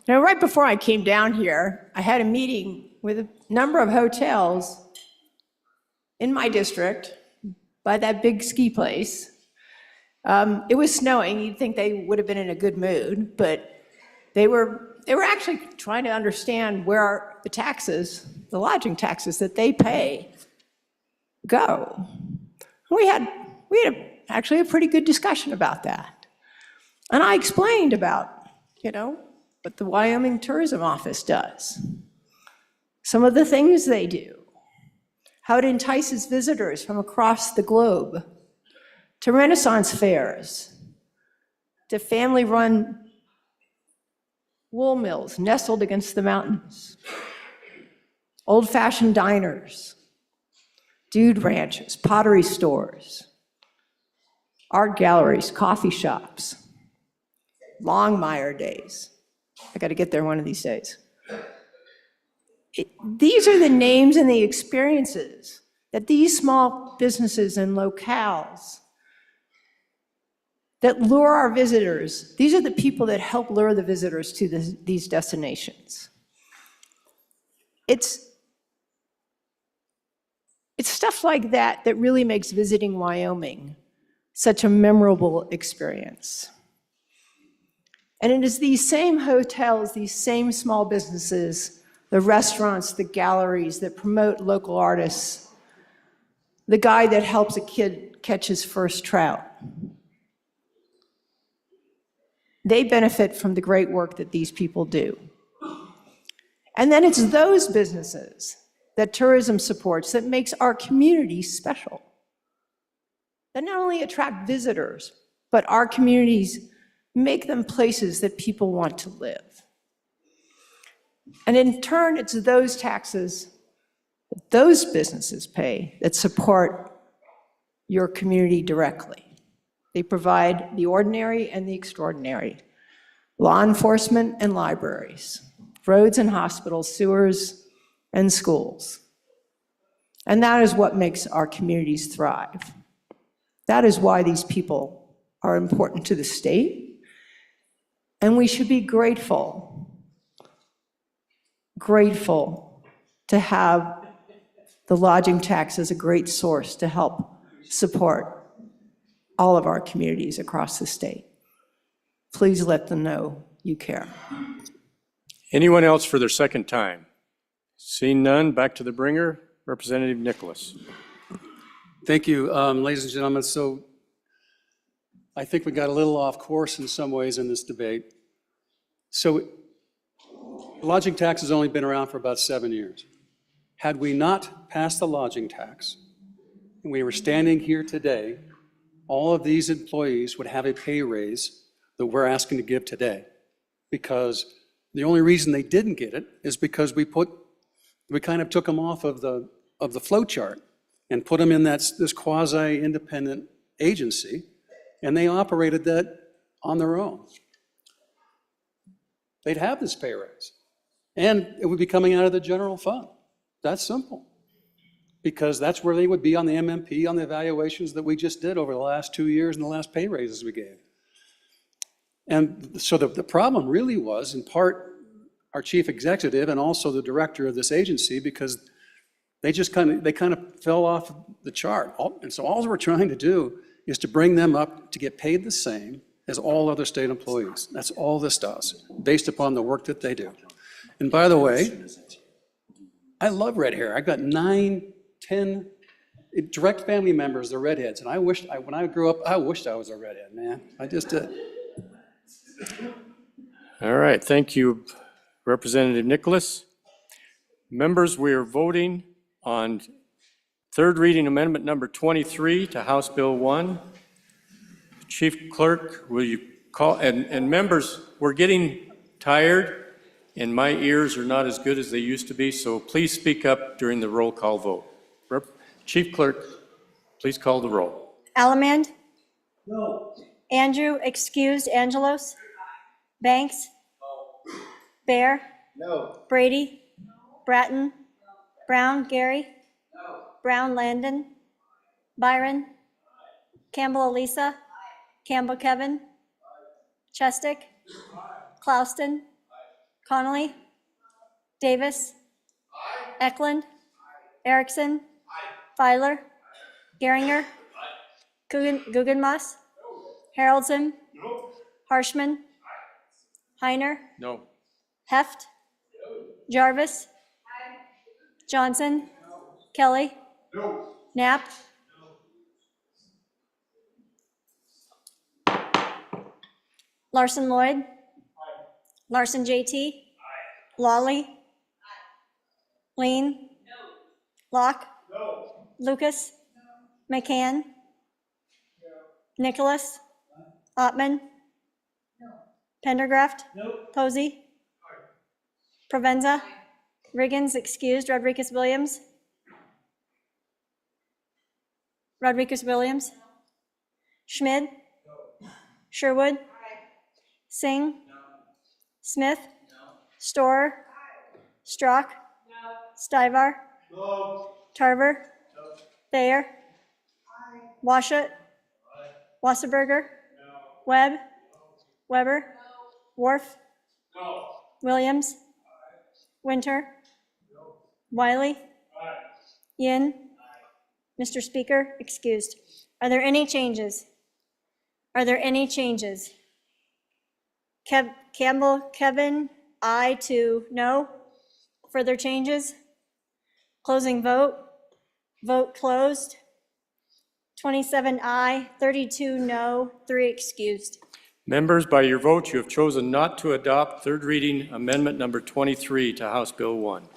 Now, right before I came down here, I had a meeting with a number of hotels in my district by that big ski place. It was snowing. You'd think they would have been in a good mood, but they were actually trying to understand where the taxes, the lodging taxes that they pay, go. We had actually a pretty good discussion about that. And I explained about, what the Wyoming Tourism Office does, some of the things they do, how it entices visitors from across the globe to Renaissance fairs, to family-run wool mills nestled against the mountains, old-fashioned diners, dude ranches, pottery stores, art galleries, coffee shops, Longmire days. I got to get there one of these days. These are the names and the experiences that these small businesses and locales that lure our visitors, these are the people that help lure the visitors to these destinations. It's stuff like that that really makes visiting Wyoming such a memorable experience. And it is these same hotels, these same small businesses, the restaurants, the galleries that promote local artists, the guy that helps a kid catch his first trout. They benefit from the great work that these people do. And then it's those businesses that tourism supports that makes our communities special. That not only attract visitors, but our communities make them places that people want to live. And in turn, it's those taxes that those businesses pay that support your community directly. They provide the ordinary and the extraordinary, law enforcement and libraries, roads and hospitals, sewers and schools. And that is what makes our communities thrive. That is why these people are important to the state. And we should be grateful to have the lodging tax as a great source to help support all of our communities across the state. Please let them know you care. Anyone else for their second time? Seeing none, back to the bringer, Representative Nicholas. Thank you, ladies and gentlemen. So I think we got a little off course in some ways in this debate. So lodging tax has only been around for about 7 years. Had we not passed the lodging tax, and we were standing here today, all of these employees would have a pay raise that we're asking to give today. Because the only reason they didn't get it is because we kind of took them off of the flow chart and put them in this quasi-independent agency, and they operated that on their own. They'd have this pay raise, and it would be coming out of the general fund. That's simple, because that's where they would be on the MMP, on the evaluations that we just did over the last 2 years and the last pay raises we gave. And so the problem really was, in part, our chief executive and also the director of this agency, because they kind of fell off the chart. And so all we're trying to do is to bring them up to get paid the same as all other state employees. That's all this does, based upon the work that they do. And by the way, I love red hair. I've got 9, 10 direct family members, they're redheads. And when I grew up, I wished I was a redhead, man. I just did. All right, thank you, Representative Nicholas. Members, we are voting on third reading amendment number 23 to House Bill 1. Chief Clerk, will you call, and members, we're getting tired and my ears are not as good as they used to be, so please speak up during the roll call vote. Chief Clerk, please call the roll. Allemande? No. Andrew, excused. Angelos? Banks? No. Bear? No. Brady? No. Bratton? No. Brown, Gary? No. Brown, Landon? Byron? Campbell, Elisa? Campbell, Kevin? Chestick? Clouston? Connolly? Davis? Eklund? Erickson? Filer? Geringer? Guggenmoss? Haroldson? Harshman? Heiner? No. Heft? Jarvis? Johnson? Kelly? Knapp? Larson Lloyd. Larson JT. Lawley. Lean. Locke. Lucas. McCann. Nicholas. Ottman. Pendergraft. Posey. Provenza. Riggins excused. Rodriguez Williams. Rodriguez Williams. Schmid. Sherwood. Singh. Smith. Storer. Strock. Stivar. Tarver. Thayer. Washut. Wasserberger. Webb. Weber. Worf. Williams. Winter. Wiley. Yin. Mr. Speaker, excused. Are there any changes? Are there any changes? Campbell, Kevin, aye to no. Further changes? Closing vote. Vote closed. 27 aye, 32 no, 3 excused. Members, by your vote, you have chosen not to adopt third reading amendment number 23 to House Bill 1.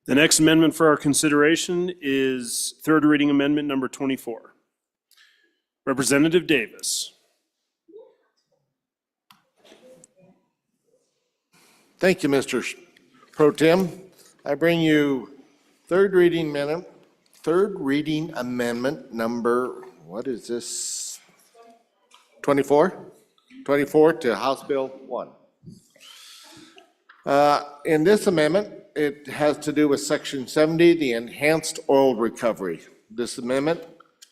The next amendment for our consideration is third reading amendment number 24. Representative Davis. Thank you, Mr. Pro Tem. I bring you third reading amendment number, what is this? 24? 24 to House Bill 1. In this amendment, it has to do with Section 70, the enhanced oil recovery. This amendment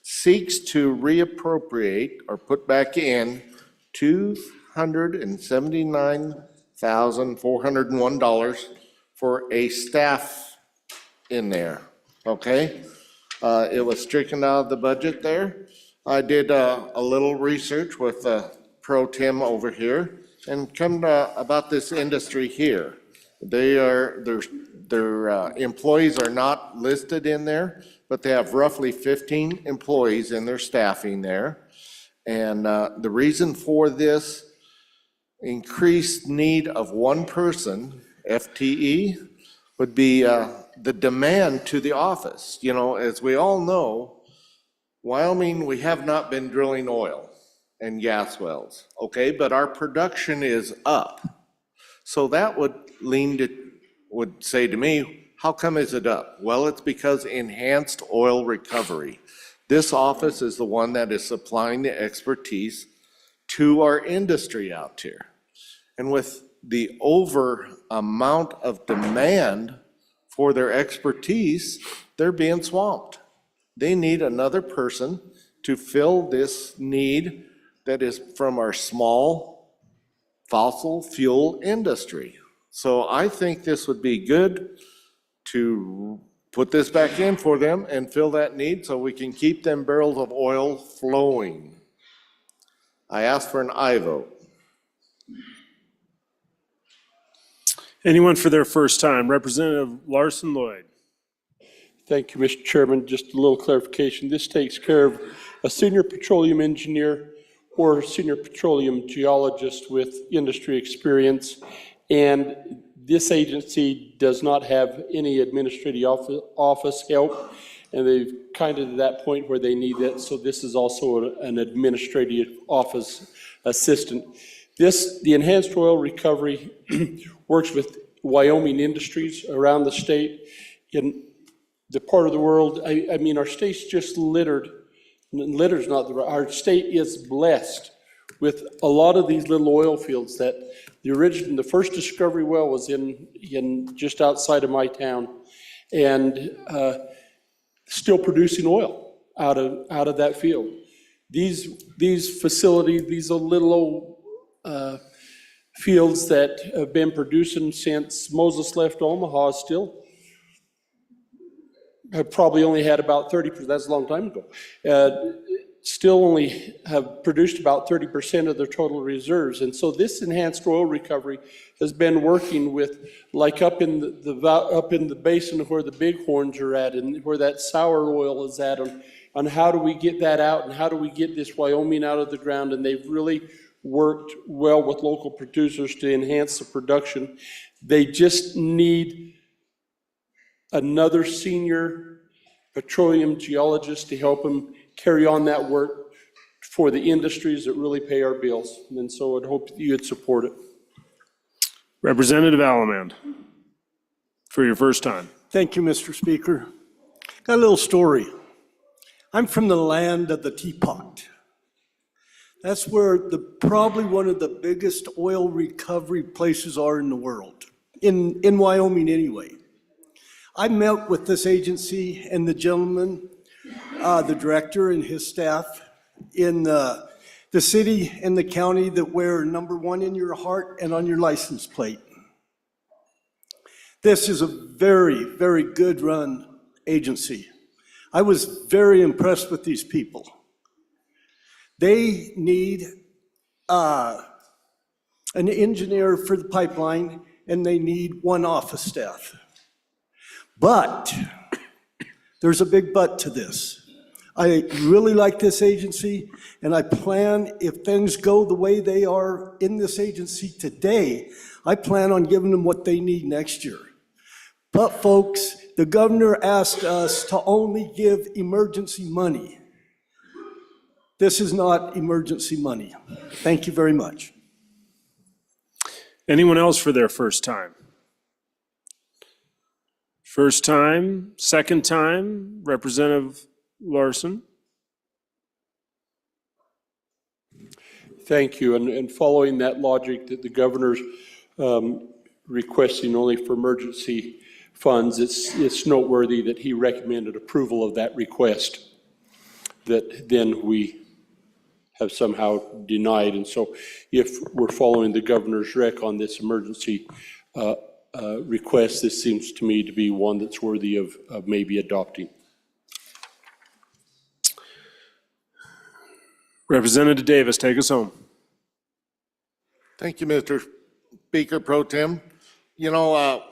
seeks to reappropriate or put back in $279,401 for a staff in there, okay? It was stricken out of the budget there. I did a little research with Pro Tem over here and come about this industry here. Their employees are not listed in there, but they have roughly 15 employees in their staffing there. And the reason for this increased need of one person, FTE, would be the demand to the office. You know, as we all know, Wyoming, we have not been drilling oil and gas wells, okay? But our production is up. So that would say to me, how come is it up? Well, it's because enhanced oil recovery. This office is the one that is supplying the expertise to our industry out here. And with the over amount of demand for their expertise, they're being swamped. They need another person to fill this need that is from our small fossil fuel industry. So I think this would be good to put this back in for them and fill that need so we can keep them barrels of oil flowing. I ask for an aye vote. Anyone for their first time? Representative Larson Lloyd. Thank you, Mr. Chairman. Just a little clarification. This takes care of a senior petroleum engineer or senior petroleum geologist with industry experience. And this agency does not have any administrative office help. And they've kind of to that point where they need it. So this is also an administrative office assistant. The enhanced oil recovery works with Wyoming industries around the state. In the part of the world, I mean, our state's just litter's not the right, our state is blessed with a lot of these little oil fields that the first discovery well was in just outside of my town, and still producing oil out of that field. These facilities, these little old fields that have been producing since Moses left Omaha still have probably only had about 30%, that's a long time ago, still only have produced about 30% of their total reserves. And so this enhanced oil recovery has been working with, like up in the basin where the bighorns are at and where that sour oil is at, on how do we get that out and how do we get this Wyoming out of the ground. And they've really worked well with local producers to enhance the production. They just need another senior petroleum geologist to help them carry on that work for the industries that really pay our bills. And so I'd hope you'd support it. Representative Allemand, for your first time. Thank you, Mr. Speaker. Got a little story. I'm from the land of the teapot. That's where probably one of the biggest oil recovery places are in the world, in Wyoming anyway. I met with this agency and the gentleman, the director and his staff in the city and the county that wear #1 in your heart and on your license plate. This is a very, very good run agency. I was very impressed with these people. They need an engineer for the pipeline, and they need 1 office staff. But there's a big but to this. I really like this agency, and I plan, if things go the way they are in this agency today, I plan on giving them what they need next year. But folks, the governor asked us to only give emergency money. This is not emergency money. Thank you very much. Anyone else for their first time? First time, second time, Representative Larson. Thank you. And following that logic that the governor's requesting only for emergency funds, it's noteworthy that he recommended approval of that request that then we have somehow denied. And so if we're following the governor's rec on this emergency request, this seems to me to be one that's worthy of maybe adopting. Representative Davis, take us home. Thank you, Mr. Speaker Pro Tem. You know,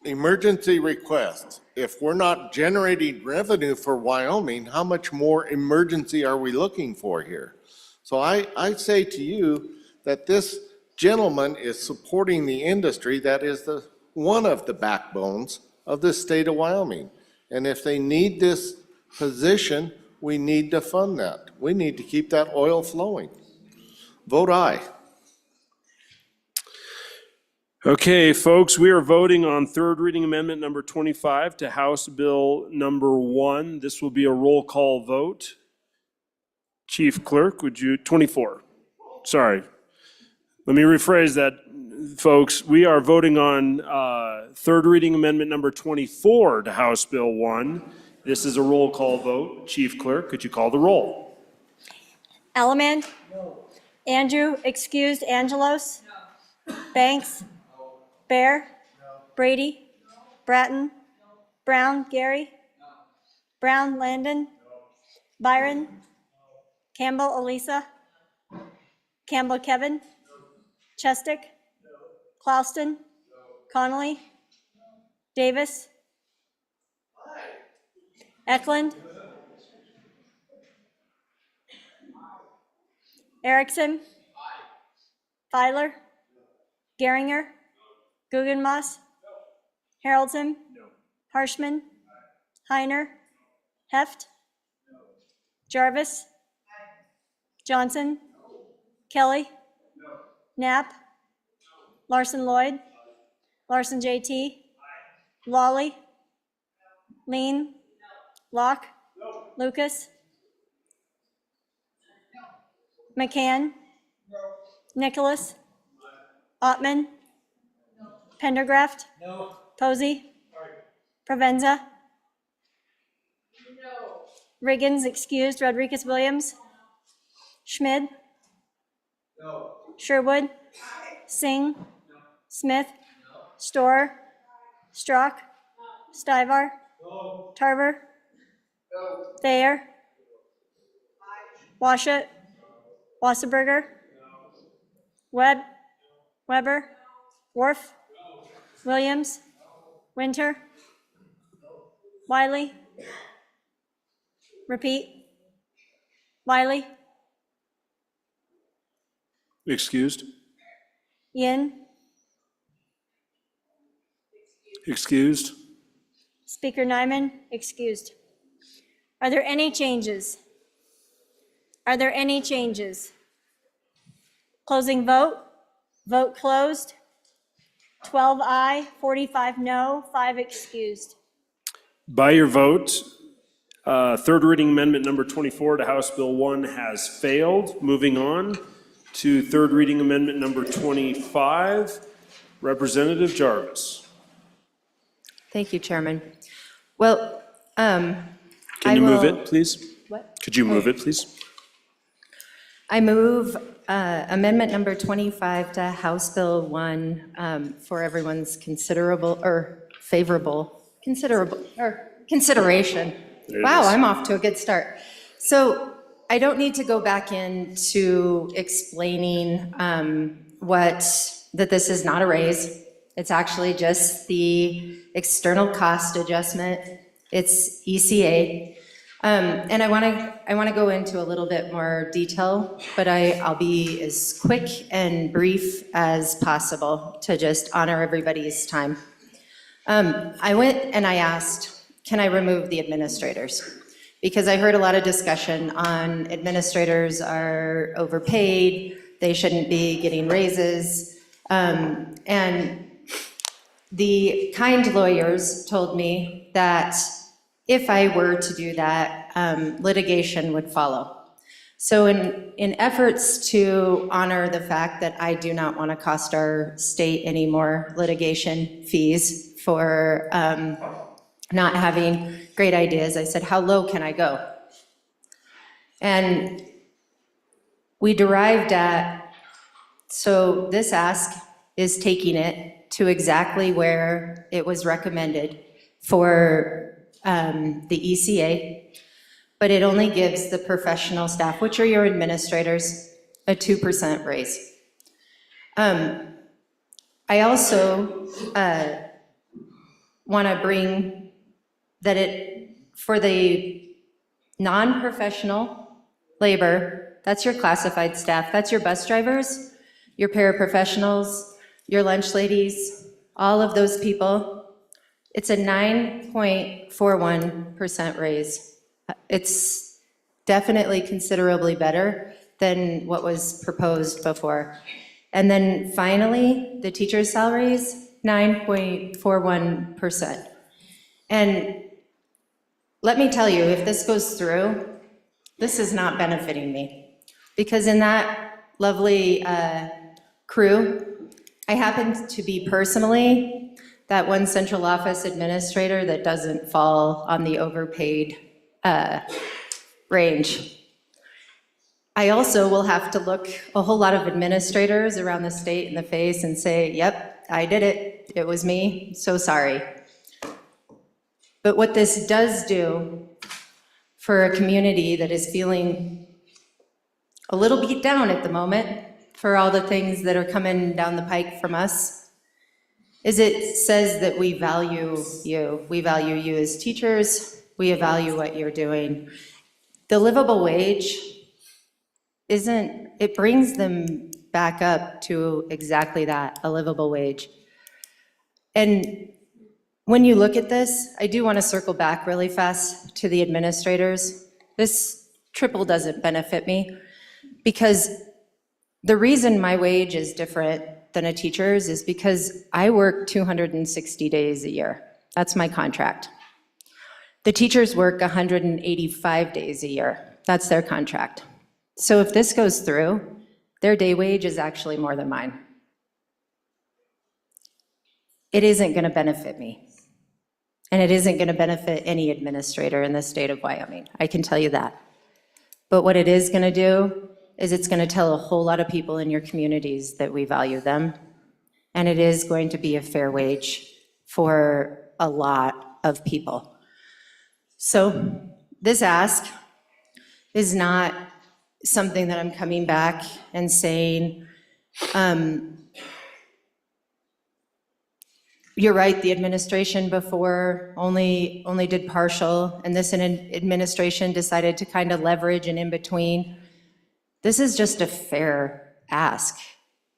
emergency requests, if we're not generating revenue for Wyoming, how much more emergency are we looking for here? So I say to you that this gentleman is supporting the industry that is one of the backbones of the state of Wyoming. And if they need this position, we need to fund that. We need to keep that oil flowing. Vote aye. Okay, folks, we are voting on third reading amendment number 25 to House Bill number 1. This will be a roll call vote. Chief Clerk, would you, 24, sorry. Let me rephrase that, folks. We are voting on third reading amendment number 24 to House Bill 1. This is a roll call vote. Chief Clerk, could you call the roll? Allemand? No. Andrew, excused. Angelos? No. Banks? No. Bear? No. Brady? No. Bratton? No. Brown, Gary? No. Brown, Landon? No. Byron? No. Campbell, Elisa? No. Campbell, Kevin? No. Chestick? No. Clouston? No. Connolly? No. Davis? Eklund? Erickson? Filer? Geringer? Guggenmoss? Haroldson? Harshman? Heiner? Heft? Jarvis? Johnson? Kelly? Knapp? Larson Lloyd? Larson JT? Lawley? Lean? Locke? Lucas? McCann? Nicholas? Ottman? Pendergraft? Posey? Provenza? Riggins, excused. Rodriguez Williams? Schmid? Sherwood? Singh? Smith? Storer? Strock? Stivar? Tarver? Thayer? Washut? Wasserberger? Webb? Weber? Worf? Williams? Winter? Wiley? Repeat. Wiley, Excused? Yin, Excused? Speaker Nyman, excused. Are there any changes? Are there any changes? Closing vote. Vote closed. 12 aye, 45 no, 5 excused. By your vote, third reading amendment number 24 to House Bill 1 has failed. Moving on to third reading amendment number 25. Representative Jarvis. Thank you, Chairman. Well, Can you move it, please? What? Could you move it, please? I move amendment number 25 to House Bill 1 for everyone's consideration. There it Wow, is. I'm off to a good start. So I don't need to go back into explaining that this is not a raise. It's actually just the external cost adjustment. It's ECA. And I want to go into a little bit more detail, but I'll be as quick and brief as possible to just honor everybody's time. I went and I asked, can I remove the administrators? Because I heard a lot of discussion on administrators are overpaid, they shouldn't be getting raises. And the kind lawyers told me that if I were to do that, litigation would follow. So in efforts to honor the fact that I do not want to cost our state any more litigation fees for not having great ideas, I said, how low can I go? And we derived at, so this ask is taking it to exactly where it was recommended for the ECA, but it only gives the professional staff, which are your administrators, a 2% raise. I also want to bring that for the non-professional labor, that's your classified staff, that's your bus drivers, your paraprofessionals, your lunch ladies, all of those people, it's a 9.41% raise. It's definitely considerably better than what was proposed before. And then finally, the teacher's salaries, 9.41%. And let me tell you, if this goes through, this is not benefiting me. Because in that lovely crew, I happen to be personally that one central office administrator that doesn't fall on the overpaid range. I also will have to look a whole lot of administrators around the state in the face and say, yep, I did it. It was me. So sorry. But what this does do for a community that is feeling a little beat down at the moment for all the things that are coming down the pike from us, is it says that we value you. We value you as teachers. We value what you're doing. The livable wage it brings them back up to exactly that, a livable wage. And when you look at this, I do want to circle back really fast to the administrators. This triple doesn't benefit me because the reason my wage is different than a teacher's is because I work 260 days a year. That's my contract. The teachers work 185 days a year. That's their contract. So if this goes through, their day wage is actually more than mine. It isn't going to benefit me. And it isn't going to benefit any administrator in the state of Wyoming. I can tell you that. But what it is going to do is it's going to tell a whole lot of people in your communities that we value them. And it is going to be a fair wage for a lot of people. So this ask is not something that I'm coming back you're right, the administration before only did partial, and this administration decided to kind of leverage an in-between. This is just a fair ask.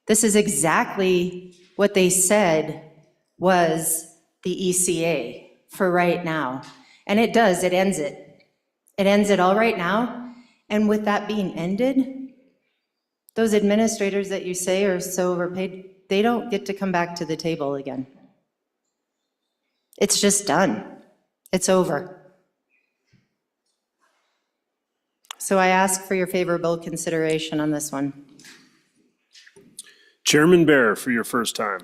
This is exactly what they said was the ECA for right now. And it does, it ends it. It ends it all right now. And with that being ended, those administrators that you say are so overpaid, they don't get to come back to the table again. It's just done. It's over. So I ask for your favorable consideration on this one. Chairman Bear, for your first time.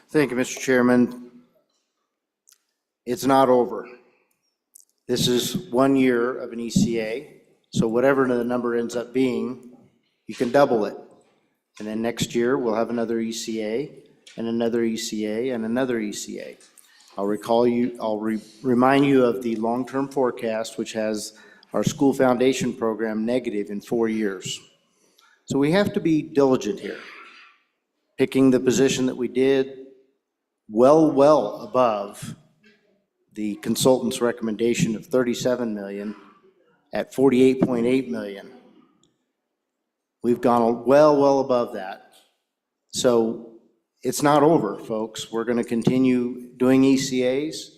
Thank you, Mr. Chairman. It's not over. This is 1 year of an ECA, so whatever the number ends up being, you can double it. And then next year, we'll have another ECA, and another ECA, and another ECA. I'll remind you of the long-term forecast, which has our school foundation program negative in 4 years. So we have to be diligent here. Picking the position that we did, well above the consultant's recommendation of 37 million at 48.8 million. We've gone well above that. So it's not over, folks. We're going to continue doing ECAs.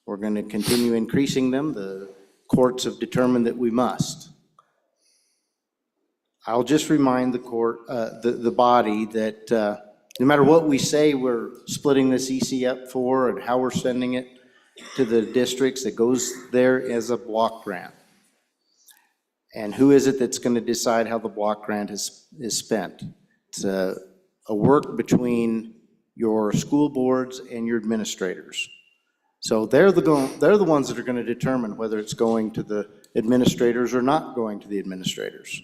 We're going to continue increasing them. The courts have determined that we must. I'll just remind the court, the body, that no matter what we say we're splitting this EC up for and how we're sending it to the districts, it goes there as a block grant. And who is it that's going to decide how the block grant is spent? It's a work between your school boards and your administrators. So they're the ones that are going to determine whether it's going to the administrators or not going to the administrators.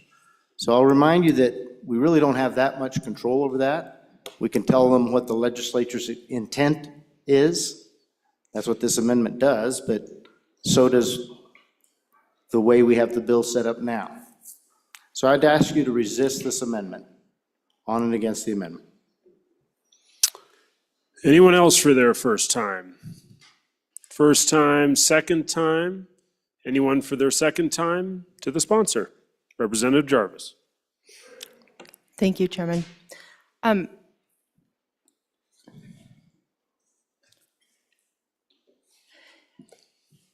So I'll remind you that we really don't have that much control over that. We can tell them what the legislature's intent is. That's what this amendment does, but so does the way we have the bill set up now. So I'd ask you to resist this amendment. On and against the amendment. Anyone else for their first time? First time, second time? Anyone for their second time? To the sponsor, Representative Jarvis. Thank you, Chairman.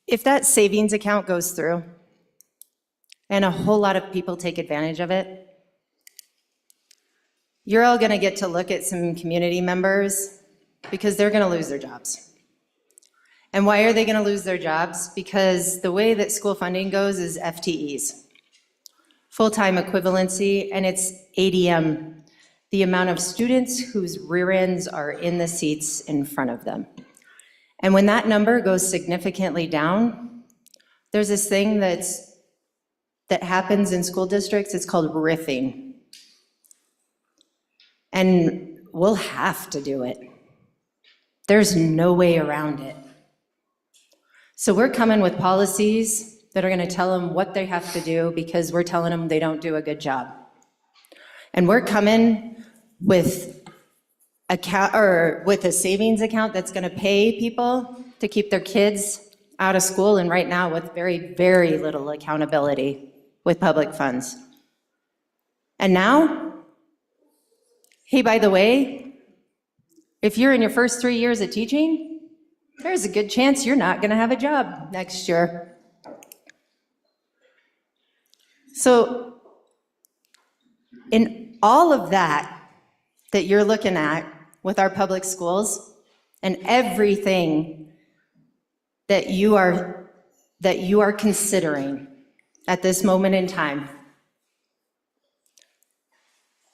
If that savings account goes through and a whole lot of people take advantage of it, you're all going to get to look at some community members because they're going to lose their jobs. And why are they going to lose their jobs? Because the way that school funding goes is FTEs, full-time equivalency, and it's ADM, the amount of students whose rear ends are in the seats in front of them. And when that number goes significantly down, there's this thing that happens in school districts, it's called riffing. And we'll have to do it. There's no way around it. So we're coming with policies that are going to tell them what they have to do because we're telling them they don't do a good job. And we're coming with a savings account that's going to pay people to keep their kids out of school, and right now with very, very little accountability with public funds. And now, hey, by the way, if you're in your first 3 years of teaching, there's a good chance you're not going to have a job next year. So in all of that you're looking at with our public schools and everything that you are considering at this moment in time,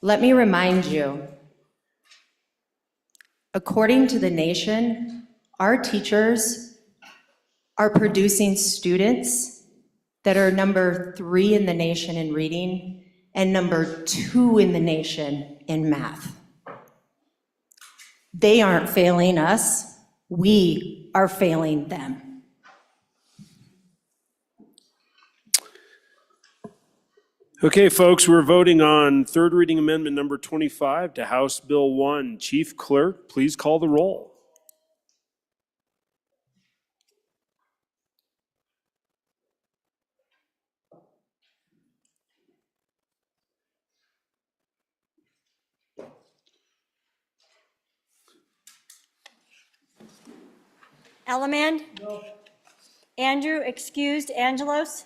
let me remind you, according to the nation, our teachers are producing students that are number 3 in the nation in reading and number 2 in the nation in math. They aren't failing us, we are failing them. Okay, folks, we're voting on third reading amendment number 25 to House Bill 1. Chief Clerk, please call the roll. Elleman? Andrew, excused. Angelos?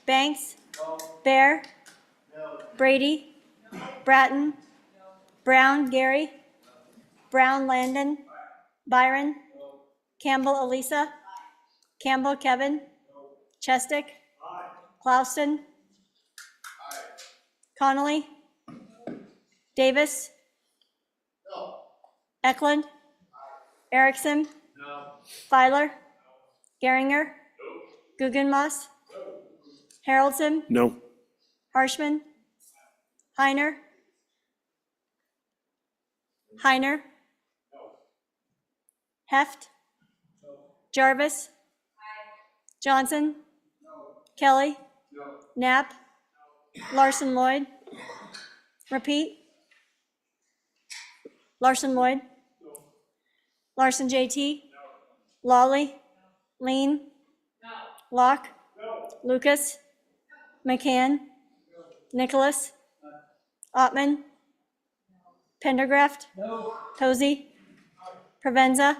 Banks? Bear? Brady? Bratton? Brown, Gary? Brown, Landon? Byron? Campbell, Elisa? Campbell, Kevin? Chestick? Clausen? Connolly? Davis? Eklund? Erickson? Filer? Geringer? Guggenmoss? Haroldson? No. Harshman? Heiner? Heiner? Heft? Jarvis? Johnson? Kelly? Knapp? Larson Lloyd? Repeat? Larson Lloyd? Larson JT? Lawley? Lean? Locke? Lucas? McCann? Nicholas? Ottman? Pendergraft? Posey? Provenza?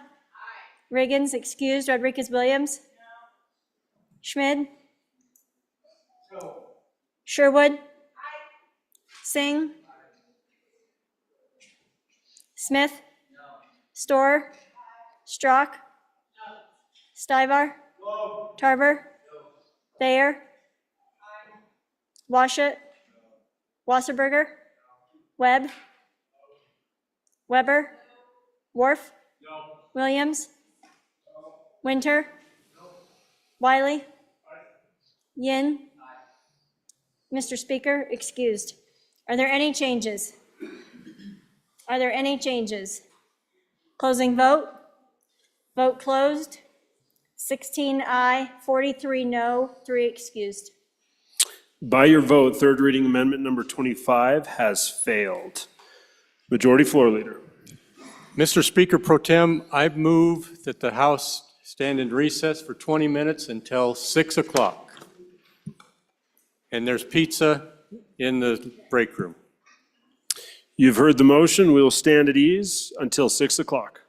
Riggins, excused. Rodriguez Williams? Schmid? Sherwood? Singh? Smith? Storer? Strock? Stivar? Tarver? Thayer? Washut? Wasserberger? Webb? Weber? Worf? Williams? Winter? Wiley? Yin? Mr. Speaker, excused. Are there any changes? Are there any changes? Closing vote? Vote closed. 16 aye, 43 no, 3 excused. By your vote, third reading amendment number 25 has failed. Majority Floor Leader. Mr. Speaker Pro Tem, I move that the House stand in recess for 20 minutes until 6 o'clock. And there's pizza in the break room. You've heard the motion. We will stand at ease until 6 o'clock.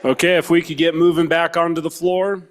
Okay, if we could get moving back onto the floor.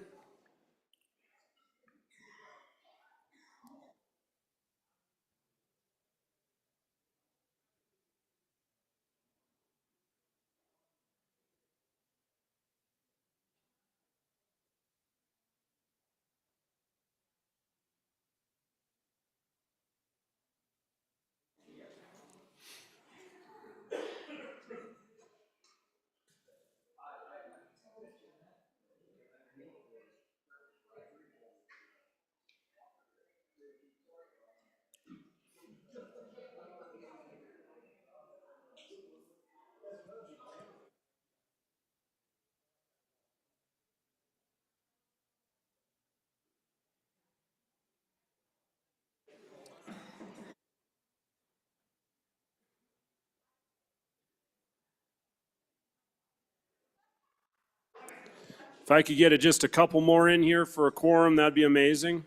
If I could get just a couple more in here for a quorum, that'd be amazing.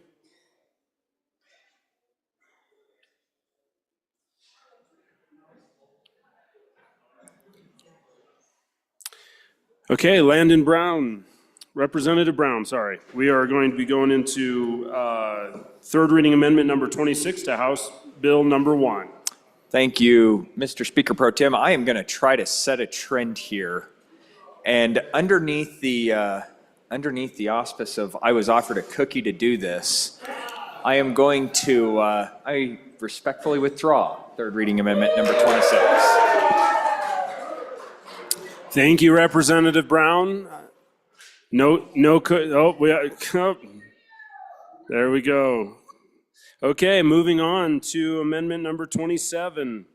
Okay, Landon Brown, Representative Brown, sorry. We are going to be going into third reading amendment number 26 to House Bill number 1. Thank you, Mr. Speaker Pro Tem. I am going to try to set a trend here. And underneath the auspice of I was offered a cookie to do this, I am going to, I respectfully withdraw third reading amendment number 26. Thank you, Representative Brown. There we go. Okay, moving on to amendment number 27.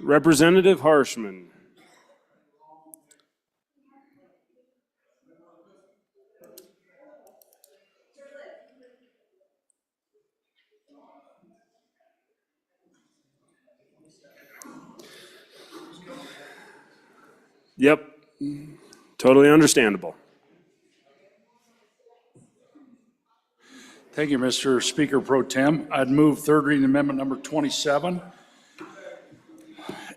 Representative Harshman. Yep, totally understandable. Thank you, Mr. Speaker Pro Tem. I'd move third reading amendment number 27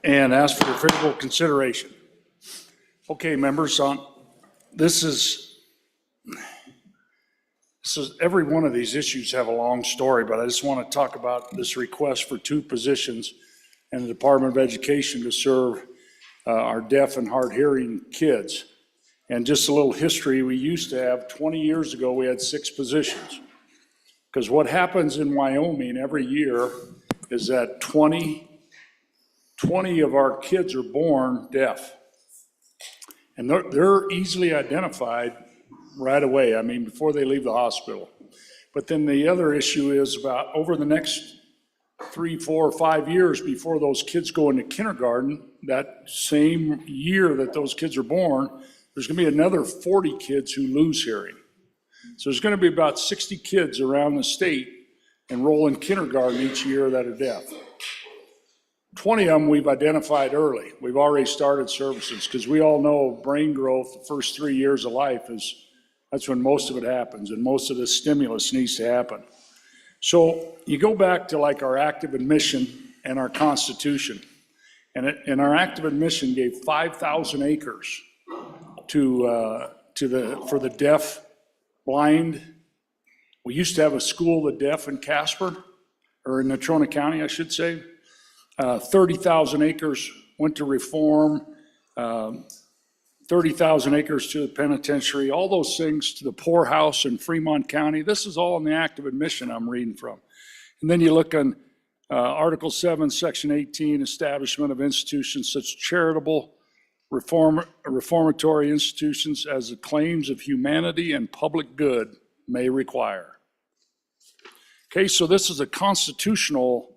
and ask for your favorable consideration. Okay, members, this is every one of these issues have a long story, but I just want to talk about this request for 2 positions in the Department of Education to serve our deaf and hard hearing kids. And just a little history, we used to have, 20 years ago, we had 6 positions. Because what happens in Wyoming every year is that 20 of our kids are born deaf. And they're easily identified right away, I mean, before they leave the hospital. But then the other issue is about over the next 3, 4, 5 years before those kids go into kindergarten, that same year that those kids are born, there's gonna be another 40 kids who lose hearing. So there's gonna be about 60 kids around the state enroll in kindergarten each year that are deaf. 20 of them we've identified early. We've already started services because we all know brain growth, the first 3 years of life that's when most of it happens and most of the stimulus needs to happen. So you go back to like our active admission and our Constitution. And our active admission gave 5,000 acres for the deaf, blind. We used to have a school of the deaf in Casper, or in Natrona County, I should say. 30,000 acres went to reform, 30,000 acres to the penitentiary, all those things to the poorhouse in Fremont County. This is all in the active admission I'm reading from. And then you look on Article 7, Section 18, establishment of institutions such charitable, reformatory institutions as the claims of humanity and public good may require. Okay, so this is a constitutional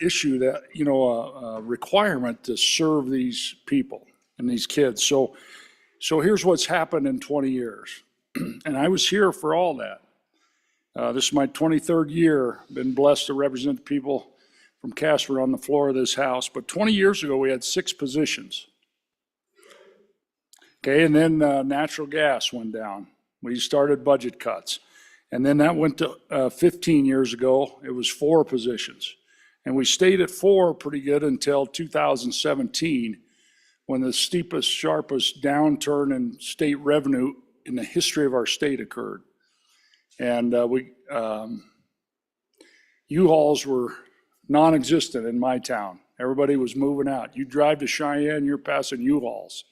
issue that, a requirement to serve these people and these kids. So here's what's happened in 20 years. And I was here for all that. This is my 23rd year, been blessed to represent the people from Casper on the floor of this House. But 20 years ago, we had 6 positions. Okay, and then natural gas went down. We started budget cuts. And then that went to 15 years ago, it was 4 positions. And we stayed at 4 pretty good until 2017, when the steepest, sharpest downturn in state revenue in the history of our state occurred. And U-Hauls were non-existent in my town. Everybody was moving out. You drive to Cheyenne, you're passing U-Hauls.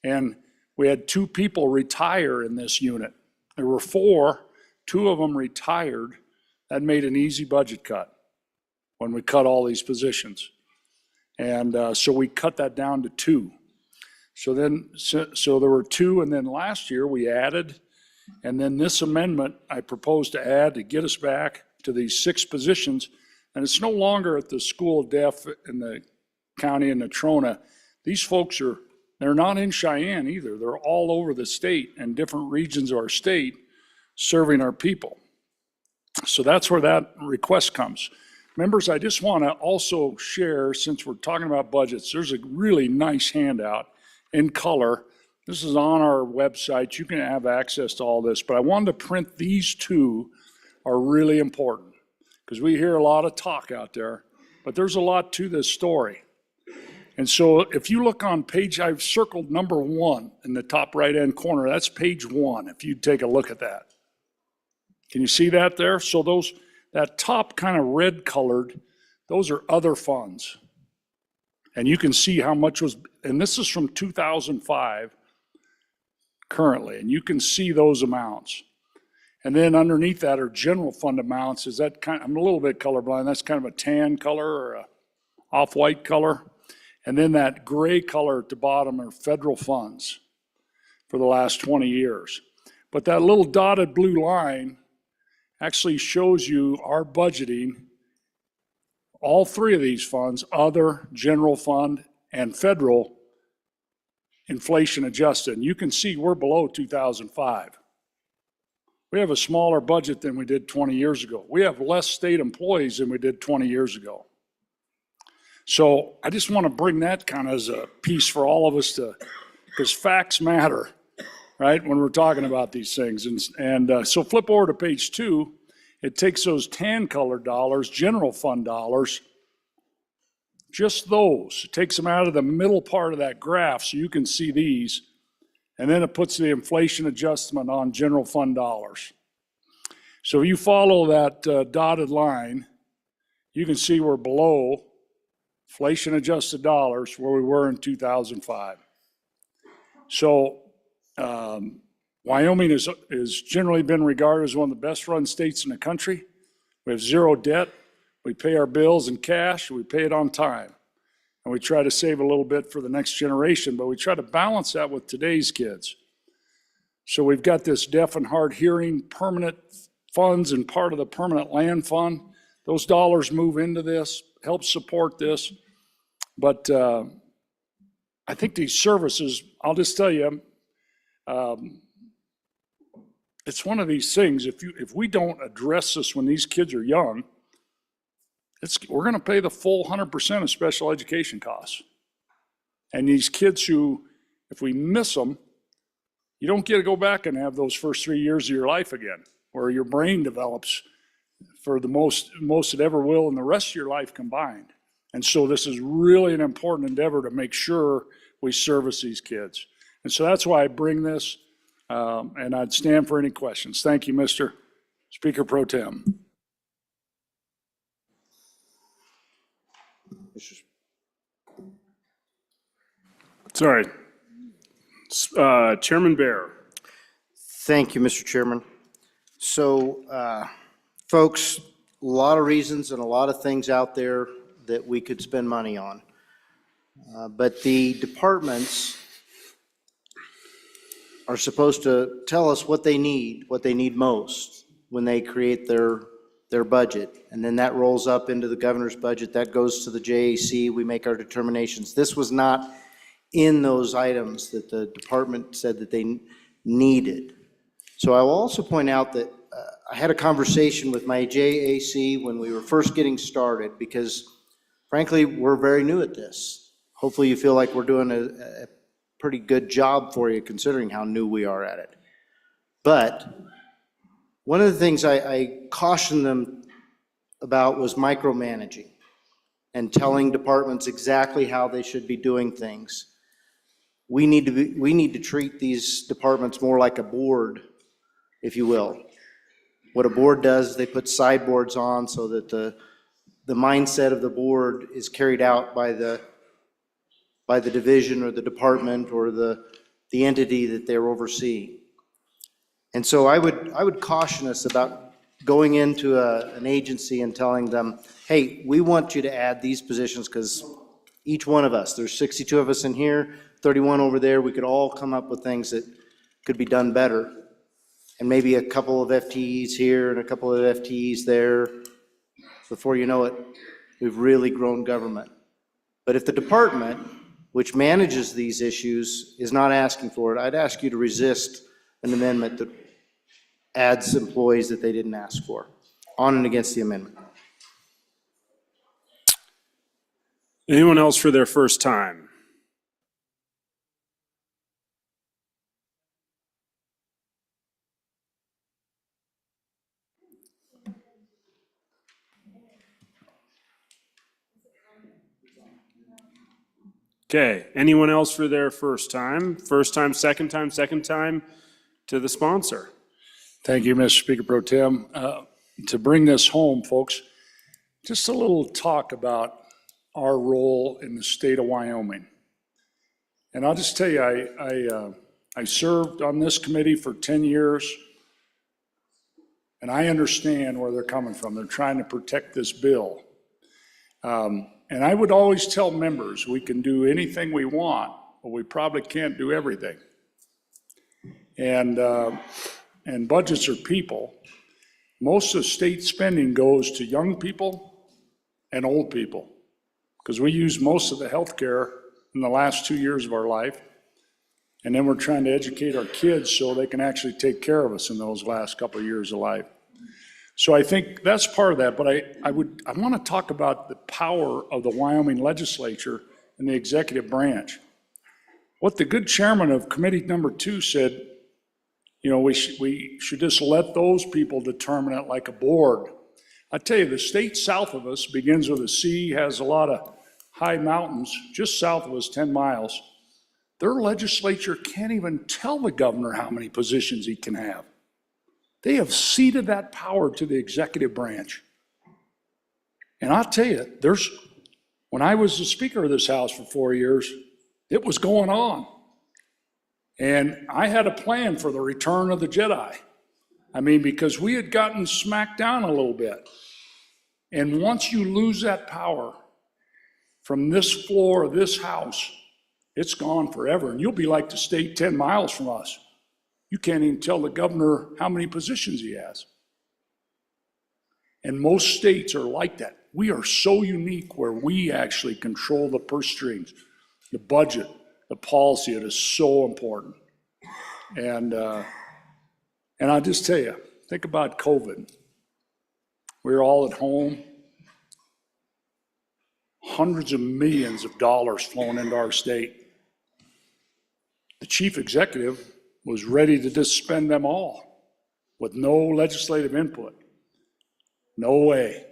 And we had 2 people retire in this unit. There were 4, 2 of them retired. That made an easy budget cut when we cut all these positions. And so we cut that down to 2. So there were 2, and then last year we added, and then this amendment I proposed to add to get us back to these 6 positions. And it's no longer at the School of Deaf in the county in Natrona. These folks they're not in Cheyenne either. They're all over the state and different regions of our state serving our people. So that's where that request comes. Members, I just want to also share, since we're talking about budgets, there's a really nice handout in color. This is on our website. You can have access to all this, but I wanted to print these 2 are really important because we hear a lot of talk out there, but there's a lot to this story. And so if you look on page, I've circled number 1 in the top right-hand corner. That's page 1, if you take a look at that. Can you see that there? So that top kind of red colored, those are other funds. And you can see how much was, and this is from 2005 currently, and you can see those amounts. And then underneath that are general fund amounts. Is that I'm a little bit colorblind. That's kind of a tan color or a off-white color. And then that gray color at the bottom are federal funds for the last 20 years. But that little dotted blue line actually shows you our budgeting, all 3 of these funds, other, general fund, and federal, inflation adjusted. And you can see we're below 2005. We have a smaller budget than we did 20 years ago. We have less state employees than we did 20 years ago. So I just want to bring that kind of as a piece for all of us because facts matter, right, when we're talking about these things. And so flip over to page 2. It takes those tan colored dollars, general fund dollars, just those. It takes them out of the middle part of that graph so you can see these. And then it puts the inflation adjustment on general fund dollars. So if you follow that dotted line, you can see we're below inflation adjusted dollars where we were in 2005. So Wyoming has generally been regarded as one of the best run states in the country. We have 0 debt. We pay our bills in cash. We pay it on time. And we try to save a little bit for the next generation, but we try to balance that with today's kids. So we've got this deaf and hard hearing permanent funds and part of the permanent land fund. Those dollars move into this, help support this. But I think these services, I'll just tell you, it's one of these things, if we don't address this when these kids are young, we're going to pay the full 100% of special education costs. And these kids who, if we miss them, you don't get to go back and have those first 3 years of your life again, where your brain develops for the most it ever will in the rest of your life combined. And so this is really an important endeavor to make sure we service these kids. And so that's why I bring this, and I'd stand for any questions. Thank you, Mr. Speaker Pro Tem. Sorry. Chairman Bear. Thank you, Mr. Chairman. So, folks, a lot of reasons and a lot of things out there that we could spend money on. But the departments are supposed to tell us what they need most when they create their budget. And then that rolls up into the governor's budget. That goes to the JAC. We make our determinations. This was not in those items that the department said that they needed. So I will also point out that I had a conversation with my JAC when we were first getting started, because frankly, we're very new at this. Hopefully you feel like we're doing a pretty good job for you considering how new we are at it. But One of the things I cautioned them about was micromanaging and telling departments exactly how they should be doing things. We need to treat these departments more like a board, if you will. What a board does, they put sideboards on so that the mindset of the board is carried out by the division or the department or the entity that they're overseeing. And so I would caution us about going into an agency and telling them, hey, we want you to add these positions because each one of us, there's 62 of us in here, 31 over there, we could all come up with things that could be done better. And maybe a couple of FTEs here and a couple of FTEs there. Before you know it, we've really grown government. But if the department, which manages these issues, is not asking for it, I'd ask you to resist an amendment that adds employees that they didn't ask for. On and against the amendment. Anyone else for their first time? Okay, anyone else for their first time? First time, second time to the sponsor. Thank you, Mr. Speaker Pro Tem. To bring this home, folks, just a little talk about our role in the state of Wyoming. And I'll just tell you, I served on this committee for 10 years, and I understand where they're coming from. They're trying to protect this bill. And I would always tell members, we can do anything we want, but we probably can't do everything. And budgets are people. Most of state spending goes to young people and old people, because we use most of the health care in the last 2 years of our life. And then we're trying to educate our kids so they can actually take care of us in those last couple of years of life. So I think that's part of that, but I want to talk about the power of the Wyoming legislature and the executive branch. What the good chairman of committee number 2 said, you know, we should just let those people determine it like a board. I tell you, the state south of us begins with a C, has a lot of high mountains, just south of us, 10 miles. Their legislature can't even tell the governor how many positions he can have. They have ceded that power to the executive branch. And I'll tell you, when I was the Speaker of this House for 4 years, it was going on. And I had a plan for the return of the Jedi. I mean, because we had gotten smacked down a little bit. And once you lose that power from this floor of this House, it's gone forever. And you'll be like the state 10 miles from us. You can't even tell the governor how many positions he has. And most states are like that. We are so unique where we actually control the purse strings, the budget, the policy. It is so important. And I'll just tell you, think about COVID. We were all at home. Hundreds of millions of dollars flown into our state. The chief executive was ready to just spend them all with no legislative input. No way.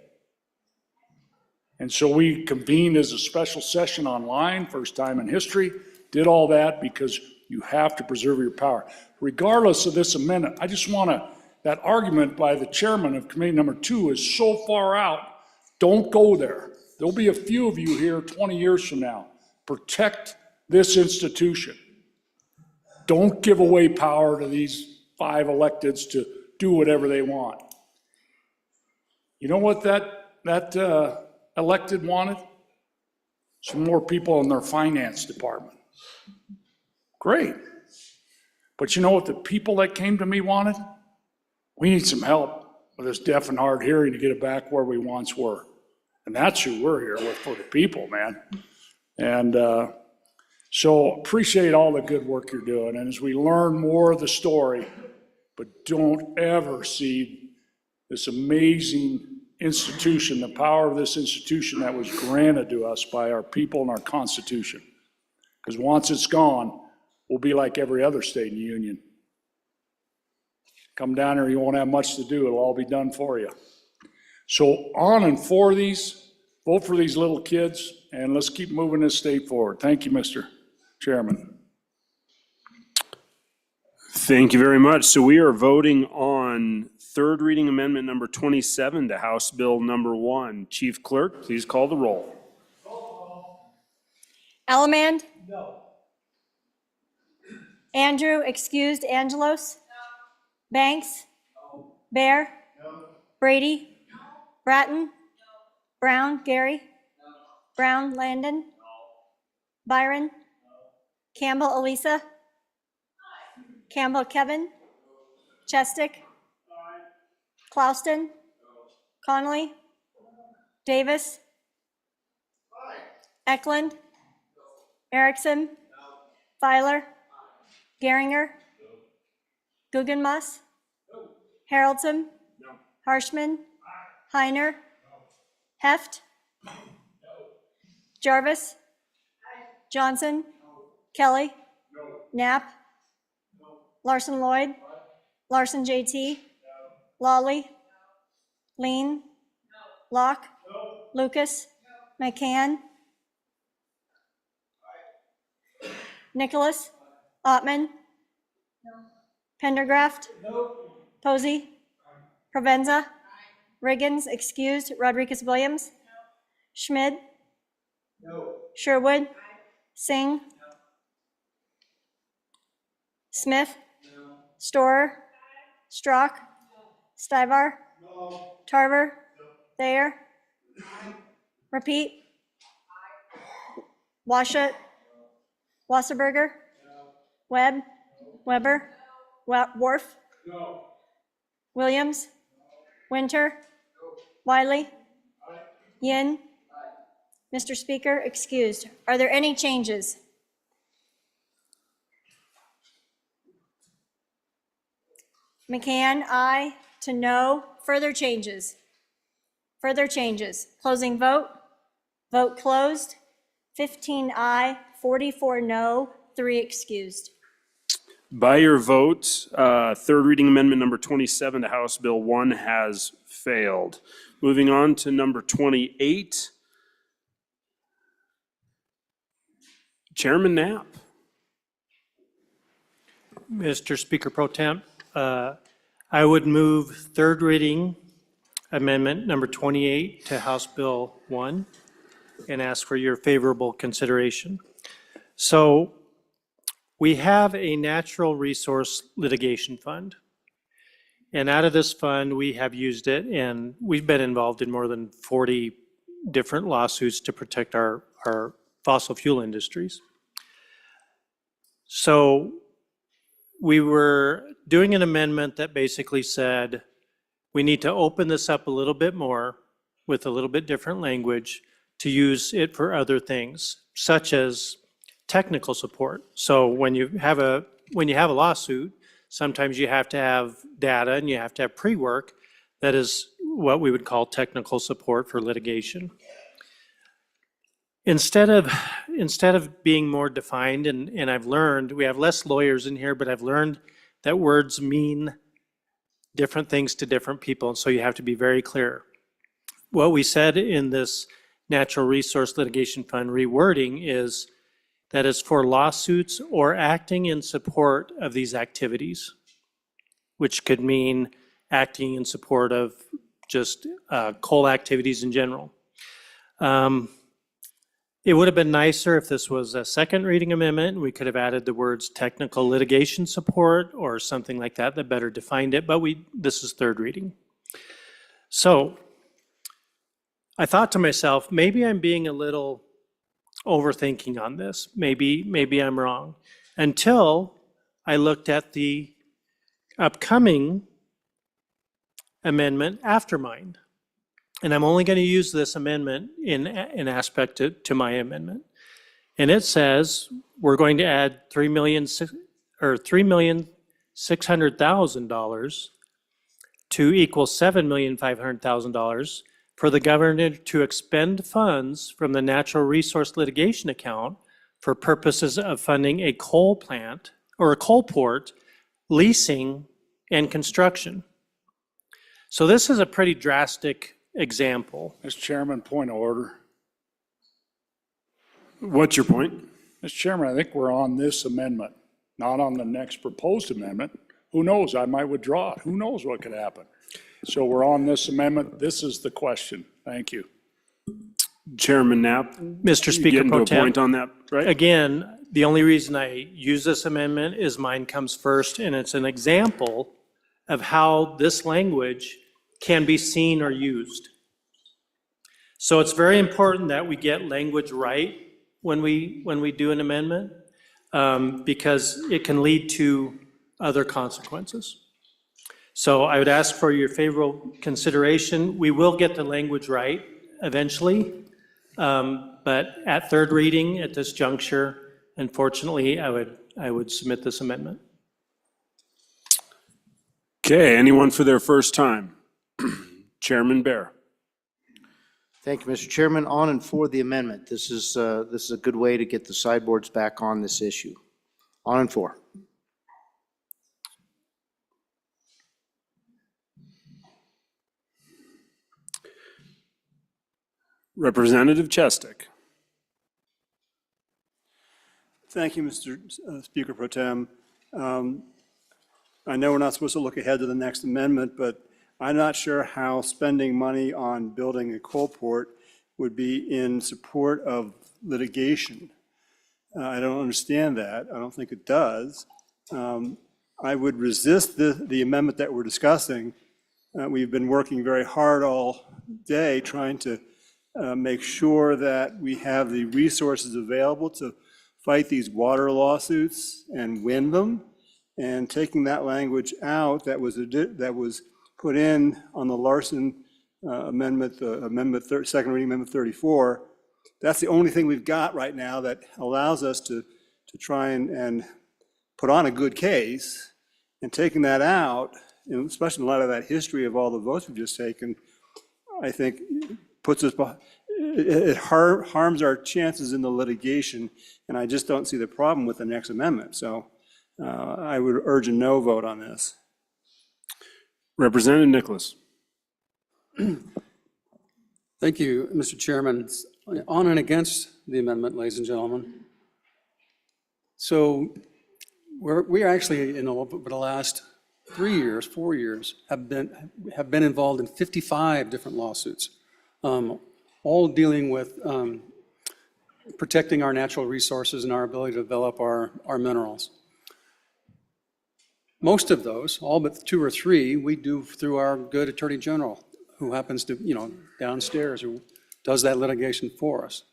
And so we convened as a special session online, first time in history, did all that because you have to preserve your power. Regardless of this amendment, I just want to, that argument by the chairman of committee number 2 is so far out, don't go there. There'll be a few of you here 20 years from now. Protect this institution. Don't give away power to these 5 electeds to do whatever they want. You know what that elected wanted? Some more people in their finance department. Great. But you know what the people that came to me wanted? We need some help with this deaf and hard hearing to get it back where we once were. And that's who we're here with, for the people, man. And so appreciate all the good work you're doing. And as we learn more of the story, but don't ever see this amazing institution, the power of this institution that was granted to us by our people and our Constitution. Because once it's gone, we'll be like every other state in the union. come down here, you won't have much to do, it'll all be done for you. So on and for these, vote for these little kids, and let's keep moving this state forward. Thank you, Mr. Chairman. Thank you very much. So we are voting on third reading amendment number 27 to House Bill number 1. Chief Clerk, please call the roll. Allemand? No. Andrew, excused. Angelos? No. Banks? No. Bear? No. Brady? No. Bratton? No. Brown, Gary? No. Brown, Landon? No. Byron? No. Campbell, Elisa? Aye. Campbell, Kevin? No. Chestick? Aye. Clauston? No. Connolly? No. Davis? Aye. Eklund? No. Erickson? No. Filer? Geringer? No. Guggenmas? No. Haroldson? No. Harshman? Aye. Heiner? No. Heft? No. Jarvis? Aye. Johnson? No. Kelly? No. Knapp? No. Larson Lloyd? Aye. Larson JT? No. Lawley? No. Lean? No. Locke? No. Lucas? No. McCann? Aye. Nicholas? Ottman? No. Pendergraft? No. Posey? Aye. Provenza? Aye. Riggins, excused. Rodriguez Williams? No. Schmid? No. Sherwood? Aye. Singh? No. Smith? No. Storer? Aye. Strock? No. Stivar? No. Tarver? No. Thayer? Aye. Repeat? Aye. Washut? No. Wasserberger? No. Webb? No. Weber? No. Worf? No. Williams? No. Winter? No. Wiley? Aye. Yin? Aye. Mr. Speaker, excused. Are there any changes? McCann, aye. To no. Further changes? Further changes. Closing vote? Vote closed. 15 aye, 44 no, 3 excused. By your vote, third reading amendment number 27 to House Bill 1 has failed. Moving on to number 28. Chairman Knapp. Mr. Speaker Pro Temp, I would move third reading amendment number 28 to House Bill 1 and ask for your favorable consideration. So we have a natural resource litigation fund. And out of this fund, we have used it, and we've been involved in more than 40 different lawsuits to protect our fossil fuel industries. So we were doing an amendment that basically said, we need to open this up a little bit more with a little bit different language to use it for other things, such as technical support. So when you have a lawsuit, sometimes you have to have data and you have to have pre-work that is what we would call technical support for litigation. Instead of being more defined, and I've learned, we have less lawyers in here, but I've learned that words mean different things to different people, and so you have to be very clear. What we said in this Natural Resource Litigation Fund rewording is that it's for lawsuits or acting in support of these activities, which could mean acting in support of just coal activities in general. It would have been nicer if this was a second reading amendment. We could have added the words technical litigation support or something like that that better defined it, but this is third reading. So I thought to myself, maybe I'm being a little overthinking on this. Maybe I'm wrong. Until I looked at the upcoming amendment after mine. And I'm only going to use this amendment in aspect to my amendment. And it says we're going to add $3,600,000 to equal $7,500,000 for the governor to expend funds from the natural resource litigation account for purposes of funding a coal plant or a coal port leasing and construction. So this is a pretty drastic example. Mr. Chairman, point of order. What's your point? Mr. Chairman, I think we're on this amendment, not on the next proposed amendment. Who knows? I might withdraw it. Who knows what could happen? So we're on this amendment. This is the question. Thank you. Chairman Knapp? Mr. you Speaker getting Pro to a Tem. point on that, right? Again, the only reason I use this amendment is mine comes first, and it's an example of how this language can be seen or used. So it's very important that we get language right when we do an amendment, because it can lead to other consequences. So I would ask for your favorable consideration. We will get the language right eventually, but at third reading at this juncture, unfortunately, I would submit this amendment. Okay, anyone for their first time? Chairman Bear. Thank you, Mr. Chairman. On and for the amendment. This is a good way to get the sideboards back on this issue. On and for. Representative Chestik. Thank you, Mr. Speaker Pro Tem. I know we're not supposed to look ahead to the next amendment, but I'm not sure how spending money on building a coal port would be in support of litigation. I don't understand that. I don't think it does. I would resist the amendment that we're discussing. We've been working very hard all day trying to make sure that we have the resources available to fight these water lawsuits and win them. And taking that language out that was put in on the Larson amendment, second reading amendment 34, that's the only thing we've got right now that allows us to try and put on a good case. And taking that out, and especially in light of that history of all the votes we've just taken, I think puts us, it harms our chances in the litigation, and I just don't see the problem with the next amendment. So I would urge a no vote on this. Representative Nicholas. Thank you, Mr. Chairman. On and against the amendment, ladies and gentlemen. So we are actually, over the last 3 years, 4 years, have been involved in 55 different lawsuits, all dealing with protecting our natural resources and our ability to develop our minerals. Most of those, all but 2 or 3, we do through our good Attorney General, who happens to, downstairs, who does that litigation for us.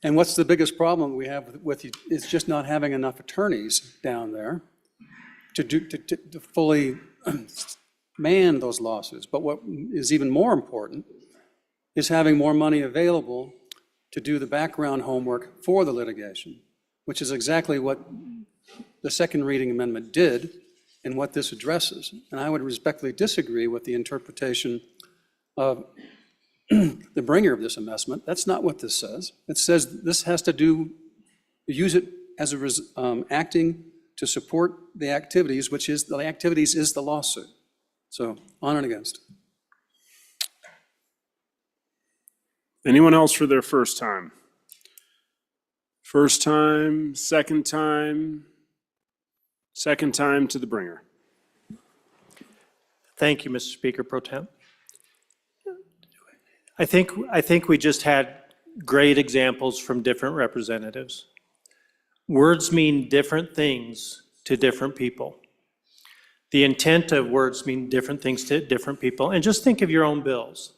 And what's the biggest problem we have with you is just not having enough attorneys down there to fully man those lawsuits. But what is even more important is having more money available to do the background homework for the litigation, which is exactly what the second reading amendment did and what this addresses. And I would respectfully disagree with the interpretation of the bringer of this amendment. That's not what this says. It says this has to use it as acting to support the activities, which is, the activities is the lawsuit. So on and against. Anyone else for their first time? First time, second time to the bringer. Thank you, Mr. Speaker Pro Tem. I think we just had great examples from different representatives. Words mean different things to different people. The intent of words mean different things to different people. And just think of your own bills.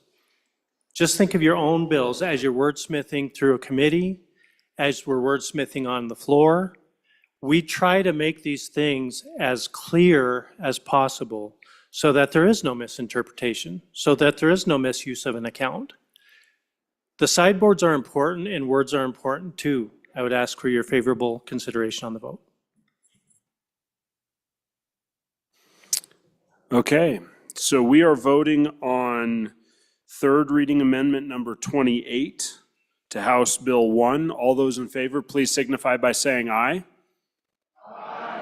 Just think of your own bills as you're wordsmithing through a committee, as we're wordsmithing on the floor. We try to make these things as clear as possible so that there is no misinterpretation, so that there is no misuse of an account. The sideboards are important and words are important too. I would ask for your favorable consideration on the vote. Okay, so we are voting on third reading amendment number 28 to House Bill 1. All those in favor, please signify by saying aye. Aye.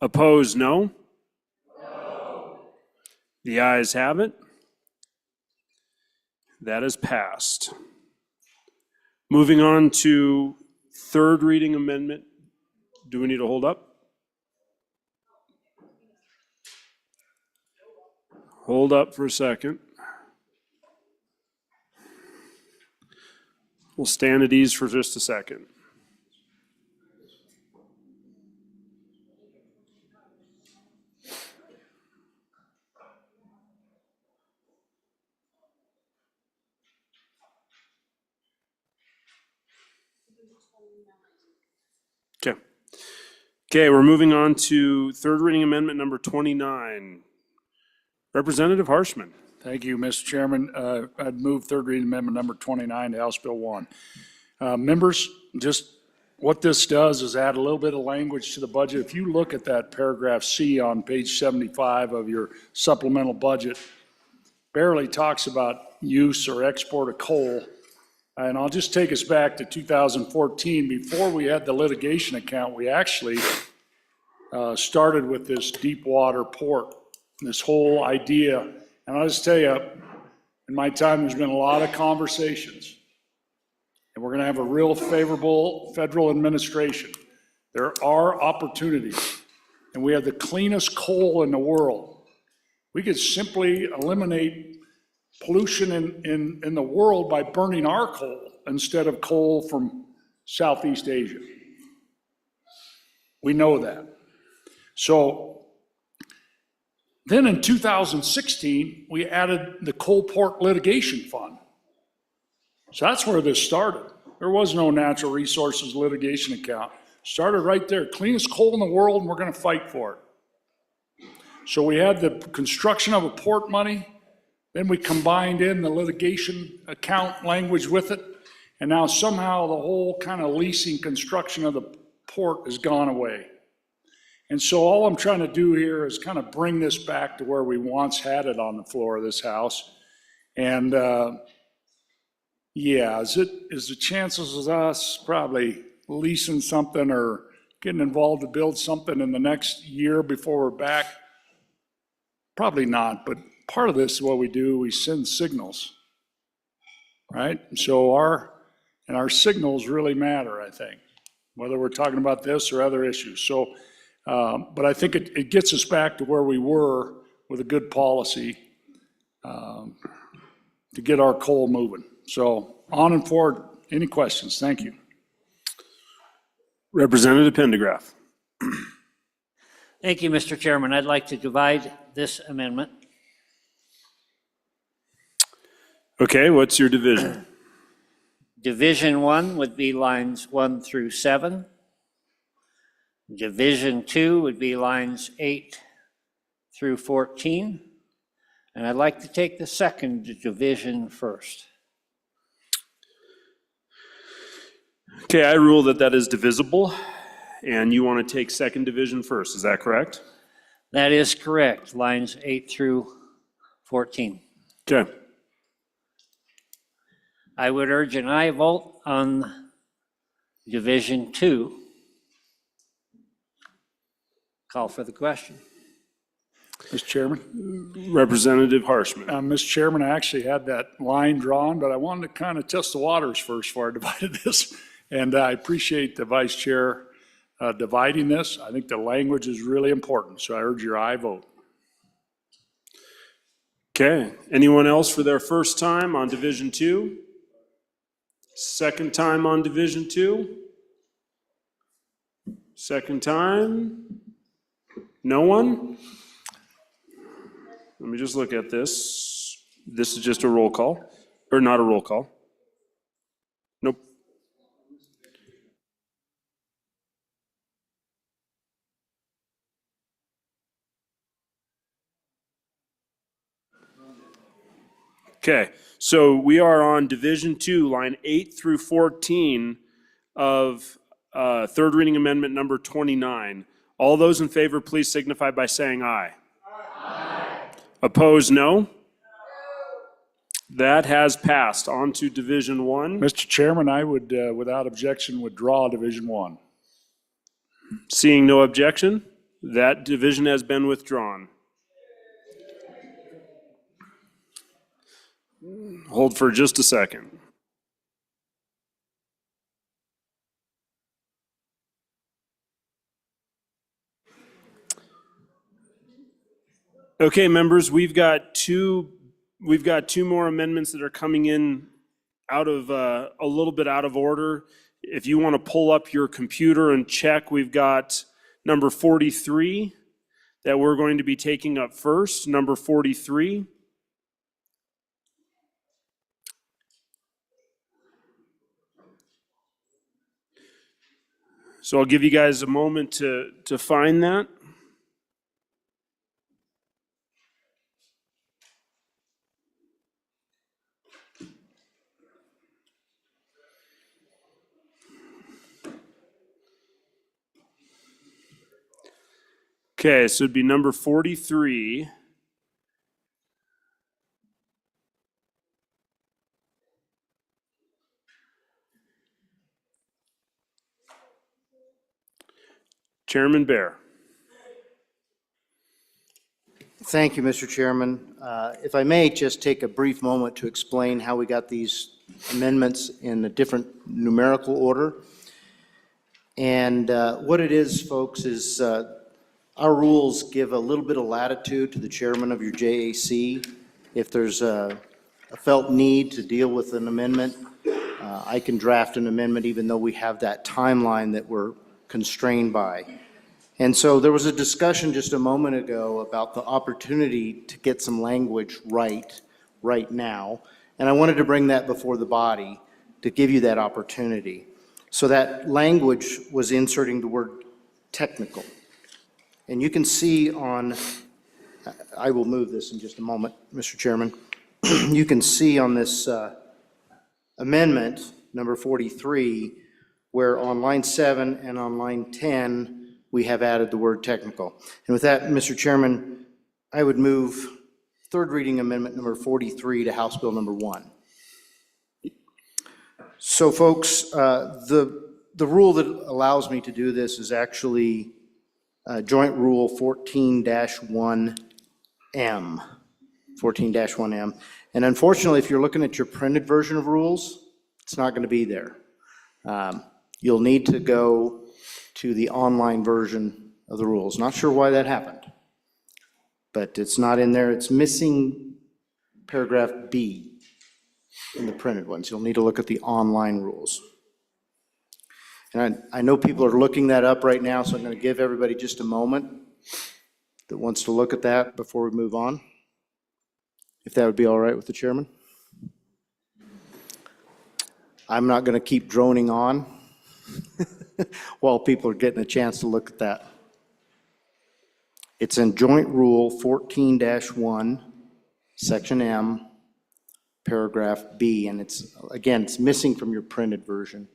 Opposed, no? The ayes have it. That is passed. Moving on to third reading amendment. Do we need to hold up? Hold up for a second. We'll stand at ease for just a second. Okay. Okay, we're moving on to third reading amendment number 29. Representative Harshman. Thank you, Mr. Chairman. I'd move third reading amendment number 29 to House Bill 1. Members, just what this does is add a little bit of language to the budget. If you look at that paragraph C on page 75 of your supplemental budget, barely talks about use or export of coal. And I'll just take us back to 2014. Before we had the litigation account, we actually started with this deep water port, this whole idea. And I'll just tell you, in my time, there's been a lot of conversations. And we're going to have a real favorable federal administration. There are opportunities. And we have the cleanest coal in the world. We could simply eliminate pollution in the world by burning our coal instead of coal from Southeast Asia. We know that. So then in 2016, we added the Coal Port Litigation Fund. So that's where this started. There was no natural resources litigation account. Started right there, cleanest coal in the world, and we're going to fight for it. So we had the construction of a port money, then we combined in the litigation account language with it, and now somehow the whole kind of leasing construction of the port has gone away. And so all I'm trying to do here is kind of bring this back to where we once had it on the floor of this House. And yeah, is the chances of us probably leasing something or getting involved to build something in the next year before we're back? Probably not, but part of this is what we do, we send signals, right? So our signals really matter, I think, whether we're talking about this or other issues. So, but I think it gets us back to where we were with a good policy to get our coal moving. So on and forward, any questions? Thank you. Representative Pendergraft. Thank you, Mr. Chairman. I'd like to divide this amendment. Okay, what's your division? Division 1 would be lines 1 through 7. Division 2 would be lines 8 through 14. And I'd like to take the second division first. Okay, I rule that that is divisible, and you want to take second division first, is that correct? That is correct, lines 8 through 14. Okay. I would urge an aye vote on Division 2. Call for the question. Mr. Chairman? Representative Harshman. Mr. Chairman, I actually had that line drawn, but I wanted to kind of test the waters first before I divided this. And I appreciate the Vice Chair dividing this. I think the language is really important, so I urge your aye vote. Okay, anyone else for their first time on Division 2? Second time on Division 2? Second time? No one? Let me just look at this. This is just a roll call, or not a roll call. Nope. Okay, so we are on Division 2, line 8 through 14 of third reading amendment number 29. All those in favor, please signify by saying aye. Aye. Opposed, no? That has passed. On to Division 1. Mr. Chairman, I would, without objection, withdraw Division 1. Seeing no objection, That division has been withdrawn. Hold for just a second. Okay, members, we've got two more amendments that are coming in out of a little bit out of order. If you want to pull up your computer and check, we've got number 43 that we're going to be taking up first. Number 43. So I'll give you guys a moment to find that. Okay, so it'd be number 43. Chairman Bear. Thank you, Mr. Chairman. If I may just take a brief moment to explain how we got these amendments in a different numerical order. And what it is, folks, is our rules give a little bit of latitude to the chairman of your JAC. If there's a felt need to deal with an amendment, I can draft an amendment even though we have that timeline that we're constrained by. And so there was a discussion just a moment ago about the opportunity to get some language right now. And I wanted to bring that before the body to give you that opportunity. So that language was inserting the word technical. And you can see on, I will move this in just a moment, Mr. Chairman. You can see on this amendment, number 43, where on line 7 and on line 10, we have added the word technical. And with that, Mr. Chairman, I would move third reading amendment number 43 to House Bill number 1. So folks, the rule that allows me to do this is actually Joint Rule 14-1M. 14-1M. And unfortunately, if you're looking at your printed version of rules, it's not going to be there. You'll need to go to the online version of the rules. Not sure why that happened, but it's not in there. It's missing paragraph B in the printed ones. You'll need to look at the online rules. And I know people are looking that up right now, so I'm going to give everybody just a moment that wants to look at that before we move on, if that would be all right with the chairman. I'm not going to keep droning on while people are getting a chance to look at that. It's in Joint Rule 14-1, Section M, paragraph B, and it's, again, it's missing from your printed version,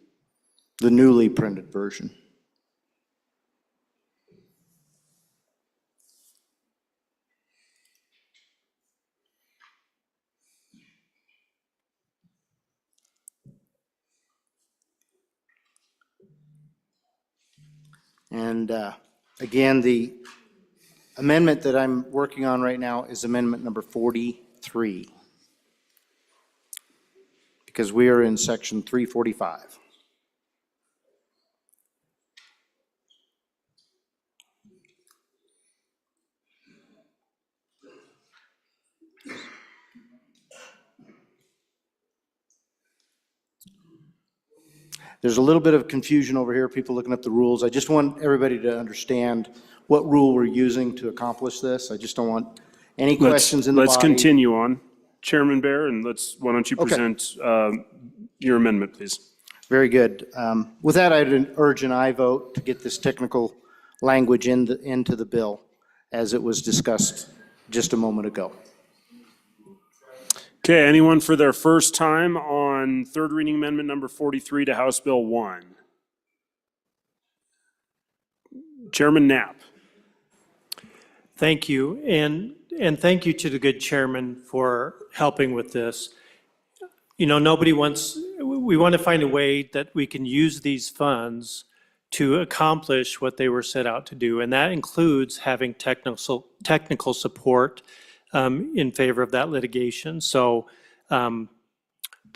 the newly printed version. And again, the amendment that I'm working on right now is amendment number 43, because we are in section 345. There's a little bit of confusion over here, people looking up the rules. I just want everybody to understand what rule we're using to accomplish this. I just don't want any questions in the body. Let's continue on. Chairman Bear, and why don't you Okay. present your amendment, please? Very good. With that, I'd urge an aye vote to get this technical language into the bill as it was discussed just a moment ago. Okay, anyone for their first time on third reading amendment number 43 to House Bill 1? Chairman Knapp. Thank you, and thank you to the good chairman for helping with this. You know, we want to find a way that we can use these funds to accomplish what they were set out to do. And that includes having technical support in favor of that litigation. So the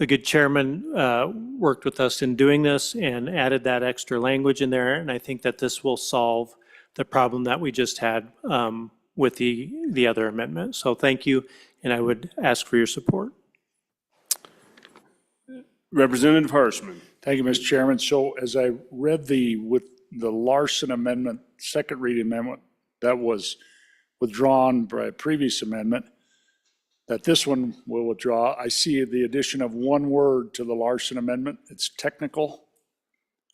good chairman worked with us in doing this and added that extra language in there. And I think that this will solve the problem that we just had with the other amendment. So thank you, and I would ask for your support. Representative Harshman. Thank you, Mr. Chairman. So as I read with the Larson amendment, second reading amendment, that was withdrawn by a previous amendment, that this one will withdraw, I see the addition of one word to the Larson amendment. It's technical.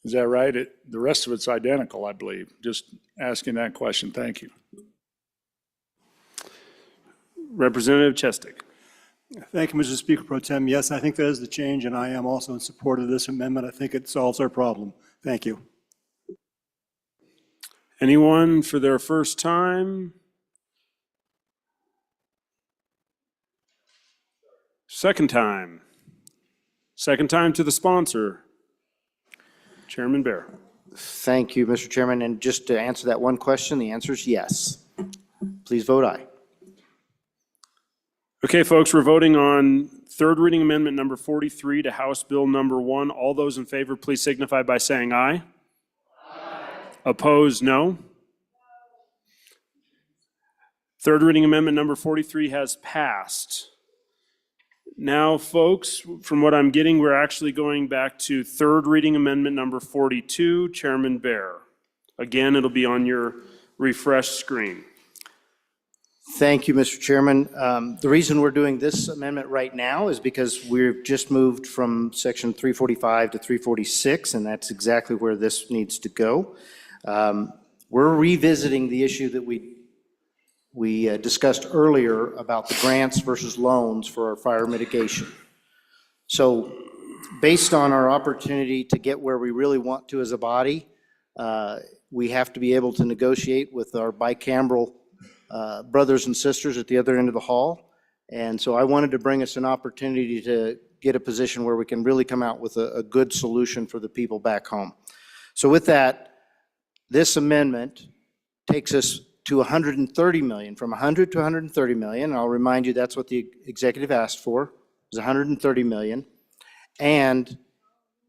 Is that right? The rest of it's identical, I believe. Just asking that question. Thank you. Representative Chestik. Thank you, Mr. Speaker Pro Tem. Yes, I think that is the change, and I am also in support of this amendment. I think it solves our problem. Thank you. Anyone for their first time? Second time. Second time to the sponsor. Chairman Bear. Thank you, Mr. Chairman. And just to answer that one question, the answer is yes. Please vote aye. Okay, folks, we're voting on third reading amendment number 43 to House Bill number 1. All those in favor, please signify by saying aye. Aye. Opposed, no. Third reading amendment number 43 has passed. Now, folks, from what I'm getting, we're actually going back to third reading amendment number 42, Chairman Bear. Again, it'll be on your refreshed screen. Thank you, Mr. Chairman. The reason we're doing this amendment right now is because we've just moved from section 345 to 346, and that's exactly where this needs to go. We're revisiting the issue that we discussed earlier about the grants versus loans for our fire mitigation. So based on our opportunity to get where we really want to as a body, we have to be able to negotiate with our bicameral brothers and sisters at the other end of the hall. And so I wanted to bring us an opportunity to get a position where we can really come out with a good solution for the people back home. So with that, this amendment takes us to 130 million, from 100 to 130 million. And I'll remind you that's what the executive asked for, is 130 million. And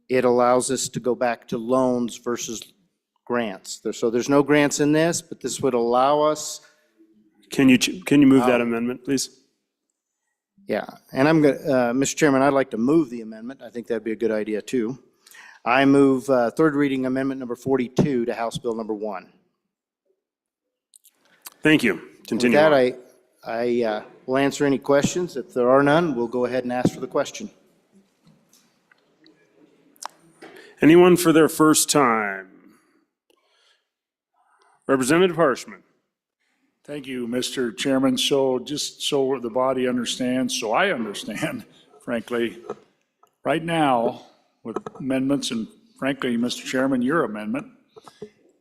it allows us to go back to loans versus grants. So there's no grants in this, but this would allow us. Can you move that amendment, please? Yeah, and I'm going to, Mr. Chairman, I'd like to move the amendment. I think that'd be a good idea too. I move third reading amendment number 42 to House Bill number 1. Thank you. Continue. With that, I will answer any questions. If there are none, we'll go ahead and ask for the question. Anyone for their first time? Representative Harshman. Thank you, Mr. Chairman. So just so the body understands, so I understand, frankly, right now with amendments and frankly, Mr. Chairman, your amendment,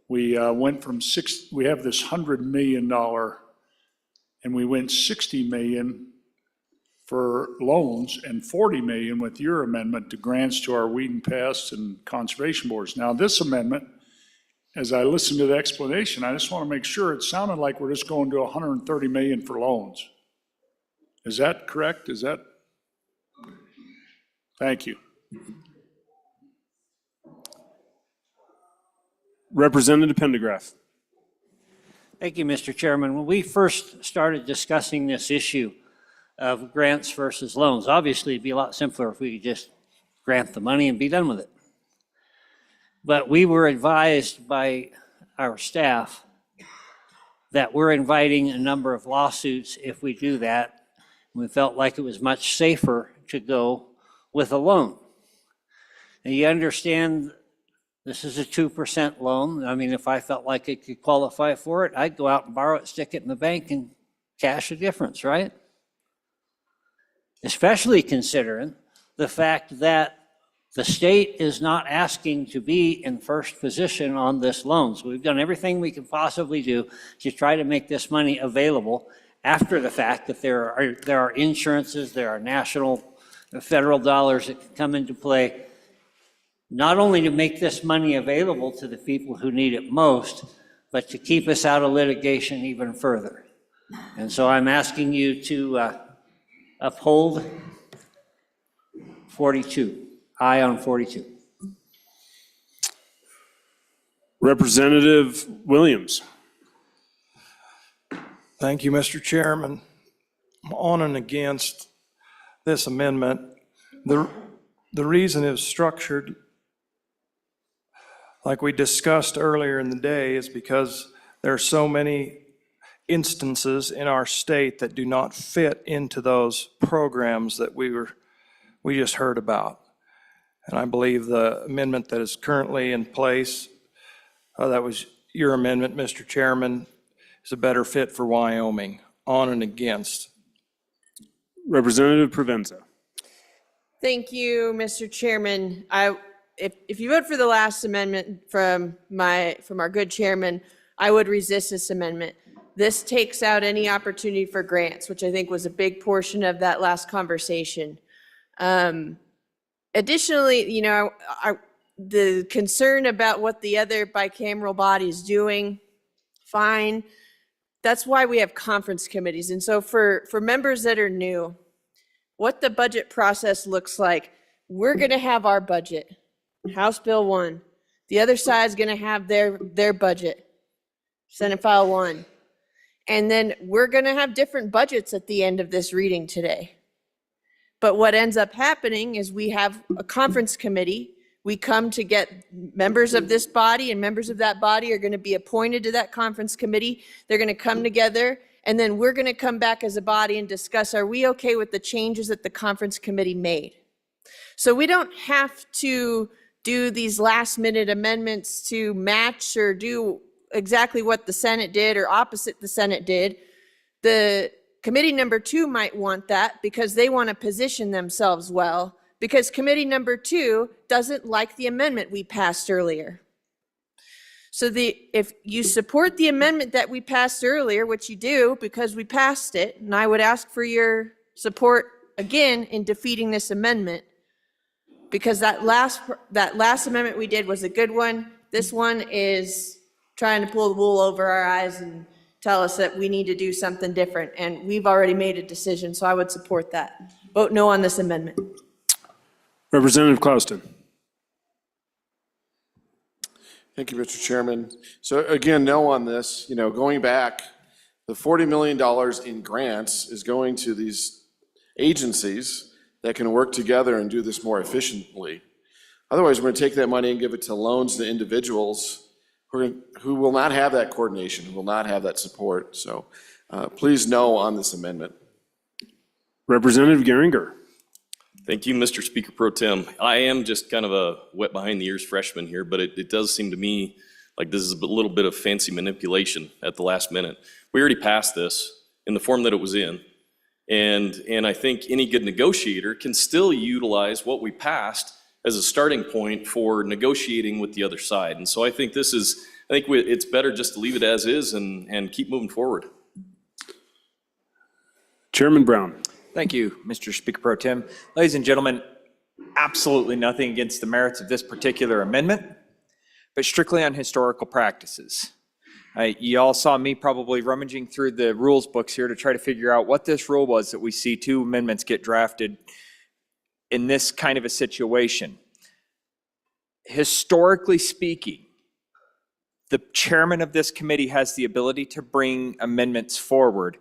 we went from we have this $100 million and we went 60 million for loans and 40 million with your amendment to grants to our weed and pest and conservation boards. Now this amendment, as I listened to the explanation, I just want to make sure it sounded like we're just going to 130 million for loans. Is that correct? Is that? Thank you. Representative Pendergraft. Thank you, Mr. Chairman. When we first started discussing this issue of grants versus loans, obviously it'd be a lot simpler if we could just grant the money and be done with it. But we were advised by our staff that we're inviting a number of lawsuits if we do that. We felt like it was much safer to go with a loan. And you understand this is a 2% loan. I mean, if I felt like I could qualify for it, I'd go out and borrow it, stick it in the bank and cash the difference, right? Especially considering the fact that the state is not asking to be in first position on this loan. So we've done everything we can possibly do to try to make this money available after the fact that there are insurances, there are national, federal dollars that can come into play. not only to make this money available to the people who need it most, but to keep us out of litigation even further. And so I'm asking you to uphold 42, aye on 42. Representative Williams. Thank you, Mr. Chairman. I'm on and against this amendment. The reason it's structured like we discussed earlier in the day is because there are so many instances in our state that do not fit into those programs that we just heard about. And I believe the amendment that is currently in place, that was your amendment, Mr. Chairman, is a better fit for Wyoming. On and against. Representative Provenza. Thank you, Mr. Chairman. If you vote for the last amendment from our good chairman, I would resist this amendment. This takes out any opportunity for grants, which I think was a big portion of that last conversation. Additionally, you know, the concern about what the other bicameral body is doing, fine. That's why we have conference committees. And so for members that are new, what the budget process looks like, we're going to have our budget, House Bill 1. The other side is going to have their budget, Senate File 1. And then we're going to have different budgets at the end of this reading today. But what ends up happening is we have a conference committee. We come to get members of this body, and members of that body are going to be appointed to that conference committee. They're going to come together, and then we're going to come back as a body and discuss, are we okay with the changes that the conference committee made? So we don't have to do these last minute amendments to match or do exactly what the Senate did or opposite the Senate did. The committee number 2 might want that because they want to position themselves well, because committee number 2 doesn't like the amendment we passed earlier. So if you support the amendment that we passed earlier, which you do because we passed it, and I would ask for your support again in defeating this amendment, because that last amendment we did was a good one. This one is trying to pull the wool over our eyes and tell us that we need to do something different, and we've already made a decision, so I would support that. Vote no on this amendment. Representative Clouston. Thank you, Mr. Chairman. So again, no on this. You know, going back, the $40 million in grants is going to these agencies that can work together and do this more efficiently. Otherwise, we're going to take that money and give it to loans to individuals who will not have that coordination, who will not have that support. So please no on this amendment. Representative Geringer. Thank you, Mr. Speaker Pro Tem. I am just kind of a wet behind the ears freshman here, but it does seem to me like this is a little bit of fancy manipulation at the last minute. We already passed this in the form that it was in, and I think any good negotiator can still utilize what we passed as a starting point for negotiating with the other side. And so I think it's better just to leave it as is and keep moving forward. Chairman Brown. Thank you, Mr. Speaker Pro Tem. Ladies and gentlemen, absolutely nothing against the merits of this particular amendment, but strictly on historical practices. You all saw me probably rummaging through the rules books here to try to figure out what this rule was that we see 2 amendments get drafted in this kind of a situation. Historically speaking, the chairman of this committee has the ability to bring amendments forward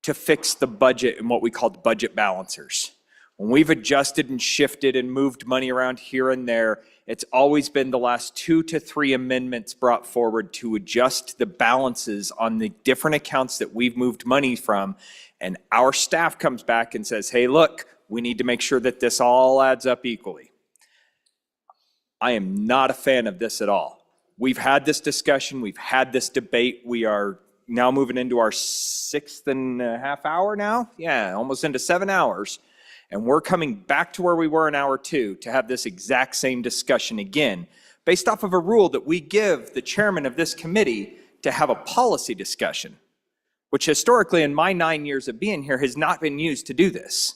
to fix the budget and what we call the budget balancers. When we've adjusted and shifted and moved money around here and there, it's always been the last 2 to 3 amendments brought forward to adjust the balances on the different accounts that we've moved money from. And our staff comes back and says, hey, look, we need to make sure that this all adds up equally. I am not a fan of this at all. We've had this discussion, we've had this debate, we are now moving into our 6.5 hour now? Yeah, almost into 7 hours. And we're coming back to where we were in hour 2 to have this exact same discussion again, based off of a rule that we give the chairman of this committee to have a policy discussion, which historically in my 9 years of being here has not been used to do this.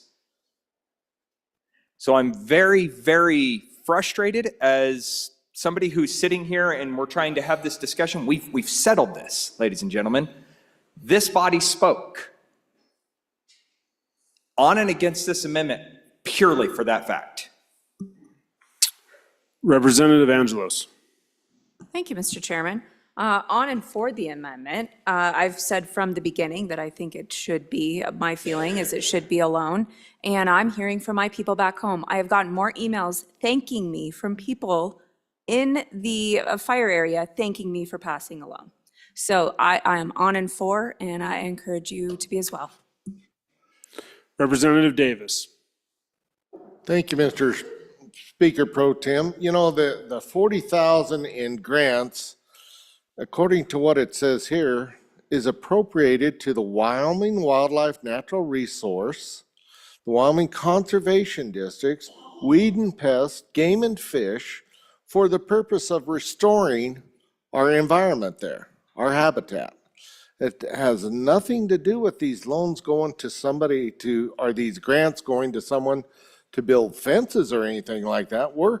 So I'm very, very frustrated as somebody who's sitting here and we're trying to have this discussion. We've settled this, ladies and gentlemen. This body spoke on and against this amendment purely for that fact. Representative Angelos. Thank you, Mr. Chairman. On and for the amendment, I've said from the beginning that I think it should be, my feeling is it should be a loan. And I'm hearing from my people back home. I have gotten more emails thanking me from people in the fire area, thanking me for passing a loan. So I am on and for, and I encourage you to be as well. Representative Davis. Thank you, Mr. Speaker Pro Tem. You know, the 40,000 in grants, according to what it says here, is appropriated to the Wyoming Wildlife Natural Resource, the Wyoming Conservation Districts, Weed and Pest, Game and Fish, for the purpose of restoring our environment there, our habitat. It has nothing to do with these loans going to somebody to, or these grants going to someone to build fences or anything like that. We're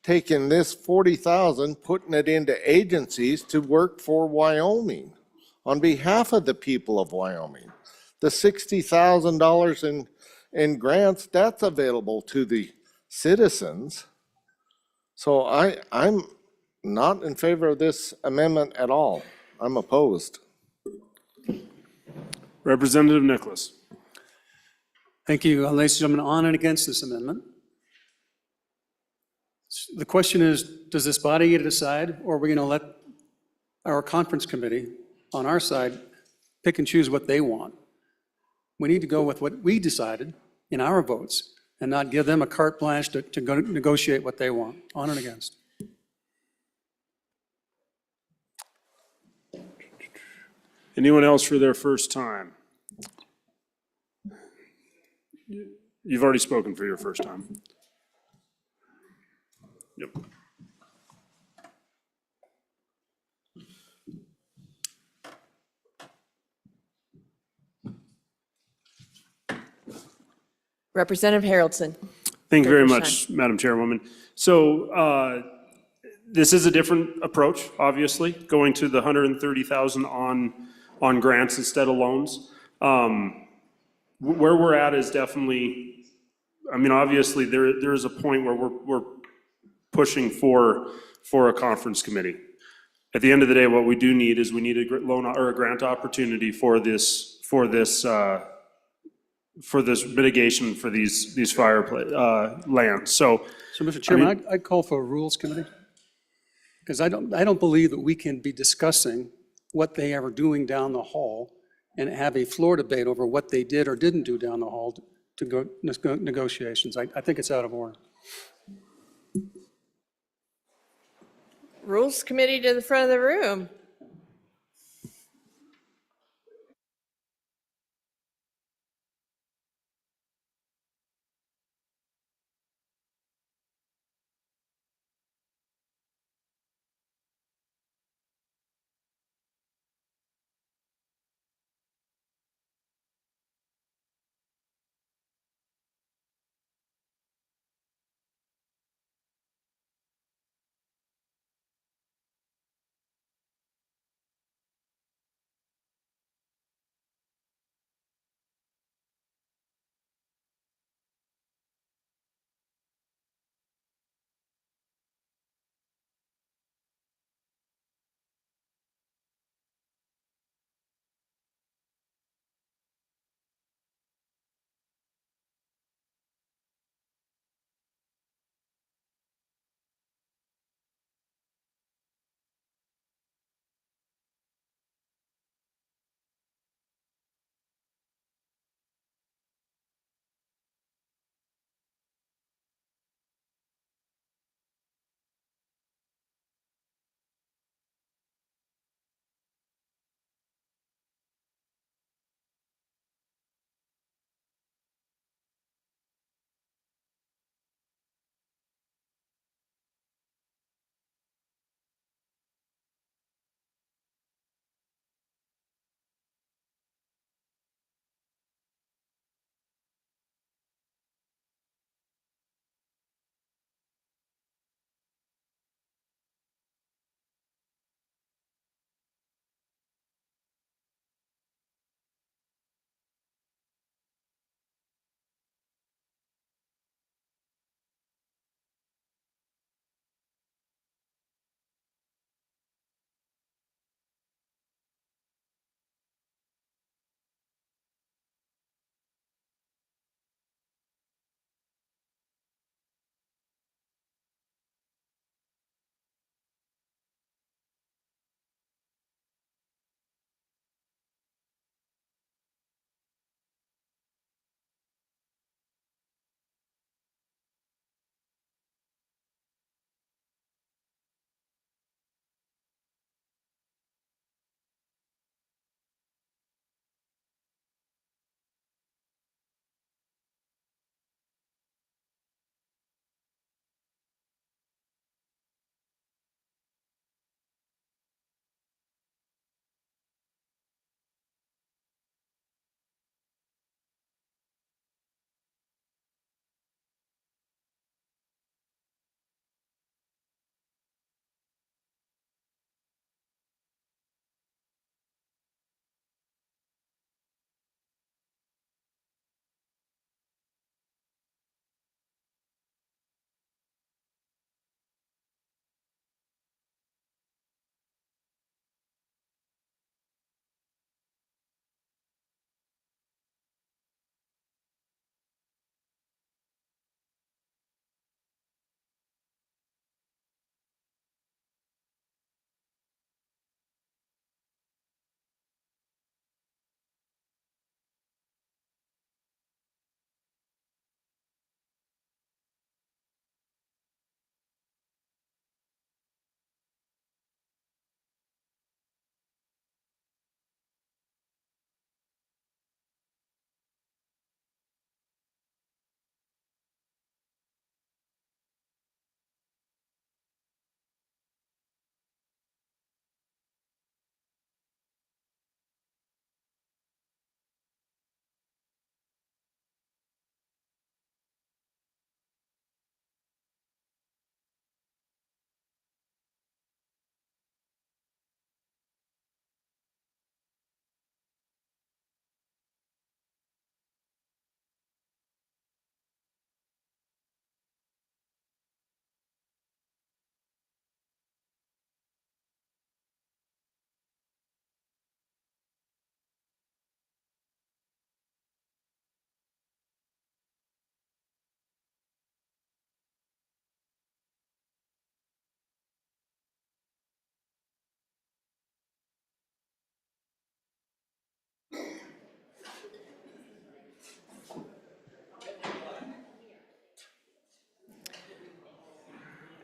taking this 40,000, putting it into agencies to work for Wyoming on behalf of the people of Wyoming. The $60,000 in grants, that's available to the citizens. So I'm not in favor of this amendment at all. I'm opposed. Representative Nicholas. Thank you, ladies and gentlemen, on and against this amendment. The question is, does this body get to decide, or are we going to let our conference committee on our side pick and choose what they want? We need to go with what we decided in our votes and not give them a carte blanche to go negotiate what they want, on and against. Anyone else for their first time? You've already spoken for your first time. Yep. Representative Haroldson. Thank you very Third much, Madam Chairwoman. So this is a different approach, obviously, going to the 130,000 on grants instead of loans. Where we're at is definitely, I mean, obviously, there is a point where we're pushing for a conference committee. At the end of the day, what we do need is we need a loan or a grant opportunity for this mitigation for these fire lands. So, Mr. Chairman, I'd call for a rules committee, because I don't believe that we can be discussing what they are doing down the hall and have a floor debate over what they did or didn't do down the hall to go negotiations. I think it's out of order. Rules Committee to the front of the room.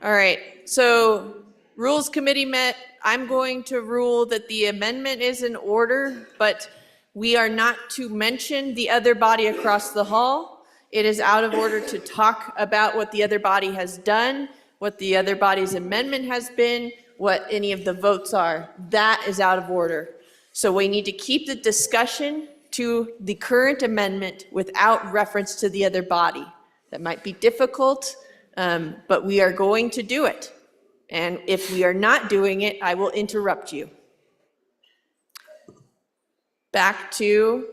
All right, so Rules Committee met. I'm going to rule that the amendment is in order, but we are not to mention the other body across the hall. It is out of order to talk about what the other body has done, what the other body's amendment has been, what any of the votes are. That is out of order. So we need to keep the discussion to the current amendment without reference to the other body. That might be difficult, but we are going to do it. And if we are not doing it, I will interrupt you. Back to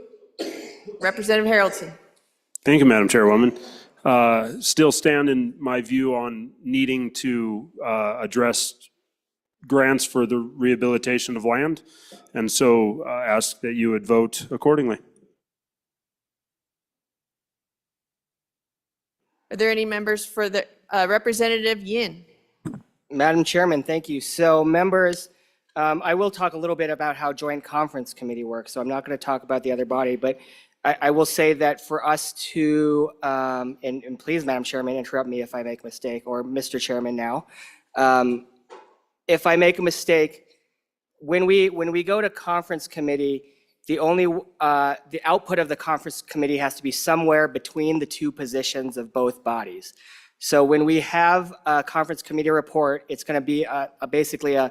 Representative Haroldson. Thank you, Madam Chairwoman. Still stand in my view on needing to address grants for the rehabilitation of land, and so ask that you would vote accordingly. Are there any members for the Representative Yin? Madam Chairman, thank you. So members, I will talk a little bit about how Joint Conference Committee works, so I'm not going to talk about the other body, but I will say that for us to, and please, Madam Chairman, interrupt me if I make a mistake, or Mr. Chairman now. If I make a mistake, when we go to Conference Committee, the output of the Conference Committee has to be somewhere between the two positions of both bodies. So when we have a Conference Committee report, it's going to be basically a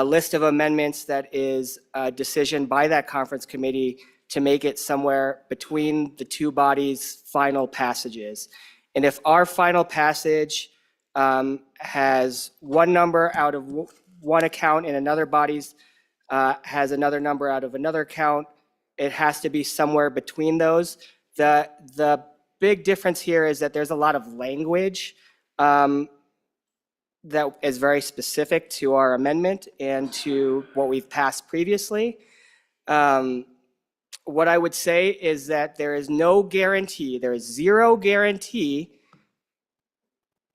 list of amendments that is a decision by that Conference Committee to make it somewhere between the two bodies' final passages. And if our final passage has one number out of one account and another body's has another number out of another account, it has to be somewhere between those. The big difference here is that there's a lot of language that is very specific to our amendment and to what we've passed previously. What I would say is that there is no guarantee, there is zero guarantee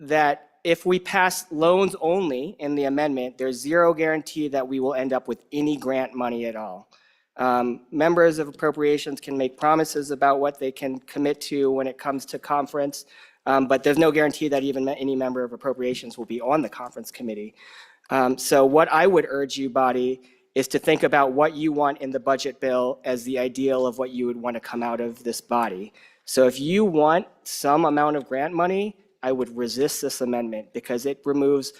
that if we pass loans only in the amendment, there's zero guarantee that we will end up with any grant money at all. Members of appropriations can make promises about what they can commit to when it comes to conference, but there's no guarantee that even any member of appropriations will be on the conference committee. So what I would urge you, body, is to think about what you want in the budget bill as the ideal of what you would want to come out of this body. So if you want some amount of grant money, I would resist this amendment because it removes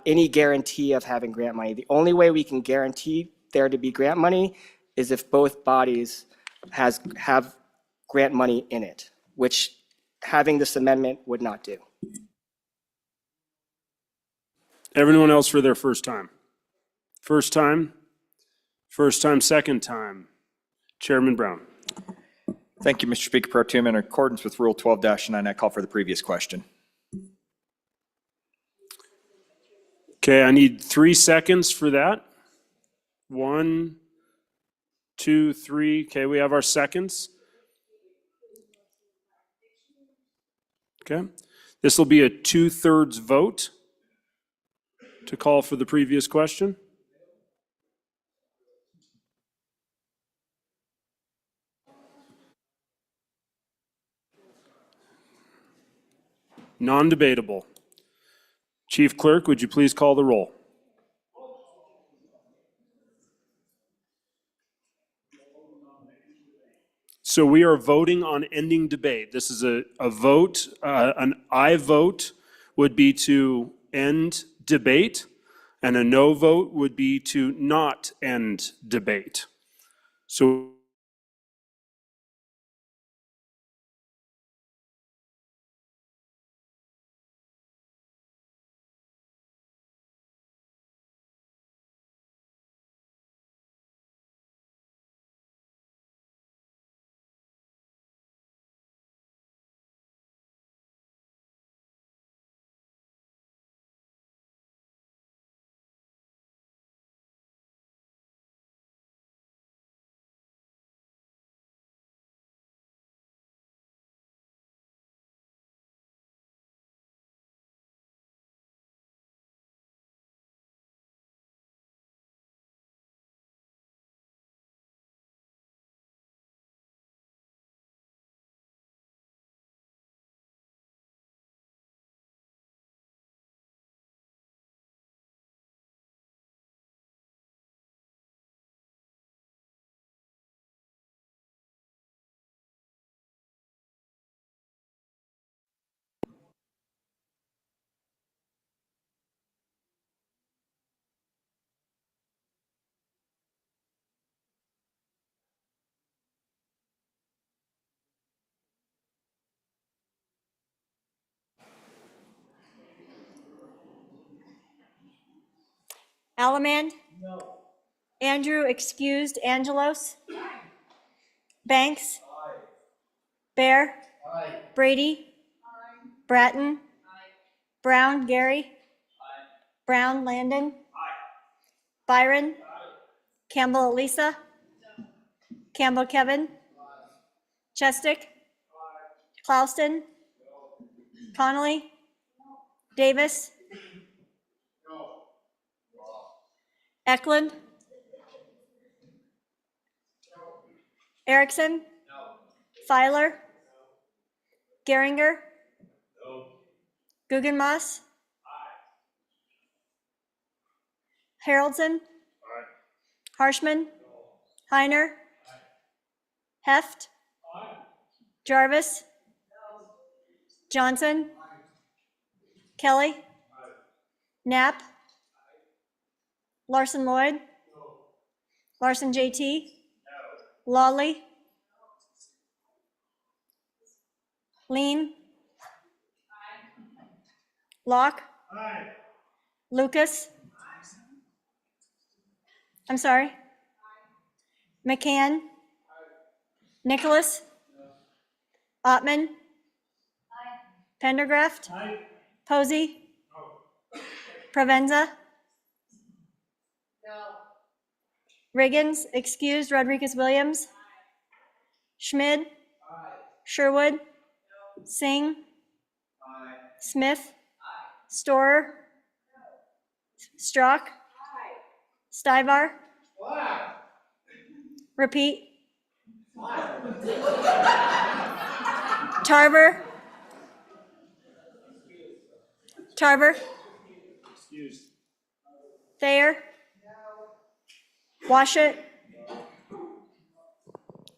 any guarantee of having grant money. The only way we can guarantee there to be grant money is if both bodies have grant money in it, which having this amendment would not do. Everyone else for their first time? First time? First time, second time. Chairman Brown. Thank you, Mr. Speaker Pro Tem. In accordance with Rule 12-9, I call for the previous question. Okay, I need 3 seconds for that. 1, 2, 3. Okay, we have our seconds. Okay, this will be a 2/3 vote to call for the previous question. Non-debatable. Chief Clerk, would you please call the roll? So we are voting on ending debate. This is a vote, an aye vote would be to end debate, and a no vote would be to not end debate. So Allemand? No. Andrew excused. Angelos? Banks? Bear? Brady? Bratton? Brown Gary? Brown Landon? Byron? Campbell Elisa? Campbell Kevin? Chestick? Clauston? Connolly? Davis? Eklund? Erickson? Filer? Geringer? Guggenmoss? Haroldson? Harshman? Heiner? Heft? Jarvis? Johnson? Kelly? Knapp? Larson Lloyd? Larson JT? Lawley? Lean? Locke? Lucas? I'm sorry? McCann? Nicholas? Ottman? Pendergraft? Posey? Provenza? Riggins, excused. Rodriguez Williams? Schmid? Sherwood? Singh? Smith? Storer? Strock? Stivar? Repeat. Tarver? Tarver? Thayer? Washut?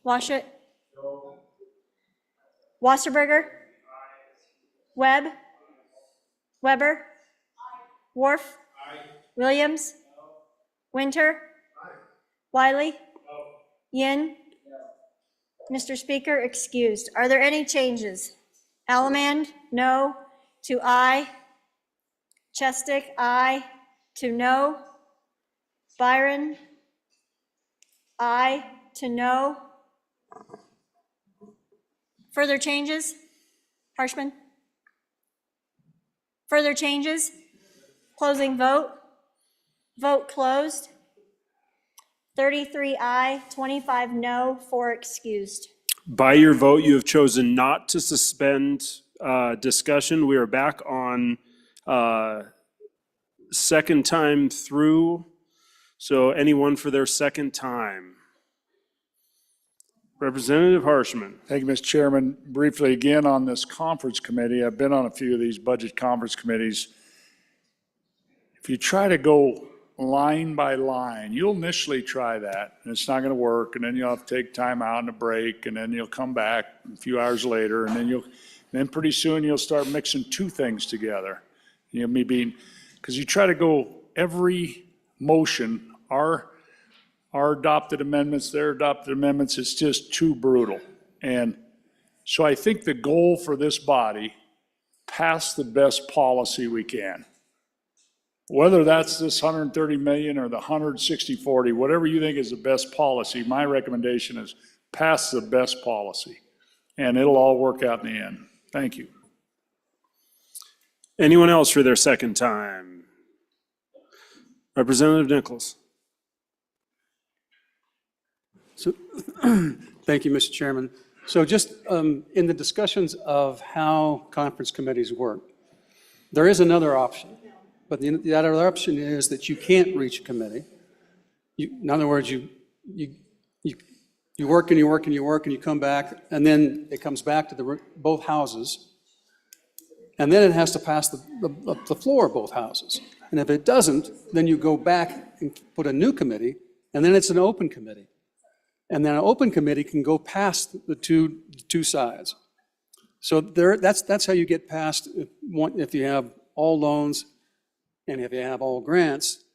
Washut? Wasserberger? Webb? Weber? Wharf? Williams? Winter? Wiley? Yin? Mr. Speaker, excused. Are there any changes? Allemand, no. To aye. Chestick, aye. To no. Byron, aye. To no. Further changes? Harshman? Further changes? Closing vote. Vote closed. 33 aye, 25 no, 4 excused. By your vote, you have chosen not to suspend discussion. We are back on second time through. So anyone for their second time? Representative Harshman. Thank you, Mr. Chairman. Briefly, again, on this conference committee, I've been on a few of these budget conference committees. If you try to go line by line, you'll initially try that, and it's not going to work, and then you'll have to take time out and a break, and then you'll come back a few hours later, and then pretty soon you'll start mixing two things together. You know, me being, because you try to go every motion, our adopted amendments, their adopted amendments, it's just too brutal. And so I think the goal for this body, pass the best policy we can. Whether that's this 130 million or the 160-40, whatever you think is the best policy, my recommendation is pass the best policy, and it'll all work out in the end. Thank you. Anyone else for their second time? Representative Nichols. So, thank you, Mr. Chairman. So just in the discussions of how conference committees work, there is another option. But the other option is that you can't reach a committee. In other words, you work and you work and you work and you come back, and then it comes back to both houses, and then it has to pass the floor of both houses. And if it doesn't, then you go back and put a new committee, and then it's an open committee. And then an open committee can go past the two sides. So that's how you get past if you have all loans and if you have all grants.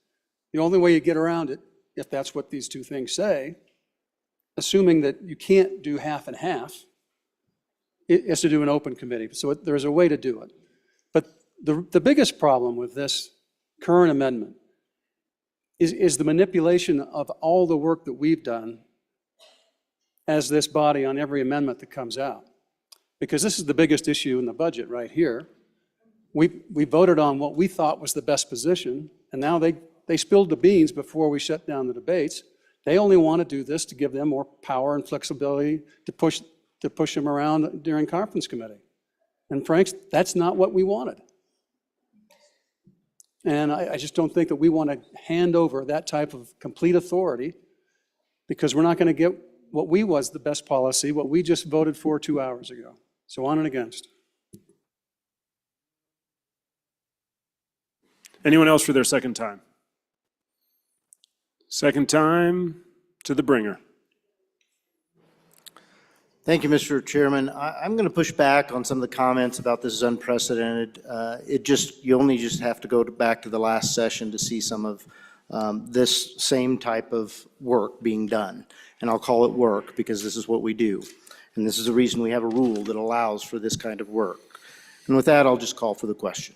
The only way you get around it, if that's what these two things say, assuming that you can't do half and half, is to do an open committee. So there's a way to do it. But the biggest problem with this current amendment is the manipulation of all the work that we've done as this body on every amendment that comes out. Because this is the biggest issue in the budget right here. We voted on what we thought was the best position, and now they spilled the beans before we shut down the debates. They only want to do this to give them more power and flexibility to push them around during conference committee. And Frank, that's not what we wanted. And I just don't think that we want to hand over that type of complete authority, because we're not going to get what was the best policy, what we just voted for 2 hours ago. So on and against. Anyone else for their second time? Second time to the bringer. Thank you, Mr. Chairman. I'm going to push back on some of the comments about this is unprecedented. You only just have to go back to the last session to see some of this same type of work being done. And I'll call it work because this is what we do. And this is the reason we have a rule that allows for this kind of work. And with that, I'll just call for the question.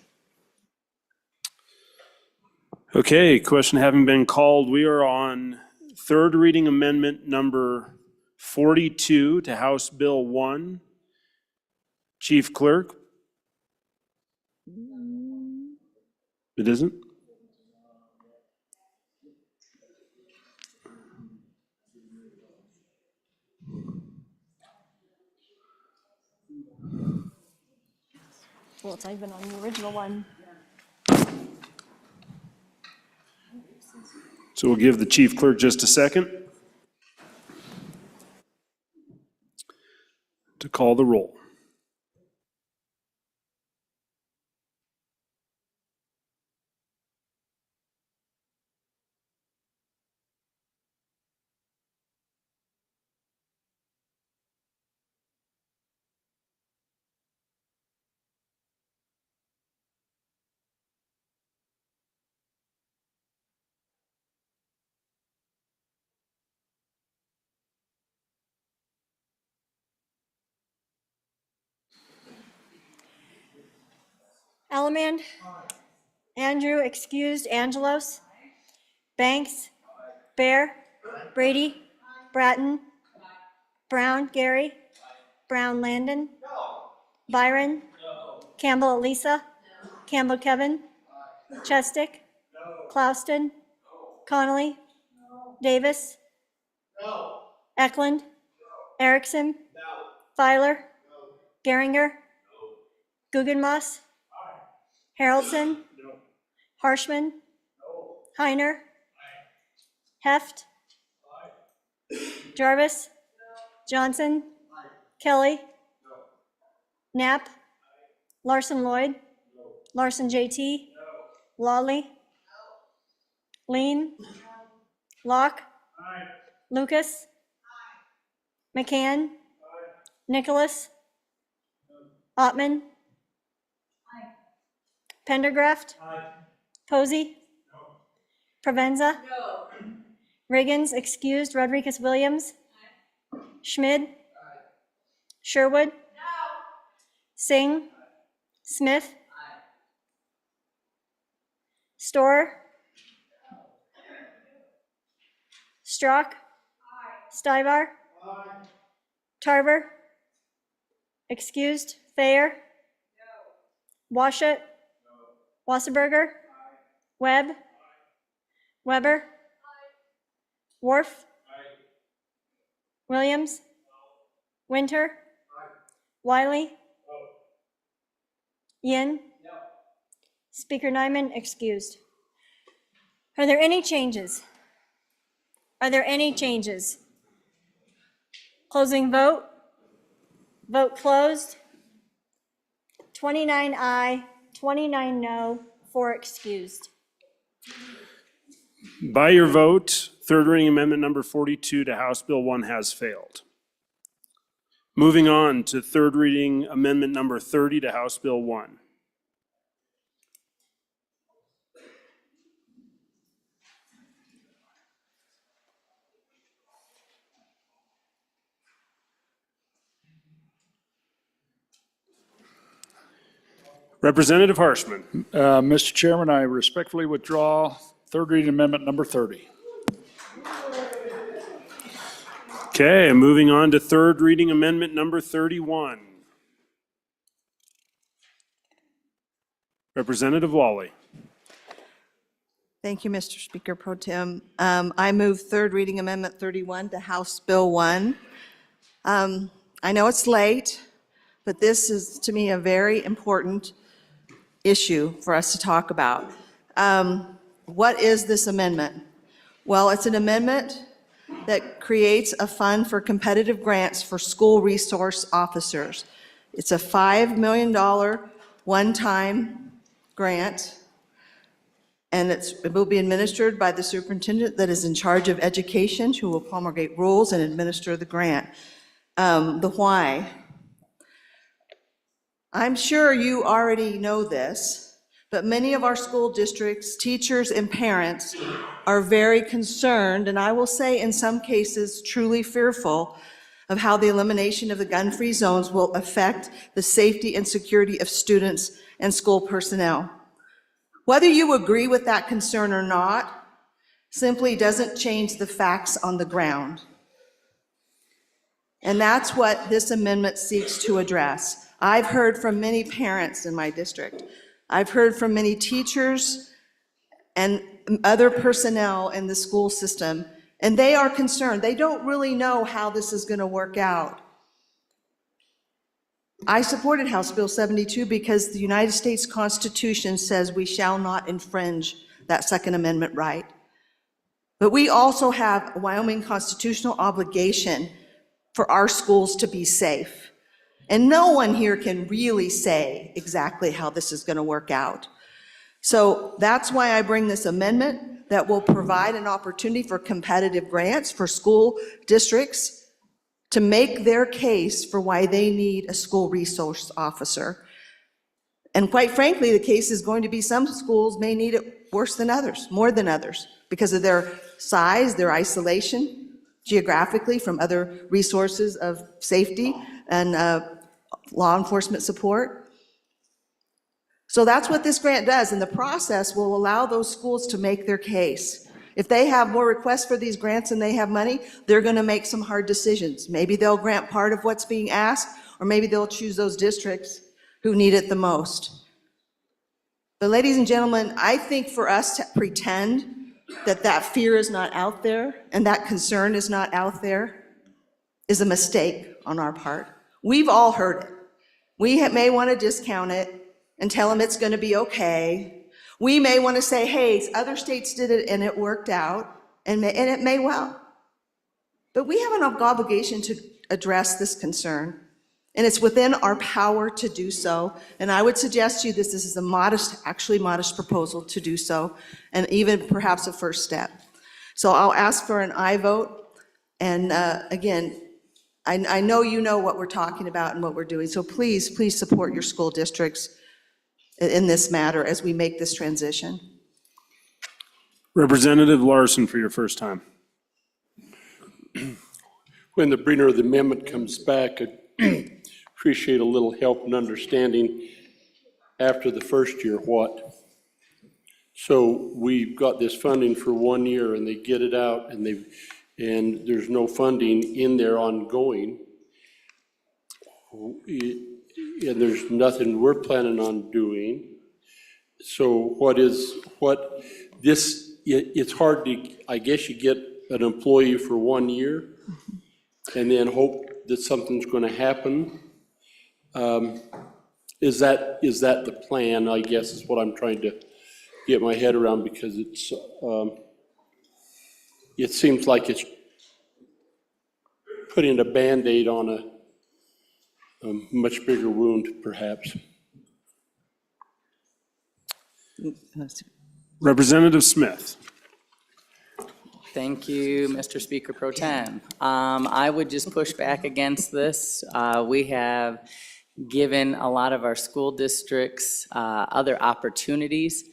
Okay, question having been called, we are on third reading amendment number 42 to House Bill 1. Chief Clerk? It isn't? Well, it's not even on the original one. So we'll give the Chief Clerk just a second to call the roll. Allemand. Andrew, excused. Angelos. Banks. Bear. Brady. Bratton. Brown, Gary. Brown, Landon. Byron. Campbell, Elisa. Campbell, Kevin. Chestick. Clouston. Connolly. Davis. Eklund. Erickson. Filer. Geringer. Guggenmoss. Harrelson. Harshman. Heiner. Heft. Jarvis. Johnson. Kelly. Knapp. Larson Lloyd. Larson JT. Lawley. Lean. Locke. Lucas. McCann. Nicholas. Ottman. Pendergraft. Posey. Provenza. Riggins, excused. Rodriguez Williams. Schmid. Sherwood. Singh. Smith. Storer. Strzok. Stivar. Tarver. Excused. Thayer. Washut. Wasserberger. Webb. Weber. Worf. Williams. Winter. Wiley. Yin. Speaker Nyman, excused. Are there any changes? Are there any changes? Closing vote. Vote closed. 29 aye, 29 no, 4 excused. By your vote, third reading amendment number 42 to House Bill 1 has failed. Moving on to third reading amendment number 30 to House Bill 1. Representative Harshman. Mr. Chairman, I respectfully withdraw Third reading amendment number 30. Okay, moving on to third reading amendment number 31. Representative Lawley. Thank you, Mr. Speaker Pro Tem. I move third reading Amendment 31 to House Bill 1. I know it's late, but this is, to me, a very important issue for us to talk about. What is this amendment? Well, it's an amendment that creates a fund for competitive grants for school resource officers. It's a $5 million one-time grant, and it will be administered by the superintendent that is in charge of education, who will promulgate rules and administer the grant. The why. I'm sure you already know this, but many of our school districts, teachers, and parents are very concerned, and I will say in some cases truly fearful, of how the elimination of the gun-free zones will affect the safety and security of students and school personnel. Whether you agree with that concern or not, simply doesn't change the facts on the ground. And that's what this amendment seeks to address. I've heard from many parents in my district. I've heard from many teachers and other personnel in the school system, and they are concerned. They don't really know how this is going to work out. I supported House Bill 72 because the United States Constitution says we shall not infringe that Second Amendment right. But we also have a Wyoming constitutional obligation for our schools to be safe. And no one here can really say exactly how this is going to work out. So that's why I bring this amendment that will provide an opportunity for competitive grants for school districts to make their case for why they need a school resource officer. And quite frankly, the case is going to be some schools may need it worse than others, more than others, because of their size, their isolation geographically from other resources of safety and law enforcement support. So that's what this grant does, and the process will allow those schools to make their case. If they have more requests for these grants and they have money, they're going to make some hard decisions. Maybe they'll grant part of what's being asked, or maybe they'll choose those districts who need it the most. But ladies and gentlemen, I think for us to pretend that that fear is not out there and that concern is not out there is a mistake on our part. We've all heard it. We may want to discount it and tell them it's going to be okay. We may want to say, hey, other states did it and it worked out, and it may well. But we have an obligation to address this concern, and it's within our power to do so. And I would suggest to you this is a modest proposal to do so, and even perhaps a first step. So I'll ask for an aye vote. And again, I know you know what we're talking about and what we're doing, so please support your school districts in this matter as we make this transition. Representative Larson for your first time. When the bringer of the amendment comes back, I appreciate a little help and understanding after the first year what. So we've got this funding for 1 year and they get it out and there's no funding in there ongoing. And there's nothing we're planning on doing. So it's hard to, I guess you get an employee for 1 year and then hope that something's going to happen. Is that the plan, I guess, is what I'm trying to get my head around, because it seems like it's putting a Band-Aid on a much bigger wound, perhaps. Representative Smith. Thank you, Mr. Speaker Pro Tem. I would just push back against this. We have given a lot of our school districts other opportunities,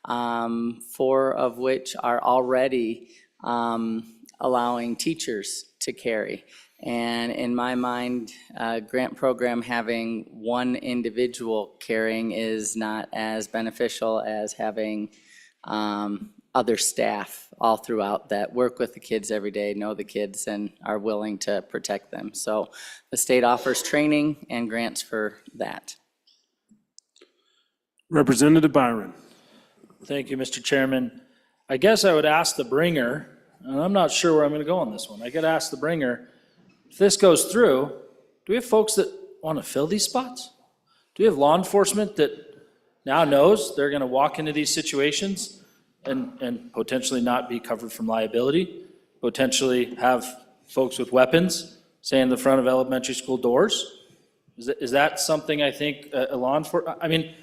4 of which are already allowing teachers to carry. And in my mind, grant program having one individual carrying is not as beneficial as having other staff all throughout that work with the kids every day, know the kids, and are willing to protect them. So the state offers training and grants for that. Representative Byron. Thank you, Mr. Chairman. I guess I would ask the bringer, and I'm not sure where I'm going to go on this one. I could ask the bringer, if this goes through, do we have folks that want to fill these spots? Do we have law enforcement that now knows they're going to walk into these situations and potentially not be covered from liability, potentially have folks with weapons say in the front of elementary school doors? Is that something I think a law enforcement, I mean,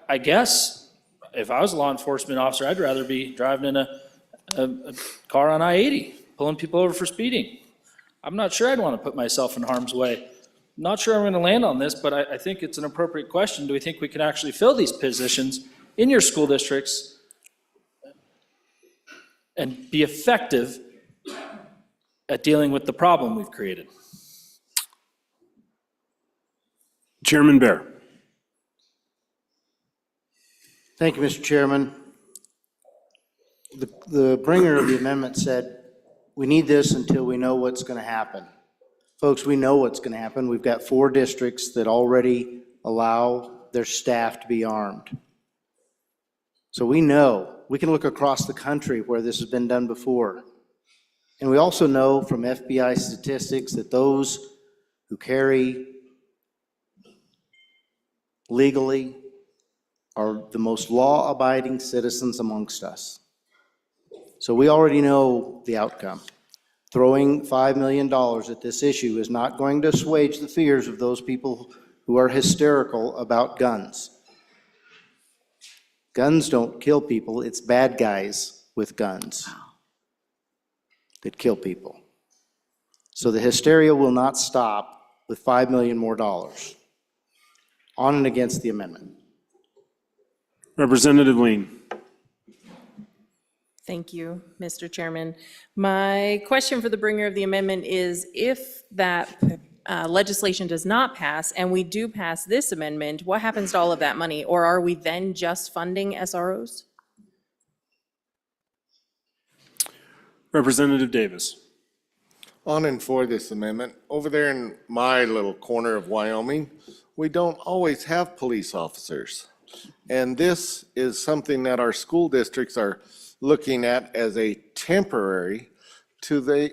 I guess if I was a law enforcement officer, I'd rather be driving in a car on I-80, pulling people over for speeding. I'm not sure I'd want to put myself in harm's way. Not sure I'm going to land on this, but I think it's an appropriate question. Do we think we can actually fill these positions in your school districts and be effective at dealing with the problem we've created? Chairman Bear. Thank you, Mr. Chairman. The bringer of the amendment said, we need this until we know what's going to happen. Folks, we know what's going to happen. We've got 4 districts that already allow their staff to be armed. So we know, we can look across the country where this has been done before. And we also know from FBI statistics that those who carry legally are the most law-abiding citizens amongst us. So we already know the outcome. Throwing $5 million at this issue is not going to assuage the fears of those people who are hysterical about guns. Guns don't kill people, it's bad guys with guns that kill people. So the hysteria will not stop with $5 million more. On and against the amendment. Representative Lean. Thank you, Mr. Chairman. My question for the bringer of the amendment is, if that legislation does not pass and we do pass this amendment, what happens to all of that money? Or are we then just funding SROs? Representative Davis. On and for this amendment, over there in my little corner of Wyoming, we don't always have police officers. And this is something that our school districts are looking at as a temporary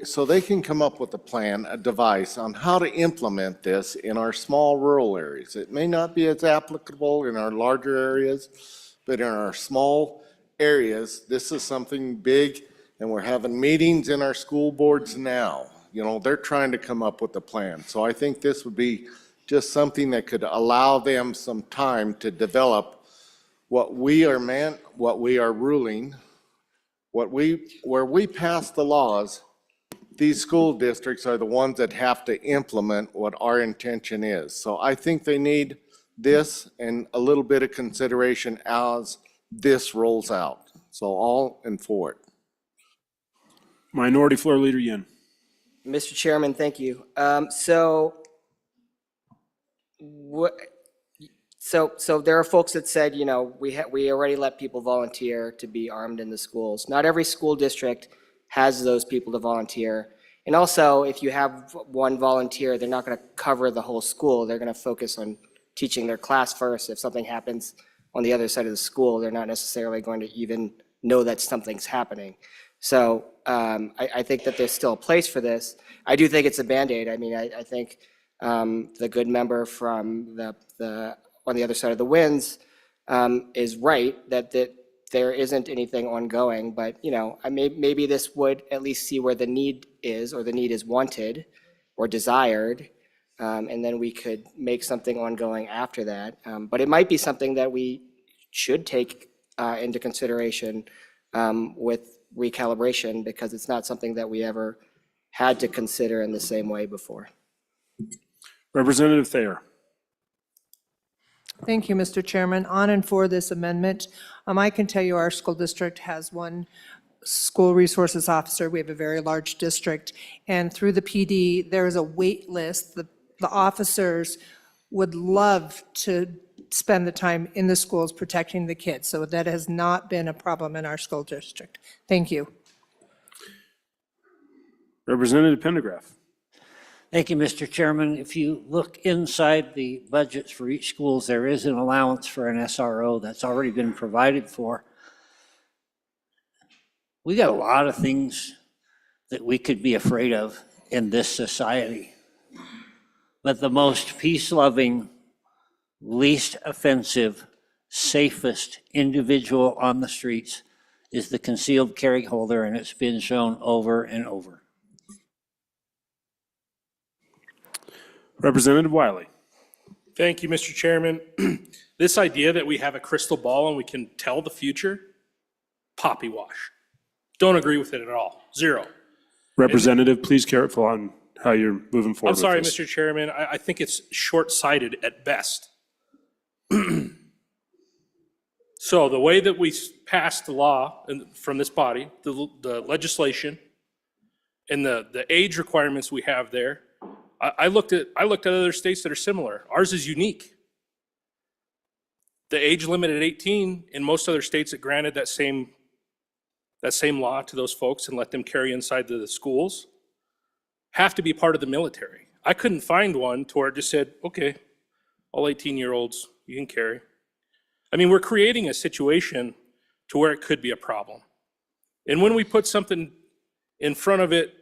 so they can come up with a plan, a device on how to implement this in our small rural areas. It may not be as applicable in our larger areas, but in our small areas, this is something big, and we're having meetings in our school boards now. You know, they're trying to come up with a plan. So I think this would be just something that could allow them some time to develop what we are ruling, where we pass the laws. These school districts are the ones that have to implement what our intention is. So I think they need this and a little bit of consideration as this rolls out. So all in for it. Minority Floor Leader Yin. Mr. Chairman, thank you. So there are folks that said, you know, we already let people volunteer to be armed in the schools. Not every school district has those people to volunteer. And also, if you have one volunteer, they're not going to cover the whole school. They're going to focus on teaching their class first. If something happens on the other side of the school, they're not necessarily going to even know that something's happening. So I think that there's still a place for this. I do think it's a Band-Aid. I mean, I think the good member from on the other side of the winds is right that there isn't anything ongoing, but you know, maybe this would at least see where the need is, or the need is wanted or desired, and then we could make something ongoing after that. But it might be something that we should take into consideration with recalibration, because it's not something that we ever had to consider in the same way before. Representative Thayer. Thank you, Mr. Chairman. On and for this amendment, I can tell you our school district has one school resources officer. We have a very large district, and through the PD, there is a wait list. The officers would love to spend the time in the schools protecting the kids. So that has not been a problem in our school district. Thank you. Representative Pendergraph. Thank you, Mr. Chairman. If you look inside the budgets for each schools, there is an allowance for an SRO that's already been provided for. We got a lot of things that we could be afraid of in this society. But the most peace-loving, least offensive, safest individual on the streets is the concealed carry holder, and it's been shown over and over. Representative Wiley. Thank you, Mr. Chairman. This idea that we have a crystal ball and we can tell the future, poppy wash. Don't agree with it at all. Zero. Representative, please careful on how you're moving forward. I'm sorry, with this. Mr. Chairman. I think it's short-sighted at best. So the way that we passed the law from this body, the legislation, and the age requirements we have there, I looked at other states that are similar. Ours is unique. The age limit at 18, in most other states, it granted that same law to those folks and let them carry inside the schools, have to be part of the military. I couldn't find one to where it just said, okay, all 18-year-olds, you can carry. I mean, we're creating a situation to where it could be a problem. And when we put something in front of it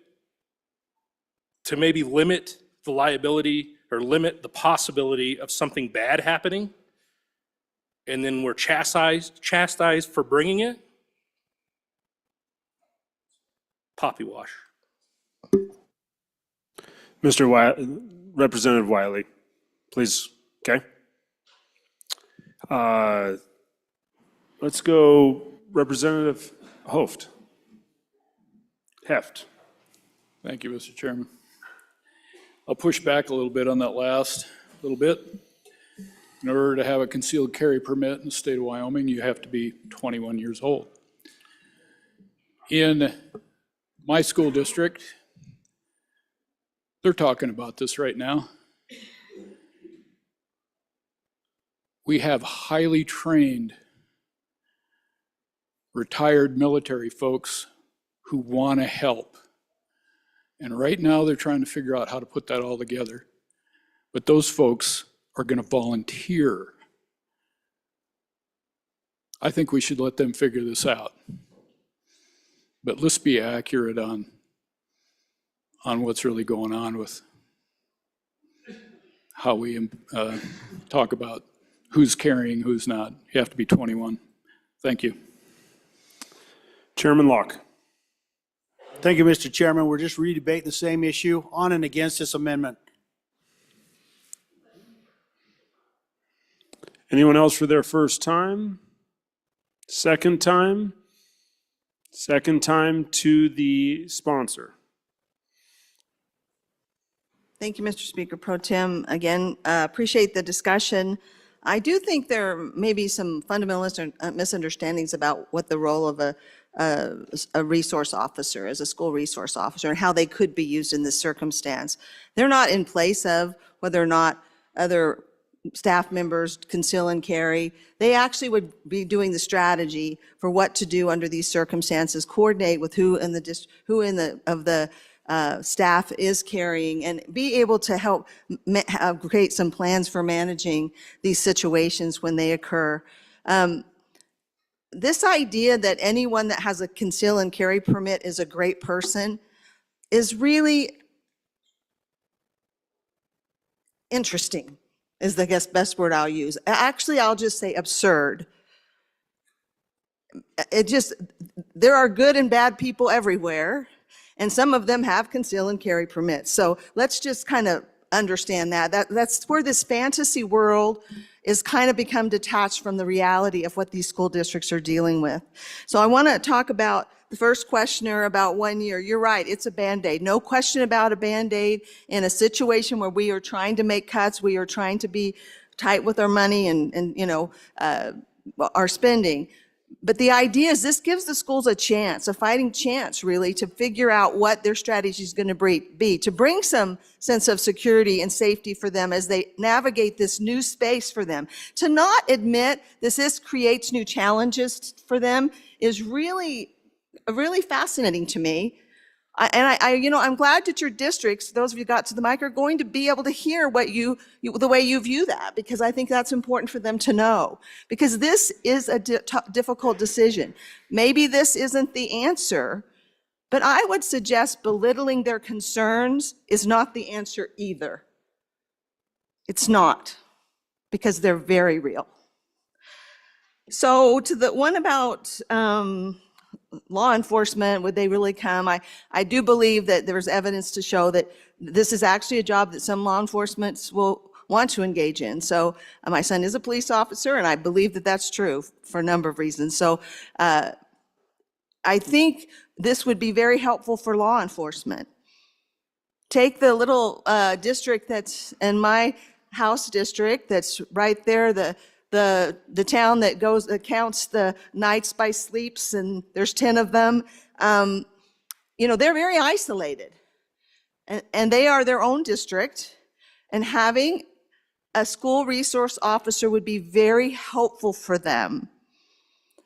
to maybe limit the liability or limit the possibility of something bad happening, and then we're chastised for bringing it, poppy wash. Representative Wiley, please, okay? Let's go Representative Heft. Thank you, Mr. Chairman. I'll push back a little bit on that last little bit. In order to have a concealed carry permit in the state of Wyoming, you have to be 21 years old. In my school district, they're talking about this right now. We have highly trained, retired military folks who want to help. And right now, they're trying to figure out how to put that all together. But those folks are going to volunteer. I think we should let them figure this out. But let's be accurate on what's really going on with how we talk about who's carrying, who's not. You have to be 21. Thank you. Chairman Locke. Thank you, Mr. Chairman. We're just redebating the same issue on and against this amendment. Anyone else for their first time? Second time? Second time to the sponsor. Thank you, Mr. Speaker Pro Tem. Again, appreciate the discussion. I do think there may be some fundamental misunderstandings about what the role of a resource officer is, a school resource officer, and how they could be used in this circumstance. They're not in place of whether or not other staff members conceal and carry. They actually would be doing the strategy for what to do under these circumstances, coordinate with who in the staff is carrying, and be able to help create some plans for managing these situations when they occur. This idea that anyone that has a conceal and carry permit is a great person is really interesting, is the best word I'll use. Actually, I'll just say absurd. There are good and bad people everywhere, and some of them have conceal and carry permits. So let's just kind of understand that. That's where this fantasy world is kind of become detached from the reality of what these school districts are dealing with. So I want to talk about the first questioner about 1 year. You're right, it's a Band-Aid. No question about a Band-Aid in a situation where we are trying to make cuts, we are trying to be tight with our money and our spending. But the idea is this gives the schools a chance, a fighting chance, really, to figure out what their strategy is going to be, to bring some sense of security and safety for them as they navigate this new space for them. To not admit this creates new challenges for them is really fascinating to me. I'm glad that your districts, those of you who got to the mic, are going to be able to hear what the way you view that, because I think that's important for them to know. Because this is a difficult decision. Maybe this isn't the answer, but I would suggest belittling their concerns is not the answer either. It's not, because they're very real. So to the one about law enforcement, would they really come? I do believe that there's evidence to show that this is actually a job that some law enforcement will want to engage in. So my son is a police officer, and I believe that that's true for a number of reasons. So I think this would be very helpful for law enforcement. Take the little district that's in my house district that's right there, the town that counts the nights by sleeps, and there's 10 of them. They're very isolated, and they are their own district, and having a school resource officer would be very helpful for them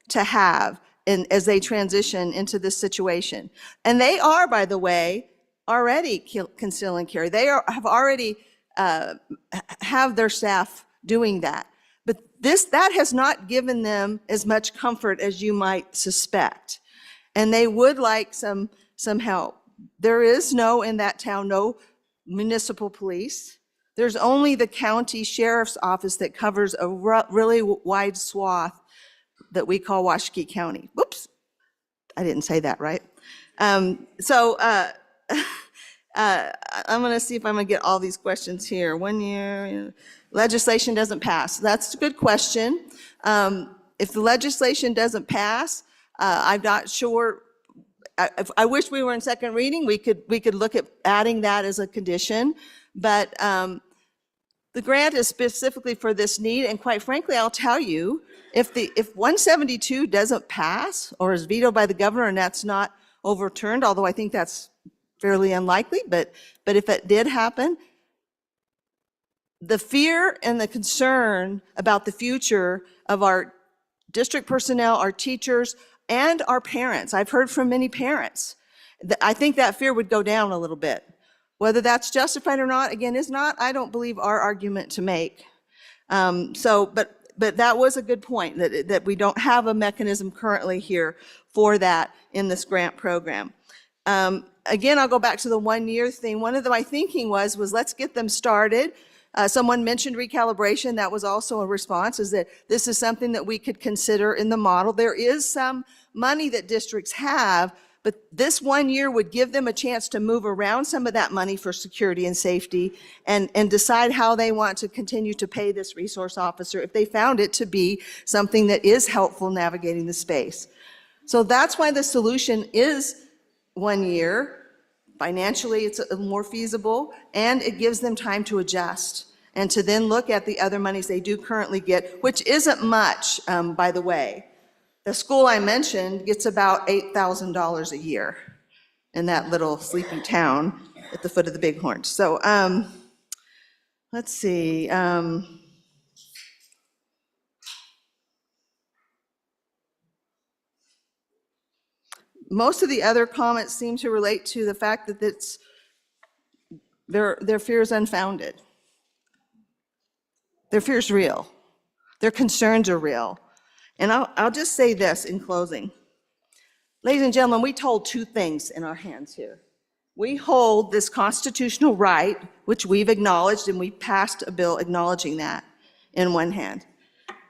to have as they transition into this situation. And they are, by the way, already conceal and carry. They have already have their staff doing that. But that has not given them as much comfort as you might suspect. And they would like some help. There is in that town, no municipal police. There's only the county sheriff's office that covers a really wide swath that we call Washakie County. Whoops, I didn't say that right. I'm gonna see if I'm gonna get all these questions here. 1 year, legislation doesn't pass. That's a good question. If the legislation doesn't pass, I'm not sure. I wish we were in second reading. We could look at adding that as a condition, but the grant is specifically for this need. And quite frankly, I'll tell you, if 172 doesn't pass or is vetoed by the governor and that's not overturned, although I think that's fairly unlikely, but if it did happen, the fear and the concern about the future of our district personnel, our teachers, and our parents, I've heard from many parents, I think that fear would go down a little bit. Whether that's justified or not, again, is not, I don't believe, our argument to make. But that was a good point, that we don't have a mechanism currently here for that in this grant program. Again, I'll go back to the 1 year thing. One of my thinking was let's get them started. Someone mentioned recalibration. That was also a response, is that this is something that we could consider in the model. There is some money that districts have, but this 1 year would give them a chance to move around some of that money for security and safety and decide how they want to continue to pay this resource officer if they found it to be something that is helpful navigating the space. So that's why the solution is 1 year. Financially, it's more feasible, and it gives them time to adjust and to then look at the other monies they do currently get, which isn't much, by the way. The school I mentioned gets about $8,000 a year in that little sleepy town at the foot of the Bighorn. So let's see. Most of the other comments seem to relate to the fact that their fear is unfounded. Their fear is real. Their concerns are real. And I'll just say this in closing. Ladies and gentlemen, we hold two things in our hands here. We hold this constitutional right, which we've acknowledged, and we passed a bill acknowledging that, in one hand.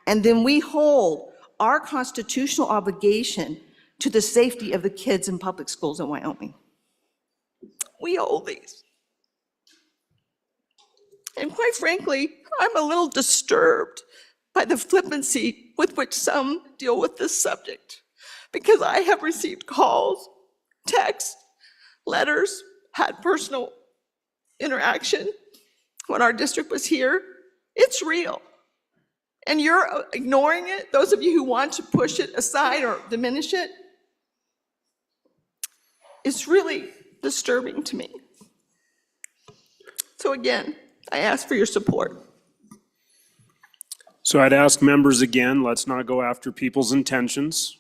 And then we hold our constitutional obligation to the safety of the kids in public schools in Wyoming. We hold these. And quite frankly, I'm a little disturbed by the flippancy with which some deal with this subject, because I have received calls, texts, letters, had personal interaction when our district was here. It's real. and you're ignoring it, those of you who want to push it aside or diminish it, it's really disturbing to me. So again, I ask for your support. So I'd ask members again, let's not go after people's intentions.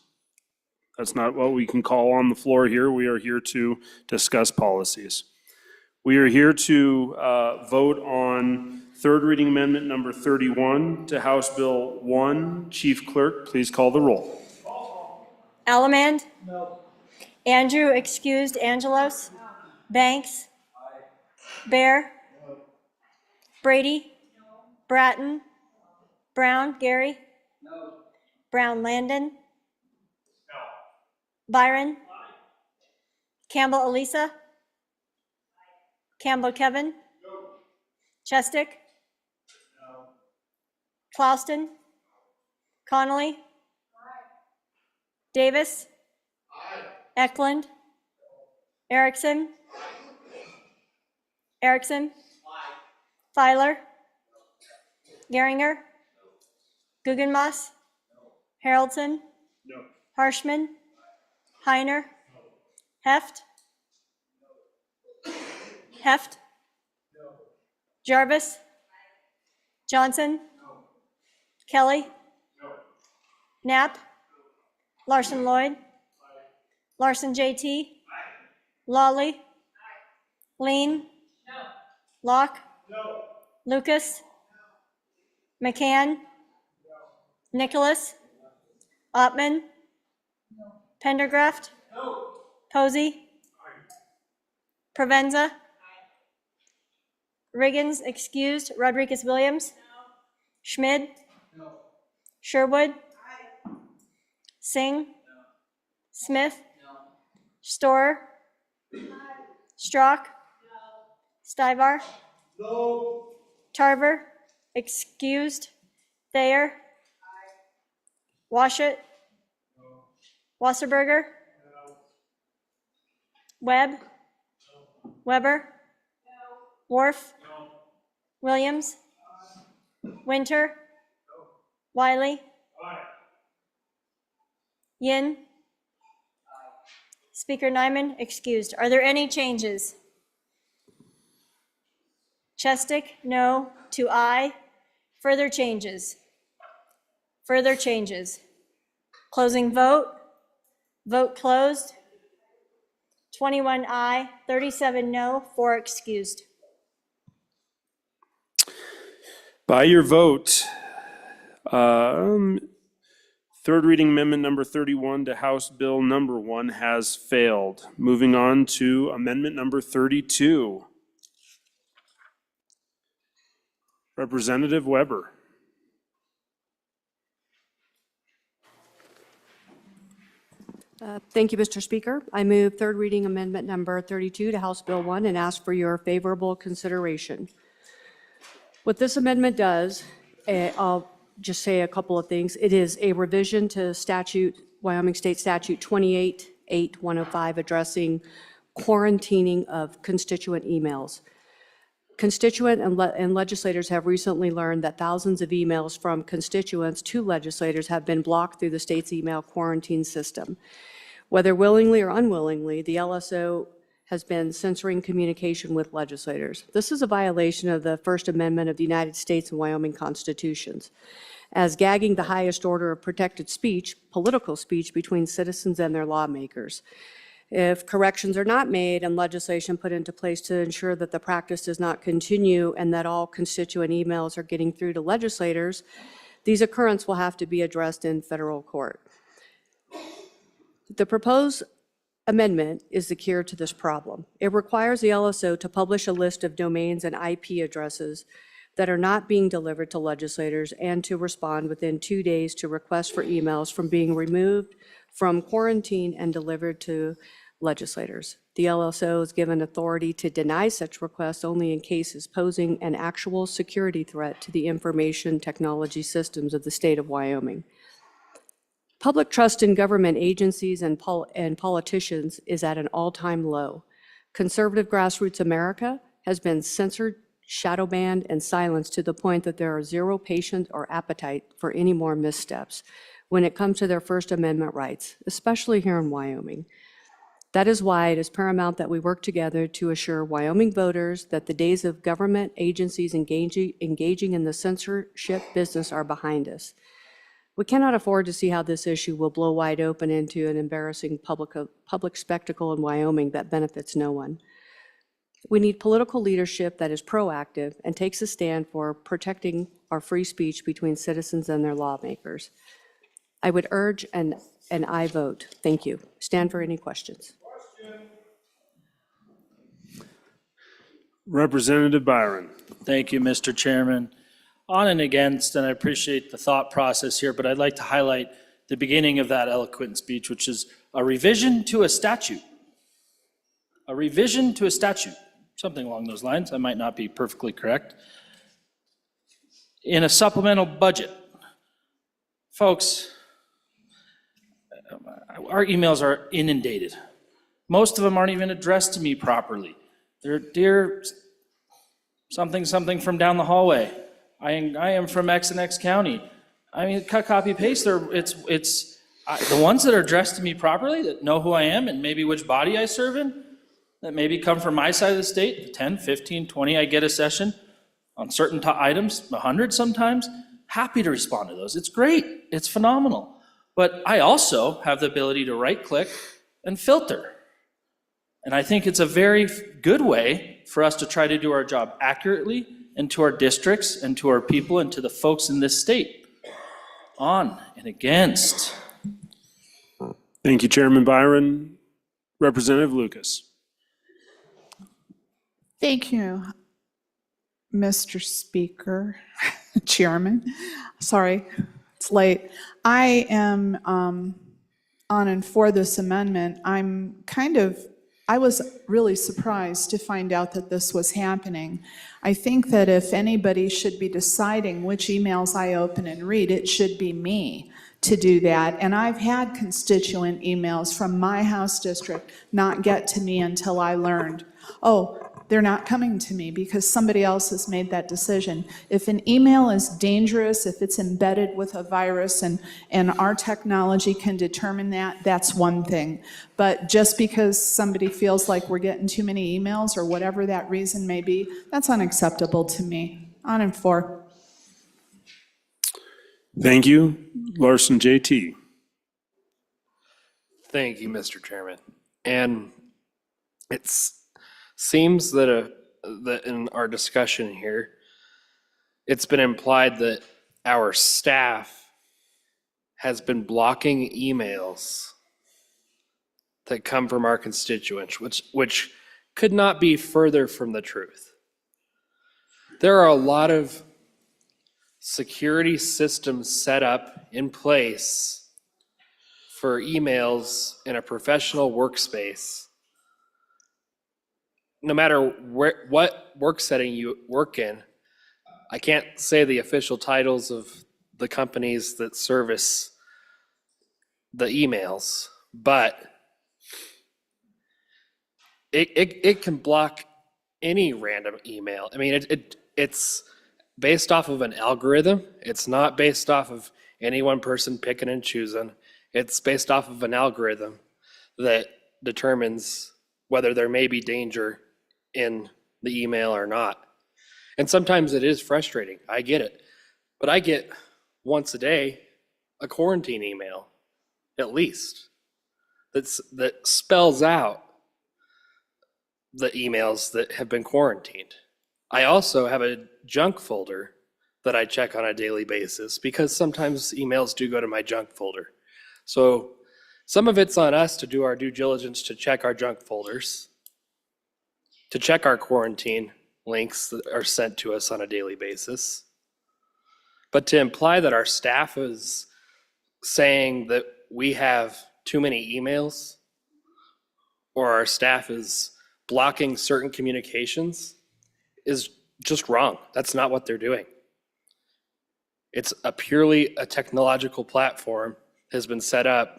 That's not what we can call on the floor here. We are here to discuss policies. We are here to vote on third reading amendment number 31 to House Bill 1. Chief Clerk, please call the roll. Allemande? No. Andrew, excused. Angelos? No. Banks? Aye. Bear? No. Brady? No. Bratton? Brown, Gary? No. Brown, Landon? No. Byron? Aye. Campbell, Elisa? Aye. Campbell, Kevin? No. Chestick? No. Clauston? Connolly? Aye. Davis? Aye. Eklund? Erickson? Erickson? Aye. Filer? Geringer? Guggenmoss? Haroldson? No. Harshman? Heiner? Heft? Heft? Jarvis? Johnson? Kelly? Knapp? Larson Lloyd? Larson JT? Lawley? Lean? Locke? Lucas? McCann? Nicholas? Ottman? Pendergraft? Posey? Provenza? Riggins, excused. Rodriguez Williams? Schmid? Sherwood? Singh? Smith? Storer? Strock? Stivar? Tarver? Excused. Thayer? Washut? Wasserberger? Webb? Weber? Worf? Williams? Winter? Wiley? Yin? Speaker Nyman, excused. Are there any changes? Chestick, no to aye. Further changes? Further changes? Closing vote? Vote closed. 21 aye, 37 no, 4 excused. By your vote, third reading amendment number 31 to House Bill number 1 has failed. Moving on to amendment number 32. Representative Weber. Thank you, Mr. Speaker. I move third reading amendment number 32 to House Bill 1 and ask for your favorable consideration. What this amendment does, I'll just say a couple of things. It is a revision to statute, Wyoming State Statute 28.8105, addressing quarantining of constituent emails. Constituent and legislators have recently learned that thousands of emails from constituents to legislators have been blocked through the state's email quarantine system. Whether willingly or unwillingly, the LSO has been censoring communication with legislators. This is a violation of the First Amendment of the United States and Wyoming constitutions, as gagging the highest order of protected speech, political speech between citizens and their lawmakers. If corrections are not made and legislation put into place to ensure that the practice does not continue and that all constituent emails are getting through to legislators, these occurrences will have to be addressed in federal court. The proposed amendment is the cure to this problem. It requires the LSO to publish a list of domains and IP addresses that are not being delivered to legislators and to respond within 2 days to requests for emails from being removed from quarantine and delivered to legislators. The LSO is given authority to deny such requests only in cases posing an actual security threat to the information technology systems of the state of Wyoming. Public trust in government agencies and politicians is at an all-time low. Conservative Grassroots America has been censored shadow banned, and silenced to the point that there are zero patience or appetite for any more missteps when it comes to their First Amendment rights, especially here in Wyoming. That is why it is paramount that we work together to assure Wyoming voters that the days of government agencies engaging in the censorship business are behind us. We cannot afford to see how this issue will blow wide open into an embarrassing public spectacle in Wyoming that benefits no one. We need political leadership that is proactive and takes a stand for protecting our free speech between citizens and their lawmakers. I would urge an aye vote. Thank you. Stand for any questions. Representative Byron. Thank you, Mr. Chairman. On and against, and I appreciate the thought process here, but I'd like to highlight the beginning of that eloquent speech, which is a revision to a statute. A revision to a statute, something along those lines. I might not be perfectly correct. In a supplemental budget. Folks, our emails are inundated. Most of them aren't even addressed to me properly. They're dear something something from down the hallway. I am from X and X County. I mean, cut, copy, paste. The ones that are addressed to me properly, that know who I am and maybe which body I serve in, that maybe come from my side of the state, 10, 15, 20, I get a session on certain items, 100 sometimes. Happy to respond to those. It's great. It's phenomenal. But I also have the ability to right-click and filter. And I think it's a very good way for us to try to do our job accurately and to our districts and to our people and to the folks in this state. On and against. Thank you, Chairman Byron. Representative Lucas. Thank you, Mr. Speaker, Chairman. Sorry, it's late. I am on and for this amendment. I was really surprised to find out that this was happening. I think that if anybody should be deciding which emails I open and read, it should be me to do that. And I've had constituent emails from my House district not get to me until I learned, oh, they're not coming to me because somebody else has made that decision. If an email is dangerous, if it's embedded with a virus and our technology can determine that, that's one thing. But just because somebody feels like we're getting too many emails or whatever that reason may be, that's unacceptable to me. On and for. Thank you. Larson JT. Thank you, Mr. Chairman. And it seems that in our discussion here, it's been implied that our staff has been blocking emails that come from our constituents, which could not be further from the truth. There are a lot of security systems set up in place for emails in a professional workspace. No matter what work setting you work in, I can't say the official titles of the companies that service the emails, but it can block any random email. I mean, it's based off of an algorithm. It's not based off of any one person picking and choosing. It's based off of an algorithm that determines whether there may be danger in the email or not. And sometimes it is frustrating. I get it. But I get once a day a quarantine email, at least, that spells out the emails that have been quarantined. I also have a junk folder that I check on a daily basis because sometimes emails do go to my junk folder. So some of it's on us to do our due diligence to check our junk folders, to check our quarantine links that are sent to us on a daily basis. But to imply that our staff is saying that we have too many emails or our staff is blocking certain communications is just wrong. That's not what they're doing. It's purely a technological platform has been set up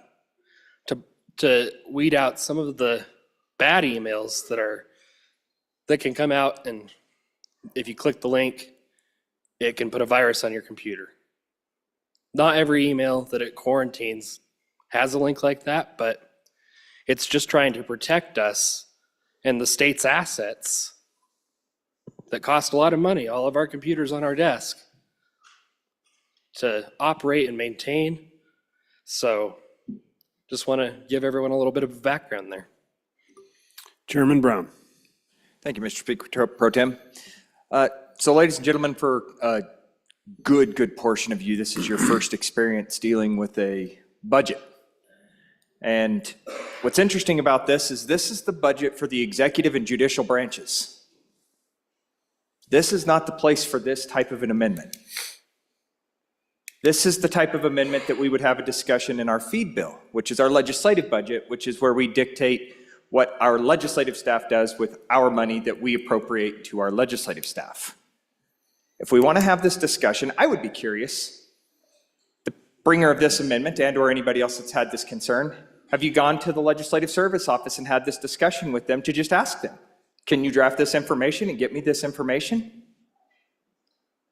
to weed out some of the bad emails that can come out and if you click the link, it can put a virus on your computer. Not every email that it quarantines has a link like that, but it's just trying to protect us and the state's assets that cost a lot of money, all of our computers on our desk, to operate and maintain. So just want to give everyone a little bit of background there. Chairman Brown. Thank you, Mr. Speaker Pro Tem. So ladies and gentlemen, for a good portion of you, this is your first experience dealing with a budget. And what's interesting about this is the budget for the executive and judicial branches. This is not the place for this type of an amendment. This is the type of amendment that we would have a discussion in our feed bill, which is our legislative budget, which is where we dictate what our legislative staff does with our money that we appropriate to our legislative staff. If we want to have this discussion, I would be curious, the bringer of this amendment and/or anybody else that's had this concern, have you gone to the Legislative Service Office and had this discussion with them to just ask them, can you draft this information and get me this information?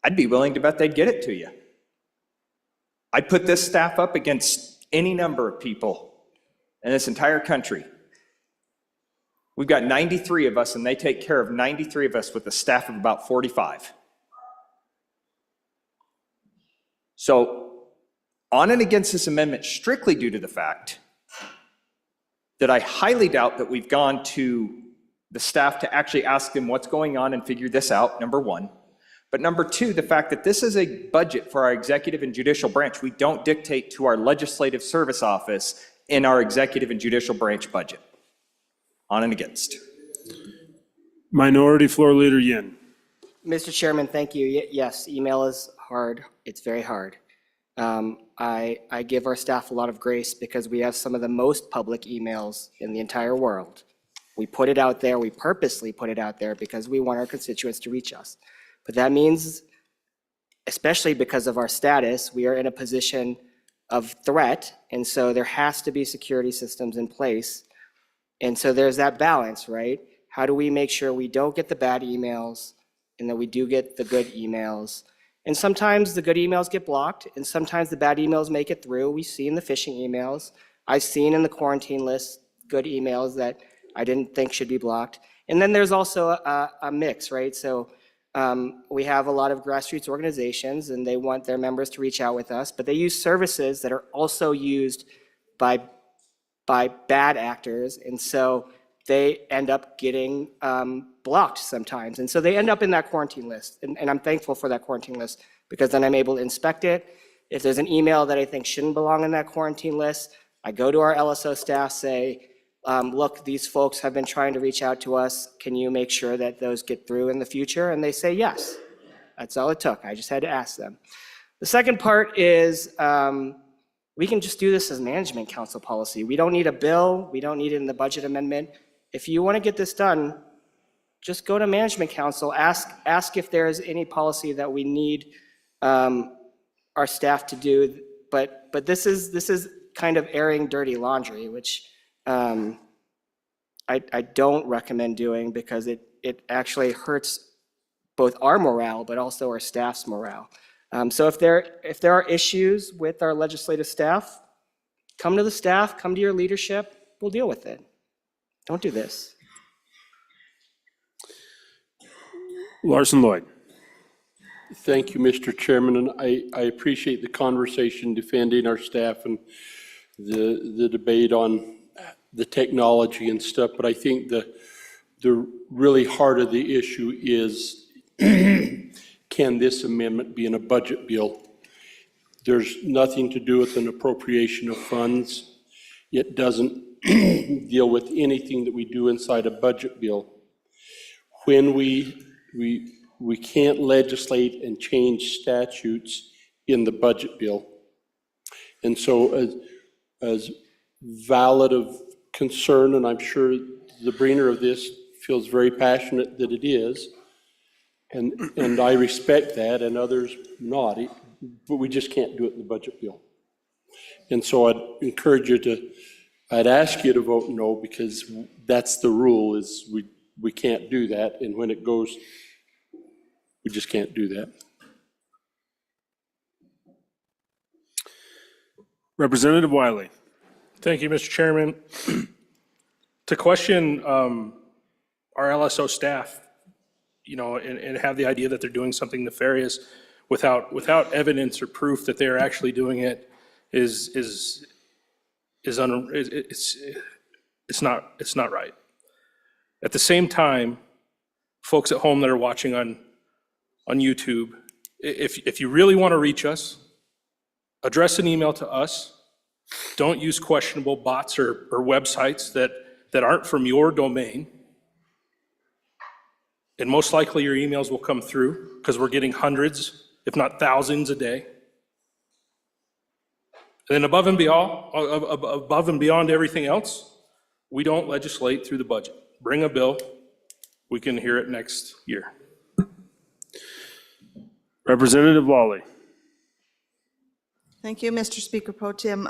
I'd be willing to bet they'd get it to you. I'd put this staff up against any number of people in this entire country. We've got 93 of us, and they take care of 93 of us with a staff of about 45. So, on and against this amendment strictly due to the fact that I highly doubt that we've gone to the staff to actually ask them what's going on and figure this out, number one. But number two, the fact that this is a budget for our executive and judicial branch. We don't dictate to our Legislative Service Office in our executive and judicial branch budget. On and against. Minority Floor Leader Yin. Mr. Chairman, thank you. Yes, email is hard. It's very hard. I give our staff a lot of grace because we have some of the most public emails in the entire world. We put it out there, we purposely put it out there because we want our constituents to reach us. But that means, especially because of our status, we are in a position of threat, and so there has to be security systems in place. And so there's that balance, right? How do we make sure we don't get the bad emails and that we do get the good emails? And sometimes the good emails get blocked, and sometimes the bad emails make it through. We've seen the phishing emails. I've seen in the quarantine list good emails that I didn't think should be blocked. And then there's also a mix, right? So we have a lot of grassroots organizations, and they want their members to reach out with us, but they use services that are also used by bad actors, and so they end up getting blocked sometimes. And so they end up in that quarantine list, and I'm thankful for that quarantine list because then I'm able to inspect it. If there's an email that I think shouldn't belong in that quarantine list, I go to our LSO staff, say, look, these folks have been trying to reach out to us. Can you make sure that those get through in the future? And they say yes. That's all it took. I just had to ask them. The second part is we can just do this as management council policy. We don't need a bill. We don't need it in the budget amendment. If you want to get this done, just go to management council, ask if there is any policy that we need our staff to do. But this is kind of airing dirty laundry, which I don't recommend doing because it actually hurts both our morale, but also our staff's morale. So if there are issues with our legislative staff, come to the staff, come to your leadership, we'll deal with it. Don't do this. Larson Lloyd. Thank you, Mr. Chairman, and I appreciate the conversation defending our staff and the debate on the technology and stuff, but I think the really heart of the issue is can this amendment be in a budget bill? There's nothing to do with an appropriation of funds. It doesn't deal with anything that we do inside a budget bill. When we can't legislate and change statutes in the budget bill. And so as valid of concern, and I'm sure the bringer of this feels very passionate that it is, and I respect that, and others not, but we just can't do it in the budget bill. And so I'd ask you to vote no, because that's the rule, is we can't do that, and when it goes We just can't do that. Representative Wiley. Thank you, Mr. Chairman. To question our LSO staff, you know, and have the idea that they're doing something nefarious without evidence or proof that they're actually doing it it's not right. At the same time, folks at home that are watching on YouTube, if you really want to reach us, address an email to us. Don't use questionable bots or websites that aren't from your domain. And most likely your emails will come through because we're getting hundreds, if not thousands a day. And then above and beyond everything else, we don't legislate through the budget. Bring a bill, we can hear it next year. Representative Lawley. Thank you, Mr. Speaker Pro Tem.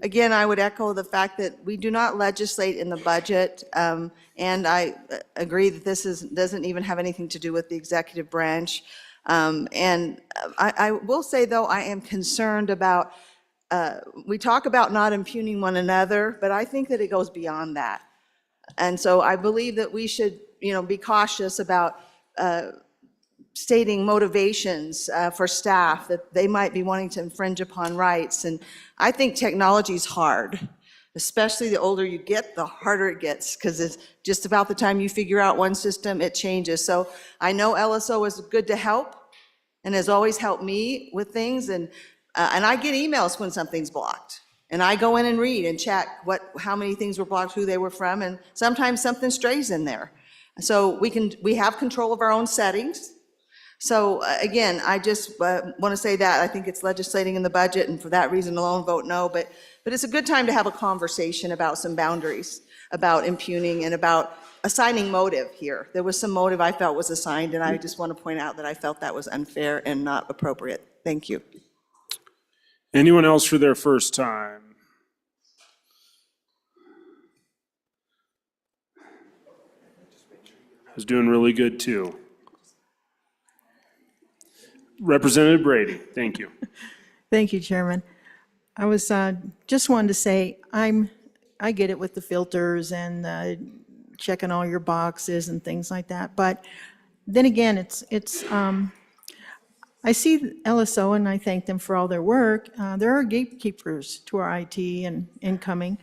Again, I would echo the fact that we do not legislate in the budget, and I agree that this doesn't even have anything to do with the executive branch. And I will say, though, I am concerned about, we talk about not impugning one another, but I think that it goes beyond that. And so I believe that we should, be cautious about stating motivations for staff that they might be wanting to infringe upon rights. And I think technology is hard, especially the older you get, the harder it gets, because it's just about the time you figure out one system, it changes. So I know LSO is good to help and has always helped me with things. And I get emails when something's blocked. And I go in and read and check how many things were blocked, who they were from, and sometimes something strays in there. So we have control of our own settings. So again, I just want to say that I think it's legislating in the budget, and for that reason alone, vote no. But it's a good time to have a conversation about some boundaries, about impugning and about assigning motive here. There was some motive I felt was assigned, and I just want to point out that I felt that was unfair and not appropriate. Thank you. Anyone else for their first time? I was doing really good too. Representative Brady, thank you. Thank you, Chairman. I was just wanted to say I get it with the filters and checking all your boxes and things like that. But then again, I see LSO and I thank them for all their work. There are gatekeepers to our IT and incoming.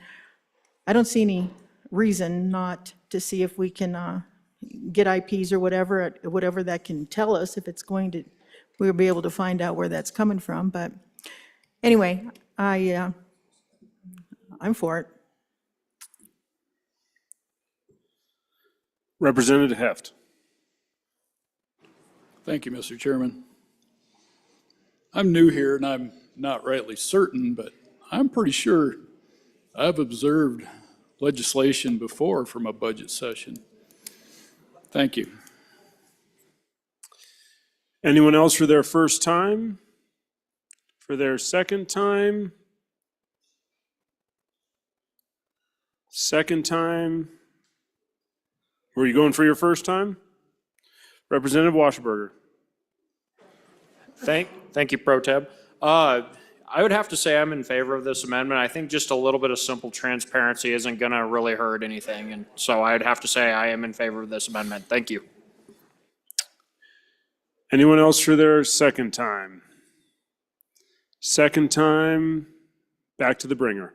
I don't see any reason not to see if we can get IPs or whatever that can tell us if it's going to. We'll be able to find out where that's coming from. But anyway, I'm for it. Representative Heft. Thank you, Mr. Chairman. I'm new here and I'm not rightly certain, but I'm pretty sure I've observed legislation before from a budget session. Thank you. Anyone else for their first time? For their second time? Second time? Were you going for your first time? Representative Washburger. Thank you, Pro Tem. I would have to say I'm in favor of this amendment. I think just a little bit of simple transparency isn't going to really hurt anything. And so I'd have to say I am in favor of this amendment. Thank you. Anyone else for their second time? Second time, back to the bringer.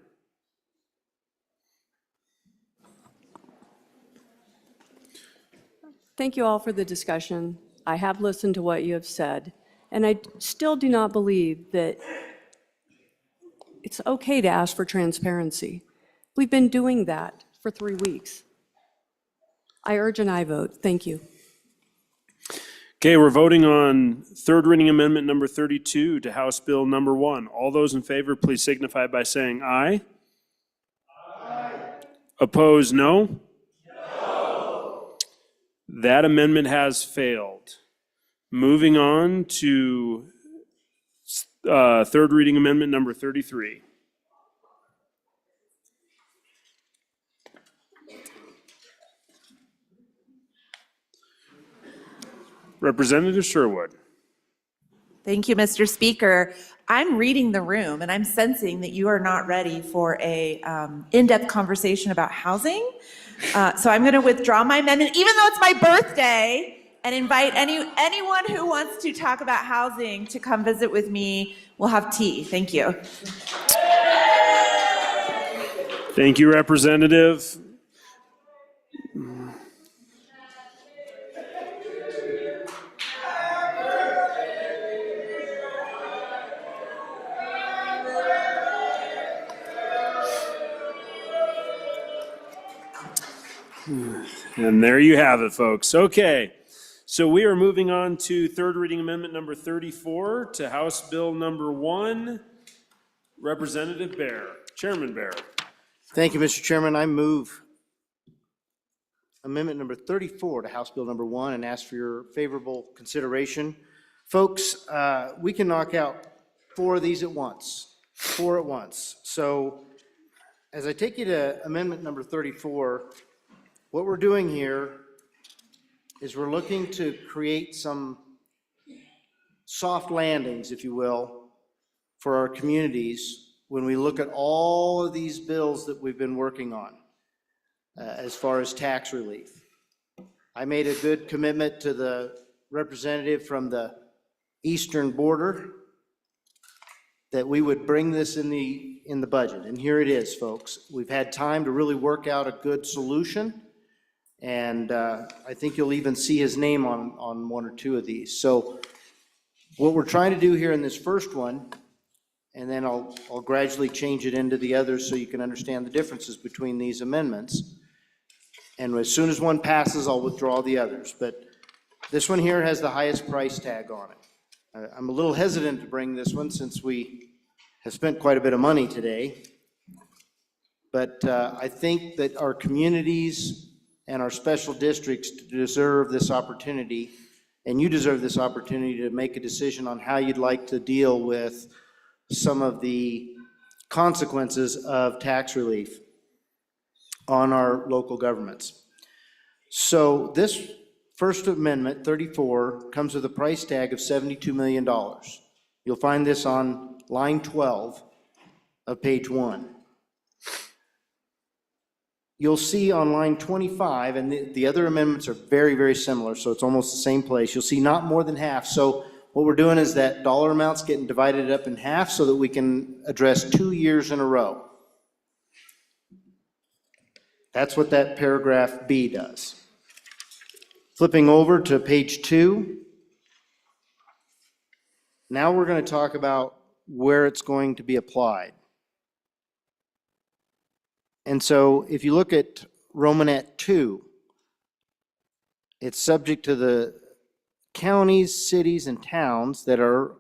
Thank you all for the discussion. I have listened to what you have said, and I still do not believe that it's okay to ask for transparency. We've been doing that for 3 weeks. I urge an aye vote. Thank you. Okay, we're voting on third reading amendment number 32 to House Bill number 1. All those in favor, please signify by saying aye. Aye. Opposed, no? No. That amendment has failed. Moving on to third reading amendment number 33. Representative Sherwood. Thank you, Mr. Speaker. I'm reading the room and I'm sensing that you are not ready for a in-depth conversation about housing. So I'm going to withdraw my amendment, even though it's my birthday, and invite anyone who wants to talk about housing to come visit with me. We'll have tea. Thank you. Thank you, Representative. And there you have it, folks. Okay, so we are moving on to third reading amendment number 34 to House Bill number 1. Representative Bear, Chairman Bear. Thank you, Mr. Chairman. I move amendment number 34 to House Bill number 1 and ask for your favorable consideration. Folks, we can knock out 4 of these at once, 4 at once. So as I take you to amendment number 34, what we're doing here is we're looking to create some soft landings, if you will, for our communities when we look at all of these bills that we've been working on as far as tax relief. I made a good commitment to the representative from the eastern border that we would bring this in the budget. And here it is, folks. We've had time to really work out a good solution. And I think you'll even see his name on 1 or 2 of these. So what we're trying to do here in this first one, and then I'll gradually change it into the others so you can understand the differences between these amendments. And as soon as one passes, I'll withdraw the others. But this one here has the highest price tag on it. I'm a little hesitant to bring this one since we have spent quite a bit of money today. But I think that our communities and our special districts deserve this opportunity, and you deserve this opportunity to make a decision on how you'd like to deal with some of the consequences of tax relief on our local governments. So this First Amendment, 34, comes with a price tag of $72 million. You'll find this on line 12 of page 1. You'll see on line 25, and the other amendments are very, very similar, so it's almost the same place. You'll see not more than half. So what we're doing is that dollar amount's getting divided up in half so that we can address 2 years in a row. That's what that paragraph B does. Flipping over to page 2. Now we're going to talk about where it's going to be applied. And so if you look at Romanet 2, it's subject to the counties, cities, and towns that are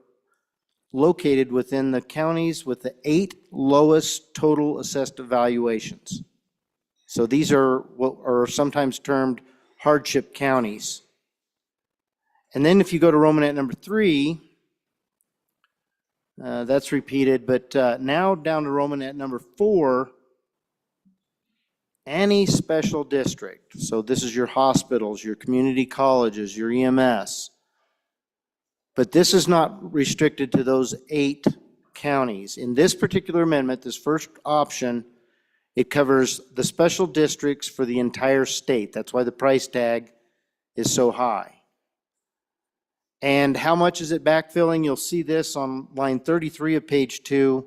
located within the counties with the 8 lowest total assessed valuations. So these are what are sometimes termed hardship counties. And then if you go to Romanet number 3, that's repeated, but now down to Romanet number 4, any special district, so this is your hospitals, your community colleges, your EMS, but this is not restricted to those 8 counties. In this particular amendment, this first option, it covers the special districts for the entire state. That's why the price tag is so high. And how much is it backfilling? You'll see this on line 33 of page 2.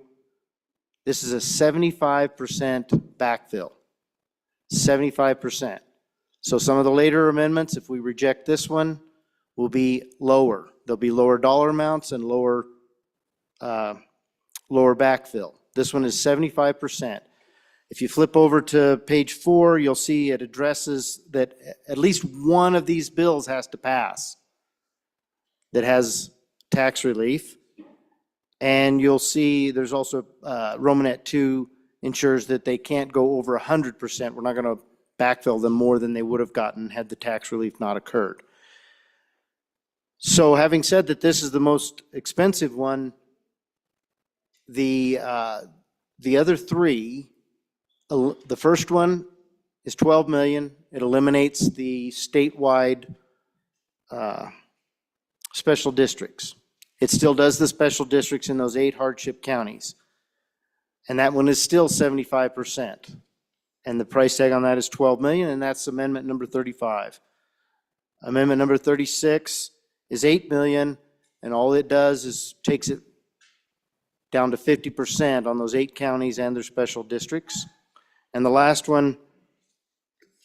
This is a 75% backfill. 75%. So some of the later amendments, if we reject this one, will be lower. There'll be lower dollar amounts and lower backfill. This one is 75%. If you flip over to page 4, you'll see it addresses that at least one of these bills has to pass that has tax relief. And you'll see there's also Romanet 2 ensures that they can't go over 100%. We're not going to backfill them more than they would have gotten had the tax relief not occurred. So having said that this is the most expensive one, the other 3, the first one is $12 million. It eliminates the statewide special districts. It still does the special districts in those 8 hardship counties. And that one is still 75%. And the price tag on that is 12 million, and that's amendment number 35. Amendment number 36 is 8 million, and all it does is takes it down to 50% on those 8 counties and their special districts. And the last one,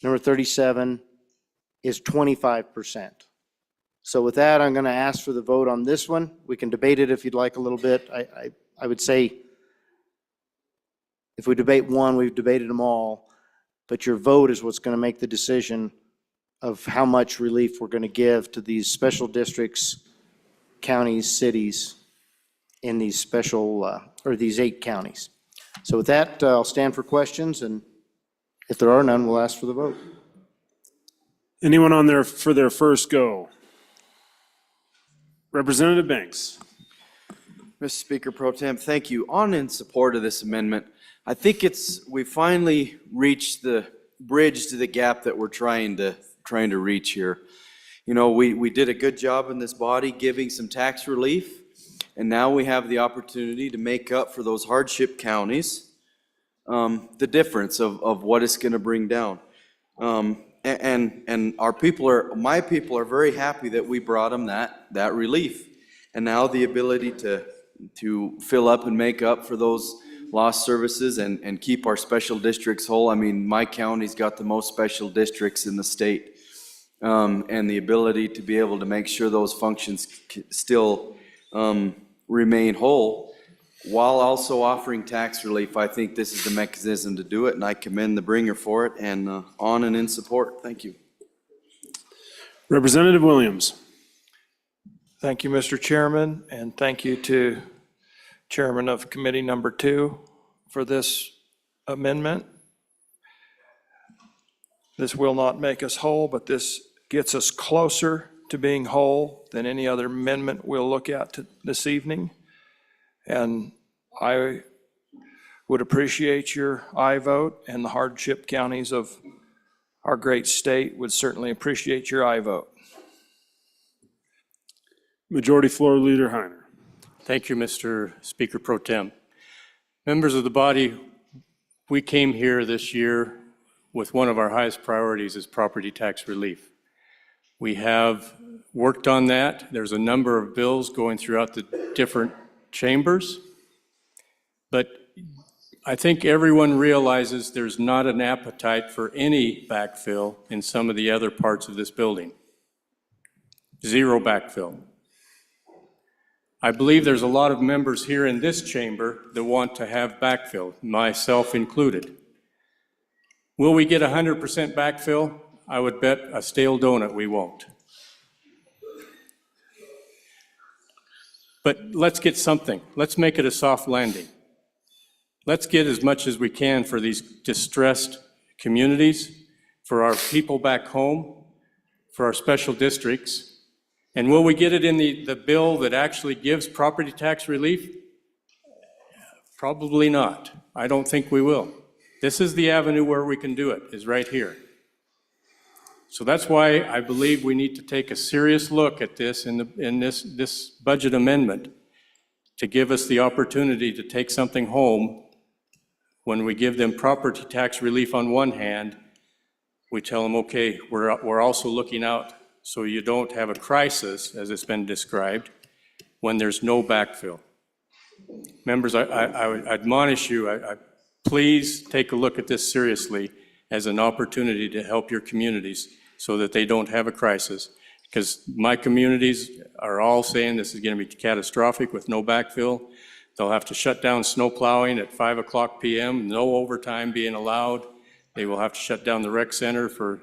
number 37, is 25%. So with that, I'm going to ask for the vote on this one. We can debate it if you'd like a little bit. I would say if we debate one, we've debated them all, but your vote is what's going to make the decision of how much relief we're going to give to these special districts, counties, cities in these special, or these 8 counties. So with that, I'll stand for questions, and if there are none, we'll ask for the vote. Anyone on there for their first go? Representative Banks. Mr. Speaker Pro Tem, thank you. On in support of this amendment, I think we finally reached the bridge to the gap that we're trying to reach here. You know, we did a good job in this body giving some tax relief, and now we have the opportunity to make up for those hardship counties, the difference of what it's going to bring down. And my people are very happy that we brought them that relief. And now the ability to fill up and make up for those lost services and keep our special districts whole. I mean, my county's got the most special districts in the state. And the ability to be able to make sure those functions still remain whole while also offering tax relief. I think this is the mechanism to do it, and I commend the bringer for it, and on and in support. Thank you. Representative Williams. Thank you, Mr. Chairman, and thank you to Chairman of Committee Number 2 for this amendment. This will not make us whole, but this gets us closer to being whole than any other amendment we'll look at this evening. And I would appreciate your aye vote, and the hardship counties of our great state would certainly appreciate your aye vote. Majority Floor Leader Heiner. Thank you, Mr. Speaker Pro Tem. Members of the body, we came here this year with one of our highest priorities is property tax relief. We have worked on that. There's a number of bills going throughout the different chambers, but I think everyone realizes there's not an appetite for any backfill in some of the other parts of this building. Zero backfill. I believe there's a lot of members here in this chamber that want to have backfill, myself included. Will we get 100% backfill? I would bet a stale donut we won't. But let's get something. Let's make it a soft landing. Let's get as much as we can for these distressed communities, for our people back home, for our special districts. And will we get it in the bill that actually gives property tax relief? Probably not. I don't think we will. This is the avenue where we can do it, is right here. So that's why I believe we need to take a serious look at this in this budget amendment to give us the opportunity to take something home. When we give them property tax relief on one hand, we tell them, okay, we're also looking out so you don't have a crisis, as it's been described, when there's no backfill. Members, I would admonish you, please take a look at this seriously as an opportunity to help your communities so that they don't have a crisis. Because my communities are all saying this is going to be catastrophic with no backfill. They'll have to shut down snow plowing at 5 o'clock p.m., no overtime being allowed. They will have to shut down the rec center for,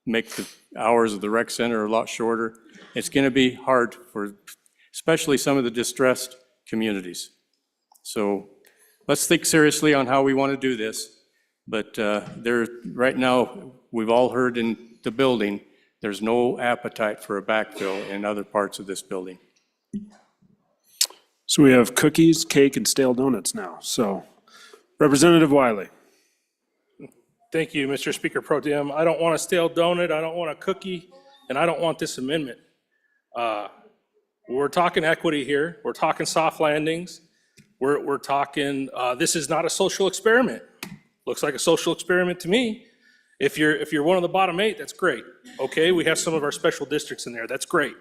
make the hours of the rec center a lot shorter. It's going to be hard for especially some of the distressed communities. So let's think seriously on how we want to do this. But right now, we've all heard in the building, there's no appetite for a backfill in other parts of this building. So we have cookies, cake, and stale donuts now. So Representative Wiley. Thank you, Mr. Speaker Pro Tem. I don't want a stale donut, I don't want a cookie, and I don't want this amendment. We're talking equity here. We're talking soft landings. We're talking, this is not a social experiment. Looks like a social experiment to me. If you're one of the bottom 8, that's great. Okay, we have some of our special districts in there. That's great.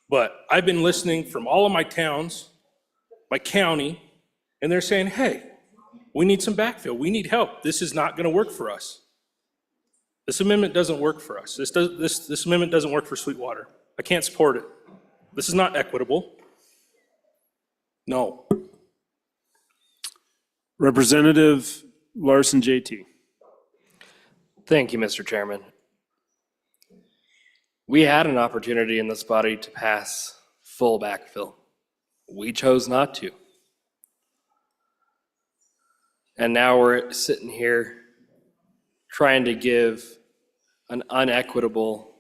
But I've been listening from all of my towns, my county, and they're saying, hey, we need some backfill. We need help. This is not going to work for us. This amendment doesn't work for us. This amendment doesn't work for Sweetwater. I can't support it. This is not equitable. No. Representative Larson JT. Thank you, Mr. Chairman. We had an opportunity in this body to pass full backfill. We chose not to. And now we're sitting here trying to give an unequitable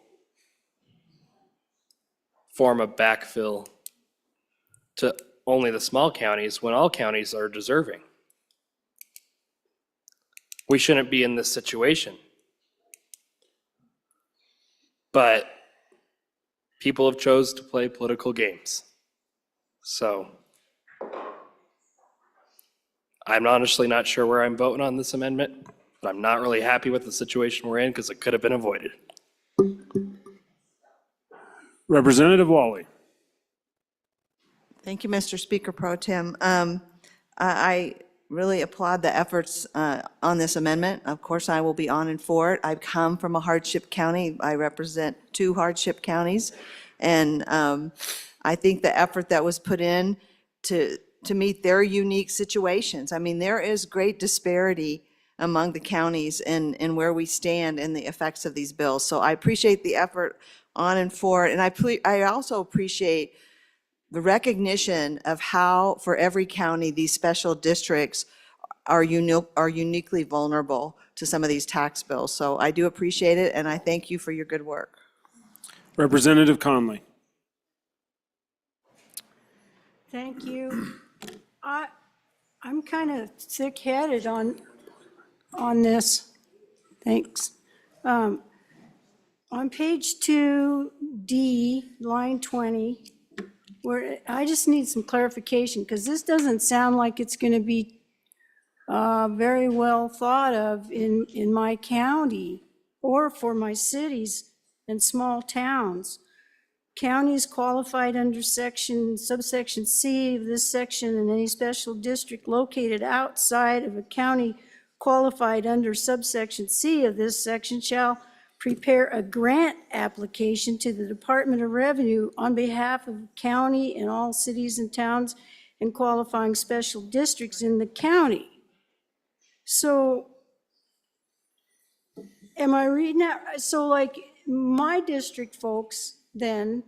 form of backfill to only the small counties when all counties are deserving. We shouldn't be in this situation. But people have chose to play political games. So I'm honestly not sure where I'm voting on this amendment, but I'm not really happy with the situation we're in because it could have been avoided. Representative Wally. Thank you, Mr. Speaker Pro Tem. I really applaud the efforts on this amendment. Of course, I will be on and for it. I come from a hardship county. I represent 2 hardship counties. And I think the effort that was put in to meet their unique situations. I mean, there is great disparity among the counties and where we stand in the effects of these bills. So I appreciate the effort on and for it. And I also appreciate the recognition of how, for every county, these special districts are uniquely vulnerable to some of these tax bills. So I do appreciate it, and I thank you for your good work. Representative Conley. Thank you. I'm kind of thick-headed on this. Thanks. On page 2D, line 20, where I just need some clarification, because this doesn't sound like it's going to be very well thought of in my county or for my cities and small towns. Counties qualified under subsection C of this section and any special district located outside of a county qualified under subsection C of this section shall prepare a grant application to the Department of Revenue on behalf of the county and all cities and towns and qualifying special districts in the county. So am I reading that? So like my district folks then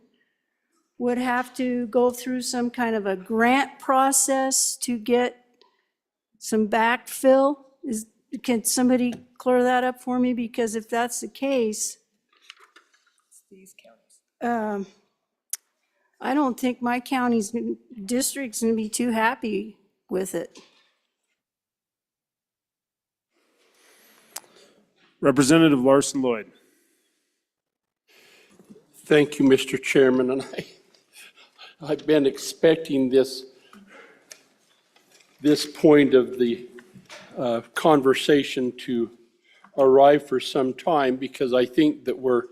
would have to go through some kind of a grant process to get some backfill? Can somebody clear that up for me? Because if that's the case, I don't think my county's district's gonna be too happy with it. Representative Larson Lloyd. Thank you, Mr. Chairman, and I've been expecting this point of the conversation to arrive for some time, because I think that we're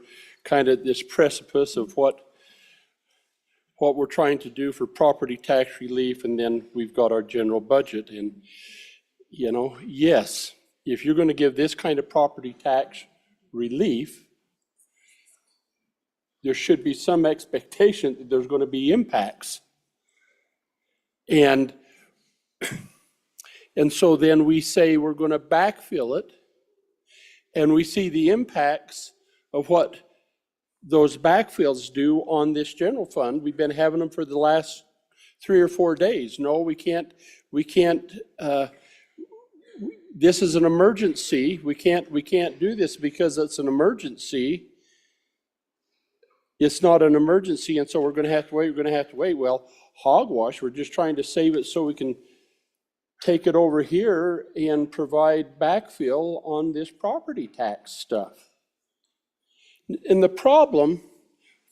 kind of at this precipice of what we're trying to do for property tax relief, and then we've got our general budget. And, you know, yes, if you're going to give this kind of property tax relief, there should be some expectation that there's going to be impacts. And so then we say we're going to backfill it, and we see the impacts of what those backfills do on this general fund. We've been having them for the last 3 or 4 days. No, we can't, this is an emergency. We can't do this because it's an emergency. It's not an emergency, and so we're going to have to wait. Well, hogwash, we're just trying to save it so we can take it over here and provide backfill on this property tax stuff. And the problem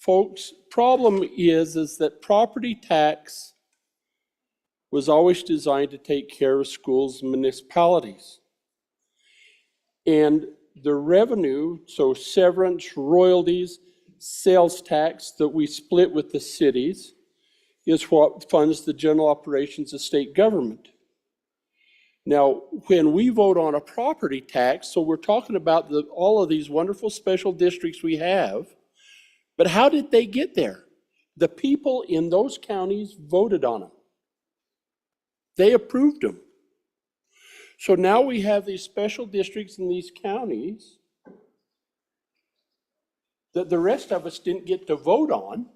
folks, problem is that property tax was always designed to take care of schools and municipalities. And the revenue, so severance, royalties, sales tax that we split with the cities is what funds the general operations of state government. Now, when we vote on a property tax, so we're talking about all of these wonderful special districts we have, but how did they get there? The people in those counties voted on them. They approved them. So now we have these special districts in these counties that the rest of us didn't get to vote on,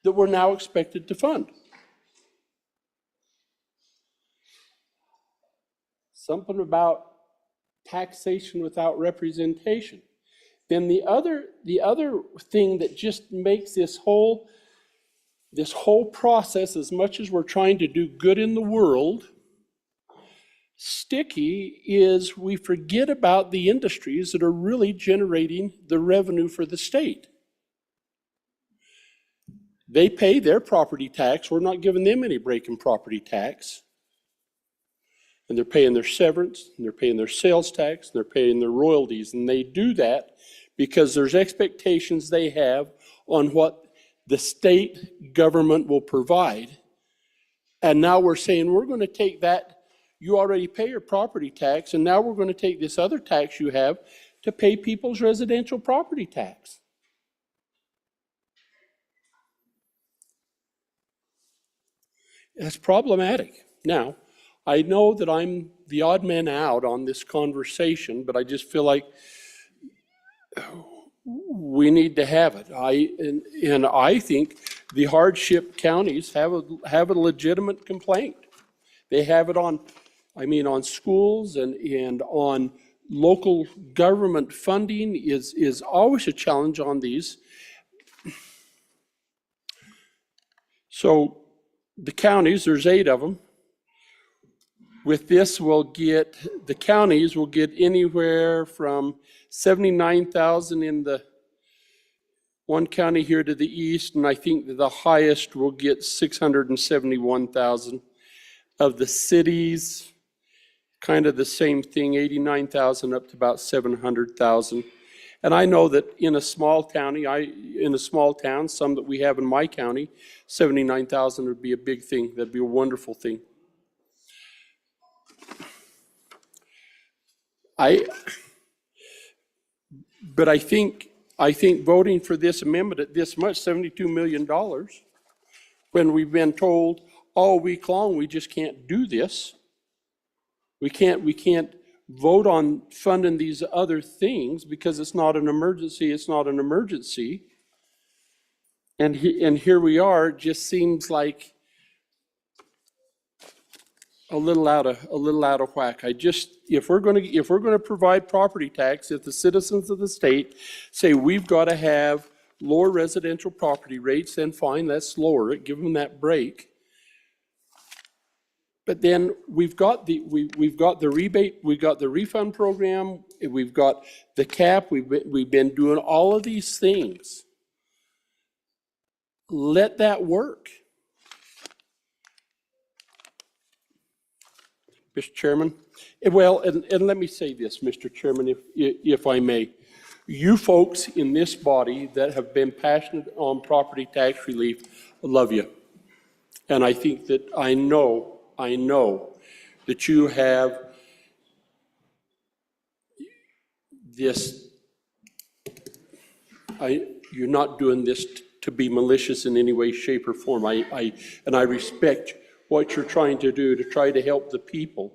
that we're now expected to fund. Something about taxation without representation. Then the other thing that just makes this whole process, as much as we're trying to do good in the world, sticky, is we forget about the industries that are really generating the revenue for the state. They pay their property tax. We're not giving them any break in property tax. And they're paying their severance, and they're paying their sales tax, and they're paying their royalties. And they do that because there's expectations they have on what the state government will provide. And now we're saying, we're going to take that, you already pay your property tax, and now we're going to take this other tax you have to pay people's residential property tax. That's problematic. Now, I know that I'm the odd man out on this conversation, but I just feel like we need to have it. And I think the hardship counties have a legitimate complaint. They have it on schools and on local government funding is always a challenge on these. So the counties, there's 8 of them. With this, the counties will get anywhere from 79,000 in the one county here to the east, and I think that the highest will get 671,000. Of the cities, kind of the same thing, 89,000 up to about 700,000. And I know that in a small town, some that we have in my county, 79,000 would be a big thing. That'd be a wonderful thing. But I think voting for this amendment at this much, $72 million, when we've been told all week long we just can't do this. We can't vote on funding these other things because it's not an emergency. It's not an emergency. And here we are. It just seems like a little out of whack. If we're going to provide property tax, if the citizens of the state say we've got to have lower residential property rates, then fine, let's lower it, give them that break. But then we've got the rebate, we've got the refund program, we've got the cap, we've been doing all of these things. Let that work. Mr. Chairman, well, and let me say this, Mr. Chairman, if I may. You folks in this body that have been passionate on property tax relief, I love you. And I think that I know that you have this, you're not doing this to be malicious in any way, shape, or form. And I respect what you're trying to do to try to help the people.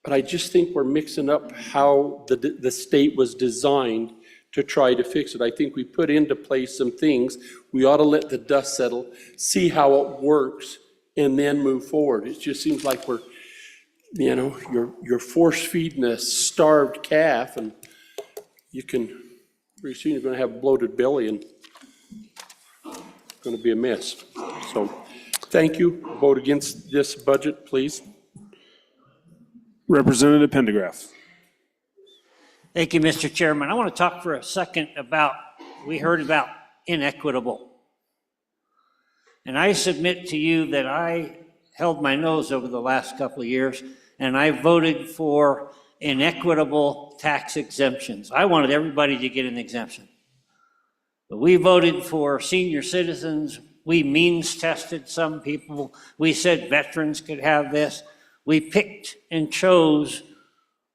But I just think we're mixing up how the state was designed to try to fix it. I think we put into place some things. We ought to let the dust settle, see how it works, and then move forward. It just seems like you're force feeding a starved calf, and pretty soon you're going to have a bloated belly, and it's going to be a mess. So, thank you. Vote against this budget, please. Representative Pendergraft. Thank you, Mr. Chairman. I want to talk for a second about we heard about inequitable. And I submit to you that I held my nose over the last couple of years, and I voted for inequitable tax exemptions. I wanted everybody to get an exemption. But we voted for senior citizens. We means tested some people. We said veterans could have this. We picked and chose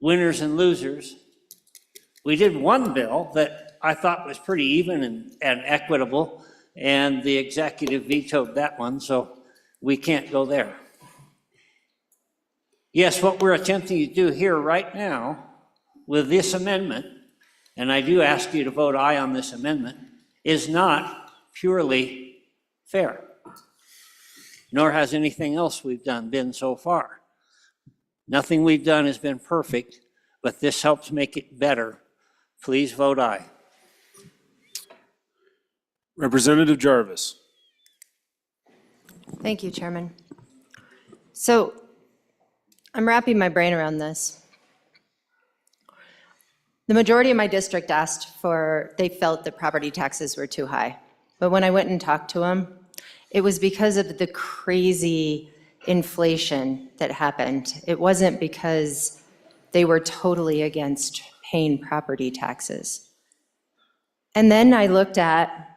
winners and losers. We did one bill that I thought was pretty even and equitable, and the executive vetoed that one, so we can't go there. Yes, what we're attempting to do here right now with this amendment, and I do ask you to vote aye on this amendment, is not purely fair, nor has anything else we've done been so far. Nothing we've done has been perfect, but this helps make it better. Please vote aye. Representative Jarvis. Thank you, Chairman. So I'm wrapping my brain around this. The majority of my district they felt that property taxes were too high. But when I went and talked to them, it was because of the crazy inflation that happened. It wasn't because they were totally against paying property taxes. And then I looked at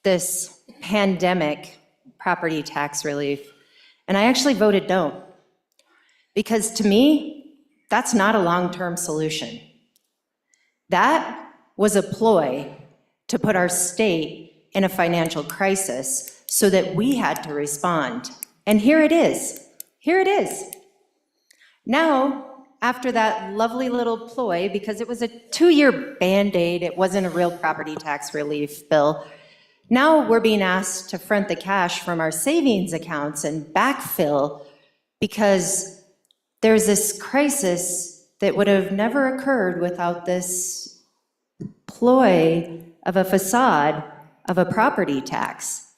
this pandemic property tax relief, and I actually voted no. Because to me, that's not a long-term solution. That was a ploy to put our state in a financial crisis so that we had to respond. And here it is. Here it is. Now, after that lovely little ploy, because it was a 2-year Band-Aid, it wasn't a real property tax relief bill, now we're being asked to front the cash from our savings accounts and backfill because there's this crisis that would have never occurred without this ploy of a facade of a property tax.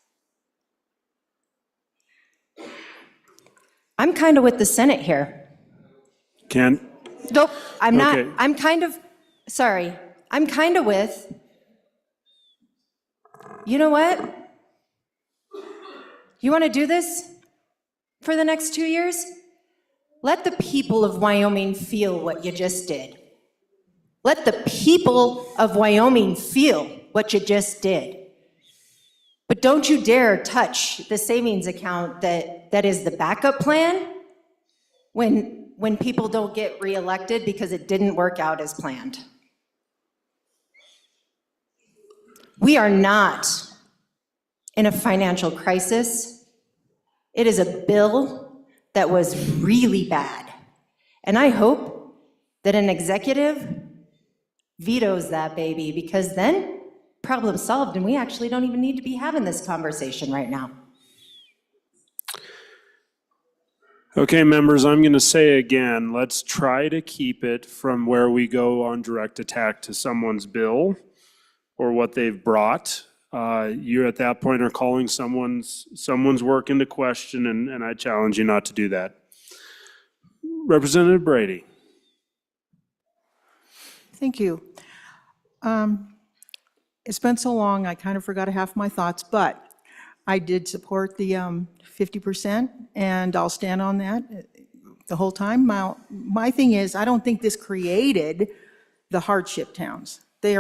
I'm kind of with the Senate here. Ken? Nope, I'm not. Okay. I'm kind of with, you know what? You want to do this for the next 2 years? Let the people of Wyoming feel what you just did. Let the people of Wyoming feel what you just did. But don't you dare touch the savings account that is the backup plan when people don't get reelected because it didn't work out as planned. We are not in a financial crisis. It is a bill that was really bad. And I hope that an executive vetoes that baby, because then problem solved and we actually don't even need to be having this conversation right now. Okay, members, I'm going to say again, let's try to keep it from where we go on direct attack to someone's bill or what they've brought. You at that point are calling someone's work into question, and I challenge you not to do that. Representative Brady. Thank you. It's been so long, I kind of forgot half my thoughts, but I did support the 50%, and I'll stand on that the whole time. My thing is, I don't think this created the hardship towns. They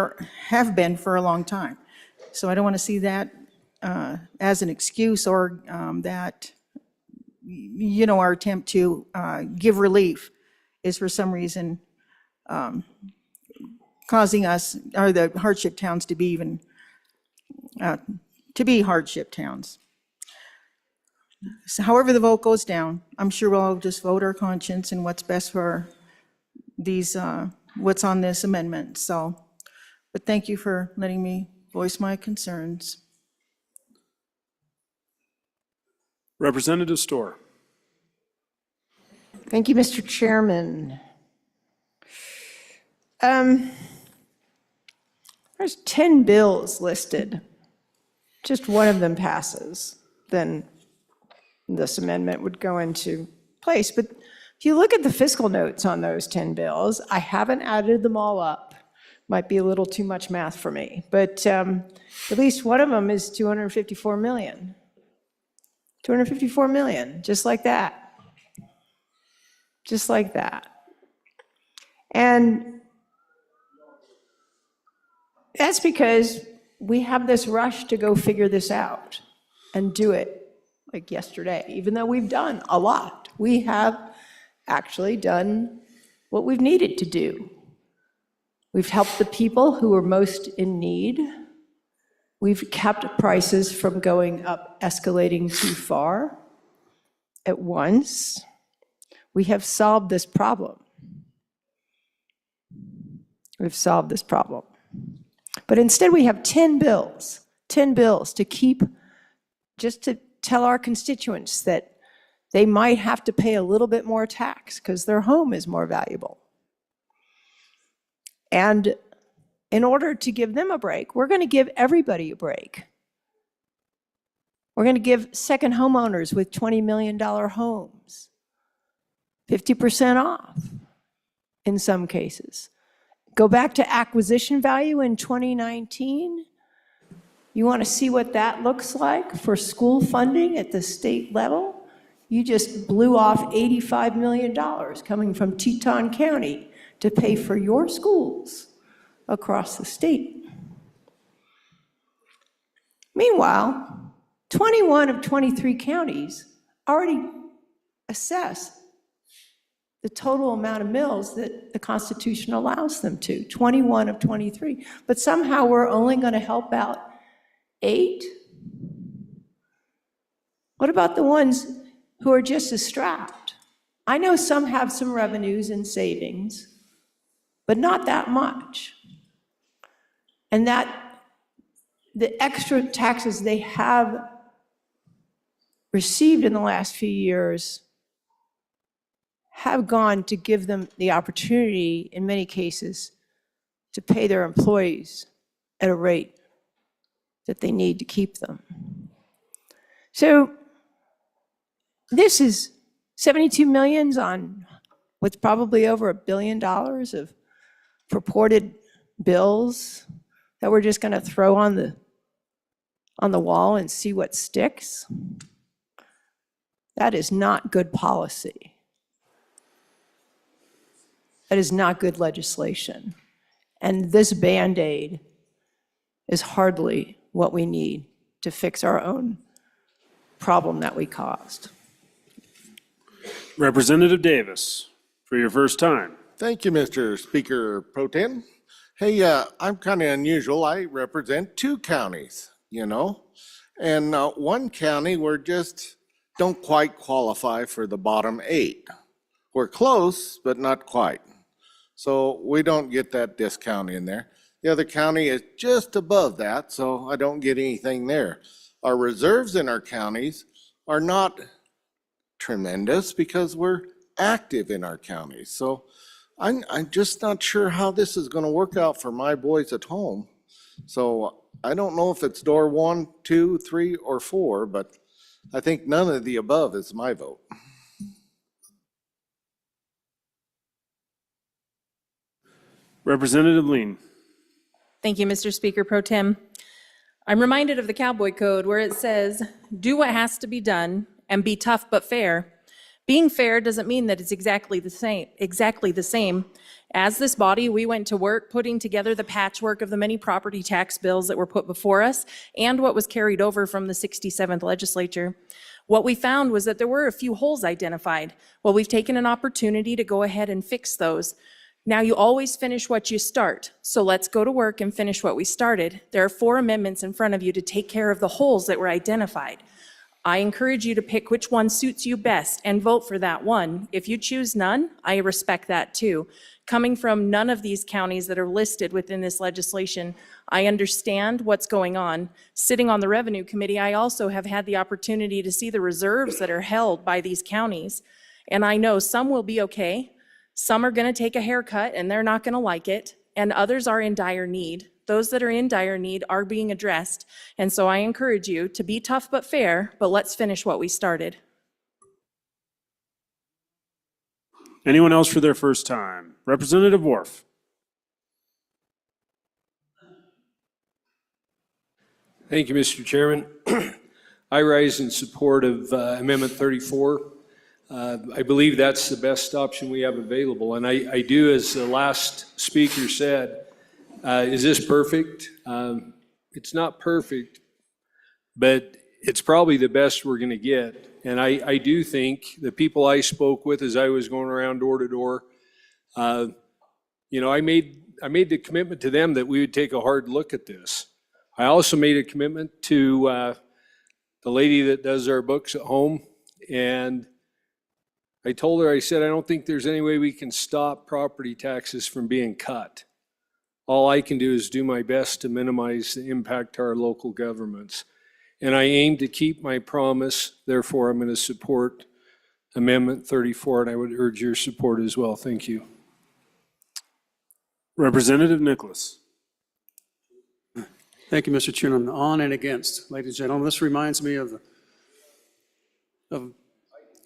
have been for a long time. So I don't want to see that as an excuse or that, our attempt to give relief is for some reason causing us, or the hardship towns to be hardship towns. So however the vote goes down, I'm sure we'll just vote our conscience and what's best for these, what's on this amendment. So, but thank you for letting me voice my concerns. Representative Storr. Thank you, Mr. Chairman. There's 10 bills listed. Just one of them passes, then this amendment would go into place. But if you look at the fiscal notes on those 10 bills, I haven't added them all up, Might be a little too much math for me, but at least one of them is 254 million. 254 million, just like that. Just like that. And that's because we have this rush to go figure this out and do it like yesterday, even though we've done a lot. We have actually done what we've needed to do. We've helped the people who are most in need. We've kept prices from going up, escalating too far at once. We have solved this problem. We've solved this problem. But instead we have 10 bills to keep, just to tell our constituents that they might have to pay a little bit more tax because their home is more valuable. And in order to give them a break, we're going to give everybody a break. We're going to give second homeowners with $20 million homes 50% off in some cases. Go back to acquisition value in 2019. You want to see what that looks like for school funding at the state level? You just blew off $85 million coming from Teton County to pay for your schools across the state. Meanwhile, 21 of 23 counties already assess the total amount of mills that the Constitution allows them to, 21 of 23. But somehow we're only going to help out 8? What about the ones who are just as strapped? I know some have some revenues and savings, but not that much. And that the extra taxes they have received in the last few years have gone to give them the opportunity, in many cases, to pay their employees at a rate that they need to keep them. So this is 72 millions on what's probably over $1 billion of purported bills that we're just going to throw on the wall and see what sticks. That is not good policy. That is not good legislation. And this Band-Aid is hardly what we need to fix our own problem that we caused. Representative Davis, for your first time. Thank you, Mr. Speaker Pro Tem. Hey, I'm kind of unusual. I represent 2 counties, you know, and one county we're just don't quite qualify for the bottom 8. We're close, but not quite. So we don't get that discount in there. The other county is just above that, so I don't get anything there. Our reserves in our counties are not tremendous because we're active in our counties. So I'm just not sure how this is going to work out for my boys at home. So I don't know if it's door 1, 2, 3, or 4, but I think none of the above is my vote. Representative Lean. Thank you, Mr. Speaker Pro Tem. I'm reminded of the Cowboy Code where it says, do what has to be done and be tough but fair. Being fair doesn't mean that it's exactly the same. As this body, we went to work putting together the patchwork of the many property tax bills that were put before us and what was carried over from the 67th legislature. What we found was that there were a few holes identified. Well, we've taken an opportunity to go ahead and fix those. Now, you always finish what you start, so let's go to work and finish what we started. There are 4 amendments in front of you to take care of the holes that were identified. I encourage you to pick which one suits you best and vote for that one. If you choose none, I respect that too. Coming from none of these counties that are listed within this legislation, I understand what's going on. Sitting on the Revenue Committee, I also have had the opportunity to see the reserves that are held by these counties. And I know some will be okay. Some are going to take a haircut and they're not going to like it. And others are in dire need. Those that are in dire need are being addressed. And so I encourage you to be tough but fair, but let's finish what we started. Anyone else for their first time? Representative Worf. Thank you, Mr. Chairman. I rise in support of Amendment 34. I believe that's the best option we have available. And I do, as the last speaker said, is this perfect? It's not perfect, but it's probably the best we're going to get. And I do think the people I spoke with as I was going around door to door, you know, I made the commitment to them that we would take a hard look at this. I also made a commitment to the lady that does our books at home, and I told her, I said, I don't think there's any way we can stop property taxes from being cut. All I can do is do my best to minimize the impact to our local governments. And I aim to keep my promise, therefore I'm going to support Amendment 34, and I would urge your support as well. Thank you. Representative Nicholas. Thank you, Mr. Chairman. On and against, ladies and gentlemen. This reminds me of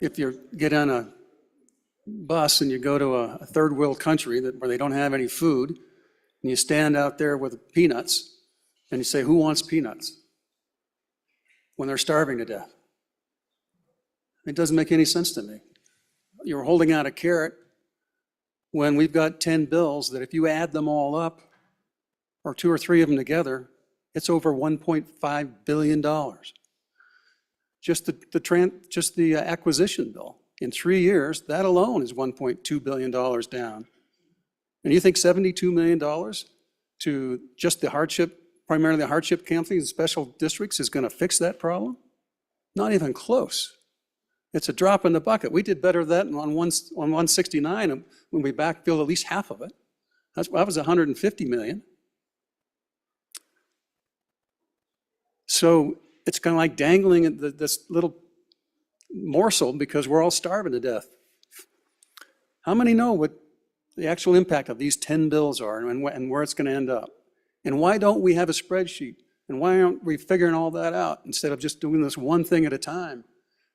if you get on a bus and you go to a third world country where they don't have any food, and you stand out there with peanuts, and you say, who wants peanuts? When they're starving to death. It doesn't make any sense to me. You're holding out a carrot when we've got 10 bills that if you add them all up, or 2 or 3 of them together, it's over $1.5 billion. Just the acquisition bill. In 3 years, that alone is $1.2 billion down. And you think $72 million to just the hardship, primarily the hardship counties and special districts is going to fix that problem? Not even close. It's a drop in the bucket. We did better than that on 169 when we backfilled at least half of it. That was $150 million. So it's kind of like dangling this little morsel because we're all starving to death. How many know what the actual impact of these 10 bills are and where it's going to end up? And why don't we have a spreadsheet? And why aren't we figuring all that out instead of just doing this one thing at a time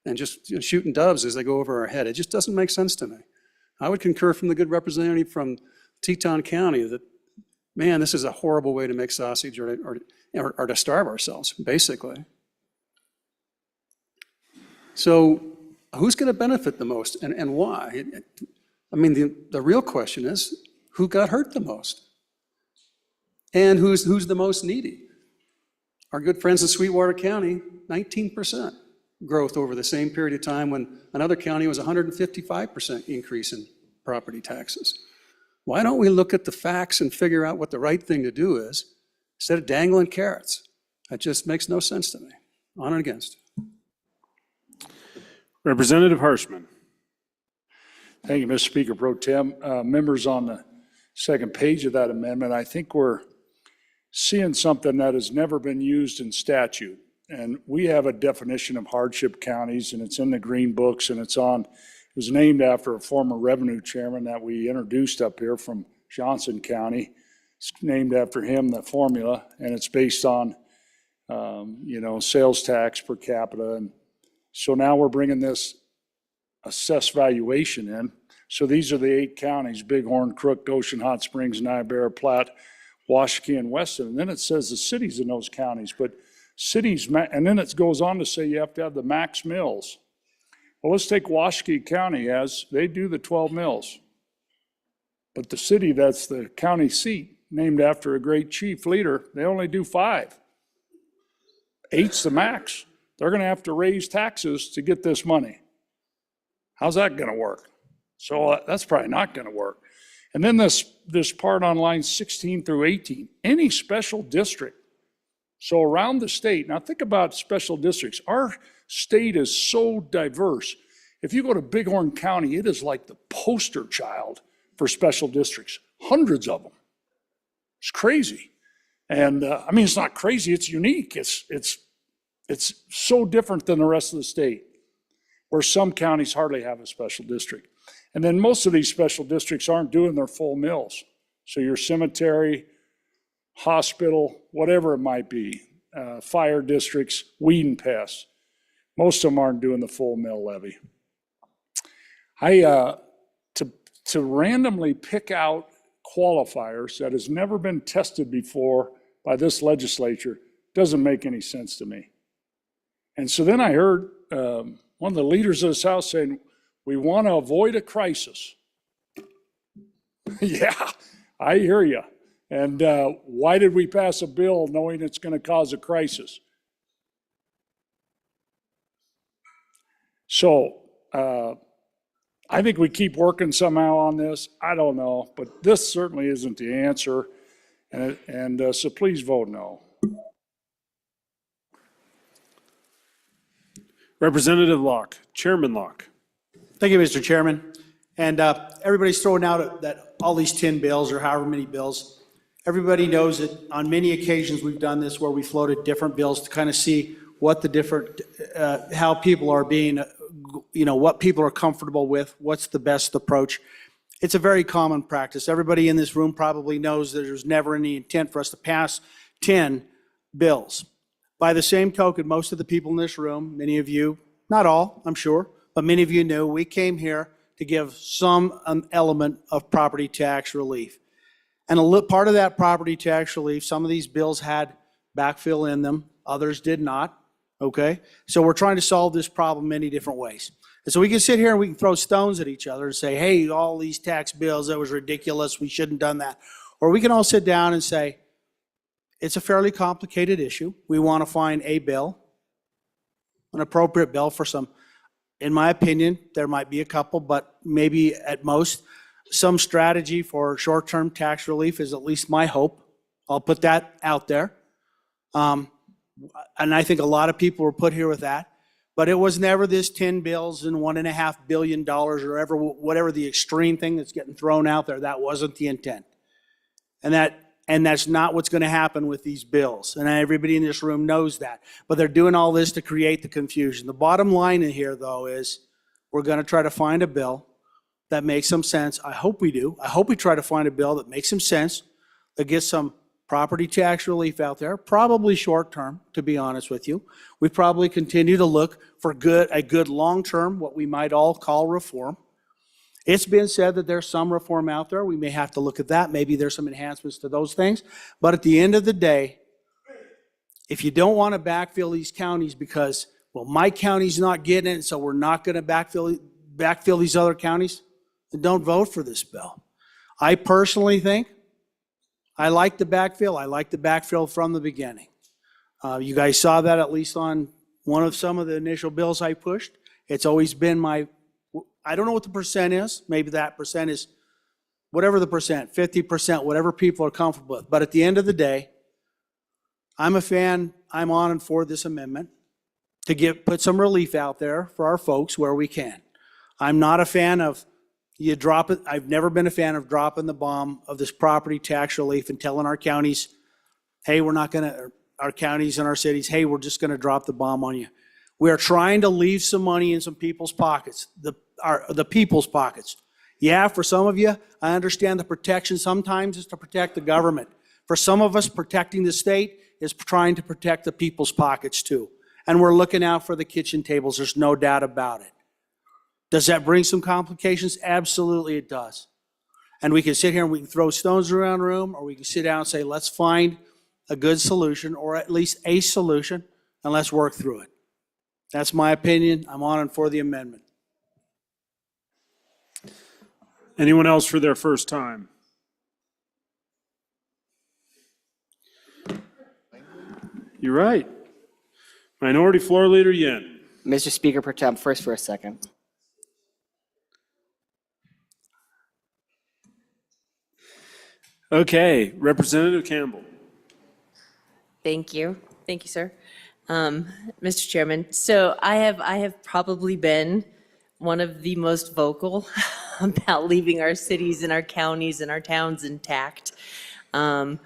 and just shooting doves as they go over our head? It just doesn't make sense to me. I would concur from the good representative from Teton County that, man, this is a horrible way to make sausage or to starve ourselves, basically. So who's going to benefit the most and why? I mean, the real question is, who got hurt the most? And who's the most needy? Our good friends in Sweetwater County, 19% growth over the same period of time when another county was 155% increase in property taxes. Why don't we look at the facts and figure out what the right thing to do is instead of dangling carrots? That just makes no sense to me. On and against. Representative Harshman. Thank you, Mr. Speaker Pro Tem. Members on the second page of that amendment, I think we're seeing something that has never been used in statute. And we have a definition of hardship counties, and it's in the green books, and it was named after a former revenue chairman that we introduced up here from Johnson County. It's named after him, the formula, and it's based on, sales tax per capita. And so now we're bringing this assessed valuation in. So these are the 8 counties: Bighorn, Crook, Goshen, Hot Springs, Niobrara, Platte, Washakie, and Weston. And then it says the cities in those counties, but cities, and then it goes on to say you have to have the max mills. Well, let's take Washakie County as they do the 12 mills. But the city that's the county seat, named after a great chief leader, they only do 5. 8's the max. They're going to have to raise taxes to get this money. How's that going to work? So that's probably not going to work. And then this part on lines 16 through 18, any special district. So around the state, now think about special districts. Our state is so diverse. If you go to Bighorn County, it is like the poster child for special districts, hundreds of them. It's crazy. And I mean, it's not crazy, it's unique. It's so different than the rest of the state, where some counties hardly have a special district. And then most of these special districts aren't doing their full mills. So your cemetery, hospital, whatever it might be, fire districts, weed and pests, most of them aren't doing the full mill levy. To randomly pick out qualifiers that has never been tested before by this legislature Doesn't make any sense to me. And so then I heard one of the leaders of this House saying, we want to avoid a crisis. Yeah, I hear you. And why did we pass a bill knowing it's going to cause a crisis? So I think we keep working somehow on this. I don't know, but this certainly isn't the answer. And so please vote no. Representative Locke, Chairman Locke. Thank you, Mr. Chairman. And everybody's throwing out that all these 10 bills or however many bills. Everybody knows that on many occasions we've done this where we floated different bills to kind of see what the different, how people are being, what people are comfortable with, what's the best approach. It's a very common practice. Everybody in this room probably knows that there's never any intent for us to pass 10 bills. By the same token, most of the people in this room, many of you, not all, I'm sure, but many of you knew we came here to give some element of property tax relief. And part of that property tax relief, some of these bills had backfill in them, others did not, okay? So we're trying to solve this problem many different ways. And so we can sit here and we can throw stones at each other and say, hey, all these tax bills, that was ridiculous, we shouldn't have done that. Or we can all sit down and say, it's a fairly complicated issue. We want to find a bill, an appropriate bill for some, in my opinion, there might be a couple, but maybe at most, some strategy for short-term tax relief is at least my hope. I'll put that out there. And I think a lot of people were put here with that. But it was never this 10 bills and $1.5 billion or whatever the extreme thing that's getting thrown out there. That wasn't the intent. And that's not what's going to happen with these bills. And everybody in this room knows that. But they're doing all this to create the confusion. The bottom line in here, though, is we're going to try to find a bill that makes some sense. I hope we do. I hope we try to find a bill that makes some sense, that gets some property tax relief out there, probably short term, to be honest with you. We probably continue to look for a good long term, what we might all call reform. It's been said that there's some reform out there. We may have to look at that. Maybe there's some enhancements to those things. But at the end of the day, if you don't want to backfill these counties because, well, my county's not getting it, so we're not going to backfill these other counties, then don't vote for this bill. I personally think I like the backfill. I like the backfill from the beginning. You guys saw that at least on some of the initial bills I pushed. It's always been I don't know what the percent is. Maybe that percent is whatever the percent, 50%, whatever people are comfortable with. But at the end of the day, I'm a fan. I'm on and for this amendment to put some relief out there for our folks where we can. I'm not a fan of you drop it. I've never been a fan of dropping the bomb of this property tax relief and telling our counties, hey, our counties and our cities, hey, we're just going to drop the bomb on you. We are trying to leave some money in some people's pockets, the people's pockets. Yeah, for some of you, I understand the protection sometimes is to protect the government. For some of us, protecting the state is trying to protect the people's pockets too. And we're looking out for the kitchen tables, there's no doubt about it. Does that bring some complications? Absolutely it does. And we can sit here and we can throw stones around the room, or we can sit down and say, let's find a good solution, or at least a solution, and let's work through it. That's my opinion. I'm on and for the amendment. Anyone else for their first time? You're right. Minority Floor Leader Yin. Mr. Speaker Pro Tem, first for a second. Okay, Representative Campbell. Thank you. Thank you, sir. Mr. Chairman, so I have probably been one of the most vocal about leaving our cities and our counties and our towns intact, and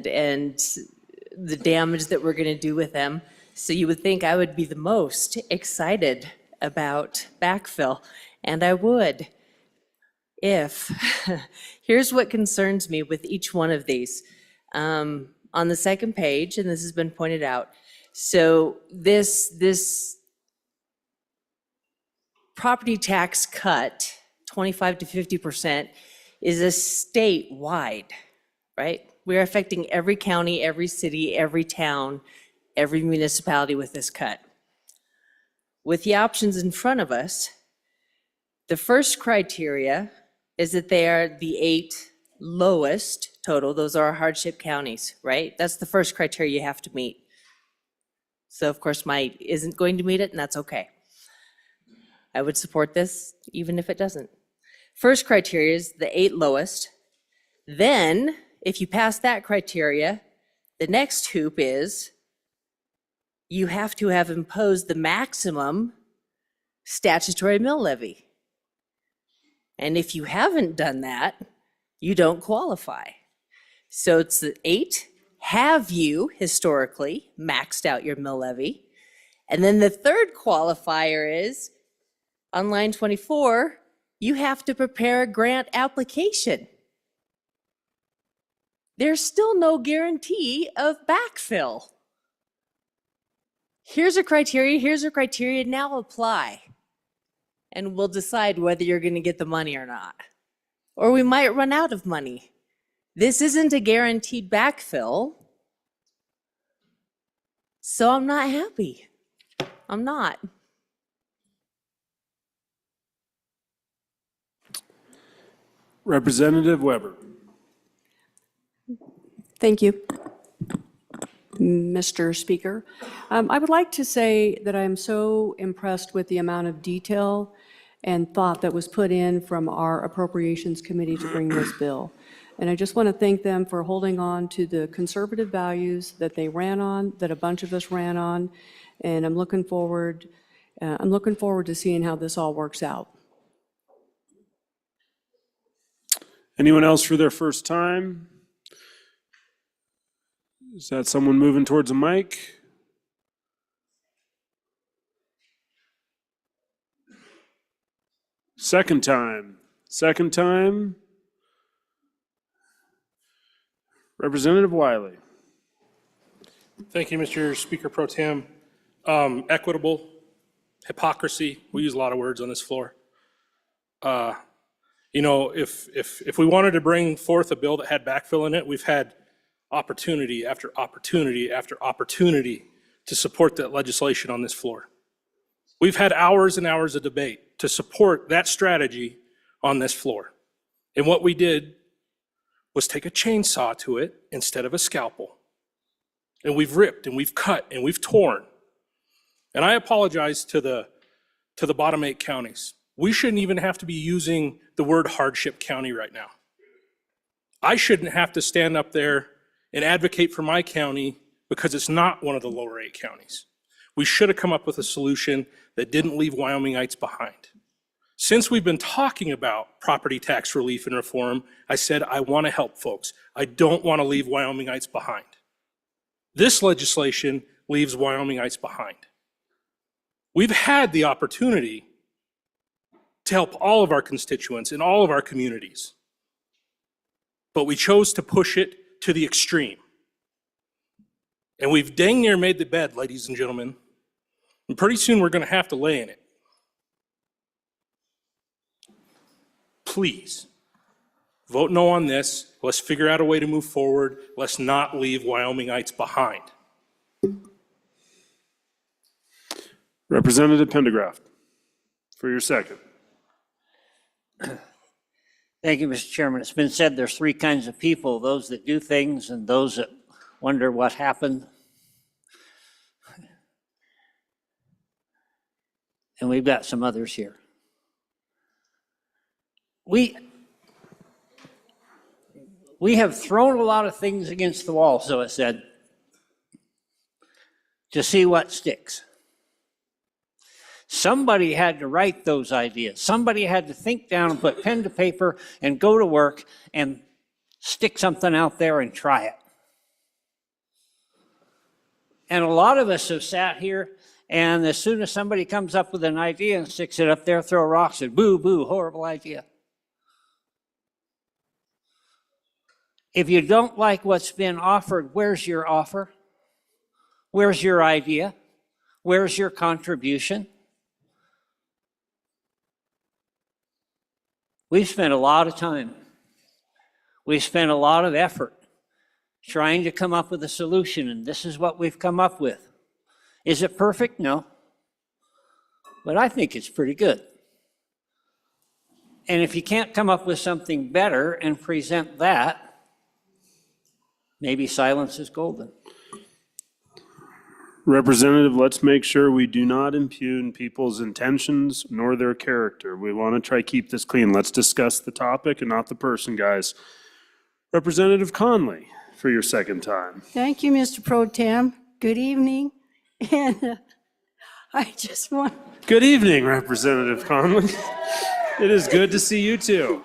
the damage that we're going to do with them. So you would think I would be the most excited about backfill, and I would. Here's what concerns me with each one of these. On the second page, and this has been pointed out, so this property tax cut, 25 to 50%, is a statewide, right? We are affecting every county, every city, every town, every municipality with this cut. With the options in front of us, the first criteria is that they are the 8 lowest total. Those are our hardship counties, right? That's the first criteria you have to meet. So of course, my isn't going to meet it, and that's okay. I would support this even if it doesn't. First criteria is the 8 lowest. Then, if you pass that criteria, the next hoop is you have to have imposed the maximum statutory mill levy. And if you haven't done that, you don't qualify. So it's the 8, have you historically maxed out your mill levy? And then the third qualifier is, on line 24, you have to prepare a grant application. There's still no guarantee of backfill. Here's a criteria, now apply. And we'll decide whether you're going to get the money or not. Or we might run out of money. This isn't a guaranteed backfill. So I'm not happy. I'm not. Representative Weber. Thank you, Mr. Speaker. I would like to say that I am so impressed with the amount of detail and thought that was put in from our Appropriations Committee to bring this bill. And I just want to thank them for holding on to the conservative values that they ran on, that a bunch of us ran on. And I'm looking forward to seeing how this all works out. Anyone else for their first time? Is that someone moving towards a mic? Second time. Representative Wiley. Thank you, Mr. Speaker Pro Tem. Equitable, hypocrisy, we use a lot of words on this floor. You know, if we wanted to bring forth a bill that had backfill in it, we've had opportunity after opportunity after opportunity to support that legislation on this floor. We've had hours and hours of debate to support that strategy on this floor. And what we did was take a chainsaw to it instead of a scalpel. And we've ripped and we've cut and we've torn. And I apologize to the bottom 8 counties. We shouldn't even have to be using the word hardship county right now. I shouldn't have to stand up there and advocate for my county because it's not one of the lower 8 counties. We should have come up with a solution that didn't leave Wyomingites behind. Since we've been talking about property tax relief and reform, I said I want to help folks. I don't want to leave Wyomingites behind. This legislation leaves Wyomingites behind. We've had the opportunity to help all of our constituents in all of our communities, but we chose to push it to the extreme. And we've dang near made the bed, ladies and gentlemen, and pretty soon we're going to have to lay in it. Please, vote no on this. Let's figure out a way to move forward. Let's not leave Wyomingites behind. Representative Pendergraft, for your second. Thank you, Mr. Chairman. It's been said there's 3 kinds of people, those that do things and those that wonder what happened. And we've got some others here. We have thrown a lot of things against the wall, so it said, to see what sticks. Somebody had to write those ideas. Somebody had to think down and put pen to paper and go to work and stick something out there and try it. And a lot of us have sat here, and as soon as somebody comes up with an idea and sticks it up there, throw rocks and boo, boo, horrible idea. If you don't like what's been offered, where's your offer? Where's your idea? Where's your contribution? We've spent a lot of time. We've spent a lot of effort trying to come up with a solution, and this is what we've come up with. Is it perfect? No. But I think it's pretty good. And if you can't come up with something better and present that, maybe silence is golden. Representative, let's make sure we do not impugn people's intentions nor their character. We want to try to keep this clean. Let's discuss the topic and not the person, guys. Representative Conley, for your second time. Thank you, Mr. Pro Tem. Good evening. And I just want, Good evening, Representative Conley. It is good to see you too.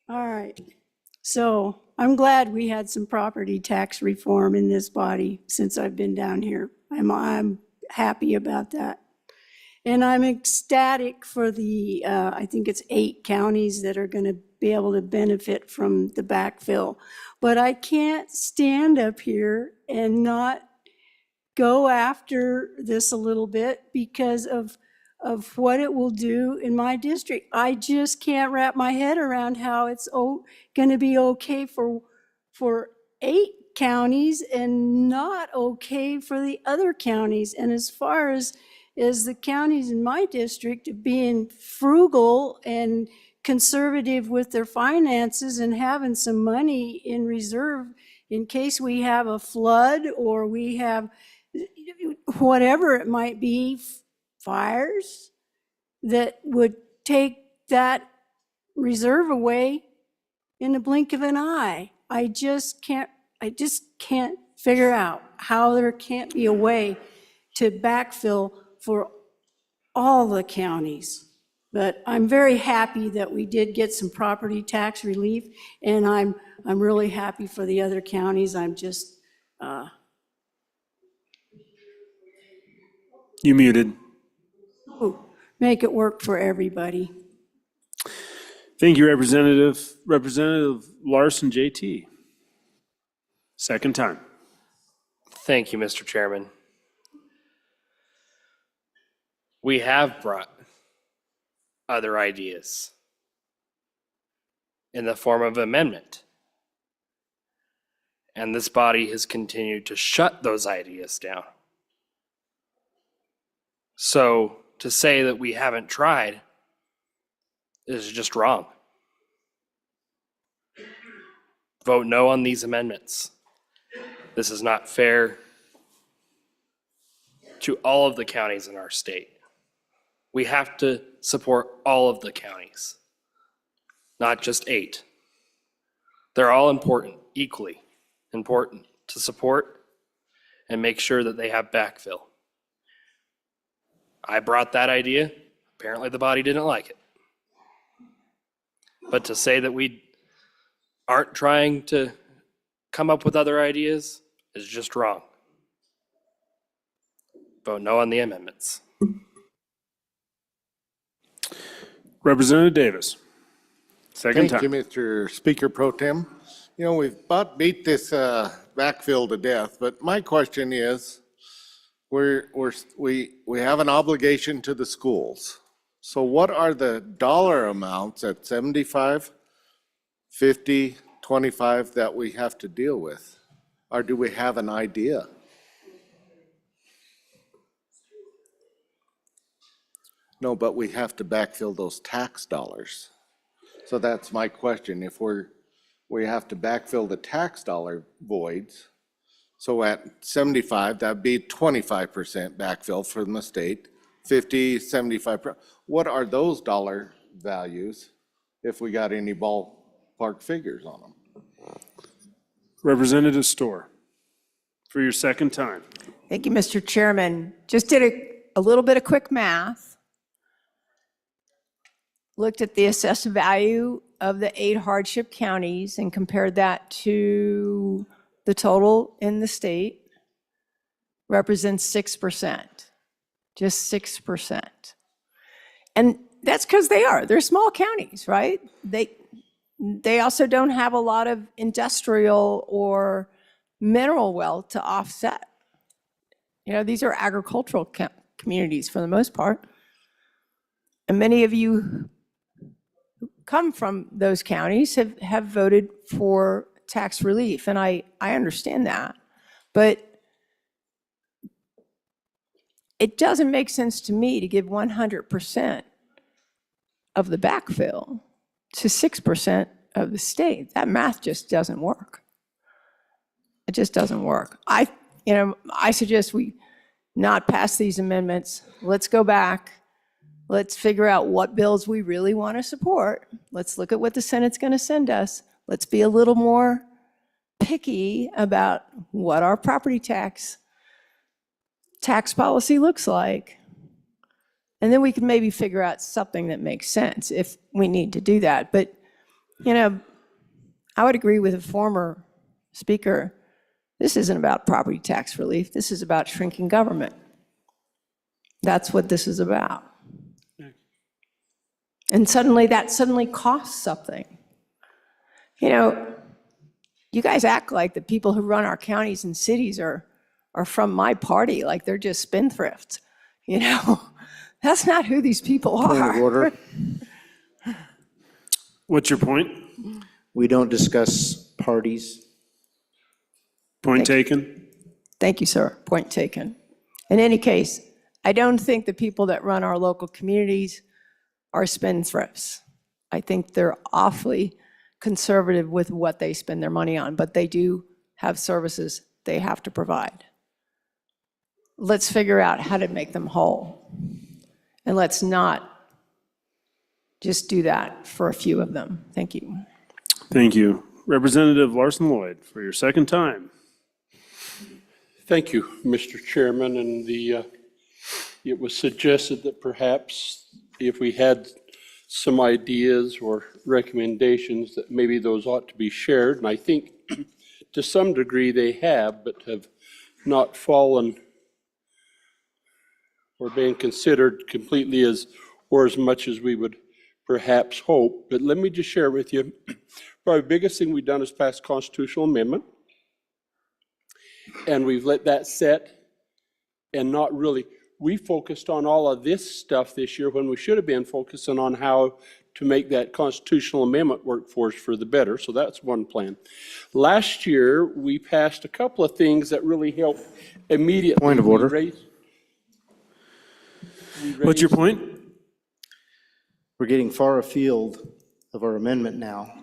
all right. So I'm glad we had some property tax reform in this body since I've been down here. I'm happy about that. And I'm ecstatic for the, I think it's 8 counties that are going to be able to benefit from the backfill. But I can't stand up here and not go after this a little bit because of what it will do in my district. I just can't wrap my head around how it's going to be okay for 8 counties and not okay for the other counties. And as far as the counties in my district being frugal and conservative with their finances and having some money in reserve in case we have a flood or we have whatever it might be, fires that would take that reserve away in the blink of an eye. I just can't figure out how there can't be a way to backfill for all the counties. But I'm very happy that we did get some property tax relief, and I'm really happy for the other counties. I'm just You muted. make it work for everybody. Thank you, Representative. Representative Larson, JT. Second time. Thank you, Mr. Chairman. We have brought other ideas in the form of amendment. And this body has continued to shut those ideas down. So to say that we haven't tried is just wrong. Vote no on these amendments. This is not fair to all of the counties in our state. We have to support all of the counties, not just 8. They're all important, equally important to support and make sure that they have backfill. I brought that idea. Apparently the body didn't like it. But to say that we aren't trying to come up with other ideas is just wrong. Vote no on the amendments. Representative Davis. Second Thank you, time. Mr. Speaker Pro Tem. You know, we've about beat this backfill to death, but my question is, we have an obligation to the schools. So what are the dollar amounts at 75, 50, 25 that we have to deal with? Or do we have an idea? No, but we have to backfill those tax dollars. So that's my question. If we have to backfill the tax dollar voids, so at 75, that'd be 25% backfill from the state, 50, 75. What are those dollar values if we got any ballpark figures on them? Representative Storr, for your second time. Thank you, Mr. Chairman. Just did a little bit of quick math. Looked at the assessed value of the 8 hardship counties and compared that to the total in the state. Represents 6%, just 6%. And that's because they're small counties, right? They also don't have a lot of industrial or mineral wealth to offset. You know, these are agricultural communities for the most part. And many of you come from those counties have voted for tax relief, and I understand that. But it doesn't make sense to me to give 100% of the backfill to 6% of the state. That math just doesn't work. It just doesn't work. I suggest we not pass these amendments. Let's go back. Let's figure out what bills we really want to support. Let's look at what the Senate's going to send us. Let's be a little more picky about what our property tax policy looks like. And then we can maybe figure out something that makes sense if we need to do that. But, I would agree with the former speaker. This isn't about property tax relief. This is about shrinking government. That's what this is about. And that suddenly costs something. You guys act like the people who run our counties and cities are from my party, like they're just spendthrifts. That's not who these people are. Point of order. What's your point? We don't discuss parties. Point taken? Thank you, sir. Point taken. In any case, I don't think the people that run our local communities are spendthrifts. I think they're awfully conservative with what they spend their money on, but they do have services they have to provide. Let's figure out how to make them whole. And let's not just do that for a few of them. Thank you. Thank you. Representative Larson Lloyd, for your second time. Thank you, Mr. Chairman, and it was suggested that perhaps if we had some ideas or recommendations that maybe those ought to be shared, and I think to some degree they have, but have not fallen or been considered completely as much as we would perhaps hope. But let me just share with you, probably the biggest thing we've done is pass a constitutional amendment. And we've let that set and not really, we focused on all of this stuff this year when we should have been focusing on how to make that constitutional amendment work for us for the better. So that's one plan. Last year, we passed a couple of things that really helped immediately. Point of order. What's your point? We're getting far afield of our amendment now.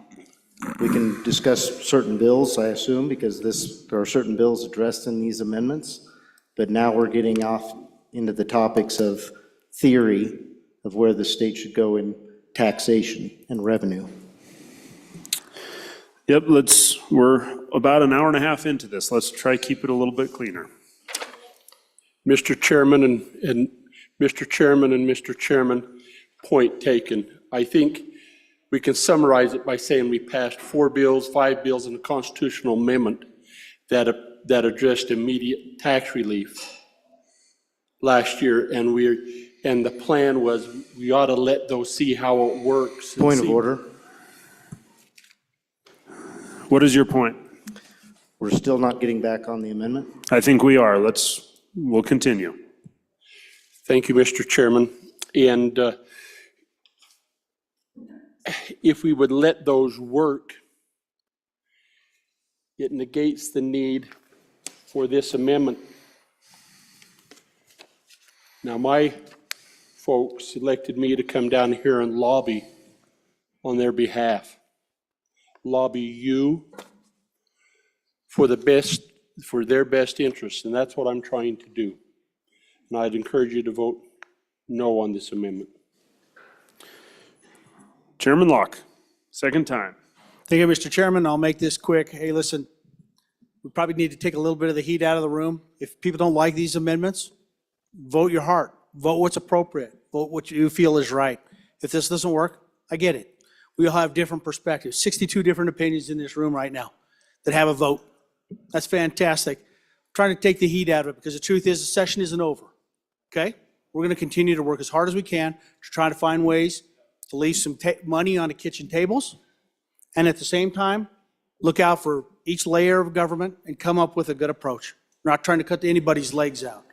We can discuss certain bills, I assume, because there are certain bills addressed in these amendments, but now we're getting off into the topics of theory of where the state should go in taxation and revenue. Yep, we're about an hour and a half into this. Let's try to keep it a little bit cleaner. Mr. Chairman and Mr. Chairman, point taken. I think we can summarize it by saying we passed 5 bills, and a constitutional amendment that addressed immediate tax relief last year, and the plan was we ought to let those see how it works. Point of order. What is your point? We're still not getting back on the amendment? I think we are. We'll continue. Thank you, Mr. Chairman. And if we would let those work, it negates the need for this amendment. Now, my folks elected me to come down here and lobby on their behalf. Lobby you for their best interests, and that's what I'm trying to do. And I'd encourage you to vote no on this amendment. Chairman Locke, second time. Thank you, Mr. Chairman. I'll make this quick. Hey, listen, we probably need to take a little bit of the heat out of the room. If people don't like these amendments, vote your heart. Vote what's appropriate. Vote what you feel is right. If this doesn't work, I get it. We all have different perspectives, 62 different opinions in this room right now that have a vote. That's fantastic. I'm trying to take the heat out of it because the truth is the session isn't over, okay? We're going to continue to work as hard as we can to try to find ways to leave some money on the kitchen tables, and at the same time, look out for each layer of government and come up with a good approach. We're not trying to cut anybody's legs out,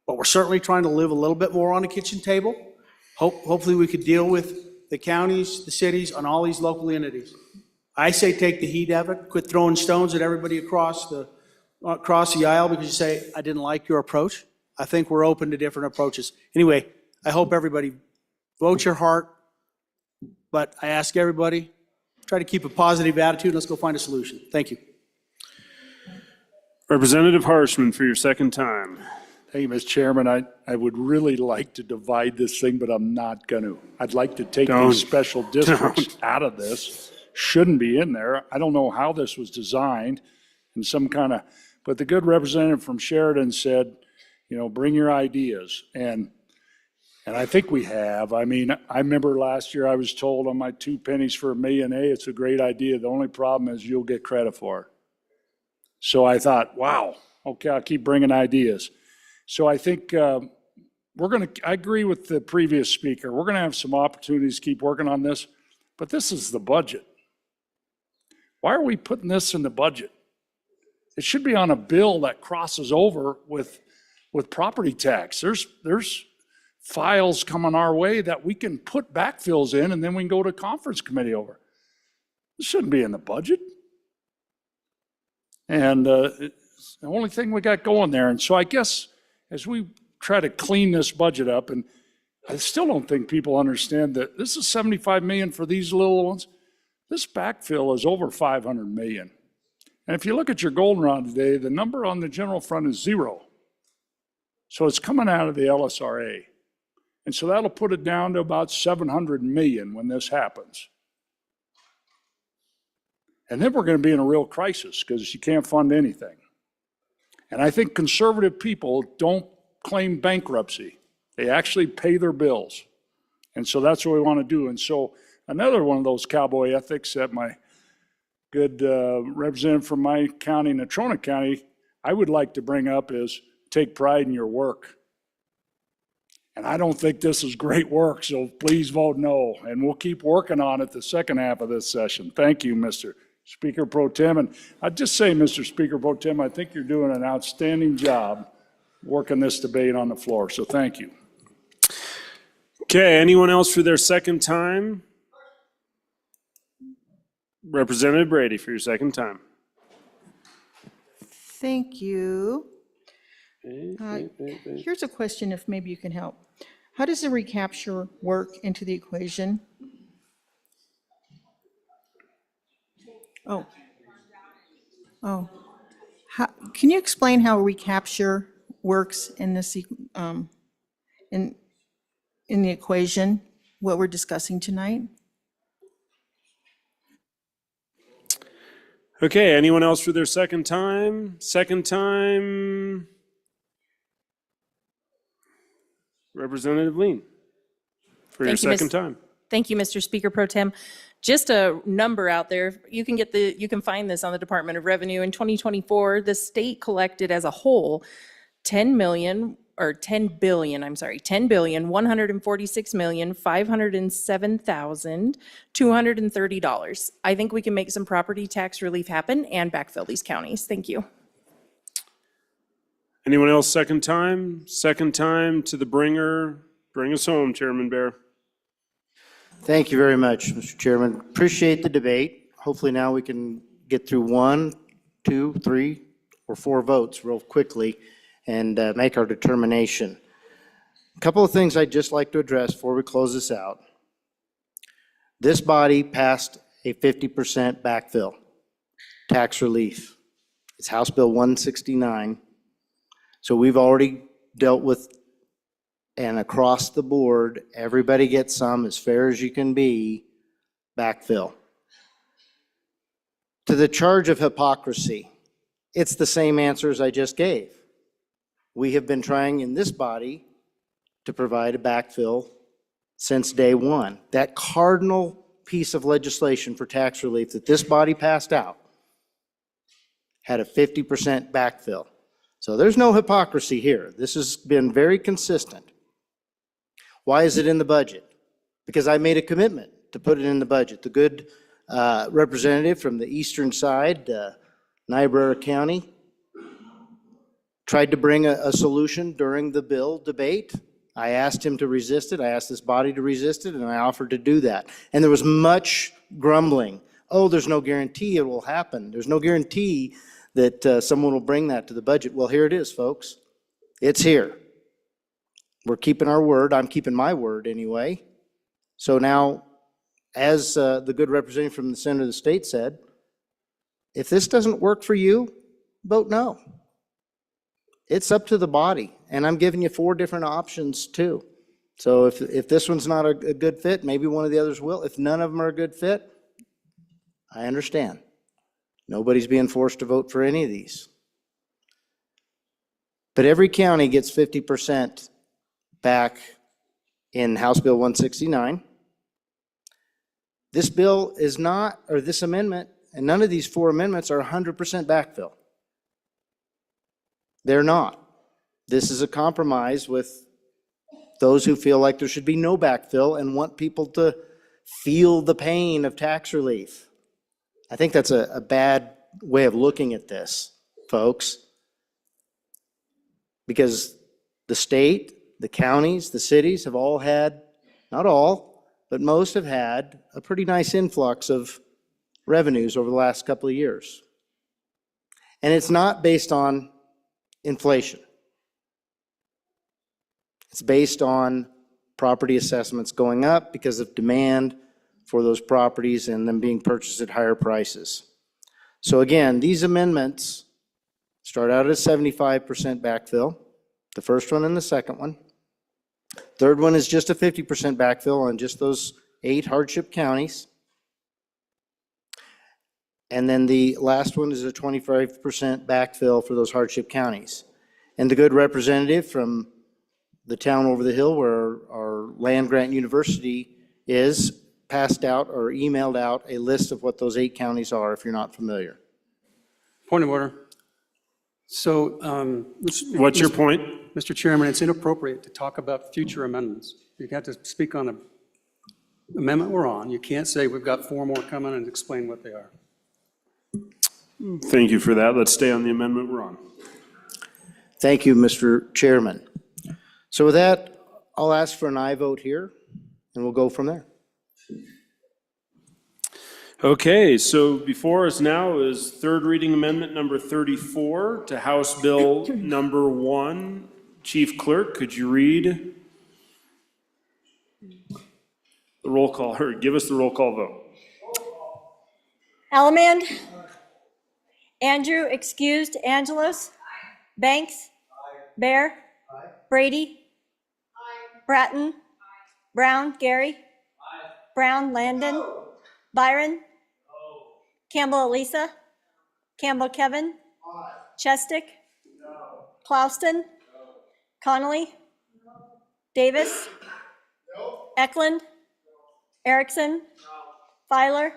but we're certainly trying to live a little bit more on the kitchen table. Hopefully we could deal with the counties, the cities, on all these local entities. I say take the heat of it, quit throwing stones at everybody across the aisle because you say, I didn't like your approach. I think we're open to different approaches. Anyway, I hope everybody vote your heart, but I ask everybody, try to keep a positive attitude. Let's go find a solution. Thank you. Representative Harshman for your second time. Thank you, Mr. Chairman. I would really like to divide this thing, but I'm not going to. I'd like to take Don't. these special districts out of this. Shouldn't be in there. I don't know how this was designed in some kind of, but the good representative from Sheridan said, you know, bring your ideas. And I think we have. I mean, I remember last year I was told on my 2 pennies for $1 million, it's a great idea. The only problem is you'll get credit for it. So I thought, wow, okay, I'll keep bringing ideas. So I think I agree with the previous speaker. We're going to have some opportunities to keep working on this, but this is the budget. Why are we putting this in the budget? It should be on a bill that crosses over with property tax. There's files coming our way that we can put backfills in, and then we can go to conference committee over. It shouldn't be in the budget. And it's the only thing we got going there. And so I guess as we try to clean this budget up, and I still don't think people understand that this is $75 million for these little ones. This backfill is over $500 million. And if you look at your goldenrod today, the number on the general fund is 0. So it's coming out of the LSRA. And so that'll put it down to about $700 million when this happens. And then we're going to be in a real crisis because you can't fund anything. And I think conservative people don't claim bankruptcy. They actually pay their bills. And so that's what we want to do. And so another one of those cowboy ethics that my good representative from my county, Natrona County, I would like to bring up is take pride in your work. And I don't think this is great work, so please vote no. And we'll keep working on it the second half of this session. Thank you, Mr. Speaker Pro Tem. And I'd just say, Mr. Speaker Pro Tem, I think you're doing an outstanding job working this debate on the floor, so thank you. Okay, anyone else for their second time? Representative Brady for your second time. Thank you. Here's a question, if maybe you can help. How does the recapture work into the equation? Oh. Can you explain how recapture works in this, in the equation, what we're discussing tonight? Okay, anyone else for their second time? Second time? Representative Lean for your Thank you, second time. Thank you, Mr. Speaker Pro Tem. Just a number out there, you can find this on the Department of Revenue. In 2024, the state collected as a whole $10,146,507,230. I think we can make some property tax relief happen and backfill these counties. Thank you. Anyone else second time? Second time to the bringer. Bring us home, Chairman Bear. Thank you very much, Mr. Chairman. Appreciate the debate. Hopefully now we can get through 1, 2, 3, or 4 votes real quickly and make our determination. A couple of things I'd just like to address before we close this out. This body passed a 50% backfill, tax relief. It's House Bill 169. So we've already dealt with, and across the board, everybody gets some, as fair as you can be, backfill. To the charge of hypocrisy, it's the same answers I just gave. We have been trying in this body to provide a backfill since day one. That cardinal piece of legislation for tax relief that this body passed out had a 50% backfill. So there's no hypocrisy here. This has been very consistent. Why is it in the budget? Because I made a commitment to put it in the budget. The good representative from the eastern side, Niobrara County, tried to bring a solution during the bill debate. I asked him to resist it, I asked this body to resist it, and I offered to do that. And there was much grumbling. Oh, there's no guarantee it will happen. There's no guarantee that someone will bring that to the budget. Well, here it is, folks. It's here. We're keeping our word. I'm keeping my word anyway. So now, as the good representative from the center of the state said, if this doesn't work for you, vote no. It's up to the body, and I'm giving you 4 different options too. So if this one's not a good fit, maybe one of the others will. If none of them are a good fit, I understand. Nobody's being forced to vote for any of these. But every county gets 50% back in House Bill 169. This bill is not, or this amendment, and none of these 4 amendments are 100% backfill. They're not. This is a compromise with those who feel like there should be no backfill and want people to feel the pain of tax relief. I think that's a bad way of looking at this, folks. Because the state, the counties, the cities have all had, not all, but most have had a pretty nice influx of revenues over the last couple of years. And it's not based on inflation. It's based on property assessments going up because of demand for those properties and them being purchased at higher prices. So again, these amendments start out at 75% backfill, the first one and the second one. Third one is just a 50% backfill on just those 8 hardship counties. And then the last one is a 25% backfill for those hardship counties. And the good representative from the town over the hill where our land grant university is passed out or emailed out a list of what those 8 counties are, if you're not familiar. Point of order. So, What's your point? Mr. Chairman, it's inappropriate to talk about future amendments. You got to speak on the amendment we're on. You can't say we've got 4 more coming and explain what they are. Thank you for that. Let's stay on the amendment we're on. Thank you, Mr. Chairman. So with that, I'll ask for an aye vote here, and we'll go from there. Okay, so before us now is third reading amendment number 34 to House Bill number 1. Chief Clerk, could you read the roll call, or give us the roll call vote? Allemand? Andrew, excused. Angelos? Banks? Bear? Brady? Bratton? Brown, Gary? Brown, Landon? Byron? Campbell, Elisa? Campbell, Kevin? Chestick? Clauston? Connolly? Davis? Eklund? Erickson? Filer?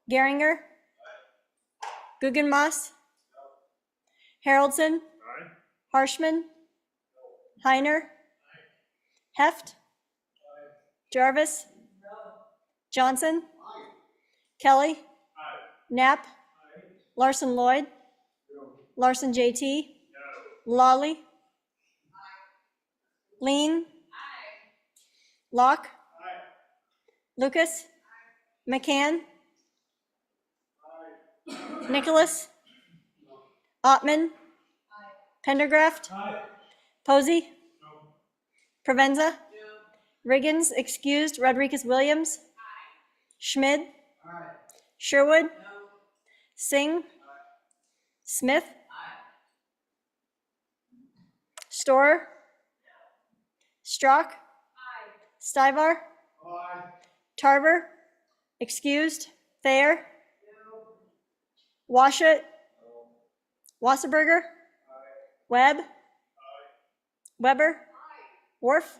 Geringer? Guggenmoss? Haroldson? Harshman? Heiner? Heft? Jarvis? Johnson? Kelly? Knapp? Larson Lloyd? Larson JT? Lawley? Lean? Locke? Lucas? McCann? Nicholas? Ottman? Pendergraft? Posey? Provenza? Riggins, excused. Rodriguez Williams? Schmid? Sherwood? Singh? Smith? Storer? Strock? Stivar? Tarver? Excused. Thayer? Washut? Wasserberger? Webb? Weber? Worf?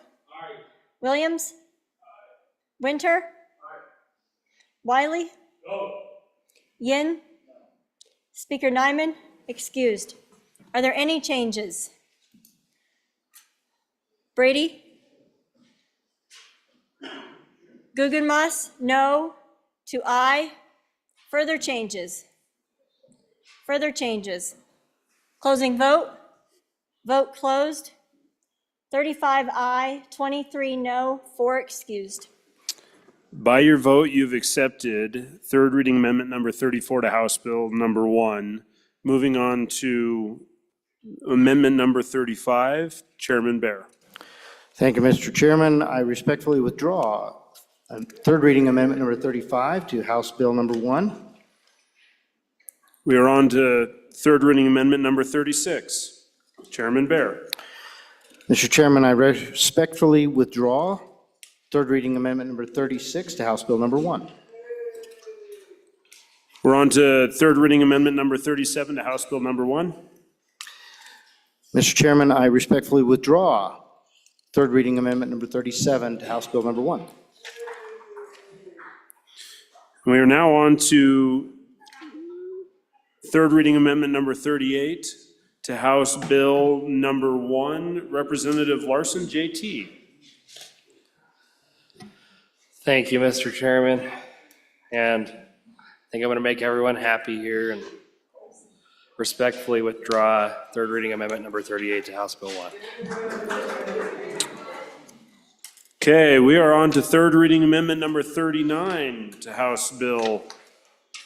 Williams? Winter? Wiley? Yin? Speaker Nyman? Excused. Are there any changes? Brady? Guggenmoss? No to aye. Further changes? Further changes? Closing vote? Vote closed. 35 aye, 23 no, 4 excused. By your vote, you've accepted third reading amendment number 34 to House Bill number 1. Moving on to amendment number 35, Chairman Bear. Thank you, Mr. Chairman. I respectfully withdraw third reading amendment number 35 to House Bill number 1. We are on to third reading amendment number 36, Chairman Bear. Mr. Chairman, I respectfully withdraw third reading amendment number 36 to House Bill number 1. We're on to third reading amendment number 37 to House Bill number 1. Mr. Chairman, I respectfully withdraw third reading amendment number 37 to House Bill number 1. We are now on to third reading amendment number 38 to House Bill number 1. Representative Larson, JT. Thank you, Mr. Chairman. And I think I'm going to make everyone happy here and respectfully withdraw third reading amendment number 38 to House Bill 1. Okay, we are on to third reading amendment number 39 to House Bill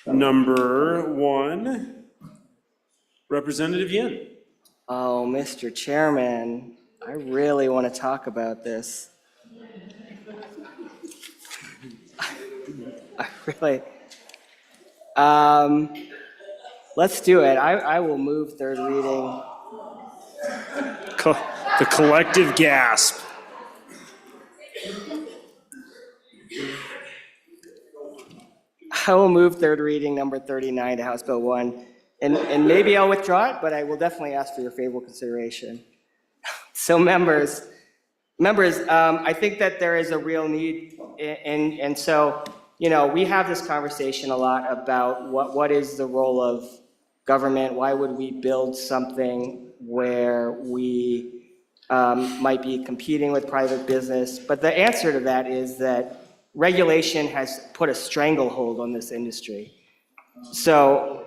number 1. Representative Yin. Oh, Mr. Chairman, I really want to talk about this. I really, let's do it. I will move third reading. The collective gasp. I will move third reading number 39 to House Bill 1. And maybe I'll withdraw it, but I will definitely ask for your favorable consideration. So members, I think that there is a real need, and so, you know, we have this conversation a lot about what is the role of government? Why would we build something where we might be competing with private business? But the answer to that is that regulation has put a stranglehold on this industry. So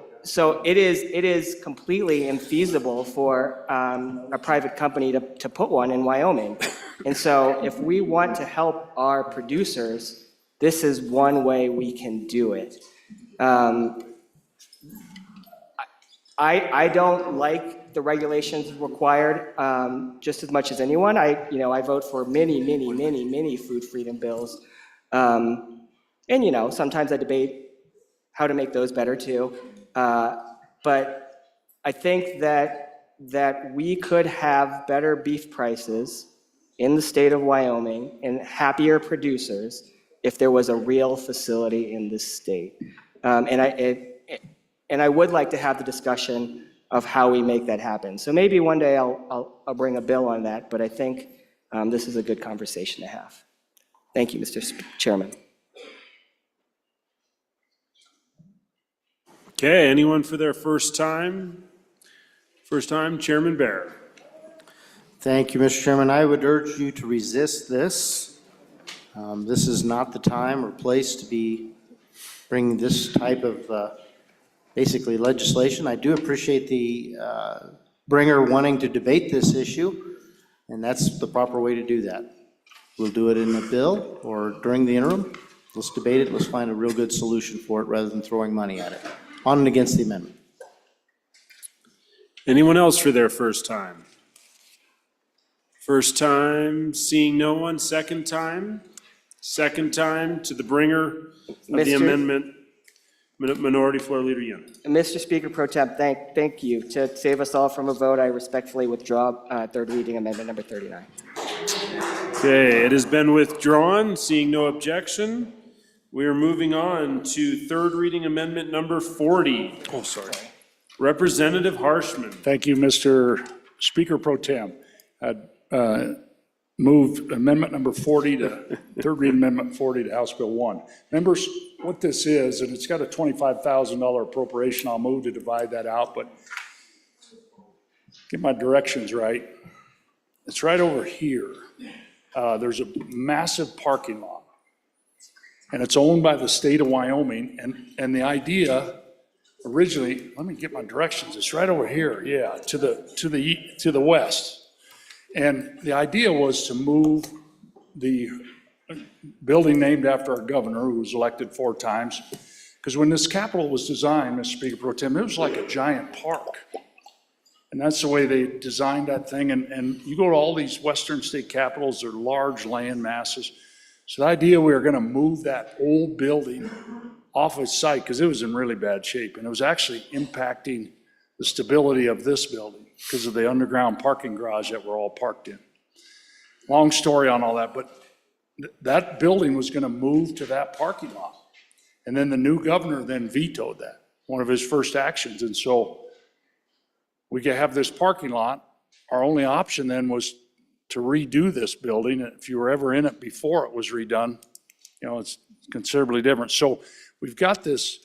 it is completely infeasible for a private company to put one in Wyoming. And so if we want to help our producers, this is one way we can do it. I don't like the regulations required just as much as anyone. I vote for many food freedom bills. And, you know, sometimes I debate how to make those better too. But I think that we could have better beef prices in the state of Wyoming and happier producers if there was a real facility in this state. And I would like to have the discussion of how we make that happen. So maybe one day I'll bring a bill on that, but I think this is a good conversation to have. Thank you, Mr. Chairman. Okay, anyone for their first time? First time, Chairman Bear. Thank you, Mr. Chairman. I would urge you to resist this. This is not the time or place to be bringing this type of basically legislation. I do appreciate the bringer wanting to debate this issue, and that's the proper way to do that. We'll do it in a bill or during the interim. Let's debate it. Let's find a real good solution for it rather than throwing money at it. On and against the amendment. Anyone else for their first time? First time, seeing no one. Second time? Second time to the bringer of the amendment, Minority Floor Leader Yin. Mr. Speaker Pro Tem, thank you. To save us all from a vote, I respectfully withdraw third reading amendment number 39. Okay, it has been withdrawn. Seeing no objection, we are moving on to third reading amendment number 40. Oh, sorry. Representative Harshman. Thank you, Mr. Speaker Pro Tem. I'd move amendment number 40 to, third reading amendment 40 to House Bill 1. Members, what this is, and it's got a $25,000 appropriation, I'll move to divide that out, but get my directions right. It's right over here. There's a massive parking lot, and it's owned by the state of Wyoming, and the idea originally, let me get my directions, it's right over here, yeah, to the west. And the idea was to move the building named after our governor, who was elected 4 times, because when this Capitol was designed, Mr. Speaker Pro Tem, it was like a giant park. And that's the way they designed that thing. And you go to all these western state capitals, they're large land masses. So the idea we were going to move that old building off its site, because it was in really bad shape, and it was actually impacting the stability of this building because of the underground parking garage that we're all parked in. Long story on all that, but that building was going to move to that parking lot. And then the new governor then vetoed that, one of his first actions. And so we could have this parking lot. Our only option then was to redo this building. If you were ever in it before it was redone, you know, it's considerably different. So we've got this,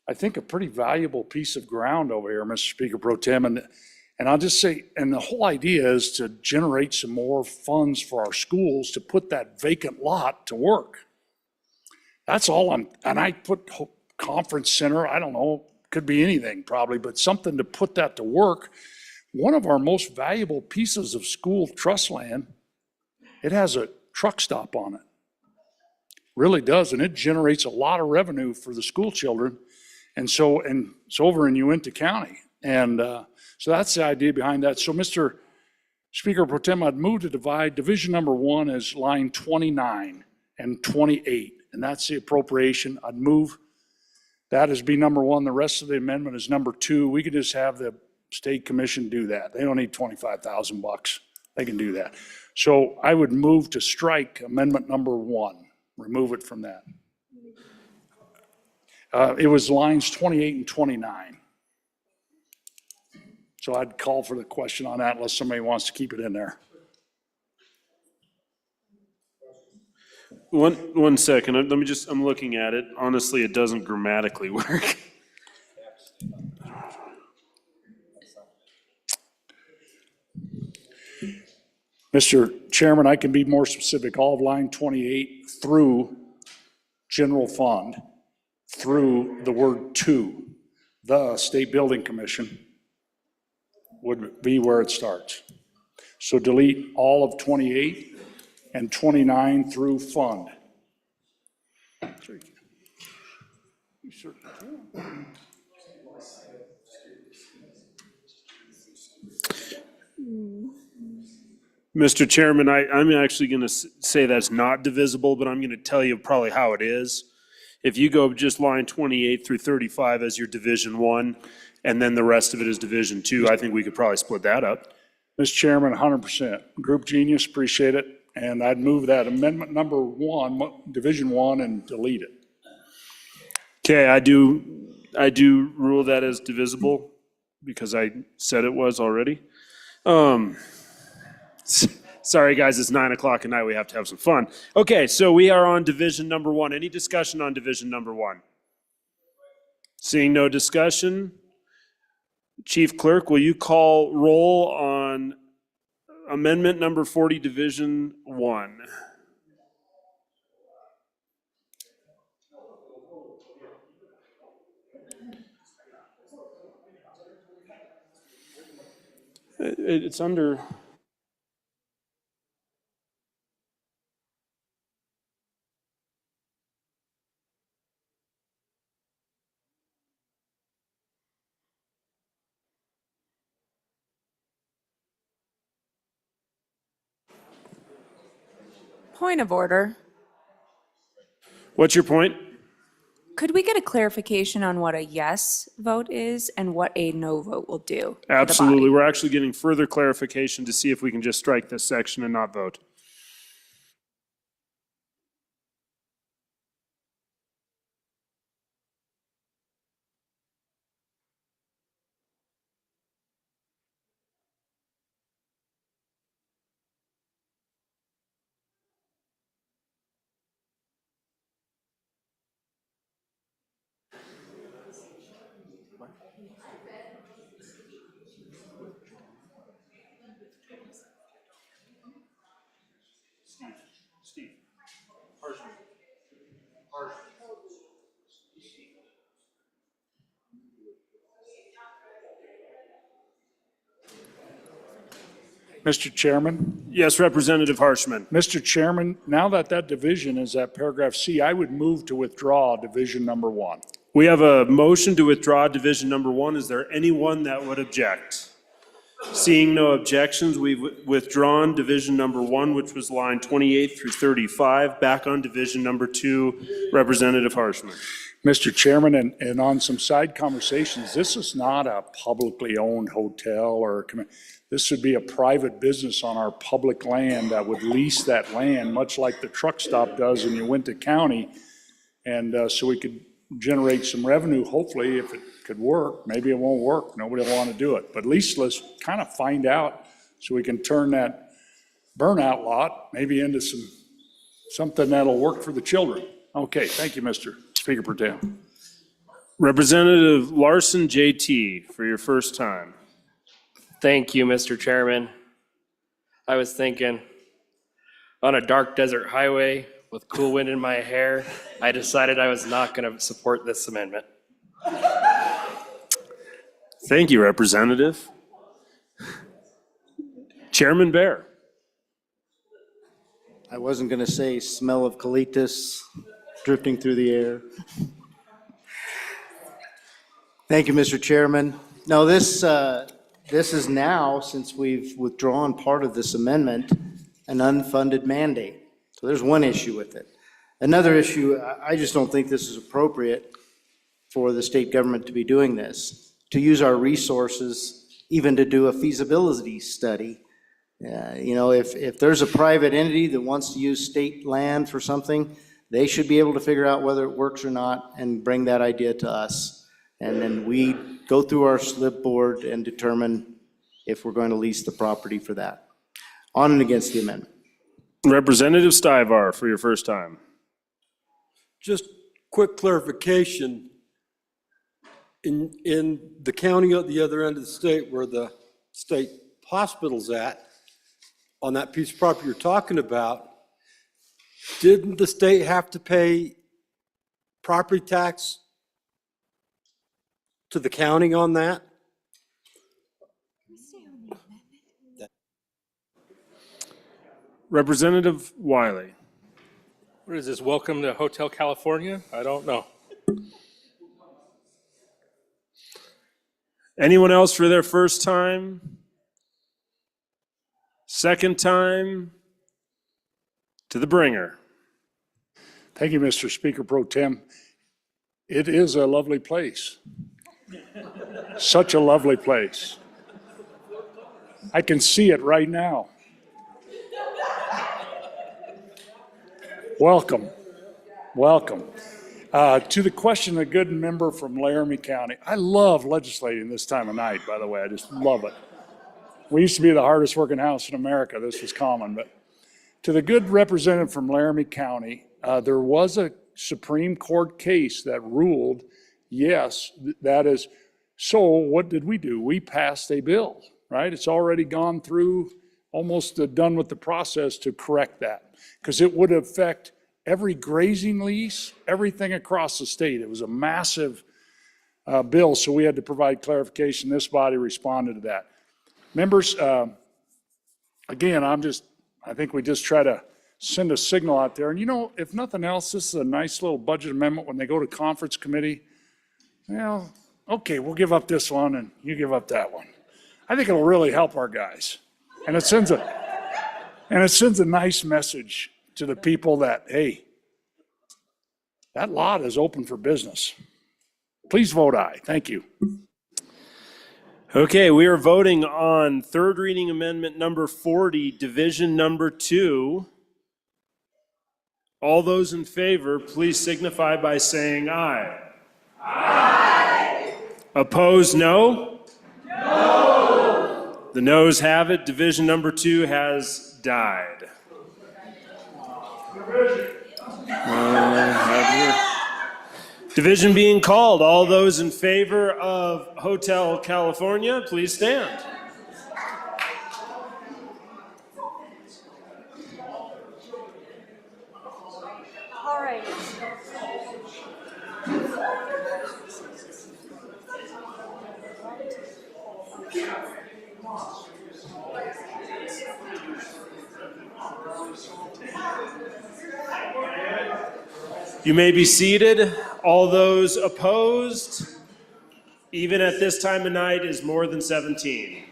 I think, a pretty valuable piece of ground over here, Mr. Speaker Pro Tem. And I'll just say, and the whole idea is to generate some more funds for our schools to put that vacant lot to work. That's all and I put conference center, I don't know, could be anything probably, but something to put that to work. One of our most valuable pieces of school trust land, it has a truck stop on it. Really does, and it generates a lot of revenue for the school children. And so, and it's over in Uinta County. And so that's the idea behind that. So Mr. Speaker Pro Tem, I'd move to divide division number 1 as line 29 and 28. And that's the appropriation. I'd move that as be number 1. The rest of the amendment is number 2. We could just have the state commission do that. They don't need $25,000. They can do that. So I would move to strike amendment number 1, remove it from that. It was lines 28 and 29. So I'd call for the question on that unless somebody wants to keep it in there. One second, let me just, I'm looking at it. Honestly, it doesn't grammatically work. Mr. Chairman, I can be more specific. All of line 28 through general fund, through the word to, the State Building Commission would be where it starts. So delete all of 28 and 29 through fund. Mr. Chairman, I'm actually going to say that's not divisible, but I'm going to tell you probably how it is. If you go just line 28 through 35 as your Division 1, and then the rest of it is Division 2, I think we could probably split that up. Mr. Chairman, 100%. Group Genius, appreciate it. And I'd move that amendment number 1, Division 1, and delete it. Okay, I do rule that as divisible because I said it was already. Sorry, guys, it's 9 o'clock at night. We have to have some fun. Okay, so we are on division number 1. Any discussion on division number 1? Seeing no discussion, Chief Clerk, will you call roll on amendment number 40, division 1? It's under... Point of order. What's your point? Could we get a clarification on what a yes vote is and what a no vote will do? for the Absolutely. body? We're actually getting further clarification to see if we can just strike this section and not vote. Steve. Mr. Chairman, Yes, Representative Harshman. Mr. Chairman, now that that division is at paragraph C, I would move to withdraw division number 1. We have a motion to withdraw division number 1. Is there anyone that would object? Seeing no objections, we've withdrawn division number 1, which was line 28 through 35. Back on division number 2, Representative Harshman. Mr. Chairman, and on some side conversations, this is not a publicly owned hotel or, this would be a private business on our public land that would lease that land, much like the truck stop does in Uinta County. And so we could generate some revenue, hopefully, if it could work. Maybe it won't work. Nobody will want to do it. But at least let's kind of find out so we can turn that burnout lot maybe into something that'll work for the children. Okay, thank you, Mr. Speaker Pro Tem. Representative Larson JT for your first time. Thank you, Mr. Chairman. I was thinking, on a dark desert highway with cool wind in my hair, I decided I was not going to support this amendment. Thank you, Representative. Chairman Bear. I wasn't going to say smell of colitis drifting through the air. Thank you, Mr. Chairman. No, this is now, since we've withdrawn part of this amendment, an unfunded mandate. So there's one issue with it. Another issue, I just don't think this is appropriate for the state government to be doing this, to use our resources even to do a feasibility study. You know, if there's a private entity that wants to use state land for something, they should be able to figure out whether it works or not and bring that idea to us. And then we go through our SLIP board and determine if we're going to lease the property for that. On and against the amendment. Representative Stivar for your first time. Just quick clarification. In the county at the other end of the state where the state hospital's at, on that piece of property you're talking about, didn't the state have to pay property tax to the county on that? Representative Wiley. What is this, welcome to Hotel California? I don't know. Anyone else for their first time? Second time? To the bringer. Thank you, Mr. Speaker Pro Tem. It is a lovely place. Such a lovely place. I can see it right now. Welcome, welcome. To the question, the good member from Laramie County. I love legislating this time of night, by the way. I just love it. We used to be the hardest working house in America. This was common. But to the good representative from Laramie County, there was a Supreme Court case that ruled, yes, that is. So what did we do? We passed a bill, right? It's already gone through, almost done with the process to correct that, because it would affect every grazing lease, everything across the state. It was a massive bill, so we had to provide clarification. This body responded to that. Members, again, I think we just try to send a signal out there. And you know, if nothing else, this is a nice little budget amendment when they go to conference committee. Well, okay, we'll give up this one and you give up that one. I think it'll really help our guys. And it sends a nice message to the people that, hey, that lot is open for business. Please vote aye. Thank you. Okay, we are voting on third reading amendment number 40, division number 2. All those in favor, please signify by saying aye. Aye. Opposed, no? No. The noes have it. Division number 2 has died. Division being called. All those in favor of Hotel California, please stand. All right. You may be seated. All those opposed, even at this time of night, is more than 17.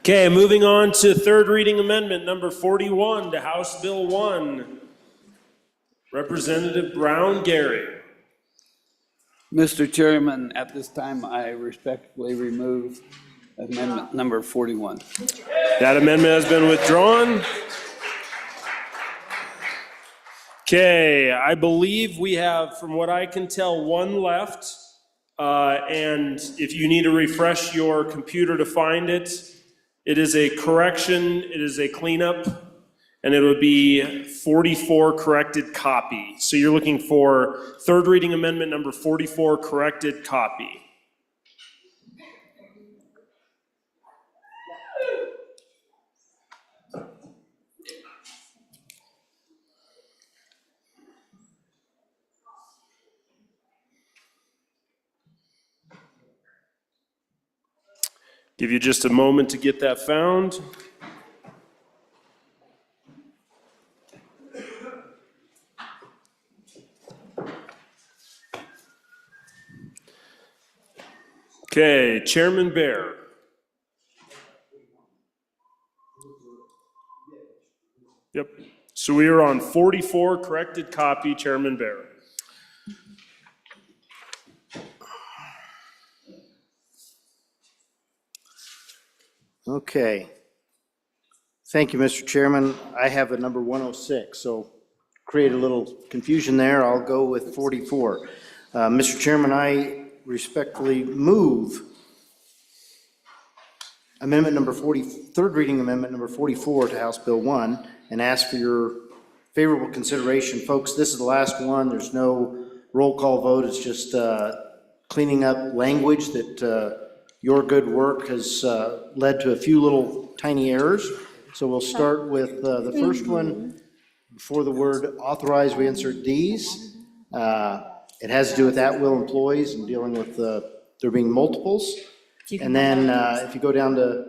Okay, moving on to third reading amendment number 41 to House Bill 1. Representative Brown Gary. Mr. Chairman, at this time, I respectfully remove amendment number 41. That amendment has been withdrawn. Okay, I believe we have, from what I can tell, one left. And if you need to refresh your computer to find it, it is a correction, it is a cleanup, and it would be 44 corrected copy. So you're looking for third reading amendment number 44 corrected copy. Give you just a moment to get that found. Okay, Chairman Bear. Yep, so we are on 44 corrected copy, Chairman Bear. Okay. Thank you, Mr. Chairman. I have a number 106, so create a little confusion there. I'll go with 44. Mr. Chairman, I respectfully move amendment number 40, third reading amendment number 44 to House Bill 1, and ask for your favorable consideration. Folks, this is the last one. There's no roll call vote. It's just cleaning up language that your good work has led to a few little tiny errors. So we'll start with the first one. Before the word authorize, we insert these. It has to do with at-will employees and dealing with there being multiples. And then if you go down to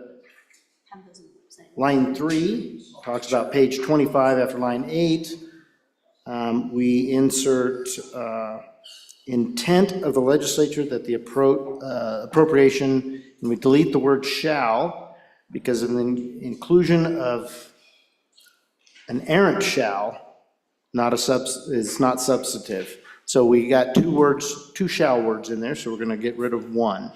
line 3, talks about page 25 after line 8, we insert intent of the legislature that the appropriation, and we delete the word shall, because of the inclusion of an errant shall, is not substantive. So we got two shall words in there, so we're gonna get rid of one.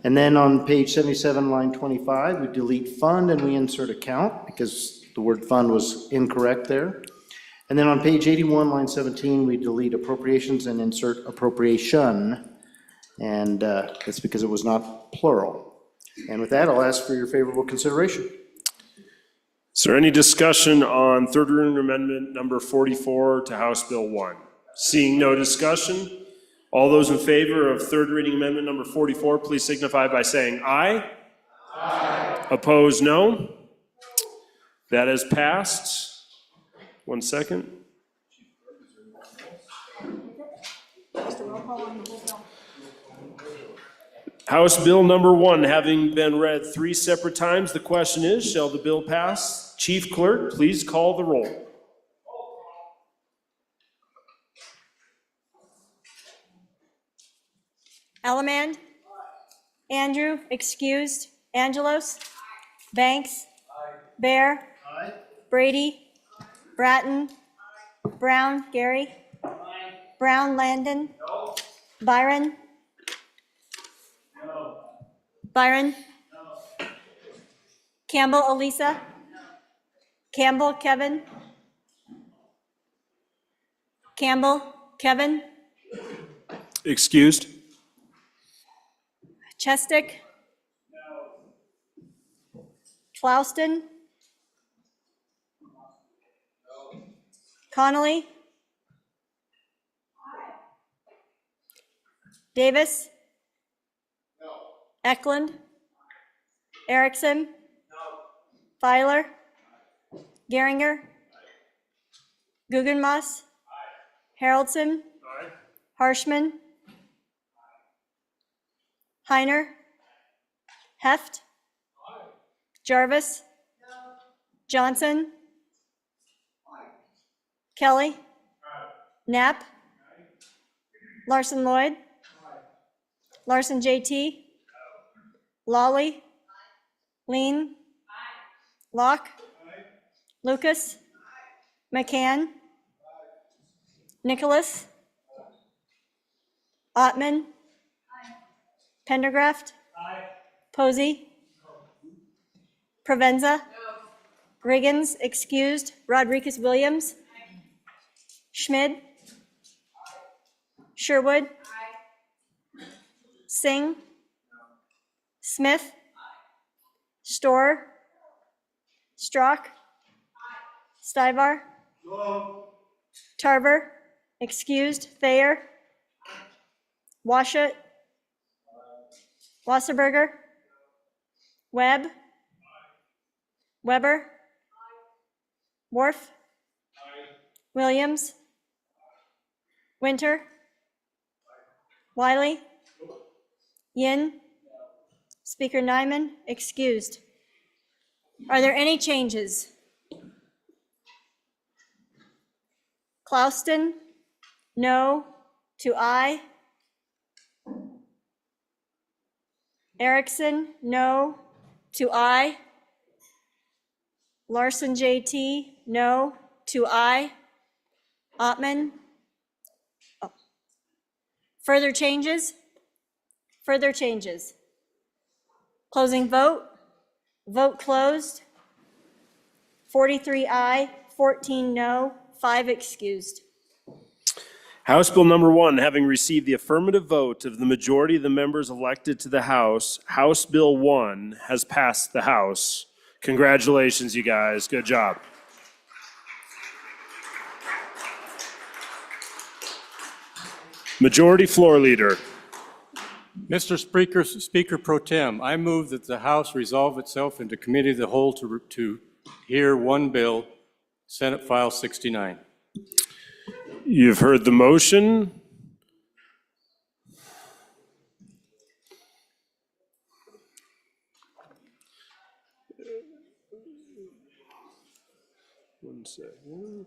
And then on page 77, line 25, we delete fund and we insert account, because the word fund was incorrect there. And then on page 81, line 17, we delete appropriations and insert appropriation, and that's because it was not plural. And with that, I'll ask for your favorable consideration. Is there any discussion on third reading amendment number 44 to House Bill 1? Seeing no discussion, all those in favor of third reading amendment number 44, please signify by saying aye. Aye. Opposed, no. That has passed. 1 second. House Bill number 1 having been read 3 separate times, the question is, shall the bill pass? Chief Clerk, please call the roll. Ellerman? Andrew, excused. Angelos? Banks? Bear? Brady? Bratton? Brown, Gary? Brown, Landon? Byron? Byron? Campbell, Elisa? Campbell, Kevin? Campbell, Kevin? Excused. Chestick? Clouston? Connolly? Davis? Eklund? Erickson? Filer? Geringer? Guggenmoss? Haroldson? Harshman? Heiner? Heft? Jarvis? Johnson? Kelly? Knapp? Larson Lloyd? Larson JT? Lawley? Lean? Locke? Lucas? McCann? Nicholas? Ottman? Pendergraft? Posey? Provenza? Riggins, excused. Rodriguez Williams? Schmid? Sherwood? Singh? Smith? Storer? Strock? Stivar? Tarver? Excused. Thayer? Washut? Wasserberger? Webb? Weber? Worf? Williams? Winter? Wiley? Yin? Speaker Nyman, excused. Are there any changes? Clauston, no to aye. Erickson, no to aye. Larson JT, no to aye. Ottman. Oh. Further changes? Further changes. Closing vote. Vote closed. 43 aye, 14 no, 5 excused. House Bill number 1, having received the affirmative vote of the majority of the members elected to the House, House Bill 1 has passed the House. Congratulations, you guys. Good job. Majority Floor Leader. Mr. Speaker Pro Tem, I move that the House resolve itself into committee of the whole to hear one bill, Senate File 69. You've heard the motion. One second.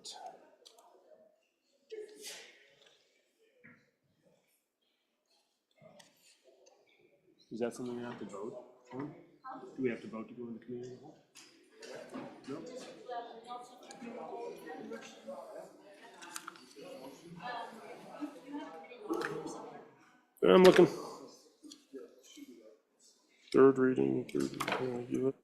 Is that something we have to vote on? Do we have to vote to go into committee of the whole? No? I'm looking. Third reading. Give it.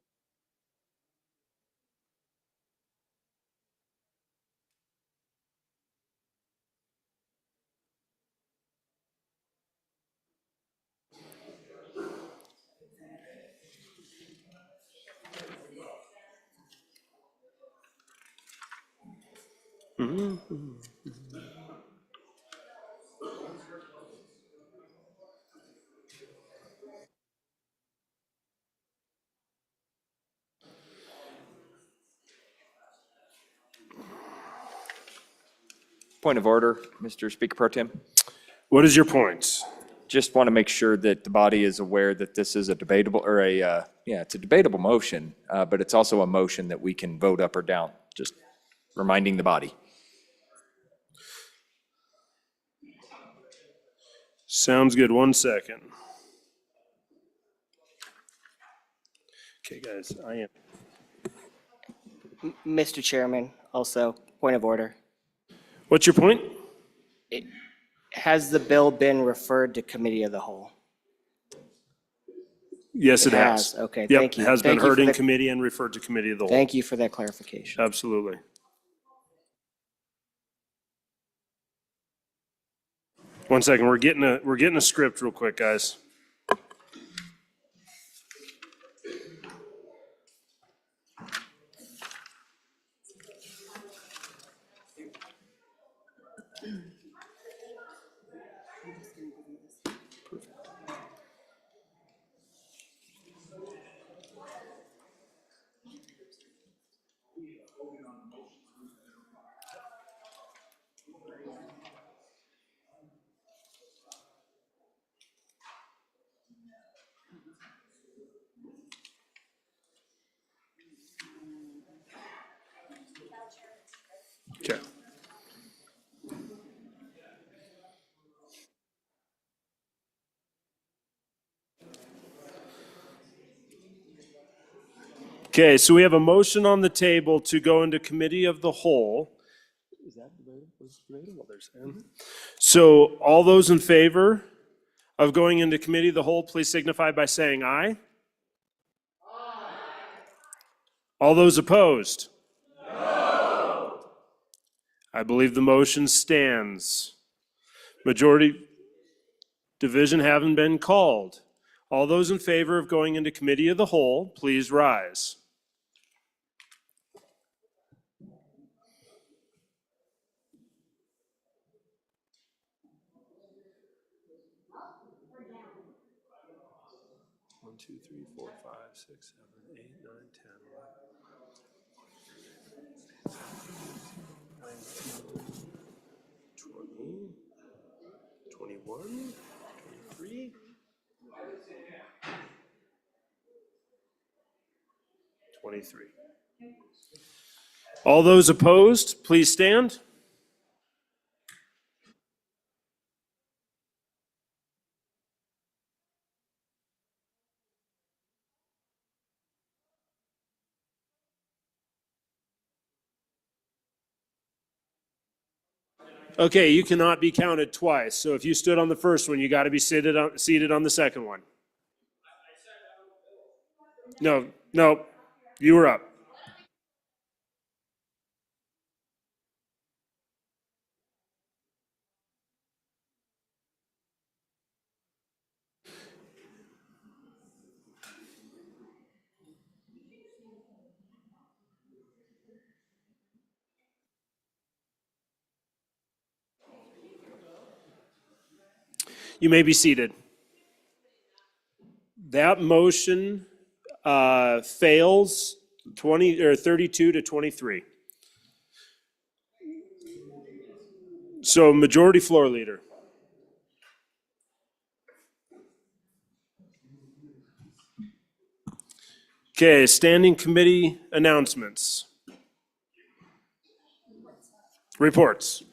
Point of order, Mr. Speaker Pro Tem. What is your point? Just want to make sure that the body is aware that this is a debatable, or it's a debatable motion, but it's also a motion that we can vote up or down, just reminding the body. Sounds good. 1 second. Okay, guys, I am. Mr. Chairman, also, point of order. What's your point? Has the bill been referred to committee of the whole? Yes, it has. Okay, Yep, thank you. it has been Thank you heard for in the- committee and referred to committee of the whole. Thank you for that clarification. Absolutely. One second, we're getting a script real quick, guys. Okay. Okay, so we have a motion on the table to go into committee of the whole. Is that debatable? So all those in favor of going into committee of the whole, please signify by saying aye. All those opposed? No. I believe the motion stands. Majority division having been called. All those in favor of going into committee of the whole, please rise. One, two, three, four, five, six, 7, 8, 9, 10, 11, 20, 21, 23, 23. All those opposed, please stand. Okay, you cannot be counted twice. So if you stood on the first one, you got to be seated on the second one. No, you were up. You may be seated. That motion fails 32 to 23. So majority floor leader. Okay, standing committee announcements. Reports.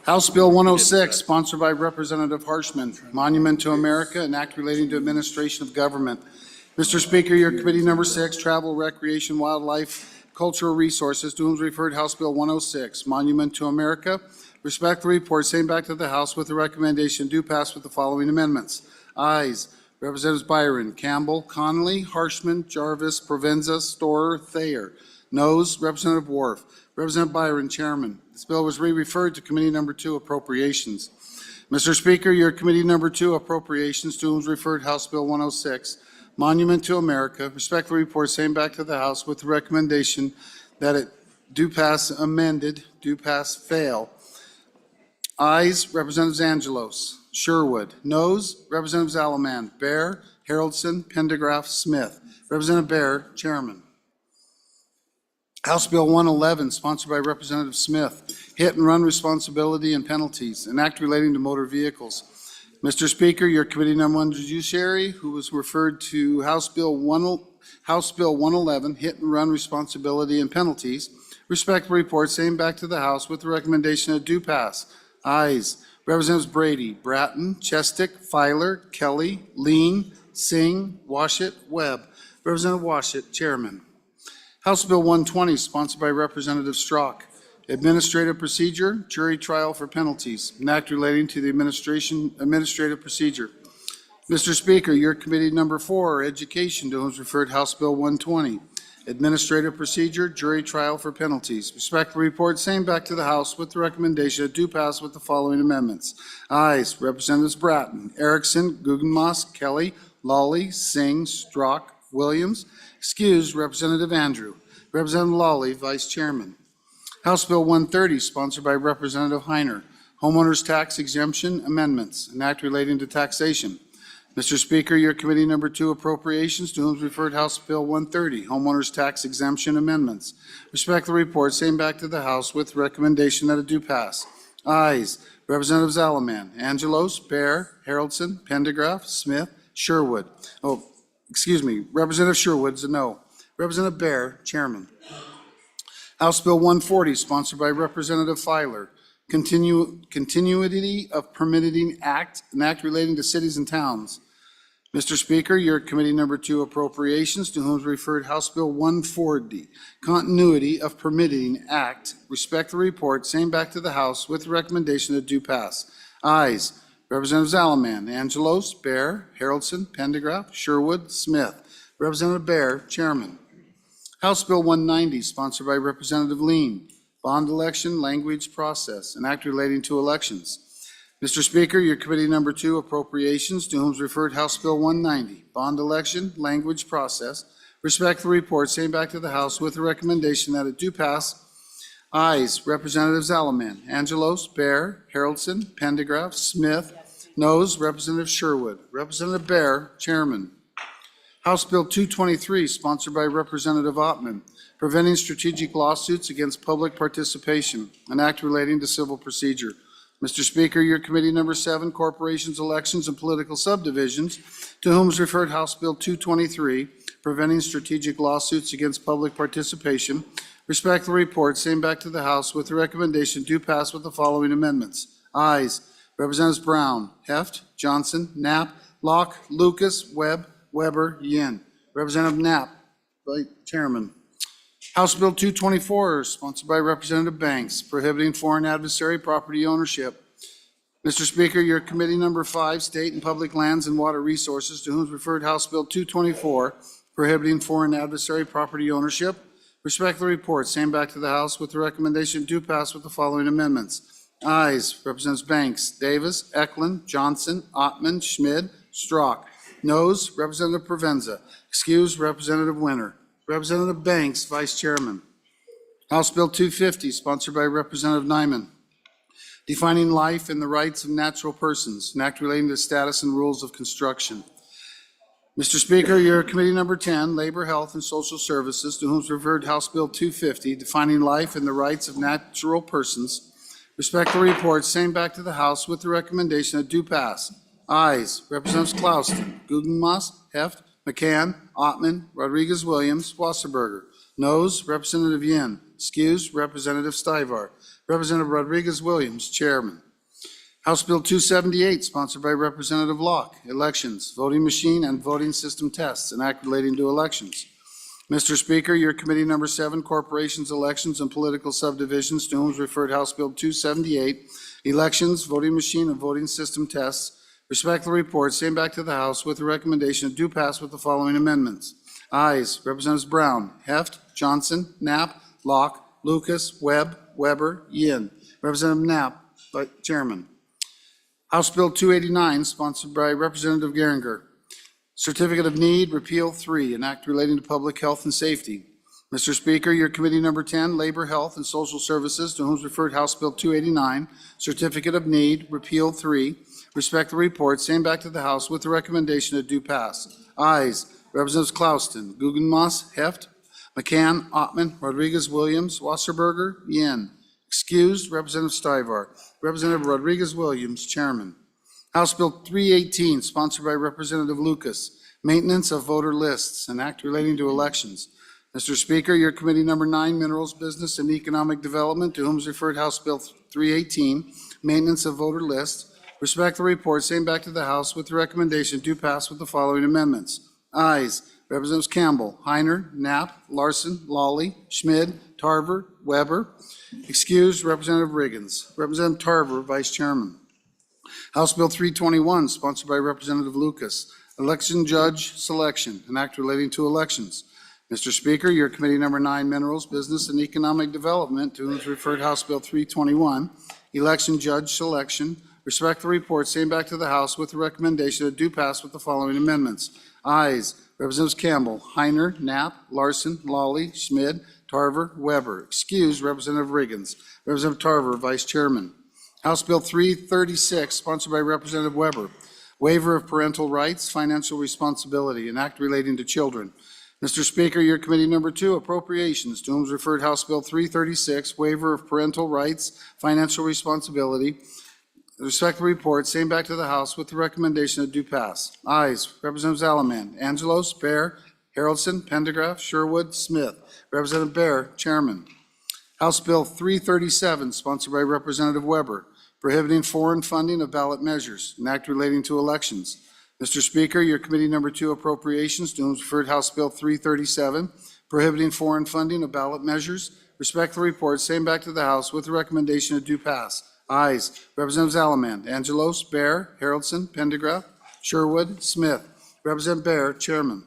House Bill 106, sponsored by Representative Harshman, Monument to America, an act relating to administration of government. Mr. Speaker, your committee number 6, Travel, Recreation, Wildlife, Cultural Resources, to whom is referred House Bill 106, Monument to America. Respectfully report, same back to the House with the recommendation do pass with the following amendments. Ayes, Representatives Byron, Campbell, Connolly, Harshman, Jarvis, Provenza, Storer, Thayer. Noes, Representative Wharf. Representative Byron, Chairman. This bill was re-referred to Committee Number 2, Appropriations. Mr. Speaker, your Committee Number 2, Appropriations, to whom is referred House Bill 106, Monument to America. Respectfully report, same back to the House with the recommendation that it do pass amended, do pass fail. Ayes, Representatives Angelos, Sherwood. Noes, Representatives Alaman, Bear, Haroldson, Pendergraft, Smith. Representative Bear, Chairman. House Bill 111, sponsored by Representative Smith, hit and run responsibility and penalties, an act relating to motor vehicles. Mr. Speaker, your Committee Number 1 Judiciary, who was referred to House Bill 111, hit and run responsibility and penalties, respectfully report, same back to the House with the recommendation that do pass. Ayes, Representatives Brady, Bratton, Chestick, Filer, Kelly, Lean, Singh, Washit, Webb. Representative Washit, Chairman. House Bill 120, sponsored by Representative Strzok. Administrative procedure, jury trial for penalties, an act relating to the administrative procedure. Mr. Speaker, your Committee Number 4, Education, to whom is referred House Bill 120. Administrative procedure, jury trial for penalties. Respectfully report, same back to the House with the recommendation that do pass with the following amendments. Ayes, Representatives Bratton, Erickson, Guggenmoss, Kelly, Lawley, Singh, Strzok, Williams. Excused, Representative Andrew. Representative Lawley, Vice Chairman. House Bill 130, sponsored by Representative Heiner. Homeowners Tax Exemption Amendments, an act relating to taxation. Mr. Speaker, your Committee Number 2, Appropriations, to whom is referred House Bill 130, Homeowners Tax Exemption Amendments. Respectfully report, same back to the House with recommendation that it do pass. Ayes. Representative Zalman, Angelos, Bear, Haroldson, Pendergraft, Smith, Sherwood. Oh, excuse me, Representative Sherwood's a no. Representative Bear, Chairman. House Bill 140, sponsored by Representative Filer, Continuity of Permitting Act, an act relating to cities and towns. Mr. Speaker, your Committee Number 2 Appropriations, to whom is referred House Bill 140, Continuity of Permitting Act, respect the report, same back to the House with the recommendation that do pass. Ayes. Representative Zalman, Angelos, Bear, Haroldson, Pendergraft, Sherwood, Smith. Representative Bear, Chairman. House Bill 190, sponsored by Representative Lean, Bond Election Language Process, an act relating to elections. Mr. Speaker, your Committee Number 2 Appropriations, to whom is referred House Bill 190, Bond Election Language Process, respect the report, same back to the House with the recommendation that it do pass. Ayes. Representative Zalman, Angelos, Bear, Haroldson, Pendergraft, Smith. Noes. Representative Sherwood. Representative Bear, Chairman. House Bill 223, sponsored by Representative Ottman, preventing strategic lawsuits against public participation, an act relating to civil procedure. Mr. Speaker, your Committee Number 7, Corporations, Elections, and Political Subdivisions, to whom is referred House Bill 223, preventing strategic lawsuits against public participation, respect the report, same back to the House with the recommendation do pass with the following amendments. Ayes. Representatives Brown, Heft, Johnson, Knapp, Locke, Lucas, Webb, Weber, Yin. Representative Knapp, Vice Chairman. House Bill 224, sponsored by Representative Banks, prohibiting foreign adversary property ownership. Mr. Speaker, your Committee Number 5, State and Public Lands and Water Resources, to whom is referred House Bill 224, prohibiting foreign adversary property ownership. Respect the report, same back to the House with the recommendation do pass with the following amendments. Ayes. Representatives Banks, Davis, Eklund, Johnson, Ottman, Schmid, Strzok. Noes. Representative Provenza. Excuse. Representative Winter. Representative Banks, Vice Chairman. House Bill 250, sponsored by Representative Nyman, defining life and the rights of natural persons, an act relating to status and rules of construction. Mr. Speaker, your Committee Number 10, Labor, Health, and Social Services, to whom is referred House Bill 250, defining life and the rights of natural persons. Respect the report, same back to the House with the recommendation that do pass. Ayes. Representatives Klauston, Guggenmoss, Heft, McCann, Ottman, Rodriguez-Williams, Wasserberger. Noes. Representative Yin. Excuse. Representative Stivar. Representative Rodriguez-Williams, Chairman. House Bill 278, sponsored by Representative Locke, Elections, Voting Machine and Voting System Tests, an act relating to elections. Mr. Speaker, your Committee Number 7, Corporations, Elections, and Political Subdivisions, to whom is referred House Bill 278, Elections, Voting Machine and Voting System Tests. Respect the report, same back to the House with the recommendation that do pass with the following amendments. Ayes. Representatives Brown, Heft, Johnson, Knapp, Locke, Lucas, Webb, Weber, Yin. Representative Knapp, Chairman. House Bill 289, sponsored by Representative Geringer. Certificate of Need, Repeal 3, an act relating to public health and safety. Mr. Speaker, your Committee Number 10, Labor, Health, and Social Services, to whom is referred House Bill 289, Certificate of Need, Repeal 3. Respect the report, same back to the House with the recommendation that do pass. Ayes. Representatives Klauston, Guggenmoss, Heft, McCann, Ottman, Rodriguez-Williams, Wasserberger, Yin. Excused. Representative Stivar. Representative Rodriguez-Williams, Chairman. House Bill 318, sponsored by Representative Lucas, Maintenance of Voter Lists, an act relating to elections. Mr. Speaker, your Committee Number 9, Minerals, Business, and Economic Development, to whom is referred House Bill 318, Maintenance of Voter Lists. Respect the report, same back to the House with the recommendation do pass with the following amendments. Ayes. Representatives Campbell, Heiner, Knapp, Larson, Lawley, Schmid, Tarver, Weber. Excused. Representative Riggins. Representative Tarver, Vice Chairman. House Bill 321, sponsored by Representative Lucas, Election Judge Selection, an act relating to elections. Mr. Speaker, your Committee Number 9, Minerals, Business, and Economic Development, to whom is referred House Bill 321, Election Judge Selection. Respect the report, same back to the House with the recommendation that do pass with the following amendments. Ayes. Representatives Campbell, Heiner, Knapp, Larson, Lawley, Schmid, Tarver, Weber. Excused. Representative Riggins. Representative Tarver, Vice Chairman. House Bill 336, sponsored by Representative Weber, Waiver of Parental Rights, Financial Responsibility, an act relating to children. Mr. Speaker, your committee number 2, Appropriations, to whom is referred House Bill 336, Waiver of Parental Rights, Financial Responsibility. The respective report, same back to the House with the recommendation that do pass. Ayes, Representatives Alaman, Angelos, Bear, Haroldson, Pendergraft, Sherwood, Smith. Representative Bear, Chairman. House Bill 337, sponsored by Representative Weber, prohibiting foreign funding of ballot measures, an act relating to elections. Mr. Speaker, your committee number 2, Appropriations, to whom is referred House Bill 337, prohibiting foreign funding of ballot measures. Respectful report, same back to the House with the recommendation that do pass. Ayes, Representatives Alaman, Angelos, Bear, Haroldson, Pendergraft, Sherwood, Smith. Representative Bear, Chairman.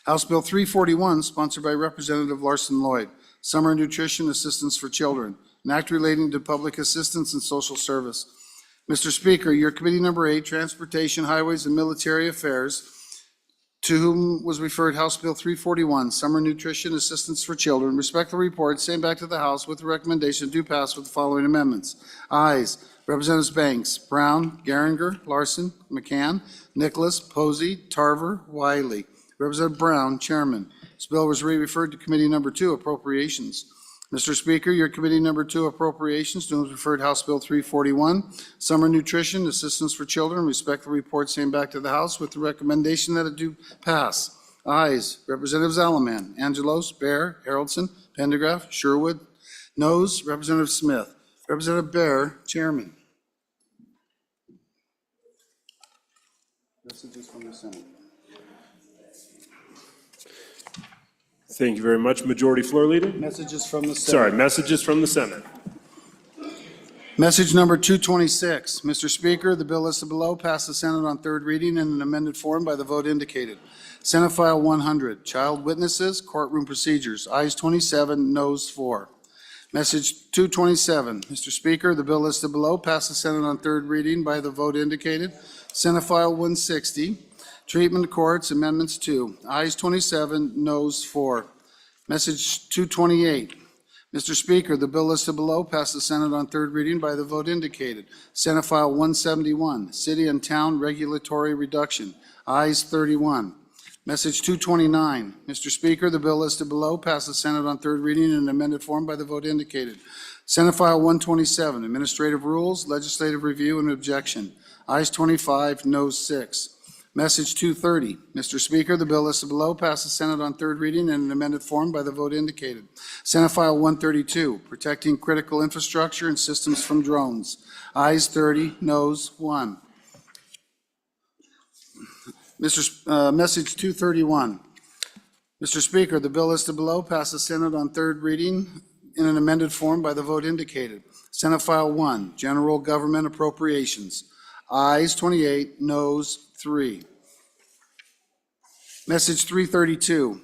House Bill 341, sponsored by Representative Larson Lloyd, Summer Nutrition Assistance for Children, an act relating to public assistance and social service. Mr. Speaker, your committee number 8, Transportation, Highways, and Military Affairs, to whom was referred House Bill 341, Summer Nutrition Assistance for Children. Respectful report, same back to the House with the recommendation do pass with the following amendments. Ayes, Representatives Banks, Brown, Garinger, Larson, McCann, Nicholas, Posey, Tarver, Wiley. Representative Brown, Chairman. This bill was referred to committee number 2, Appropriations. Mr. Speaker, your committee number 2, Appropriations, to whom is referred House Bill 341, Summer Nutrition Assistance for Children. Respectful report, same back to the House with the recommendation that it do pass. Ayes, Representatives Alaman, Angelos, Bear, Haroldson, Pendergraft, Sherwood. Noes, Representative Smith. Representative Bear, Chairman. Messages from the Senate. Thank you very much. Majority Floor Leader? Messages from the Senate. Sorry, messages from the Senate. Message number 226. Mr. Speaker, the bill listed below passed the Senate on third reading in an amended form by the vote indicated. Senate File 100, Child Witnesses, Courtroom Procedures. Ayes 27, noes 4. Message 227. Mr. Speaker, the bill listed below passed the Senate on third reading by the vote indicated. Senate File 160, Treatment Courts, Amendments 2. Ayes 27, noes 4. Message 228. Mr. Speaker, the bill listed below passed the Senate on third reading by the vote indicated. Senate File 171, City and Town Regulatory Reduction. Ayes 31. Message 229. Mr. Speaker, the bill listed below passed the Senate on third reading in an amended form by the vote indicated. Senate File 127, Administrative Rules, Legislative Review and Objection. Ayes 25, noes 6. Message 230. Mr. Speaker, the bill listed below passed the Senate on third reading in an amended form by the vote indicated. Senate File 132, Protecting Critical Infrastructure and Systems from Drones. Ayes 30, noes 1. Message 231. Mr. Speaker, the bill listed below passed the Senate on third reading in an amended form by the vote indicated. Senate File 1, General Government Appropriations. Ayes 28, noes 3. Message 332.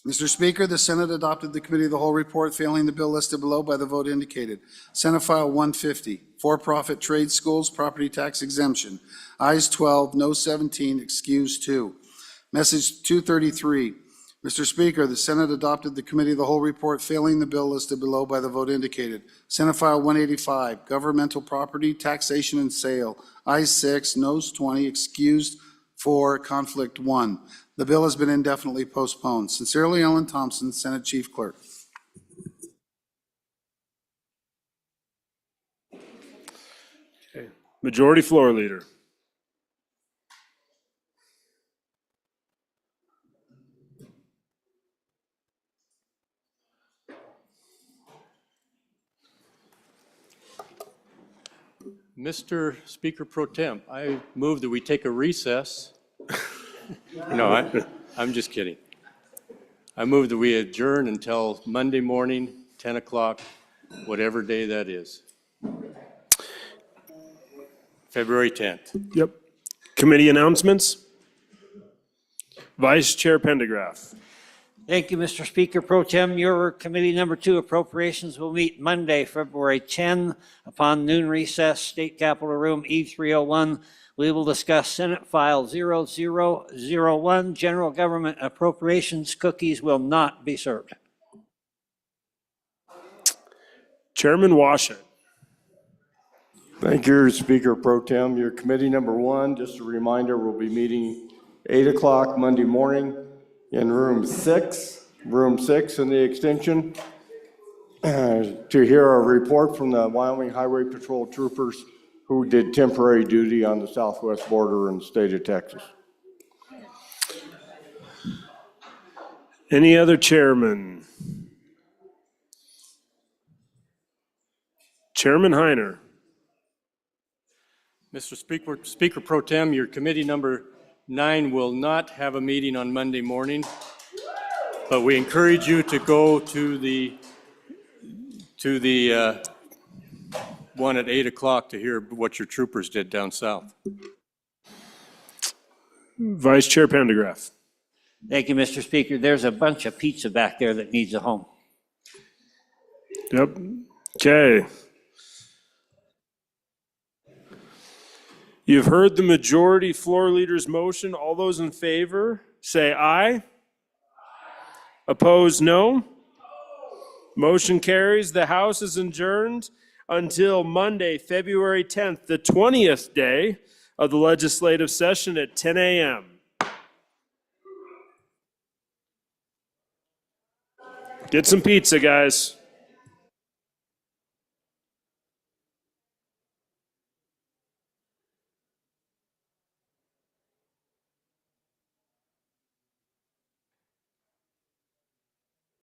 Mr. Speaker, the Senate adopted the Committee of the Whole report failing the bill listed below by the vote indicated. Senate File 150, For-Profit Trade Schools Property Tax Exemption. Ayes 12, no 17, excused 2. Message 233. Mr. Speaker, the Senate adopted the Committee of the Whole report failing the bill listed below by the vote indicated. Senate File 185, Governmental Property Taxation and Sale. Ayes 6, noes 20, excused 4, conflict 1. The bill has been indefinitely postponed. Sincerely, Ellen Thompson, Senate Chief Clerk. Okay. Majority Floor Leader. Mr. Speaker Pro Tem, I move that we take a recess. No, I'm just kidding. I move that we adjourn until Monday morning, 10 o'clock, whatever day that is. February 10th. Yep. Committee announcements. Vice Chair Pendergraft. Thank you, Mr. Speaker Pro Tem. Your committee number 2, Appropriations, will meet Monday, February 10, upon noon recess, State Capitol Room E301. We will discuss Senate File 0001, General Government Appropriations. Cookies will not be served. Chairman Washut. Thank you, Speaker Pro Tem. Your committee number 1, just a reminder, we'll be meeting 8 o'clock Monday morning in room 6 in the extension, to hear a report from the Wyoming Highway Patrol troopers who did temporary duty on the southwest border in the state of Texas. Any other chairman? Chairman Heiner. Mr. Speaker Pro Tem, your committee number 9 will not have a meeting on Monday morning, but we encourage you to go to the one at 8 o'clock to hear what your troopers did down south. Vice Chair Pendergraft. Thank you, Mr. Speaker. There's a bunch of pizza back there that needs a home. Yep. Okay. You've heard the majority floor leader's motion. All those in favor, say aye. Opposed, no. Motion carries. The House is adjourned until Monday, February 10th, the 20th day of the legislative session at 10 a.m. Get some pizza, guys.